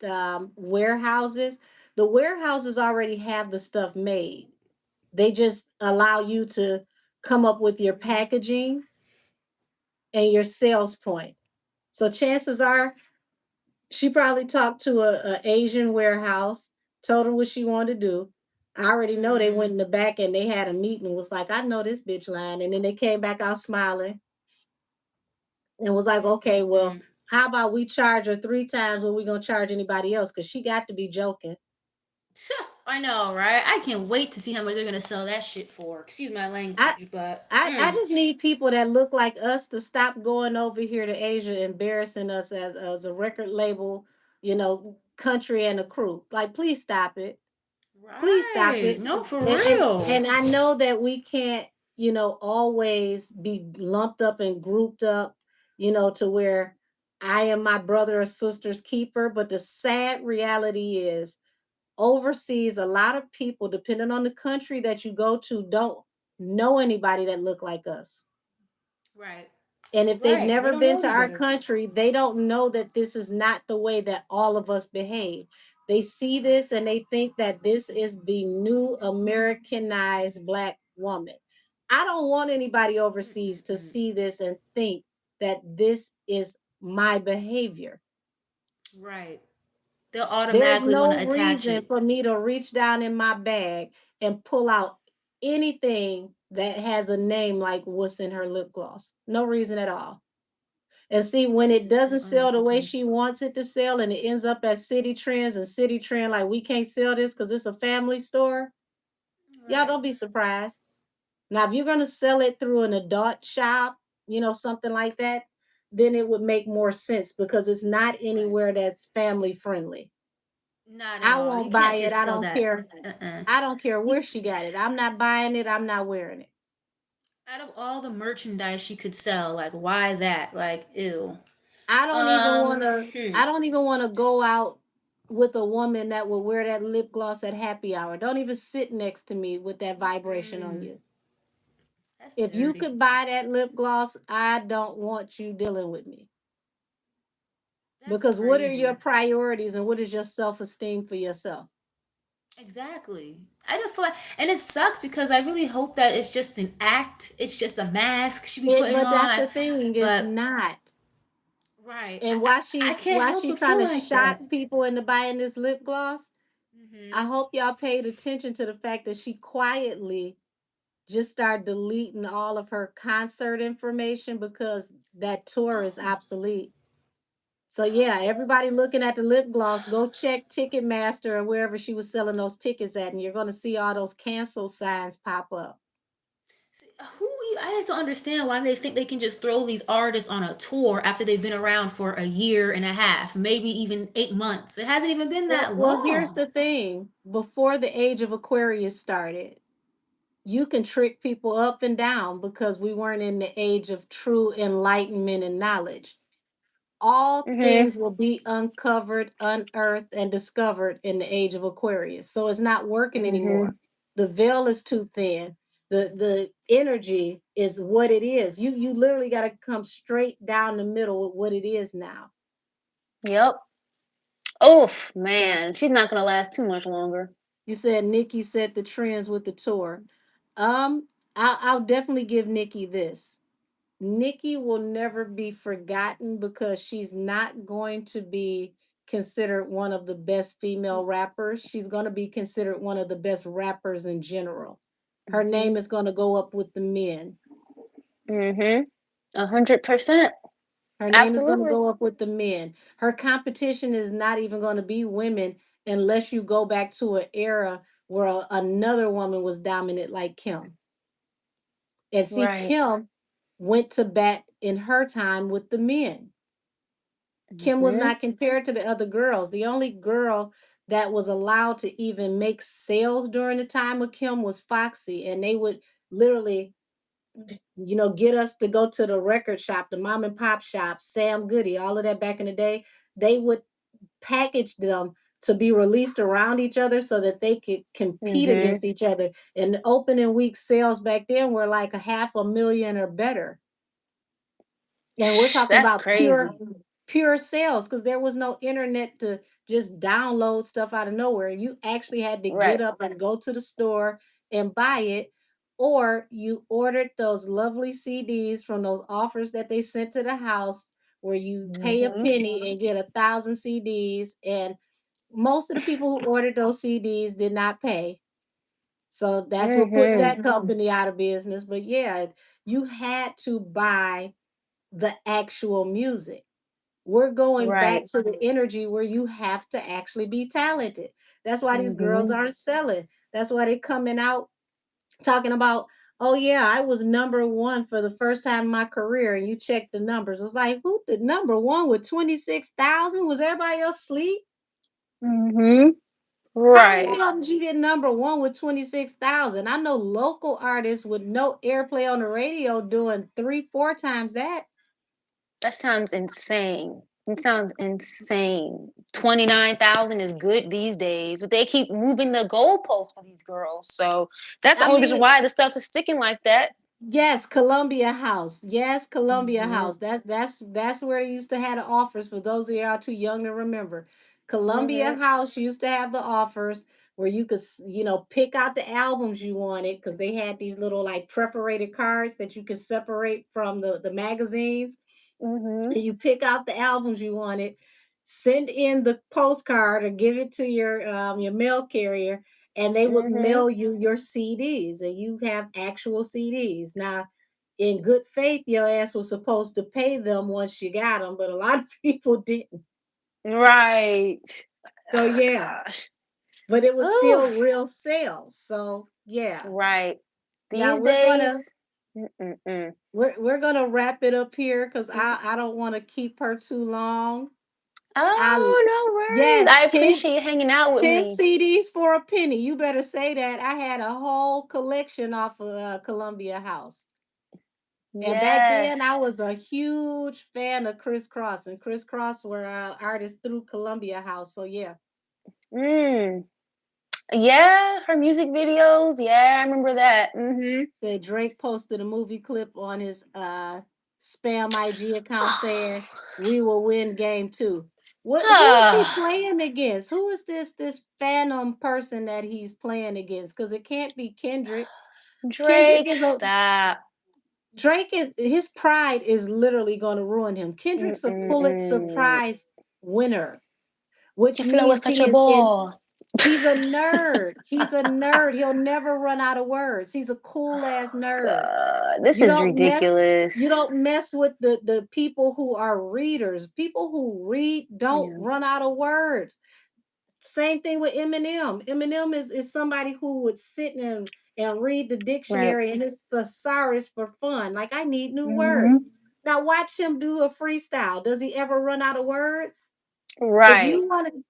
[SPEAKER 1] warehouses, the warehouses already have the stuff made. They just allow you to come up with your packaging and your sales point. So chances are she probably talked to a Asian warehouse, told them what she wanted to do. I already know they went
[SPEAKER 3] Mm,
[SPEAKER 1] in the back and they had a meeting and was like, I know this bitch lying. And then they came back out smiling and was like, okay, well,
[SPEAKER 3] mm.
[SPEAKER 1] how about we charge her 3 times what we gonna charge anybody else? Because she got to be joking.
[SPEAKER 3] I know, right? I can't wait to see how much they're gonna sell that shit for. Excuse my
[SPEAKER 1] I
[SPEAKER 3] language, but
[SPEAKER 1] I just need people that look like us to stop going over here to Asia, embarrassing us as a record label, country and a crew. Like, please stop it. Please stop
[SPEAKER 3] right?
[SPEAKER 1] it.
[SPEAKER 3] No, for
[SPEAKER 1] And and,
[SPEAKER 3] real.
[SPEAKER 1] and I know that we can't, always be lumped up and grouped up, to where I am my brother or sister's keeper. But the sad reality is overseas, a lot of people, depending on the country that you go to, don't know anybody that look like us.
[SPEAKER 3] Right,
[SPEAKER 1] And if they've
[SPEAKER 3] right. They
[SPEAKER 1] never
[SPEAKER 3] don't
[SPEAKER 1] been
[SPEAKER 3] know
[SPEAKER 1] to
[SPEAKER 3] any
[SPEAKER 1] our
[SPEAKER 3] better.
[SPEAKER 1] country, they don't know that this is not the way that all of us behave. They see this and they think that this is the new Americanized Black woman. I don't want anybody overseas to
[SPEAKER 3] Mm-mm-mm.
[SPEAKER 1] see this and think that this is my behavior.
[SPEAKER 3] Right. They'll
[SPEAKER 1] There's
[SPEAKER 3] automatically want
[SPEAKER 1] no
[SPEAKER 3] to attach
[SPEAKER 1] reason
[SPEAKER 3] it.
[SPEAKER 1] for me to reach down in my bag and pull out anything that has a name like what's in her lip gloss. No reason at all. And see, when
[SPEAKER 3] This
[SPEAKER 1] it
[SPEAKER 3] is so
[SPEAKER 1] doesn't sell the way
[SPEAKER 3] unethical.
[SPEAKER 1] she wants it to sell and it ends up at City Trends and City Trend, like we can't sell this because it's a family store, y'all
[SPEAKER 3] Right,
[SPEAKER 1] don't be surprised. Now, if you're going to sell it through an adult shop, something like that, then it would make more sense because it's not
[SPEAKER 3] right.
[SPEAKER 1] anywhere that's family friendly.
[SPEAKER 3] Not at
[SPEAKER 1] I
[SPEAKER 3] all. You
[SPEAKER 1] won't buy
[SPEAKER 3] can't
[SPEAKER 1] it.
[SPEAKER 3] just
[SPEAKER 1] I
[SPEAKER 3] sell
[SPEAKER 1] don't
[SPEAKER 3] that.
[SPEAKER 1] care.
[SPEAKER 3] Uh-uh.
[SPEAKER 1] I don't care
[SPEAKER 3] You,
[SPEAKER 1] where she got it. I'm not buying it. I'm not wearing it.
[SPEAKER 3] out of all the merchandise she could sell, like why that? Like, ew.
[SPEAKER 1] I don't even want to
[SPEAKER 3] Hmm.
[SPEAKER 1] I don't even want to go out with a woman that will wear that lip gloss at happy hour. Don't even sit next to me with that vibration on
[SPEAKER 3] Mm,
[SPEAKER 1] you.
[SPEAKER 3] that's
[SPEAKER 1] If you
[SPEAKER 3] dirty.
[SPEAKER 1] could buy that lip gloss, I don't want you dealing with me.
[SPEAKER 3] That's
[SPEAKER 1] Because what are your
[SPEAKER 3] crazy.
[SPEAKER 1] priorities and what is your self-esteem for yourself?
[SPEAKER 3] Exactly. I just feel like, and it sucks because I really hope that it's just an act. It's just a mask she be putting
[SPEAKER 1] But
[SPEAKER 3] on.
[SPEAKER 1] that's the thing, is
[SPEAKER 3] But
[SPEAKER 1] not.
[SPEAKER 3] right,
[SPEAKER 1] And
[SPEAKER 3] I can't
[SPEAKER 1] while
[SPEAKER 3] help
[SPEAKER 1] she's
[SPEAKER 3] but
[SPEAKER 1] trying
[SPEAKER 3] feel
[SPEAKER 1] to
[SPEAKER 3] like that.
[SPEAKER 1] shock people into buying this lip gloss, I
[SPEAKER 3] Hmm.
[SPEAKER 1] hope y'all paid attention to the fact that she quietly just start deleting all of her concert information because that tour is
[SPEAKER 3] Oh,
[SPEAKER 1] obsolete. So yeah, everybody
[SPEAKER 3] what?
[SPEAKER 1] looking at the lip gloss, go check Ticketmaster or wherever she was selling those tickets at, and you're gonna see all those cancel signs pop up.
[SPEAKER 3] See, I just don't understand why they think they can just throw these artists on a tour after they've been around for a year and a half, maybe even 8 months. It hasn't even been
[SPEAKER 1] Well,
[SPEAKER 3] that
[SPEAKER 1] well, here's
[SPEAKER 3] long.
[SPEAKER 1] the thing. Before the age of Aquarius started, you can trick people up and down because we weren't in the age of true enlightenment and knowledge. All
[SPEAKER 2] Mhm.
[SPEAKER 1] things will be uncovered, unearthed, and discovered in the age of Aquarius. So it's not working
[SPEAKER 2] Mhm.
[SPEAKER 1] anymore. The veil is too thin. The energy is what it is. You literally got to come straight down the middle with what it is now.
[SPEAKER 2] Yep. Oof, man, she's not gonna last too much longer.
[SPEAKER 1] You said Nikki set the trends with the tour. Um, I'll definitely give Nikki this. Nikki will never be forgotten because she's not going to be considered one of the best female rappers. She's going to be considered one of the best rappers in general. Her name
[SPEAKER 2] Mhm.
[SPEAKER 1] is going to go up with the men.
[SPEAKER 2] Mhm. 100%.
[SPEAKER 1] Her name is going to
[SPEAKER 2] Absolutely.
[SPEAKER 1] go up with the men. Her competition is not even going to be women unless you go back to an era where another woman was dominant like Kim. And see,
[SPEAKER 2] Right.
[SPEAKER 1] Kim went to bat in her time with the men. Kim was
[SPEAKER 2] Mhm.
[SPEAKER 1] not compared to the other girls. The only girl that was allowed to even make sales during the time of Kim was Foxy, and they would literally, get us to go to the record shop, the mom and pop shop, Sam Goody, all of that back in the day. They would package them to be released around each other so that they could compete
[SPEAKER 2] Mhm.
[SPEAKER 1] against each other. And the opening week sales back then were like a 500,000 or better. And we're talking
[SPEAKER 2] That's
[SPEAKER 1] about
[SPEAKER 2] crazy.
[SPEAKER 1] pure sales because there was no internet to just download stuff out of nowhere. You actually had to
[SPEAKER 2] Right.
[SPEAKER 1] get up and go to the store and buy it, or you ordered those lovely CDs from those offers that they sent to the house where you pay a
[SPEAKER 2] Mhm.
[SPEAKER 1] penny and get 1,000 CDs. And most of the people who ordered those CDs did not pay. So that's what put
[SPEAKER 2] Mhm.
[SPEAKER 1] that company out of business. But yeah, you had to buy the actual music. We're going back
[SPEAKER 2] Right.
[SPEAKER 1] to the energy where you have to actually be talented. That's why these girls
[SPEAKER 2] Mhm.
[SPEAKER 1] aren't selling. That's why they coming out talking about, oh yeah, I was number one for the first time in my career. And you check the numbers. It's like, who did number one with 26,000? Was everybody else asleep?
[SPEAKER 2] Mhm.
[SPEAKER 1] How the
[SPEAKER 2] Right.
[SPEAKER 1] hell did you get number one with 26,000? I know local artists with no airplay on the radio doing three, four times that.
[SPEAKER 2] That sounds insane. It sounds insane. 29,000 is good these days, but they keep moving the goalposts for these girls. So that's the
[SPEAKER 1] I
[SPEAKER 2] only reason
[SPEAKER 1] mean,
[SPEAKER 2] why the stuff is sticking like that.
[SPEAKER 1] yes, Columbia House. Yes, Columbia
[SPEAKER 2] Mhm.
[SPEAKER 1] House. That's where they used to have the offers for those of y'all too young to remember. Columbia
[SPEAKER 2] Mhm.
[SPEAKER 1] House used to have the offers where you could, pick out the albums you wanted because they had these little like perforated cards that you could separate from the magazines,
[SPEAKER 2] Mhm.
[SPEAKER 1] and you pick out the albums you wanted, send in the postcard or give it to your mail carrier, and they would
[SPEAKER 2] Mhm.
[SPEAKER 1] mail you your CDs, and you have actual CDs. Now, in good faith, your ass was supposed to pay them once you got them, but a lot of people didn't.
[SPEAKER 2] Right.
[SPEAKER 1] So
[SPEAKER 2] Oh
[SPEAKER 1] yeah,
[SPEAKER 2] gosh.
[SPEAKER 1] but it was
[SPEAKER 2] Ooh.
[SPEAKER 1] still real sales. So yeah,
[SPEAKER 2] Right.
[SPEAKER 1] yeah,
[SPEAKER 2] These days. Mm-mm-mm.
[SPEAKER 1] we're gonna wrap it up here because
[SPEAKER 2] Mm.
[SPEAKER 1] I don't want to keep her too long. I
[SPEAKER 2] Oh, no worries.
[SPEAKER 1] Yes,
[SPEAKER 2] I appreciate you hanging out with
[SPEAKER 1] 10
[SPEAKER 2] me.
[SPEAKER 1] CDs for a penny. You better say that. I had a whole collection off of Columbia House. And back then,
[SPEAKER 2] Yes.
[SPEAKER 1] I was a huge fan of Chris Cross, and Chris Cross were artists through Columbia House. So yeah,
[SPEAKER 2] Mm. Yeah, her music videos. Yeah, I remember that.
[SPEAKER 1] said Drake posted a movie clip on his spam IG account saying we will win game two. Who is he playing against? Who is this phantom person that he's playing against? Because it can't be Kendrick. Kendrick
[SPEAKER 2] Drake,
[SPEAKER 1] is a
[SPEAKER 2] stop.
[SPEAKER 1] Drake is his pride is literally going to ruin him. Kendrick's a Pulitzer
[SPEAKER 2] Mm-mm-mm.
[SPEAKER 1] Prize winner, which
[SPEAKER 2] Your flow is
[SPEAKER 1] means
[SPEAKER 2] such a ball.
[SPEAKER 1] he's a nerd. He's a nerd. He'll never run out of words. He's a cool ass nerd.
[SPEAKER 2] God, this
[SPEAKER 1] You
[SPEAKER 2] is
[SPEAKER 1] don't mess you
[SPEAKER 2] ridiculous.
[SPEAKER 1] don't mess with the people who are readers. People who read don't
[SPEAKER 2] Yeah.
[SPEAKER 1] run out of words. Same thing with Eminem. Eminem is somebody who would sit and read the
[SPEAKER 2] Right.
[SPEAKER 1] dictionary and his thesaurus for fun. Like, I need new words.
[SPEAKER 2] Hmm.
[SPEAKER 1] Now watch him do a freestyle. Does he ever run out of words?
[SPEAKER 2] Right.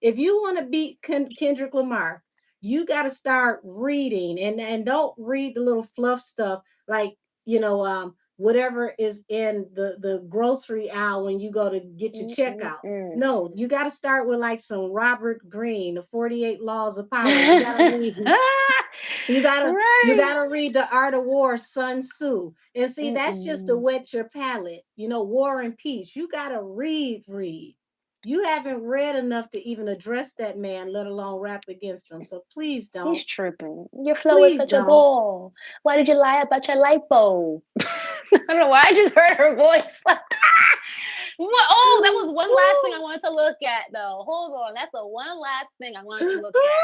[SPEAKER 1] If you want to beat Kendrick Lamar, you got to start reading, and don't read the little fluff stuff like, whatever is in the grocery aisle when you go to get your checkout.
[SPEAKER 2] Mm-mm-mm.
[SPEAKER 1] No, you got to start with like some Robert Greene, the 48 Laws of Power. You got to read. You
[SPEAKER 2] Right.
[SPEAKER 1] gotta read The Art of War, Sun Tzu. And see, that's just to
[SPEAKER 2] Mm-mm.
[SPEAKER 1] whet your palate. War and Peace. You gotta read. You haven't read enough to even address that man, let alone rap against him. So please
[SPEAKER 2] He's
[SPEAKER 1] don't.
[SPEAKER 2] tripping. Your flow is
[SPEAKER 1] Please
[SPEAKER 2] such a
[SPEAKER 1] don't.
[SPEAKER 2] ball. Why did you lie about your lipo? I don't know why I just heard her voice. What? Oh, that was one last thing I wanted to look at, though. Hold on. That's the one last thing I wanted to look at.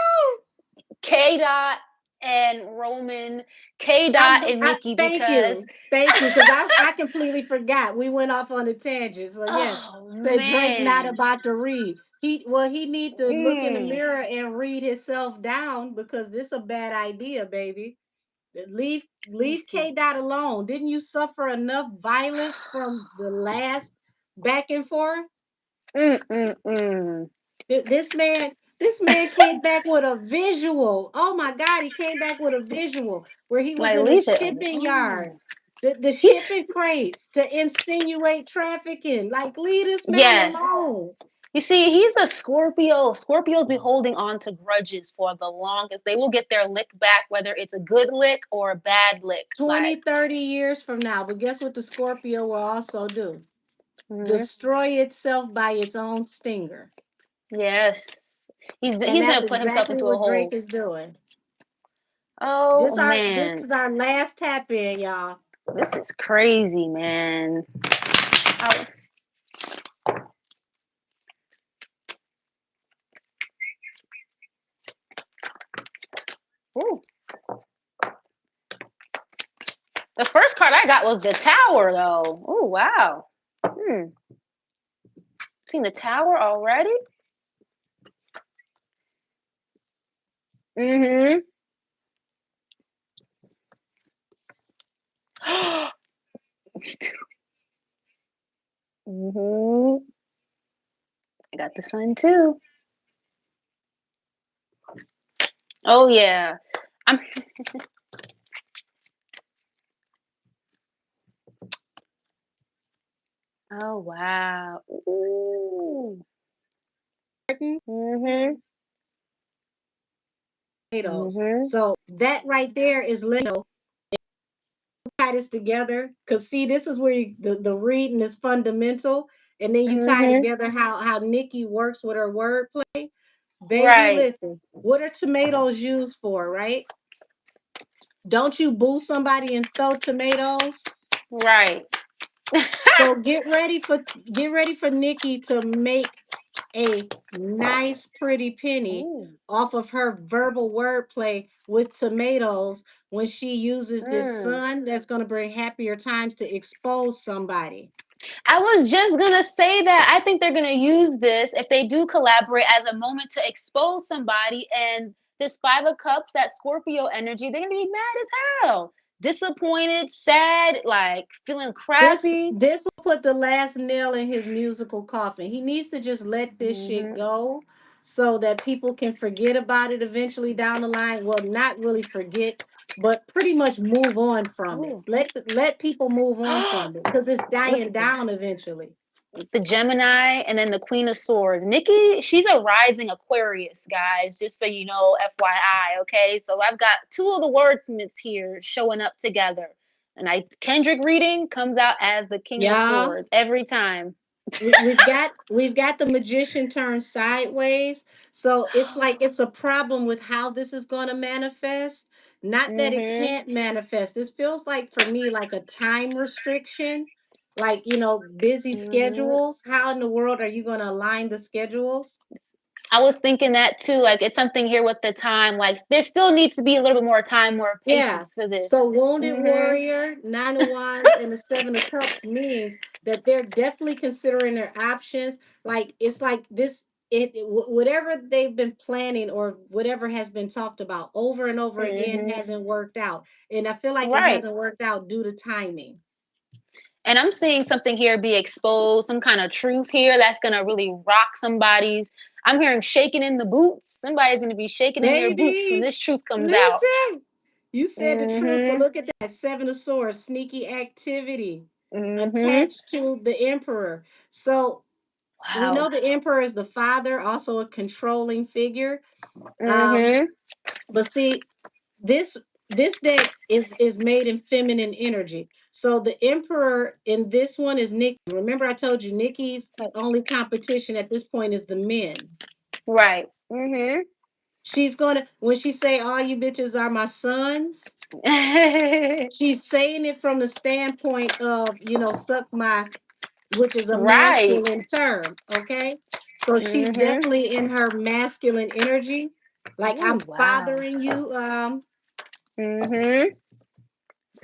[SPEAKER 2] K Dot and Roman, K Dot and Nikki, because
[SPEAKER 1] thank you, because I completely forgot. We went off on a tangent. So yes,
[SPEAKER 2] oh
[SPEAKER 1] said Drake not
[SPEAKER 2] man.
[SPEAKER 1] about to read. He need to look in the
[SPEAKER 2] Mm,
[SPEAKER 1] mirror and read himself down because this a bad idea, baby.
[SPEAKER 2] let me
[SPEAKER 1] Leave
[SPEAKER 2] see.
[SPEAKER 1] K Dot alone. Didn't you suffer enough violence from the last back and forth?
[SPEAKER 2] Mm, mm, mm.
[SPEAKER 1] This man came back with a visual. Oh my God, he came back with a visual where he was
[SPEAKER 2] Like,
[SPEAKER 1] in a
[SPEAKER 2] leave it
[SPEAKER 1] shipping yard,
[SPEAKER 2] alone.
[SPEAKER 1] the
[SPEAKER 2] He,
[SPEAKER 1] shipping crates to insinuate trafficking. Like, leave this man
[SPEAKER 2] yes.
[SPEAKER 1] alone.
[SPEAKER 2] You see, he's a Scorpio. Scorpios be holding on to grudges for the longest. They will get their lick back, whether it's a good lick or a bad lick.
[SPEAKER 1] 20,
[SPEAKER 2] Like,
[SPEAKER 1] 30 years from now. But guess what the Scorpio will also do?
[SPEAKER 2] mhm,
[SPEAKER 1] Destroy itself by its own stinger.
[SPEAKER 2] yes,
[SPEAKER 1] And
[SPEAKER 2] he's
[SPEAKER 1] that's
[SPEAKER 2] gonna put himself
[SPEAKER 1] exactly
[SPEAKER 2] into a
[SPEAKER 1] what Drake
[SPEAKER 2] hole.
[SPEAKER 1] is doing.
[SPEAKER 2] Oh
[SPEAKER 1] This
[SPEAKER 2] man,
[SPEAKER 1] is our last tap in, y'all.
[SPEAKER 2] this is crazy, man. Oh, ooh. The first card I got was the Tower, though. Oh wow. Hmm. Seen the Tower already? Mm-hmm. Me too. Mm-hmm. I got the Sun too. Oh yeah. I'm. Oh wow. Ooh. Mm-hmm.
[SPEAKER 1] Tomatoes.
[SPEAKER 2] Mm-hmm.
[SPEAKER 1] So that right there is letting you know, tie this together. Cause see, this is where the reading is fundamental. And then you tie
[SPEAKER 2] Mm-hmm.
[SPEAKER 1] together how Nikki works with her wordplay. Baby,
[SPEAKER 2] Right.
[SPEAKER 1] listen, what are tomatoes used for, right? Don't you boo somebody and throw tomatoes?
[SPEAKER 2] Right.
[SPEAKER 1] So get ready for Nikki to make a nice pretty penny
[SPEAKER 2] Ooh.
[SPEAKER 1] off of her verbal wordplay with tomatoes when she uses this
[SPEAKER 2] Mm.
[SPEAKER 1] sun that's going to bring happier times to expose somebody.
[SPEAKER 2] I was just gonna say that I think they're gonna use this if they do collaborate as a moment to expose somebody. And this Five of Cups, that Scorpio energy, they're gonna be mad as hell, disappointed, sad, like feeling
[SPEAKER 1] This
[SPEAKER 2] crappy.
[SPEAKER 1] this will put the last nail in his musical coffin. He needs to just let this shit
[SPEAKER 2] Hmm.
[SPEAKER 1] go so that people can forget about it eventually down the line. Well, not really forget, but pretty much move on from it.
[SPEAKER 2] Oh,
[SPEAKER 1] Let people move on from it because it's
[SPEAKER 2] look
[SPEAKER 1] dying
[SPEAKER 2] at this.
[SPEAKER 1] down eventually.
[SPEAKER 2] The Gemini and then the Queen of Swords. Nikki, she's a rising Aquarius, guys, just so you know, FYI, okay? So I've got two of the wordsmiths here showing up together. And Kendrick reading comes out as the King of
[SPEAKER 1] Yeah.
[SPEAKER 2] Swords every time.
[SPEAKER 1] We've got the magician turned sideways, so it's like it's a problem with how this is going to manifest. Not that it
[SPEAKER 2] Mm-hmm.
[SPEAKER 1] can't manifest. This feels like for me like a time restriction, like busy
[SPEAKER 2] Mm-hmm.
[SPEAKER 1] schedules. How in the world are you going to align the schedules?
[SPEAKER 2] I was thinking that too. Like it's something here with the time. Like there still needs to be a little bit more time, more
[SPEAKER 1] Yeah.
[SPEAKER 2] patience for
[SPEAKER 1] So
[SPEAKER 2] this.
[SPEAKER 1] wounded
[SPEAKER 2] Mm-hmm.
[SPEAKER 1] warrior, nine of wands, and the seven of cups means that they're definitely considering their options. Like it's like this, whatever they've been planning or whatever has been talked about over and over again
[SPEAKER 2] Mm-hmm.
[SPEAKER 1] hasn't worked out, and I feel like it
[SPEAKER 2] Right.
[SPEAKER 1] hasn't worked out due to timing.
[SPEAKER 2] And I'm seeing something here be exposed, some kind of truth here that's gonna really rock somebody's. I'm hearing shaking in the boots. Somebody's gonna be shaking in their boots when
[SPEAKER 1] Baby,
[SPEAKER 2] this truth comes out.
[SPEAKER 1] listen. You said the truth, but
[SPEAKER 2] Mm-hmm.
[SPEAKER 1] look at that seven of swords, sneaky activity
[SPEAKER 2] Mm-hmm.
[SPEAKER 1] attached to the emperor. So we
[SPEAKER 2] Wow.
[SPEAKER 1] know the emperor is the father, also a controlling figure. Um,
[SPEAKER 2] Mm-hmm.
[SPEAKER 1] but see, this this deck is made in feminine energy. So the emperor in this one is Nikki. Remember, I told you Nikki's only competition at this point is the men.
[SPEAKER 2] Right. Mm-hmm.
[SPEAKER 1] She's gonna when she say all you bitches are my sons, she's saying it from the standpoint of, suck my, which is a
[SPEAKER 2] Right.
[SPEAKER 1] masculine term. Okay. So she's
[SPEAKER 2] Mm-hmm.
[SPEAKER 1] definitely in her masculine energy. Like I'm
[SPEAKER 2] Oh, wow.
[SPEAKER 1] fathering you.
[SPEAKER 2] Mm-hmm.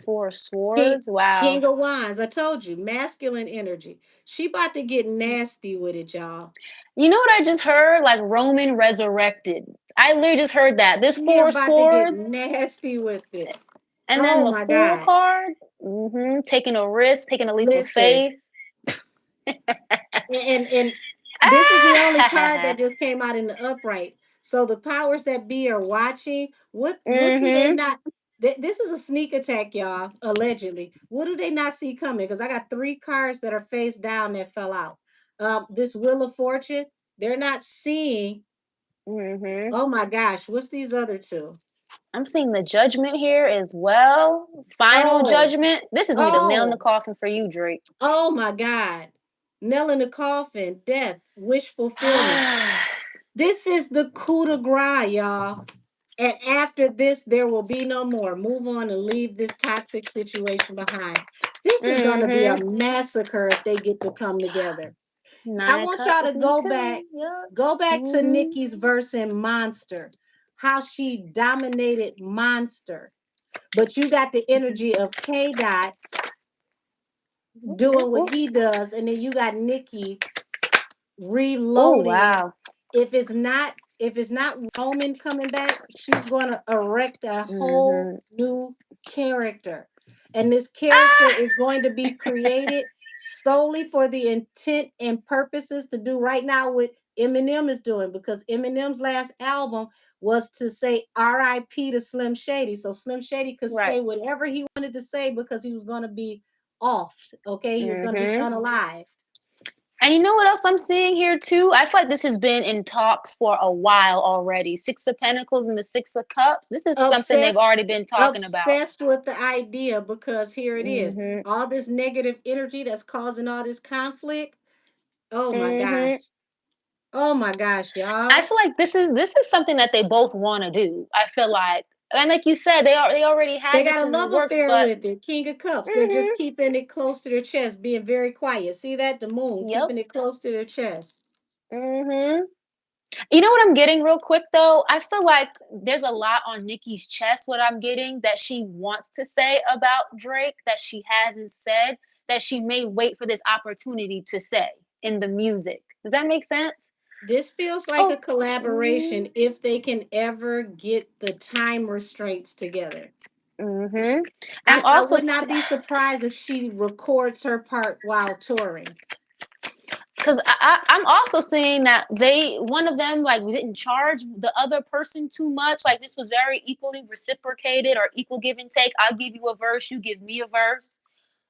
[SPEAKER 2] Four
[SPEAKER 1] King,
[SPEAKER 2] swords. Wow.
[SPEAKER 1] King of Wands. I told you, masculine energy. She about to get nasty with it, y'all.
[SPEAKER 2] You know what I just heard? Like Roman resurrected. I literally just heard that. This
[SPEAKER 1] She
[SPEAKER 2] four
[SPEAKER 1] about to get
[SPEAKER 2] swords,
[SPEAKER 1] nasty with it.
[SPEAKER 2] and then
[SPEAKER 1] Oh
[SPEAKER 2] the
[SPEAKER 1] my
[SPEAKER 2] fool
[SPEAKER 1] God.
[SPEAKER 2] card. Mm-hmm. Taking a risk, taking a leap of
[SPEAKER 1] Listen,
[SPEAKER 2] faith.
[SPEAKER 1] and this is the only card
[SPEAKER 2] Ah!
[SPEAKER 1] that just came out in the upright. So the powers that be are watching. What do they
[SPEAKER 2] Mm-hmm.
[SPEAKER 1] not? This is a sneak attack, y'all. Allegedly, what do they not see coming? Because I got three cards that are face down that fell out. This Wheel of Fortune. They're not seeing.
[SPEAKER 2] Mm-hmm.
[SPEAKER 1] Oh my gosh, what's these other two?
[SPEAKER 2] I'm seeing the judgment here as well. Final
[SPEAKER 1] Oh,
[SPEAKER 2] judgment. This is gonna be the nail in the
[SPEAKER 1] oh,
[SPEAKER 2] coffin for you, Drake.
[SPEAKER 1] oh my God. Nail in the coffin, death, wish fulfillment.
[SPEAKER 2] mm-hmm.
[SPEAKER 1] This is the coup de grace, y'all. And after this, there will be no more. Move on and leave this toxic situation behind. This is going to be a massacre if they get to come together. I
[SPEAKER 2] Nine of
[SPEAKER 1] want
[SPEAKER 2] Cups
[SPEAKER 1] y'all to
[SPEAKER 2] with me
[SPEAKER 1] go back,
[SPEAKER 2] too. Yep.
[SPEAKER 1] go back to
[SPEAKER 2] Mm-hmm.
[SPEAKER 1] Nikki's verse in Monster, how she dominated Monster. But you got the energy of K Dot doing what he does, and then you got Nikki
[SPEAKER 2] Oh
[SPEAKER 1] reloading.
[SPEAKER 2] wow.
[SPEAKER 1] If it's not Roman coming back, she's going to erect a whole
[SPEAKER 2] Mm-hmm.
[SPEAKER 1] new character. And this character
[SPEAKER 2] Ah!
[SPEAKER 1] is going to be created solely for the intent and purposes to do right now what Eminem is doing, because Eminem's last album was to say RIP to Slim Shady. So Slim Shady could
[SPEAKER 2] Right.
[SPEAKER 1] say whatever he wanted to say because he was going to be off. Okay. He was going to be
[SPEAKER 2] Mm-hmm.
[SPEAKER 1] unalive.
[SPEAKER 2] And you know what else I'm seeing here too? I feel like this has been in talks for a while already. Six of Pentacles and the Six of Cups. This is something they've
[SPEAKER 1] obsessed
[SPEAKER 2] already been talking about.
[SPEAKER 1] obsessed with the idea, because here it is,
[SPEAKER 2] Mm-hmm.
[SPEAKER 1] all this negative energy that's causing all this conflict. Oh my
[SPEAKER 2] Mm-hmm.
[SPEAKER 1] gosh. Oh my gosh,
[SPEAKER 2] I
[SPEAKER 1] y'all.
[SPEAKER 2] feel like this is something that they both want to do. I feel like, and like you said, they already
[SPEAKER 1] They
[SPEAKER 2] had this
[SPEAKER 1] got a
[SPEAKER 2] in the
[SPEAKER 1] love
[SPEAKER 2] works,
[SPEAKER 1] affair
[SPEAKER 2] but
[SPEAKER 1] with it. King of Cups, they're just
[SPEAKER 2] mm-hmm.
[SPEAKER 1] keeping it close to their chest, being very quiet. See that, the moon
[SPEAKER 2] Yep.
[SPEAKER 1] keeping it close to their chest.
[SPEAKER 2] Mm-hmm. You know what I'm getting real quick though? I feel like there's a lot on Nikki's chest, what I'm getting, that she wants to say about Drake that she hasn't said, that she may wait for this opportunity to say in the music. Does that make sense?
[SPEAKER 1] This feels like a
[SPEAKER 2] Oh, mm-hmm.
[SPEAKER 1] collaboration if they can ever get the time restraints together.
[SPEAKER 2] Mm-hmm. I'm
[SPEAKER 1] I
[SPEAKER 2] also
[SPEAKER 1] would not be surprised if she records her part while touring.
[SPEAKER 2] because I'm also seeing that they one of them like didn't charge the other person too much. Like this was very equally reciprocated or equal give and take. I'll give you a verse, you give me a verse,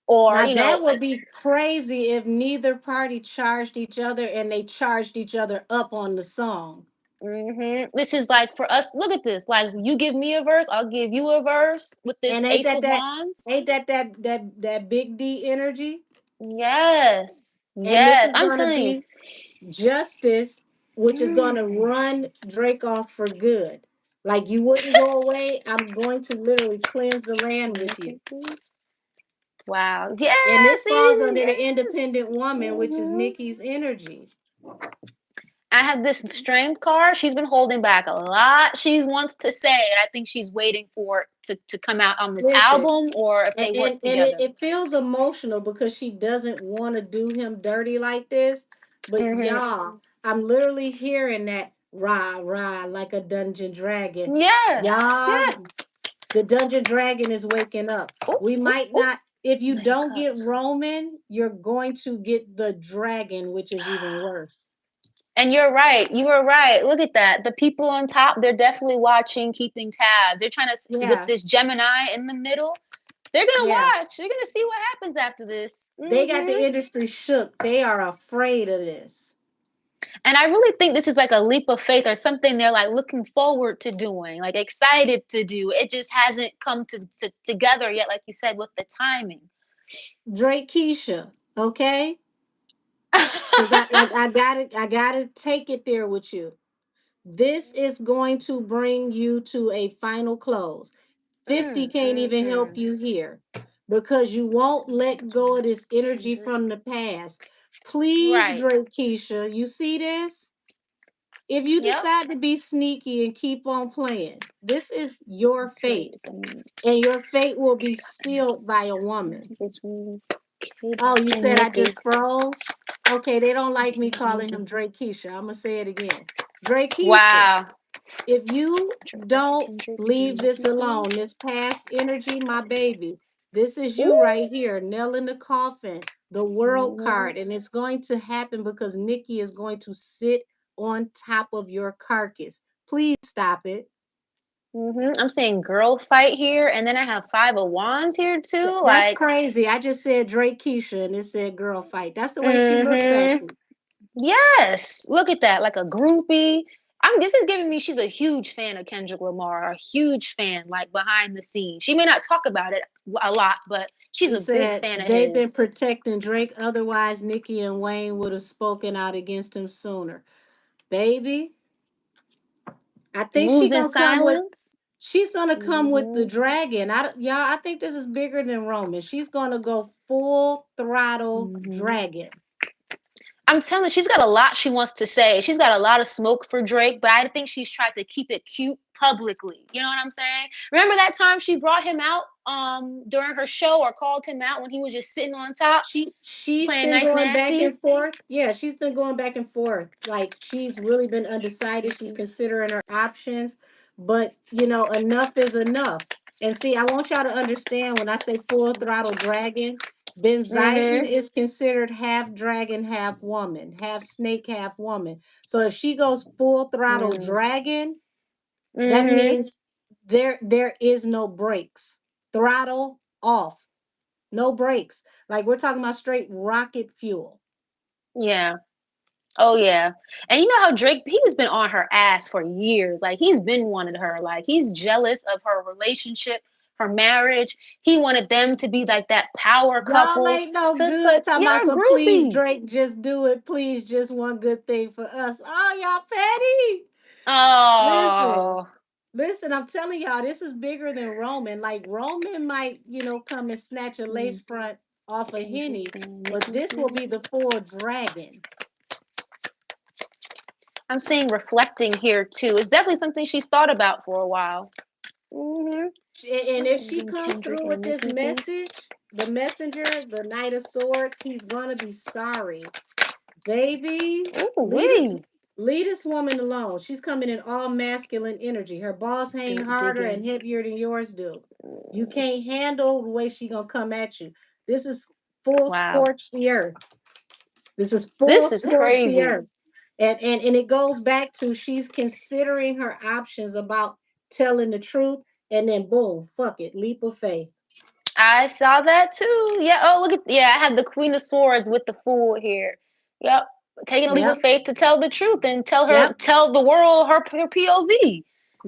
[SPEAKER 2] or
[SPEAKER 1] Now that would be crazy if neither party charged each other and they charged each other up on the song.
[SPEAKER 2] this is like for us. Look at this. Like you give me a verse, I'll give you a verse with this
[SPEAKER 1] And
[SPEAKER 2] Ace of Wands.
[SPEAKER 1] ain't that big D energy?
[SPEAKER 2] Yes,
[SPEAKER 1] And this
[SPEAKER 2] yes.
[SPEAKER 1] is
[SPEAKER 2] I'm
[SPEAKER 1] gonna
[SPEAKER 2] telling you.
[SPEAKER 1] be justice, which is gonna
[SPEAKER 2] Mm.
[SPEAKER 1] run Drake off for good. Like you wouldn't go away. I'm going to literally cleanse the land with you.
[SPEAKER 2] Anything, please? Wow. Yes.
[SPEAKER 1] And this falls
[SPEAKER 2] See.
[SPEAKER 1] under the
[SPEAKER 2] Yes.
[SPEAKER 1] independent woman, which is
[SPEAKER 2] hmm
[SPEAKER 1] Nikki's energy.
[SPEAKER 2] I have this strength card. She's been holding back a lot. She wants to say, and I think she's waiting for it to come out on this
[SPEAKER 1] Listen,
[SPEAKER 2] album or if
[SPEAKER 1] and
[SPEAKER 2] they work
[SPEAKER 1] and, and it,
[SPEAKER 2] together.
[SPEAKER 1] it feels emotional because she doesn't want to do him dirty like this. But
[SPEAKER 2] hmm
[SPEAKER 1] y'all, I'm literally hearing that rah rah like a dungeon dragon.
[SPEAKER 2] Yes.
[SPEAKER 1] Y'all,
[SPEAKER 2] Yes.
[SPEAKER 1] the dungeon dragon is waking up.
[SPEAKER 2] Oh,
[SPEAKER 1] We
[SPEAKER 2] oh,
[SPEAKER 1] might
[SPEAKER 2] oh.
[SPEAKER 1] not, if you
[SPEAKER 2] Nine of
[SPEAKER 1] don't get
[SPEAKER 2] Cups.
[SPEAKER 1] Roman, you're going to get the dragon, which is even worse.
[SPEAKER 2] And you're right. You were right. Look at that. The people on top, they're definitely watching, keeping tabs. They're trying to, with
[SPEAKER 1] Yeah,
[SPEAKER 2] this Gemini in the middle, they're going to
[SPEAKER 1] yeah.
[SPEAKER 2] watch. They're going to see what happens after this.
[SPEAKER 1] They got the industry shook. They are afraid of this.
[SPEAKER 2] And I really think this is like a leap of faith or something they're like looking forward to doing, like excited to do. It just hasn't come together yet, like you said, with the timing.
[SPEAKER 1] Drake Keisha, okay? Because I gotta take it there with you. This is going to bring you to a final close. 50 can't even help
[SPEAKER 2] Mm.
[SPEAKER 1] you here because you won't let go of
[SPEAKER 2] Between
[SPEAKER 1] this energy
[SPEAKER 2] Kendrick.
[SPEAKER 1] from the past. Please,
[SPEAKER 2] Right.
[SPEAKER 1] Drake Keisha, you see this? If you
[SPEAKER 2] Yep.
[SPEAKER 1] decide to be sneaky and keep on playing, this is your
[SPEAKER 2] Drake
[SPEAKER 1] fate.
[SPEAKER 2] is a
[SPEAKER 1] And your fate will be sealed by a woman.
[SPEAKER 2] between Kid
[SPEAKER 1] Oh, you
[SPEAKER 2] and
[SPEAKER 1] said I
[SPEAKER 2] Nicki.
[SPEAKER 1] just froze? Okay, they don't like me
[SPEAKER 2] Drake and
[SPEAKER 1] calling
[SPEAKER 2] Nicki.
[SPEAKER 1] him Drake Keisha. I'm going to say it again. Drake Keisha,
[SPEAKER 2] Wow.
[SPEAKER 1] if you
[SPEAKER 2] Drake and
[SPEAKER 1] don't
[SPEAKER 2] Kendrick and
[SPEAKER 1] leave
[SPEAKER 2] Nicki,
[SPEAKER 1] this
[SPEAKER 2] please.
[SPEAKER 1] alone, this past energy, my baby, this is you
[SPEAKER 2] Ooh.
[SPEAKER 1] right here, nail in the coffin, the world
[SPEAKER 2] Mm-hmm.
[SPEAKER 1] card. And it's going to happen because Nikki is going to sit on top of your carcass. Please stop it.
[SPEAKER 2] I'm saying girl fight here, and then I have five of wands here too.
[SPEAKER 1] That's
[SPEAKER 2] Like,
[SPEAKER 1] crazy. I just said Drake Keisha and it said girl fight. That's the way she looks at
[SPEAKER 2] mm-hmm.
[SPEAKER 1] you.
[SPEAKER 2] Yes, look at that, like a groupie. This is giving me she's a huge fan of Kendrick Lamar, a huge fan, like behind the scenes. She may not talk about it a lot, but she's
[SPEAKER 1] It
[SPEAKER 2] a big
[SPEAKER 1] said
[SPEAKER 2] fan of
[SPEAKER 1] they've been
[SPEAKER 2] his.
[SPEAKER 1] protecting Drake. Otherwise, Nikki and Wayne would have spoken out against him sooner. Baby, I think she
[SPEAKER 2] Moves in
[SPEAKER 1] gonna come with.
[SPEAKER 2] silence.
[SPEAKER 1] She's gonna come with the
[SPEAKER 2] hmm
[SPEAKER 1] dragon. Y'all. I think this is bigger than Roman. She's gonna go full throttle
[SPEAKER 2] hmm
[SPEAKER 1] dragon.
[SPEAKER 2] I'm telling you, she's got a lot she wants to say. She's got a lot of smoke for Drake, but I think she's tried to keep it cute publicly. You know what I'm saying? Remember that time she brought him out during her show or called him out when he was just sitting on top
[SPEAKER 1] She's
[SPEAKER 2] playing
[SPEAKER 1] been
[SPEAKER 2] nice
[SPEAKER 1] going back
[SPEAKER 2] nasty?
[SPEAKER 1] and forth. Yeah, she's been going back and forth. Like she's really been undecided. She's
[SPEAKER 2] Mhm.
[SPEAKER 1] considering her options, but enough is enough. And see, I want y'all to understand when I say full throttle dragon, Benzitin
[SPEAKER 2] Mhm.
[SPEAKER 1] is considered half dragon, half woman, half snake, half woman. So if she goes full throttle
[SPEAKER 2] Mm.
[SPEAKER 1] dragon, that
[SPEAKER 2] Mhm.
[SPEAKER 1] means there is no brakes. Throttle off. No brakes. Like we're talking about straight rocket fuel.
[SPEAKER 2] Yeah. Oh yeah. And you know how Drake he has been on her ass for years. Like he's been wanting her. Like he's jealous of her relationship, her marriage. He wanted them to be like that power
[SPEAKER 1] Y'all
[SPEAKER 2] couple.
[SPEAKER 1] ain't no
[SPEAKER 2] So it's like,
[SPEAKER 1] good. Talking about
[SPEAKER 2] you're a
[SPEAKER 1] some please,
[SPEAKER 2] groupie.
[SPEAKER 1] Drake, just do it. Please, just one good thing for us. Oh, y'all petty. Listen,
[SPEAKER 2] Oh.
[SPEAKER 1] listen, I'm telling y'all, this is bigger than Roman. Like Roman might, come and snatch a lace
[SPEAKER 2] Mm.
[SPEAKER 1] front off a
[SPEAKER 2] Kendrick
[SPEAKER 1] henny,
[SPEAKER 2] and
[SPEAKER 1] but
[SPEAKER 2] Nicki,
[SPEAKER 1] this will be
[SPEAKER 2] please.
[SPEAKER 1] the full dragon.
[SPEAKER 2] I'm seeing reflecting here too. It's definitely something she's thought about for a while. Mhm.
[SPEAKER 1] And if she
[SPEAKER 2] Between
[SPEAKER 1] comes
[SPEAKER 2] Kendrick
[SPEAKER 1] through with
[SPEAKER 2] and
[SPEAKER 1] this
[SPEAKER 2] Nicki, please.
[SPEAKER 1] message, the messenger, the Knight of Swords, he's gonna be sorry. Baby,
[SPEAKER 2] Ooh,
[SPEAKER 1] leave this
[SPEAKER 2] wee.
[SPEAKER 1] leave this woman alone. She's coming in all masculine energy. Her balls hang
[SPEAKER 2] Dirt
[SPEAKER 1] harder and
[SPEAKER 2] digging.
[SPEAKER 1] heavier than yours do. You
[SPEAKER 2] Mm.
[SPEAKER 1] can't handle the way she gonna come at you. This is full
[SPEAKER 2] Wow.
[SPEAKER 1] scorch the earth. This is full
[SPEAKER 2] This is
[SPEAKER 1] scorch the
[SPEAKER 2] crazy.
[SPEAKER 1] earth. And it goes back to she's considering her options about telling the truth, and then boom, fuck it, leap of faith.
[SPEAKER 2] I saw that too. Yeah. Oh, look at yeah. I have the Queen of Swords with the Fool here. Yep. Taking a leap of
[SPEAKER 1] Yep,
[SPEAKER 2] faith to tell the truth and
[SPEAKER 1] yep,
[SPEAKER 2] tell the world her POV.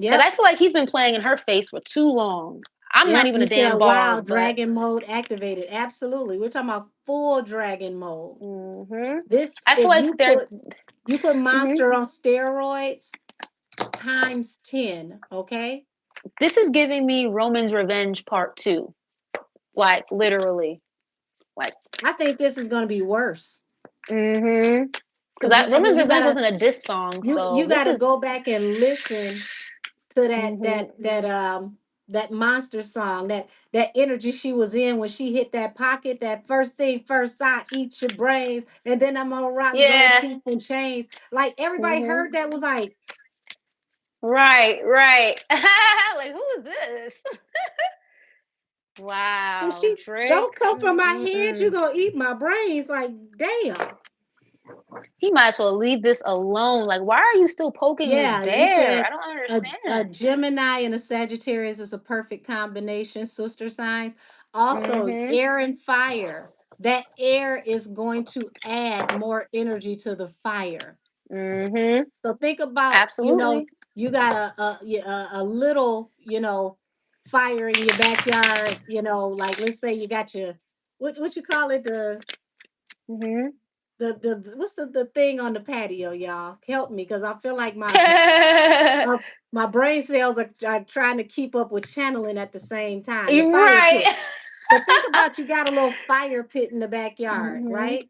[SPEAKER 2] Because I
[SPEAKER 1] yep.
[SPEAKER 2] feel like he's been playing in her face for too long. I'm not
[SPEAKER 1] Yep,
[SPEAKER 2] even
[SPEAKER 1] you
[SPEAKER 2] a
[SPEAKER 1] said,
[SPEAKER 2] damn
[SPEAKER 1] wow,
[SPEAKER 2] barb, but
[SPEAKER 1] dragon mode activated. Absolutely. We're talking about full dragon mode.
[SPEAKER 2] hmm
[SPEAKER 1] This,
[SPEAKER 2] I feel
[SPEAKER 1] if
[SPEAKER 2] like they're.
[SPEAKER 1] you put
[SPEAKER 2] hmm
[SPEAKER 1] monster on steroids times 10, okay?
[SPEAKER 2] This is giving me Roman's Revenge Part Two, like literally, like
[SPEAKER 1] I think this is going to be worse.
[SPEAKER 2] mm-hmm. Because
[SPEAKER 1] Because
[SPEAKER 2] that
[SPEAKER 1] I
[SPEAKER 2] Roman's
[SPEAKER 1] mean,
[SPEAKER 2] Revenge wasn't a diss song,
[SPEAKER 1] you
[SPEAKER 2] so
[SPEAKER 1] got
[SPEAKER 2] this
[SPEAKER 1] to
[SPEAKER 2] is.
[SPEAKER 1] go back and listen to
[SPEAKER 2] hmm
[SPEAKER 1] that monster song, that energy she was in when she hit that pocket, that first thing first, I eat your brains, and then I'm gonna rock gold
[SPEAKER 2] Yeah.
[SPEAKER 1] teeth and chains. Like everybody
[SPEAKER 2] hmm
[SPEAKER 1] heard that was like,
[SPEAKER 2] Right, right. Like, who is this?
[SPEAKER 1] and
[SPEAKER 2] Wow,
[SPEAKER 1] she
[SPEAKER 2] Drake.
[SPEAKER 1] don't come from my head, you
[SPEAKER 2] Mm-mm-mm.
[SPEAKER 1] gonna eat my brains. Like, damn.
[SPEAKER 2] He might as well leave this alone. Like, why are you still poking this
[SPEAKER 1] Yeah, you
[SPEAKER 2] bear? I
[SPEAKER 1] said
[SPEAKER 2] don't
[SPEAKER 1] a
[SPEAKER 2] understand.
[SPEAKER 1] Gemini and a Sagittarius is a perfect combination, sister signs. Also,
[SPEAKER 2] Mm-hmm.
[SPEAKER 1] air and fire. That air is going to add more energy to the fire.
[SPEAKER 2] Mm-hmm.
[SPEAKER 1] So think about,
[SPEAKER 2] Absolutely.
[SPEAKER 1] you got a little, fire in your backyard, like let's say you got your, what you call it,
[SPEAKER 2] Mm-hmm.
[SPEAKER 1] what's the thing on the patio, y'all? Help me, because I feel like uh, my brain cells are trying to keep up with channeling at the same time. The
[SPEAKER 2] You're
[SPEAKER 1] fire pit.
[SPEAKER 2] right.
[SPEAKER 1] So think about, you got a little fire pit in the backyard,
[SPEAKER 2] Mm-hmm.
[SPEAKER 1] right?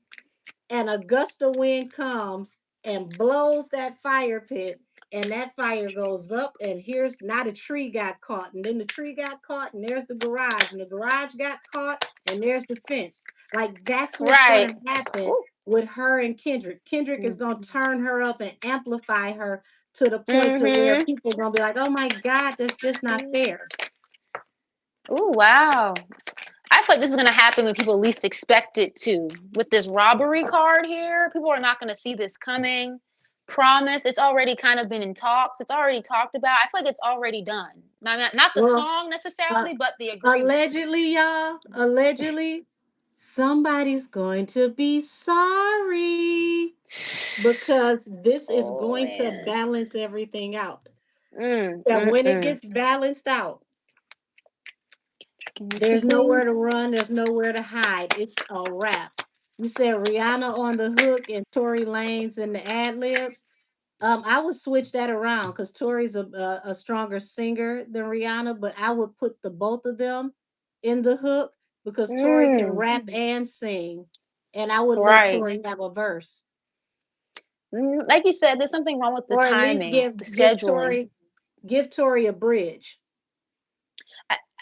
[SPEAKER 1] And a gust of wind comes and blows that fire pit, and that fire goes up, and here's, now the tree got caught, and then the tree got caught, and there's the garage, and the garage got caught, and there's the fence. Like, that's what's going
[SPEAKER 2] Right.
[SPEAKER 1] to happen
[SPEAKER 2] Ooh.
[SPEAKER 1] with her and Kendrick is going to turn her up and amplify her to the point to where
[SPEAKER 2] Mm-hmm.
[SPEAKER 1] people are going to be like, oh my God, that's just not fair.
[SPEAKER 2] Ooh, wow. I feel like this is gonna happen when people least expect it to. With this robbery card here, people are not gonna see this coming. Promise, it's already kind of been in talks. It's already talked about. I feel like it's already done. Not the
[SPEAKER 1] Well,
[SPEAKER 2] song
[SPEAKER 1] uh,
[SPEAKER 2] necessarily, but the agreement.
[SPEAKER 1] allegedly, y'all, allegedly, somebody's going to be sorry, because this is
[SPEAKER 2] Oh
[SPEAKER 1] going to
[SPEAKER 2] man.
[SPEAKER 1] balance everything out.
[SPEAKER 2] Mm,
[SPEAKER 1] And
[SPEAKER 2] mm,
[SPEAKER 1] when it
[SPEAKER 2] mm.
[SPEAKER 1] gets balanced out,
[SPEAKER 2] Nikki,
[SPEAKER 1] there's nowhere to
[SPEAKER 2] please.
[SPEAKER 1] run, there's nowhere to hide. It's a wrap. You said Rihanna on the hook and Tory Lanez in the ad libs. I would switch that around, because Tori's a stronger singer than Rihanna, but I would put the both of them in the hook, because Tori can
[SPEAKER 2] Mm,
[SPEAKER 1] rap and sing, and I would let
[SPEAKER 2] right.
[SPEAKER 1] Tori have a verse,
[SPEAKER 2] Like you said, there's something wrong with the
[SPEAKER 1] or at least
[SPEAKER 2] timing,
[SPEAKER 1] give
[SPEAKER 2] the
[SPEAKER 1] give
[SPEAKER 2] scheduling.
[SPEAKER 1] Tori give Tori a bridge.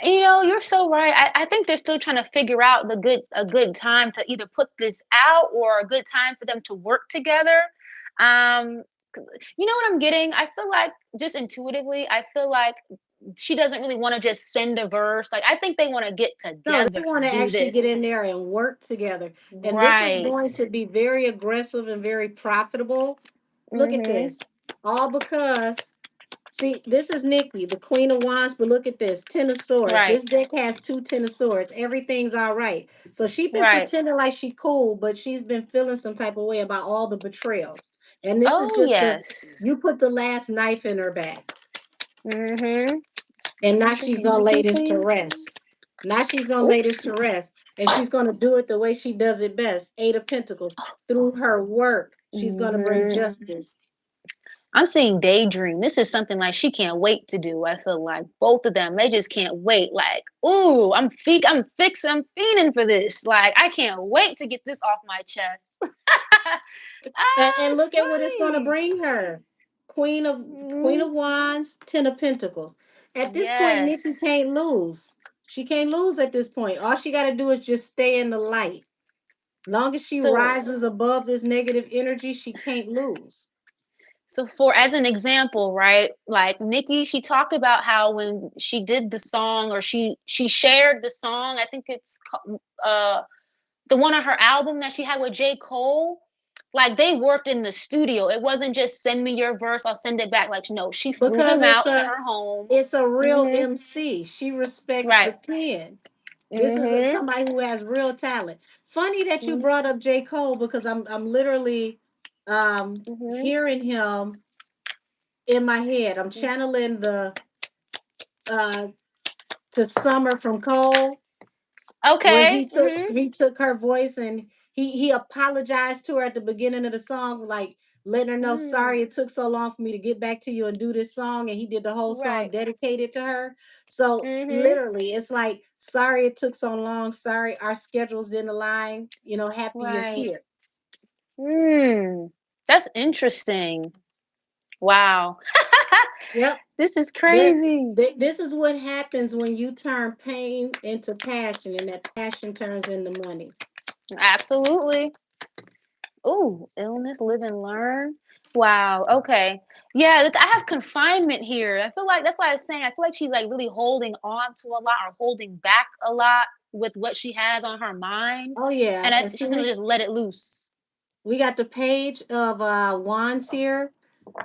[SPEAKER 2] You're so right. I think they're still trying to figure out a good time to either put this out or a good time for them to work together. Um, you know what I'm getting? I feel like just intuitively, I feel like she doesn't really want to just send a verse. Like I think they want to get
[SPEAKER 1] No,
[SPEAKER 2] together
[SPEAKER 1] they want
[SPEAKER 2] and
[SPEAKER 1] to
[SPEAKER 2] do
[SPEAKER 1] actually get
[SPEAKER 2] this.
[SPEAKER 1] in there and work together. And this is
[SPEAKER 2] Right.
[SPEAKER 1] going to be very aggressive and very profitable. Look at
[SPEAKER 2] Mhm.
[SPEAKER 1] this. All because, see, this is Nikki, the Queen of Wands, but look at this, Ten of Swords.
[SPEAKER 2] Right.
[SPEAKER 1] This deck has two Ten of Swords. Everything's all right. So she's been
[SPEAKER 2] Right.
[SPEAKER 1] pretending like she cool, but she's been feeling some type of way about all the betrayals. And this is
[SPEAKER 2] Oh
[SPEAKER 1] just
[SPEAKER 2] yes.
[SPEAKER 1] you put the last knife in her back.
[SPEAKER 2] Mhm.
[SPEAKER 1] And now
[SPEAKER 2] Okay,
[SPEAKER 1] she's
[SPEAKER 2] can
[SPEAKER 1] gonna lay
[SPEAKER 2] Nikki
[SPEAKER 1] this to
[SPEAKER 2] please?
[SPEAKER 1] rest. Now she's gonna lay this
[SPEAKER 2] Oops.
[SPEAKER 1] to rest. And she's gonna do it the way she does it best. Eight of Pentacles. Through her work, she's gonna bring
[SPEAKER 2] Mhm.
[SPEAKER 1] justice.
[SPEAKER 2] I'm seeing daydream. This is something like she can't wait to do. I feel like both of them, they just can't wait. Like, ooh, I'm fiending for this. Like, I can't wait to get this off my chest. Ah,
[SPEAKER 1] And
[SPEAKER 2] it's
[SPEAKER 1] look at what it's gonna
[SPEAKER 2] funny.
[SPEAKER 1] bring her. Queen
[SPEAKER 2] Mhm.
[SPEAKER 1] of Wands, Ten of Pentacles. At this point, Nikki
[SPEAKER 2] Yes.
[SPEAKER 1] can't lose. She can't lose at this point. All she gotta do is just stay in the light. Long as she
[SPEAKER 2] So,
[SPEAKER 1] rises above this negative energy, she can't lose.
[SPEAKER 2] so for as an example, right? Like Nikki, she talked about how when she did the song or she shared the song, I think the one on her album that she had with J. Cole, like they worked in the studio. It wasn't just send me your verse, I'll send it back. Like, no, she flew
[SPEAKER 1] Because
[SPEAKER 2] him out to her home.
[SPEAKER 1] it's a real
[SPEAKER 2] Mm-hmm.
[SPEAKER 1] MC. She respects the
[SPEAKER 2] Right.
[SPEAKER 1] pen. This is
[SPEAKER 2] Mm-hmm.
[SPEAKER 1] somebody who has real talent. Funny that you
[SPEAKER 2] Mm-hmm.
[SPEAKER 1] brought up J. Cole, because I'm literally
[SPEAKER 2] Mm-hmm.
[SPEAKER 1] hearing him in my head. I'm channeling the uh to Summer from Cole, where
[SPEAKER 2] Okay. Mm-hmm.
[SPEAKER 1] he took her voice, and he apologized to her at the beginning of the song, like letting her know,
[SPEAKER 2] Mm.
[SPEAKER 1] sorry it took so long for me to get back to you and do this song, and he did the whole song
[SPEAKER 2] Right.
[SPEAKER 1] dedicated to her. So
[SPEAKER 2] Mm-hmm.
[SPEAKER 1] literally, it's like, sorry it took so long, sorry our schedules didn't align, happy you're
[SPEAKER 2] Right.
[SPEAKER 1] here.
[SPEAKER 2] Hmm. That's interesting. Wow.
[SPEAKER 1] Yep.
[SPEAKER 2] This is
[SPEAKER 1] there,
[SPEAKER 2] crazy.
[SPEAKER 1] this is what happens when you turn pain into passion, and that passion turns into money.
[SPEAKER 2] Absolutely. Ooh, illness, live and learn. Wow. Okay. Yeah, I have confinement here. I feel like that's why I was saying. I feel like she's like really holding on to a lot or holding back a lot with what she has on her mind,
[SPEAKER 1] Oh yeah,
[SPEAKER 2] and
[SPEAKER 1] and see,
[SPEAKER 2] she's gonna just let it loose.
[SPEAKER 1] we got the page of wands here,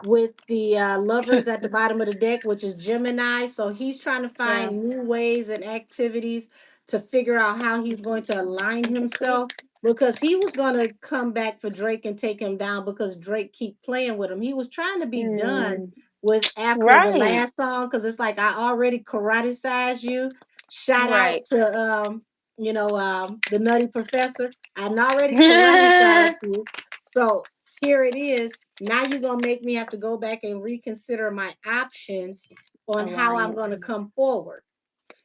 [SPEAKER 1] with the lovers at the bottom of the deck, which is Gemini. So he's trying to
[SPEAKER 2] Yeah.
[SPEAKER 1] find new ways and activities to figure out how he's going to align
[SPEAKER 2] Kendrick, please.
[SPEAKER 1] himself. because he was gonna come back for Drake and take him down because Drake keep playing with him. He was trying to be done
[SPEAKER 2] Mm,
[SPEAKER 1] with after the
[SPEAKER 2] right.
[SPEAKER 1] last song because it's like I already karate you. Shout out
[SPEAKER 2] Right.
[SPEAKER 1] to the Nutty Professor. I already karate you. So here it is. Now you're gonna make me have to go back and reconsider my options on how I'm gonna
[SPEAKER 2] Alliance.
[SPEAKER 1] come forward.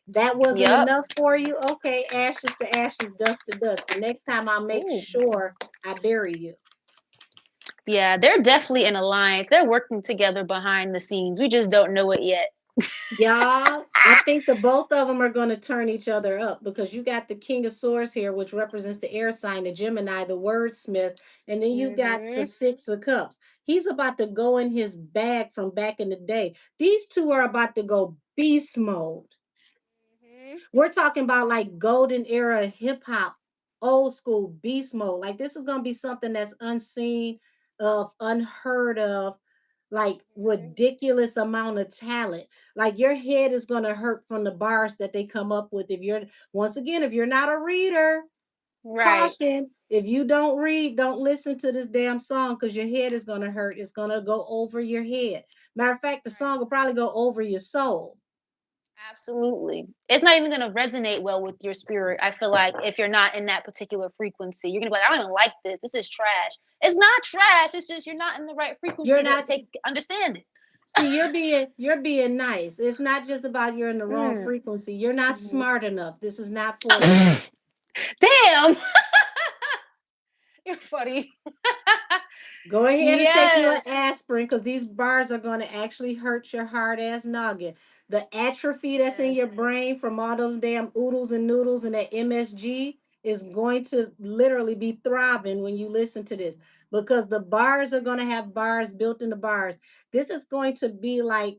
[SPEAKER 1] That wasn't
[SPEAKER 2] Yep.
[SPEAKER 1] enough for you? Okay, ashes to ashes, dust to dust. But next time I'll make
[SPEAKER 2] Ooh.
[SPEAKER 1] sure I bury you.
[SPEAKER 2] Yeah, they're definitely an alliance. They're working together behind the scenes. We just don't know it yet.
[SPEAKER 1] Y'all, I think the both of them are going to turn each other up because you got the King of Swords here, which represents the air sign, the Gemini, the wordsmith, and then you got the
[SPEAKER 2] Mhm.
[SPEAKER 1] Six of Cups. He's about to go in his bag from back in the day. These two are about to go beast mode.
[SPEAKER 2] Mhm.
[SPEAKER 1] We're talking about like golden era hip hop, old school beast mode. Like this is gonna be something that's unseen, of unheard of, like
[SPEAKER 2] Mhm.
[SPEAKER 1] ridiculous amount of talent. Like your head is gonna hurt from the bars that they come up with. If you're once again, if you're not a reader,
[SPEAKER 2] Right.
[SPEAKER 1] caution. If you don't read, don't listen to this damn song because your head is gonna hurt. It's gonna go over your head. Matter of fact, the
[SPEAKER 2] Right.
[SPEAKER 1] song will probably go over your soul.
[SPEAKER 2] Absolutely. It's not even going to resonate well with your spirit. I feel like if you're not in that particular frequency, you're going to be like, I don't even like this. This is trash. It's not trash. It's just you're not in the right
[SPEAKER 1] You're
[SPEAKER 2] frequency to
[SPEAKER 1] not.
[SPEAKER 2] take understand it.
[SPEAKER 1] See, you're being nice. It's not just about you're in the wrong
[SPEAKER 2] Mm.
[SPEAKER 1] frequency. You're not
[SPEAKER 2] Mhm.
[SPEAKER 1] smart enough. This is not for you.
[SPEAKER 2] Damn. You're funny.
[SPEAKER 1] Go ahead and take you an
[SPEAKER 2] Yes.
[SPEAKER 1] aspirin because these bars are going to actually hurt your hard ass noggin. The atrophy that's in your
[SPEAKER 2] Yes.
[SPEAKER 1] brain from all those damn oodles and noodles and that MSG is going to literally be throbbing when you listen to this because the bars are going to have bars built in the bars. This is going to be like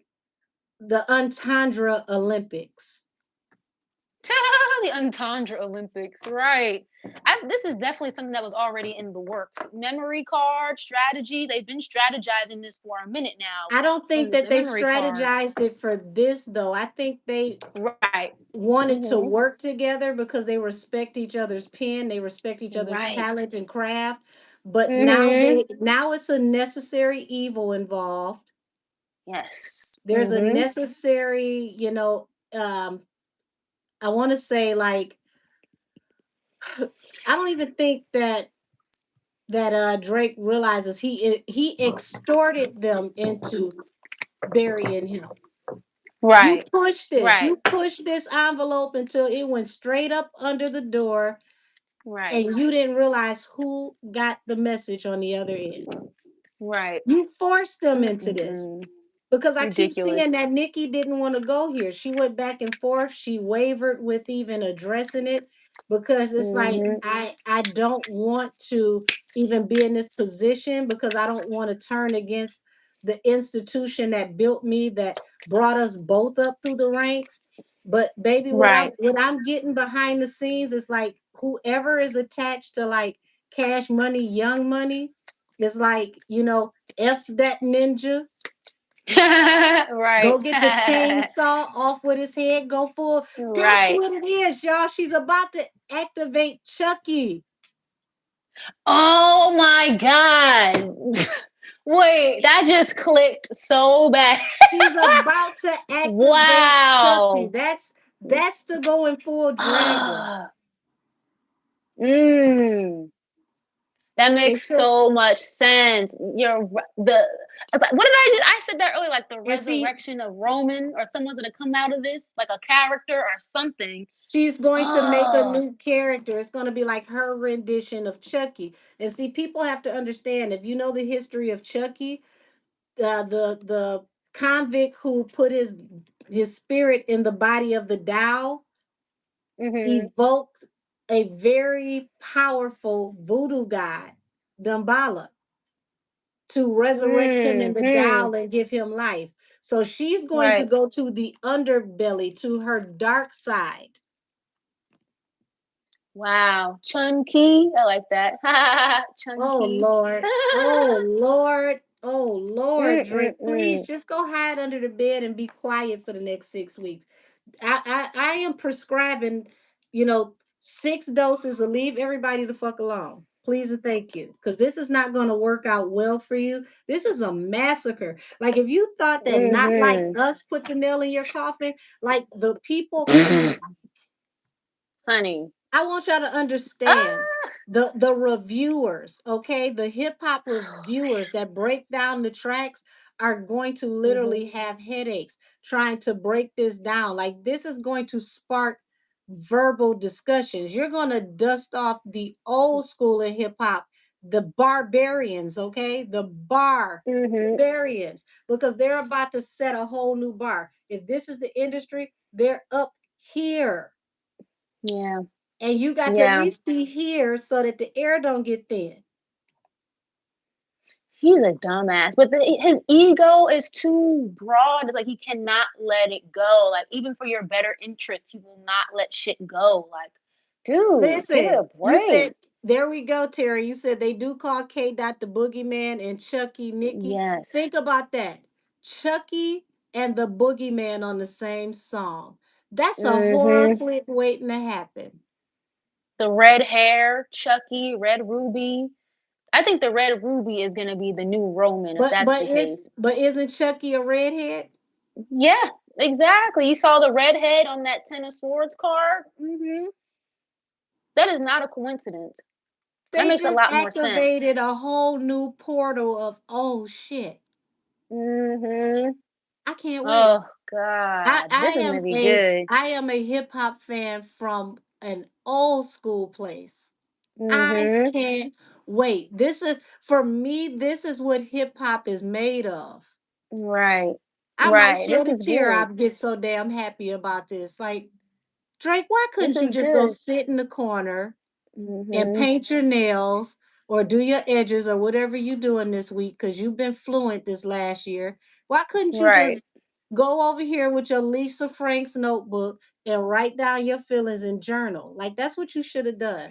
[SPEAKER 1] the Entendre Olympics.
[SPEAKER 2] The entendre Olympics, right? This is definitely something that was already in the works. Memory card strategy. They've been strategizing this for a minute now.
[SPEAKER 1] I don't think
[SPEAKER 2] From
[SPEAKER 1] that
[SPEAKER 2] the
[SPEAKER 1] they
[SPEAKER 2] memory card,
[SPEAKER 1] strategized it for this though. I think they
[SPEAKER 2] right?
[SPEAKER 1] wanted to
[SPEAKER 2] Hmm.
[SPEAKER 1] work together because they respect each other's pen, they respect each other's
[SPEAKER 2] Right.
[SPEAKER 1] talent and craft. But
[SPEAKER 2] Hmm.
[SPEAKER 1] now it's a necessary evil involved.
[SPEAKER 2] Yes.
[SPEAKER 1] There's a
[SPEAKER 2] Hmm.
[SPEAKER 1] necessary, I want to say like I don't even think that Drake realizes he extorted them into burying him. You
[SPEAKER 2] Right.
[SPEAKER 1] push this.
[SPEAKER 2] Right.
[SPEAKER 1] You push this envelope until it went straight up under the door,
[SPEAKER 2] Right.
[SPEAKER 1] and you didn't realize who got the message on the other end.
[SPEAKER 2] Right.
[SPEAKER 1] You forced them into this.
[SPEAKER 2] Mm-mm-mm.
[SPEAKER 1] Because I keep seeing
[SPEAKER 2] Ridiculous.
[SPEAKER 1] that Nikki didn't want to go here. She went back and forth. She wavered with even addressing it because it's like
[SPEAKER 2] Hmm.
[SPEAKER 1] I don't want to even be in this position because I don't want to turn against the institution that built me, that brought us both up through the ranks. But baby, what I'm
[SPEAKER 2] Right.
[SPEAKER 1] what I'm getting behind the scenes is like whoever is attached to like Cash Money, Young Money, is like, F that ninja.
[SPEAKER 2] Right.
[SPEAKER 1] Go get the chainsaw off with his head. Go full. That's
[SPEAKER 2] Right.
[SPEAKER 1] what it is, y'all. She's about to activate Chucky.
[SPEAKER 2] Oh my god. Wait, that just clicked so bad.
[SPEAKER 1] She's about to activate Chucky.
[SPEAKER 2] Wow.
[SPEAKER 1] That's the going full dragon.
[SPEAKER 2] Ah. Mm. That
[SPEAKER 1] And
[SPEAKER 2] makes
[SPEAKER 1] so,
[SPEAKER 2] so much sense. The it's like what did I do? I said that earlier, like the
[SPEAKER 1] and see,
[SPEAKER 2] resurrection of Roman or someone's gonna come out of this, like a character or something.
[SPEAKER 1] she's going to make a
[SPEAKER 2] Oh.
[SPEAKER 1] new character. It's going to be like her rendition of Chucky. And see, people have to understand if you know the history of Chucky, the convict who put his spirit in the body of the Dow
[SPEAKER 2] Mm-hmm.
[SPEAKER 1] evoked a very powerful voodoo god, Dambala, to resurrect him in the
[SPEAKER 2] Mm-hmm.
[SPEAKER 1] Tao and give him life. So she's going to
[SPEAKER 2] Right.
[SPEAKER 1] go to the underbelly, to her dark side.
[SPEAKER 2] Wow. Chunky. I like that.
[SPEAKER 1] Oh
[SPEAKER 2] Chunky.
[SPEAKER 1] Lord. Oh Lord. Oh Lord, Drake, please
[SPEAKER 2] Mm-mm-mm.
[SPEAKER 1] just go hide under the bed and be quiet for the next 6 weeks. I am prescribing, you know, 6 doses will leave everybody the fuck alone. Please and thank you. Because this is not going to work out well for you. This is a massacre. Like, if you thought that not like
[SPEAKER 2] Mm-hmm.
[SPEAKER 1] us put the nail in your coffin, like the people,
[SPEAKER 2] Honey.
[SPEAKER 1] I want y'all to understand
[SPEAKER 2] Ah.
[SPEAKER 1] the reviewers, okay? The hip hop reviewers that break down the tracks are going to
[SPEAKER 2] Mm-hmm.
[SPEAKER 1] literally have headaches trying to break this down. Like, this is going to spark verbal discussions. You're going to dust off the old school of hip hop, the barbarians, okay? The
[SPEAKER 2] Mm-hmm.
[SPEAKER 1] barbarians, because they're about to set a whole new bar. If this is the industry, they're up here,
[SPEAKER 2] Yeah.
[SPEAKER 1] and you got to at
[SPEAKER 2] Yeah.
[SPEAKER 1] least be here so that the air don't get thin.
[SPEAKER 2] He's a dumbass, but his ego is too broad. It's like he cannot let it go. Like even for your better interest, he will not let shit go. Like, dude, give it
[SPEAKER 1] Listen,
[SPEAKER 2] a
[SPEAKER 1] you
[SPEAKER 2] break.
[SPEAKER 1] said, there we go, Terry. You said they do call K Dot the boogeyman and Chucky Nikki.
[SPEAKER 2] Yes.
[SPEAKER 1] Think about that. Chucky and the boogeyman on the same song. That's a horror
[SPEAKER 2] Mm-hmm.
[SPEAKER 1] flick waiting to happen.
[SPEAKER 2] The red hair, Chucky, Red Ruby. I think the Red Ruby is gonna be the new Roman if
[SPEAKER 1] But
[SPEAKER 2] that's
[SPEAKER 1] but
[SPEAKER 2] the
[SPEAKER 1] is
[SPEAKER 2] case.
[SPEAKER 1] but isn't Chucky a redhead?
[SPEAKER 2] Yeah, exactly. You saw the redhead on that Ten of Swords card. That is not a coincidence. That
[SPEAKER 1] They
[SPEAKER 2] makes a
[SPEAKER 1] just
[SPEAKER 2] lot more sense.
[SPEAKER 1] activated a whole new portal of, oh shit.
[SPEAKER 2] Mm-hmm.
[SPEAKER 1] I can't wait.
[SPEAKER 2] Oh
[SPEAKER 1] I
[SPEAKER 2] God,
[SPEAKER 1] I
[SPEAKER 2] this is gonna
[SPEAKER 1] am
[SPEAKER 2] be
[SPEAKER 1] a
[SPEAKER 2] good.
[SPEAKER 1] I am a hip hop fan from an old school place. I
[SPEAKER 2] Mm-hmm.
[SPEAKER 1] can't wait. This is, for me, this is what hip hop is made of.
[SPEAKER 2] Right.
[SPEAKER 1] I might
[SPEAKER 2] Right. This
[SPEAKER 1] shed a
[SPEAKER 2] is
[SPEAKER 1] tear.
[SPEAKER 2] good.
[SPEAKER 1] I get so damn happy about this. Like, Drake, why
[SPEAKER 2] This
[SPEAKER 1] couldn't you
[SPEAKER 2] is
[SPEAKER 1] just go
[SPEAKER 2] good.
[SPEAKER 1] sit in the corner and
[SPEAKER 2] Mm-hmm.
[SPEAKER 1] paint your nails or do your edges or whatever you doing this week, because you've been fluent this last year? Why couldn't you
[SPEAKER 2] Right.
[SPEAKER 1] just go over here with your Lisa Franks notebook and write down your feelings and journal? Like, that's what you should have done.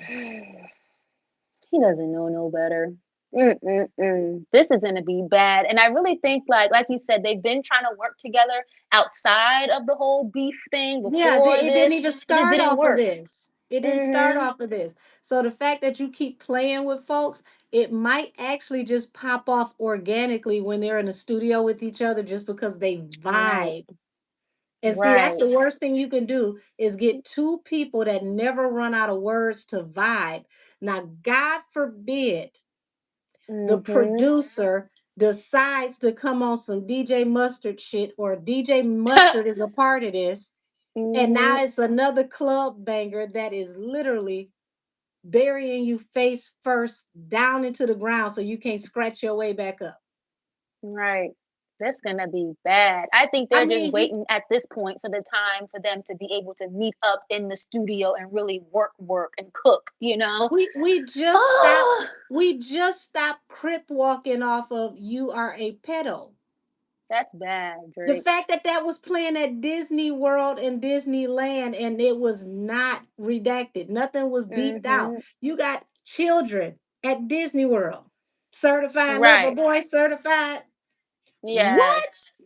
[SPEAKER 2] He doesn't know no better. Mm-mm-mm. This is gonna be bad, and I really think, like you said, they've been trying to work together outside of the whole beef thing
[SPEAKER 1] Yeah,
[SPEAKER 2] before
[SPEAKER 1] it didn't
[SPEAKER 2] this.
[SPEAKER 1] even
[SPEAKER 2] It just
[SPEAKER 1] start
[SPEAKER 2] didn't
[SPEAKER 1] off of
[SPEAKER 2] work.
[SPEAKER 1] this. It didn't start
[SPEAKER 2] Mm-hmm.
[SPEAKER 1] off of this. So the fact that you keep playing with folks, it might actually just pop off organically when they're in the studio with each other, just because they
[SPEAKER 2] Right.
[SPEAKER 1] vibe. And see, that's
[SPEAKER 2] Right.
[SPEAKER 1] the worst thing you can do, is get two people that never run out of words to vibe. Now, God forbid the
[SPEAKER 2] Mm-hmm.
[SPEAKER 1] producer decides to come on some DJ Mustard shit, or DJ Mustard is a part of this, and
[SPEAKER 2] Mm-hmm.
[SPEAKER 1] now it's another club banger that is literally burying you face first down into the ground so you can't scratch your way back up.
[SPEAKER 2] Right. That's gonna be bad. I think
[SPEAKER 1] I
[SPEAKER 2] they're just
[SPEAKER 1] mean, he
[SPEAKER 2] waiting at this point for the time for them to be able to meet up in the studio and really work and cook, you know?
[SPEAKER 1] we just stopped
[SPEAKER 2] Oh,
[SPEAKER 1] we just stopped crip walking off of You Are a Pedo.
[SPEAKER 2] that's bad,
[SPEAKER 1] The
[SPEAKER 2] Drake.
[SPEAKER 1] fact that that was playing at Disney World and Disneyland and it was not redacted, nothing was beeped out.
[SPEAKER 2] Mm-hmm.
[SPEAKER 1] You got children at Disney World, certified lover
[SPEAKER 2] Right.
[SPEAKER 1] boy, certified. What?
[SPEAKER 2] Yes.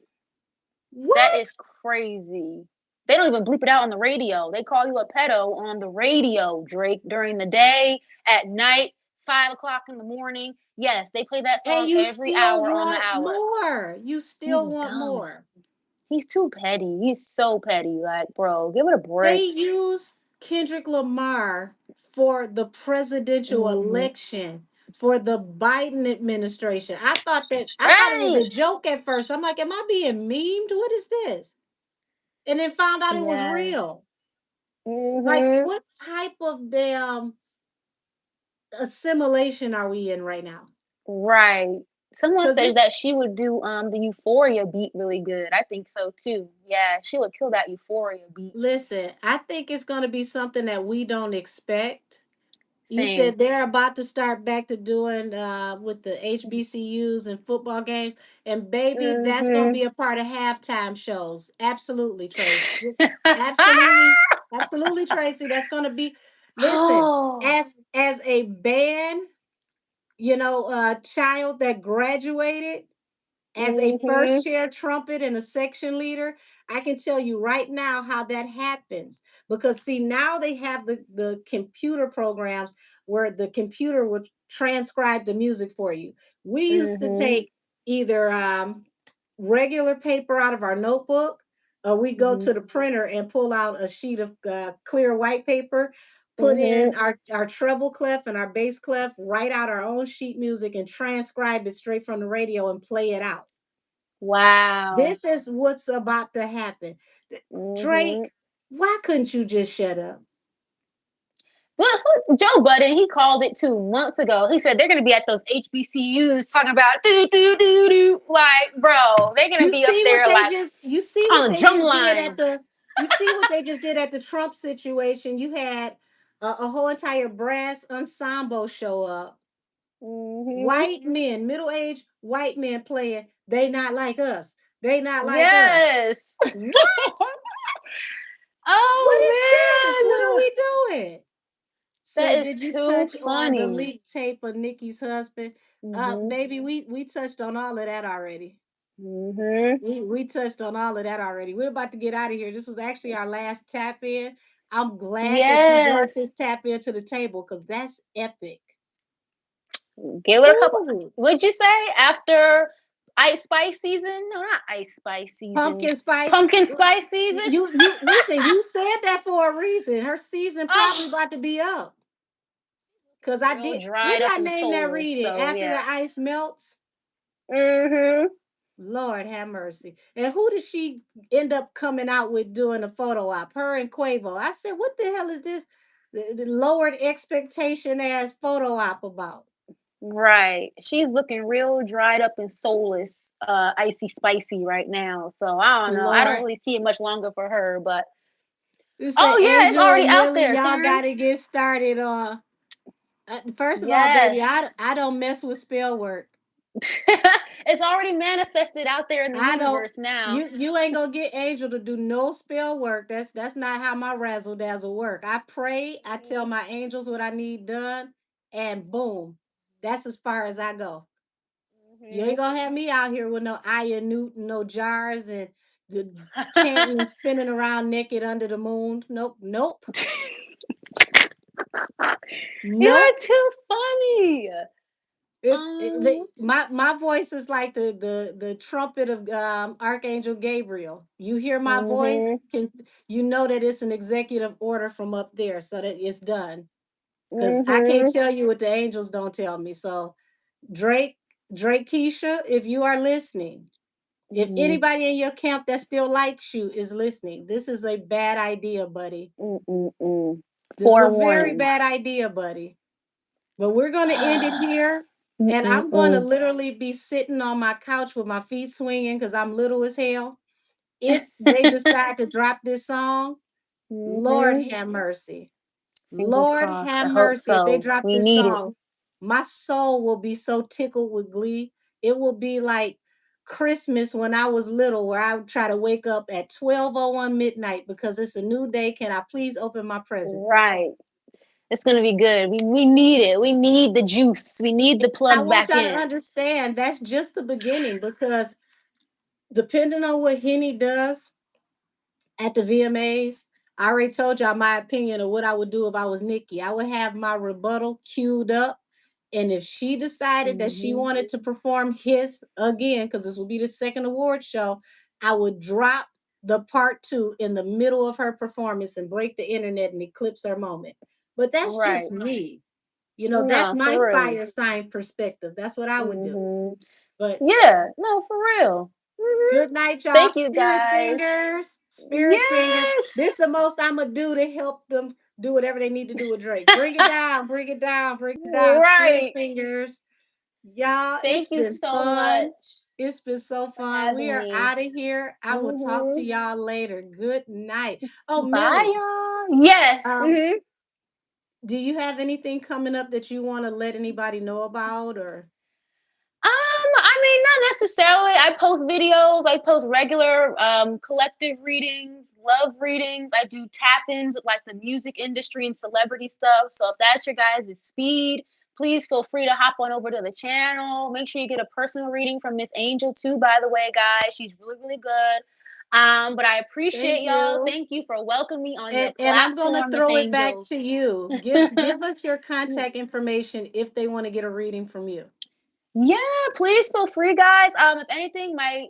[SPEAKER 2] That is
[SPEAKER 1] What?
[SPEAKER 2] crazy. They don't even bleep it out on the radio. They call you a pedo on the radio, Drake, during the day, at night, 5 o'clock in the morning. Yes, they play that
[SPEAKER 1] And
[SPEAKER 2] song
[SPEAKER 1] you
[SPEAKER 2] every
[SPEAKER 1] still
[SPEAKER 2] hour on the
[SPEAKER 1] want
[SPEAKER 2] hour.
[SPEAKER 1] more. You
[SPEAKER 2] He's
[SPEAKER 1] still want
[SPEAKER 2] dumb.
[SPEAKER 1] more.
[SPEAKER 2] He's too petty. He's so petty. Like, bro, give it a
[SPEAKER 1] They
[SPEAKER 2] break.
[SPEAKER 1] used Kendrick Lamar for the presidential
[SPEAKER 2] Hmm.
[SPEAKER 1] election for the Biden administration. I thought it was
[SPEAKER 2] Right.
[SPEAKER 1] a joke at first. I'm like, am I being memed? What is this? And then found out it was
[SPEAKER 2] Yes.
[SPEAKER 1] real. Like,
[SPEAKER 2] Hmm.
[SPEAKER 1] what type of damn assimilation are we in right now?
[SPEAKER 2] Right. Someone
[SPEAKER 1] Because
[SPEAKER 2] said
[SPEAKER 1] this,
[SPEAKER 2] that she would do the Euphoria beat really good. I think so too. Yeah, she would kill that Euphoria beat.
[SPEAKER 1] listen, I think it's going to be something that we don't expect. You
[SPEAKER 2] Same.
[SPEAKER 1] said they're about to start back to doing with the HBCUs and football games. And baby, that's gonna
[SPEAKER 2] Hmm.
[SPEAKER 1] be a part of halftime shows. Absolutely, Tracy. Absolutely, absolutely, Tracy. That's gonna be, listen,
[SPEAKER 2] Oh.
[SPEAKER 1] as a band, child that graduated. as a first
[SPEAKER 2] Mhm.
[SPEAKER 1] chair trumpet and a section leader, I can tell you right now how that happens. Because see, now they have the computer programs where the computer would transcribe the music for you. We used to
[SPEAKER 2] Mhm.
[SPEAKER 1] take either regular paper out of our notebook, or we go
[SPEAKER 2] Mhm.
[SPEAKER 1] to the printer and pull out a sheet of clear white paper, put in
[SPEAKER 2] Mhm.
[SPEAKER 1] our treble clef and our bass clef, write out our own sheet music, and transcribe it straight from the radio and play it out.
[SPEAKER 2] Wow.
[SPEAKER 1] This is what's about to happen.
[SPEAKER 2] Mhm.
[SPEAKER 1] Drake, why couldn't you just shut up?
[SPEAKER 2] Joe Budden, he called it 2 months ago. He said they're going to be at those HBCUs talking about do do do do. Like, bro, they're going to
[SPEAKER 1] You
[SPEAKER 2] be up
[SPEAKER 1] see what
[SPEAKER 2] there
[SPEAKER 1] they
[SPEAKER 2] like
[SPEAKER 1] just you see what
[SPEAKER 2] on the
[SPEAKER 1] they
[SPEAKER 2] drum
[SPEAKER 1] just did at
[SPEAKER 2] line.
[SPEAKER 1] the you see what they just did at the Trump situation. You had a whole entire brass ensemble show up.
[SPEAKER 2] Mhm.
[SPEAKER 1] White men, middle-aged white men playing They Not Like Us. They Not Like Us.
[SPEAKER 2] Yes.
[SPEAKER 1] What? What is this? What are
[SPEAKER 2] Oh man,
[SPEAKER 1] we doing?
[SPEAKER 2] that
[SPEAKER 1] Said,
[SPEAKER 2] is
[SPEAKER 1] did you
[SPEAKER 2] too
[SPEAKER 1] touch on the
[SPEAKER 2] funny.
[SPEAKER 1] leaked tape of Nikki's husband?
[SPEAKER 2] Mhm.
[SPEAKER 1] Baby, we touched on all of that already.
[SPEAKER 2] Mhm.
[SPEAKER 1] We touched on all of that already. We're about to get out of here. This was actually our last tap in. I'm glad that you brought
[SPEAKER 2] Yes.
[SPEAKER 1] this tap in to the table because that's epic.
[SPEAKER 2] Give it a couple.
[SPEAKER 1] Ooh.
[SPEAKER 2] Would you say after Ice Spice season? No, not Ice Spice season.
[SPEAKER 1] Pumpkin spice.
[SPEAKER 2] Pumpkin Spice season.
[SPEAKER 1] You listen, you said that for a reason. Her season probably
[SPEAKER 2] Oh,
[SPEAKER 1] about to be up. Cause I
[SPEAKER 2] real
[SPEAKER 1] did, what
[SPEAKER 2] dried
[SPEAKER 1] did
[SPEAKER 2] up
[SPEAKER 1] I
[SPEAKER 2] and
[SPEAKER 1] name that
[SPEAKER 2] soulless.
[SPEAKER 1] reading?
[SPEAKER 2] So
[SPEAKER 1] After
[SPEAKER 2] yeah.
[SPEAKER 1] the ice melts?
[SPEAKER 2] Mhm.
[SPEAKER 1] Lord have mercy. And who did she end up coming out with doing a photo op? Her and Quavo. I said, what the hell is this? The lowered expectation as photo op about?
[SPEAKER 2] Right. She's looking real dried up and soulless, icy spicy right now. So I don't know. I don't
[SPEAKER 1] Lord.
[SPEAKER 2] really see it much longer for her, but
[SPEAKER 1] This say
[SPEAKER 2] oh yeah, it's
[SPEAKER 1] Angel
[SPEAKER 2] already
[SPEAKER 1] and
[SPEAKER 2] out
[SPEAKER 1] Millie,
[SPEAKER 2] there,
[SPEAKER 1] y'all
[SPEAKER 2] Karen.
[SPEAKER 1] gotta get started on. First of all, baby,
[SPEAKER 2] Yes.
[SPEAKER 1] I don't mess with spell work.
[SPEAKER 2] It's already manifested out there in the
[SPEAKER 1] I don't.
[SPEAKER 2] universe now.
[SPEAKER 1] You ain't gonna get Angel to do no spell work. That's not how my razzle dazzle work. I pray. I tell my angels what I need done, and boom, that's as far as I go. You ain't
[SPEAKER 2] Mhm.
[SPEAKER 1] gonna have me out here with no Aya Newton, no jars, and the chanting and spinning around naked under the moon. Nope, nope,
[SPEAKER 2] You're
[SPEAKER 1] nope.
[SPEAKER 2] too funny.
[SPEAKER 1] The,
[SPEAKER 2] Um.
[SPEAKER 1] my voice is like the trumpet of Archangel Gabriel. You hear my voice,
[SPEAKER 2] Mhm.
[SPEAKER 1] can you know that it's an executive order from up there, so that it's done. Because I can't
[SPEAKER 2] Mhm.
[SPEAKER 1] tell you what the angels don't tell me. So Drake, Drake Keisha, if you are listening, if
[SPEAKER 2] Mhm.
[SPEAKER 1] anybody in your camp that still likes you is listening, this is a bad idea, buddy.
[SPEAKER 2] Mm.
[SPEAKER 1] This is a very
[SPEAKER 2] Forewarning.
[SPEAKER 1] bad idea, buddy. But we're going to end it here. And I'm going to
[SPEAKER 2] Mm.
[SPEAKER 1] literally be sitting on my couch with my feet swinging because I'm little as hell. If they decide to drop this song, Lord
[SPEAKER 2] Mhm.
[SPEAKER 1] have mercy.
[SPEAKER 2] Fingers
[SPEAKER 1] Lord
[SPEAKER 2] crossed.
[SPEAKER 1] have
[SPEAKER 2] I hope
[SPEAKER 1] mercy. If they
[SPEAKER 2] so.
[SPEAKER 1] drop
[SPEAKER 2] We
[SPEAKER 1] this
[SPEAKER 2] need it.
[SPEAKER 1] song, my soul will be so tickled with glee. It will be like Christmas when I was little, where I would try to wake up at 12:01 midnight because it's a new day. Can I please open my presents?
[SPEAKER 2] Right. It's gonna be good. We need it. We need the juice. We need the
[SPEAKER 1] I
[SPEAKER 2] plug
[SPEAKER 1] want
[SPEAKER 2] back
[SPEAKER 1] y'all to
[SPEAKER 2] in.
[SPEAKER 1] understand that's just the beginning because depending on what Henny does at the VMAs, I already told y'all my opinion of what I would do if I was Nikki. I would have my rebuttal queued up. And if she decided that she
[SPEAKER 2] Mhm.
[SPEAKER 1] wanted to perform his again, because this will be the second award show, I would drop the part two in the middle of her performance and break the internet and eclipse her moment. But that's just
[SPEAKER 2] Right.
[SPEAKER 1] me. That's
[SPEAKER 2] No,
[SPEAKER 1] my
[SPEAKER 2] for real.
[SPEAKER 1] fire sign perspective. That's what I would do.
[SPEAKER 2] Mhm.
[SPEAKER 1] But
[SPEAKER 2] Yeah. No, for real. Mhm.
[SPEAKER 1] good night, y'all.
[SPEAKER 2] Thank you
[SPEAKER 1] Spirit
[SPEAKER 2] guys.
[SPEAKER 1] fingers. Spirit fingers. This the
[SPEAKER 2] Yes.
[SPEAKER 1] most I'm gonna do to help them do whatever they need to do with Drake. Bring it down, bring it down, bring it down. Spirit
[SPEAKER 2] Right.
[SPEAKER 1] fingers. Y'all, it's
[SPEAKER 2] Thank you
[SPEAKER 1] been
[SPEAKER 2] so
[SPEAKER 1] fun.
[SPEAKER 2] much
[SPEAKER 1] It's been so
[SPEAKER 2] for
[SPEAKER 1] fun. We
[SPEAKER 2] having
[SPEAKER 1] are
[SPEAKER 2] me.
[SPEAKER 1] out of here. I will talk to
[SPEAKER 2] Mhm.
[SPEAKER 1] y'all later. Good night. Oh,
[SPEAKER 2] Bye,
[SPEAKER 1] Millie,
[SPEAKER 2] y'all. Yes.
[SPEAKER 1] um,
[SPEAKER 2] Mhm.
[SPEAKER 1] do you have anything coming up that you want to let anybody know about or
[SPEAKER 2] I mean, not necessarily. I post videos. I post regular collective readings, love readings. I do tap-ins with like the music industry and celebrity stuff. So if that's your guys' speed, please feel free to hop on over to the channel. Make sure you get a personal reading from Miss Angel too, by the way, guys. She's really, really good. But I
[SPEAKER 1] Thank
[SPEAKER 2] appreciate y'all.
[SPEAKER 1] you.
[SPEAKER 2] Thank you for welcoming me on your
[SPEAKER 1] And I'm gonna
[SPEAKER 2] platform, Miss
[SPEAKER 1] throw it back
[SPEAKER 2] Angel.
[SPEAKER 1] to you. Give us your contact information if they want to get a reading from you.
[SPEAKER 2] Yeah, please feel free, guys. If anything, my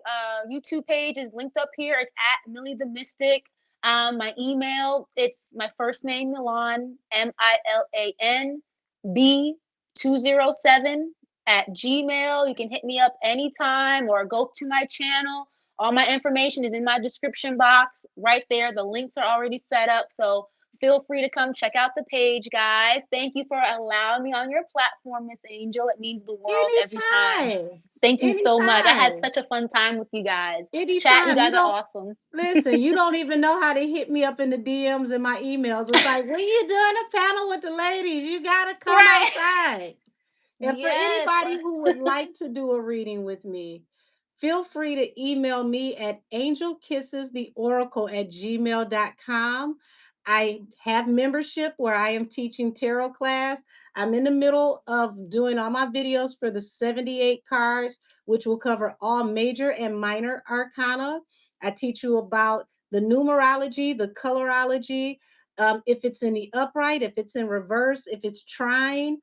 [SPEAKER 2] YouTube page is linked up here. It's at Millie the Mystic. My email, it's my first name, Milan, MILAN B207 at Gmail. You can hit me up anytime or go to my channel. All my information is in my description box right there. The links are already set up. So feel free to come check out the page, guys. Thank you for allowing me on your platform, Miss Angel. It means the world every time.
[SPEAKER 1] Anytime.
[SPEAKER 2] Thank you so much. I had
[SPEAKER 1] Anytime.
[SPEAKER 2] such a fun time with you guys. Chat, you
[SPEAKER 1] Anytime. You
[SPEAKER 2] guys are
[SPEAKER 1] don't
[SPEAKER 2] awesome.
[SPEAKER 1] listen, you don't even know how to hit me up in the DMs and my emails. It's like, when you doing a panel with the ladies, you gotta come
[SPEAKER 2] Right.
[SPEAKER 1] outside. And for
[SPEAKER 2] Yes.
[SPEAKER 1] anybody who would like to do a reading with me, feel free to email me at angelkissestheoracle@gmail.com. I have membership where I am teaching tarot class. I'm in the middle of doing all my videos for the 78 cards, which will cover all major and minor arcana. I teach you about the numerology, the colorology, if it's in the upright, if it's in reverse, if it's trine.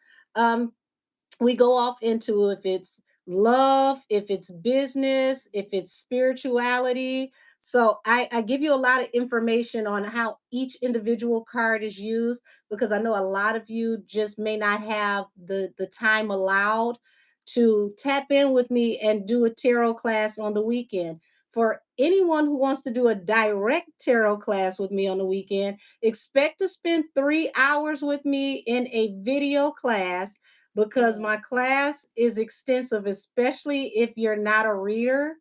[SPEAKER 1] We go off into if it's love, if it's business, if it's spirituality. So I give you a lot of information on how each individual card is used because I know a lot of you just may not have the time allowed to tap in with me and do a tarot class on the weekend. For anyone who wants to do a direct tarot class with me on the weekend, expect to spend 3 hours with me in a video class because
[SPEAKER 2] Mm,
[SPEAKER 1] my class is extensive, especially if you're not a reader.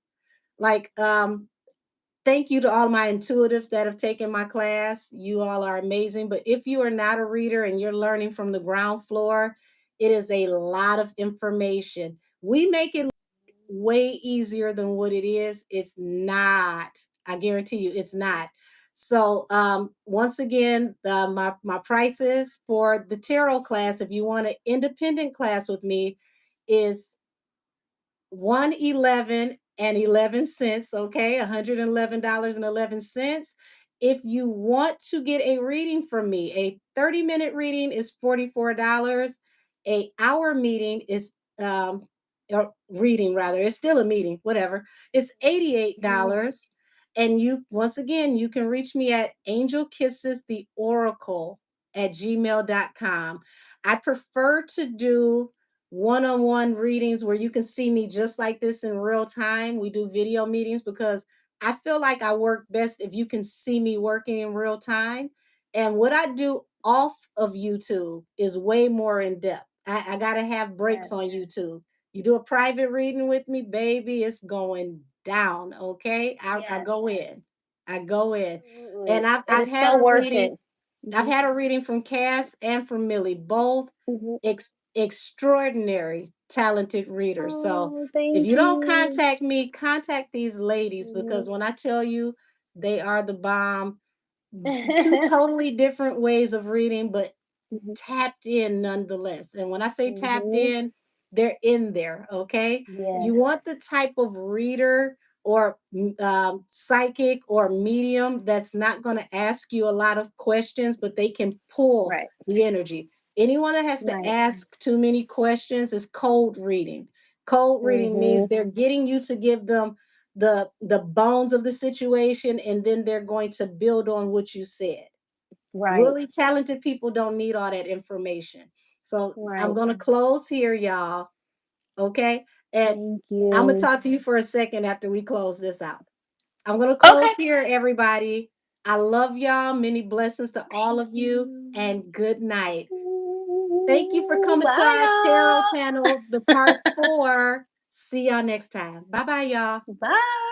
[SPEAKER 1] Like, thank you to all my intuitives that have taken my class. You all are amazing. But if you are not a reader and you're learning from the ground floor, it is a lot of information. We make it way easier than what it is. It's not. I guarantee you, it's not. So once again, my prices for the tarot class, if you want an independent class with me, is 111.11 cents. Okay, $111.11. If you want to get a reading from me, a 30-minute reading is $44. A hour meeting is or reading rather, it's still a meeting, whatever. It's
[SPEAKER 2] mm,
[SPEAKER 1] $88. And you once again, you can reach me at angelkissestheoracle@gmail.com. I prefer to do one-on-one readings where you can see me just like this in real time. We do video meetings because I feel like I work best if you can see me working in real time. And what I do off of YouTube is way more in depth. I got to have breaks
[SPEAKER 2] yes.
[SPEAKER 1] on YouTube. You do a private reading with me, baby, it's going down. Okay. I
[SPEAKER 2] Yes.
[SPEAKER 1] go in. I go in.
[SPEAKER 2] Absolutely.
[SPEAKER 1] And
[SPEAKER 2] It
[SPEAKER 1] I've
[SPEAKER 2] is
[SPEAKER 1] had
[SPEAKER 2] so
[SPEAKER 1] a
[SPEAKER 2] worth
[SPEAKER 1] reading
[SPEAKER 2] it.
[SPEAKER 1] I've
[SPEAKER 2] Hmm.
[SPEAKER 1] had a reading from Cass and from Millie, both
[SPEAKER 2] Hmm.
[SPEAKER 1] extraordinary, talented readers. So
[SPEAKER 2] Oh,
[SPEAKER 1] if
[SPEAKER 2] thank
[SPEAKER 1] you don't
[SPEAKER 2] you.
[SPEAKER 1] contact me, contact these ladies
[SPEAKER 2] Hmm.
[SPEAKER 1] because when I tell you they are the bomb, two totally different ways of reading, but
[SPEAKER 2] Hmm.
[SPEAKER 1] tapped in nonetheless. And when I say tapped
[SPEAKER 2] Hmm.
[SPEAKER 1] in, they're in there. Okay. You
[SPEAKER 2] Yes.
[SPEAKER 1] want the type of reader or psychic or medium that's not going to ask you a lot of questions, but they can pull
[SPEAKER 2] Right.
[SPEAKER 1] the energy. Anyone that has to
[SPEAKER 2] Right.
[SPEAKER 1] ask too many questions is cold reading. Cold reading means
[SPEAKER 2] Hmm.
[SPEAKER 1] they're getting you to give them the bones of the situation, and then they're going to build on what you said.
[SPEAKER 2] Right.
[SPEAKER 1] Really talented people don't need all that information. So I'm
[SPEAKER 2] Right.
[SPEAKER 1] going to close here, y'all. Okay. And
[SPEAKER 2] Thank
[SPEAKER 1] I'm going to
[SPEAKER 2] you.
[SPEAKER 1] talk to you for a second after we close this out. I'm going to
[SPEAKER 2] Okay.
[SPEAKER 1] close here, everybody. I love y'all. Many blessings to all
[SPEAKER 2] Thank
[SPEAKER 1] of you,
[SPEAKER 2] you.
[SPEAKER 1] and good night. Thank you for
[SPEAKER 2] Ooh,
[SPEAKER 1] coming to
[SPEAKER 2] bye,
[SPEAKER 1] our tarot
[SPEAKER 2] y'all.
[SPEAKER 1] panel, the part 4. See y'all next time. Bye bye, y'all.
[SPEAKER 2] Bye.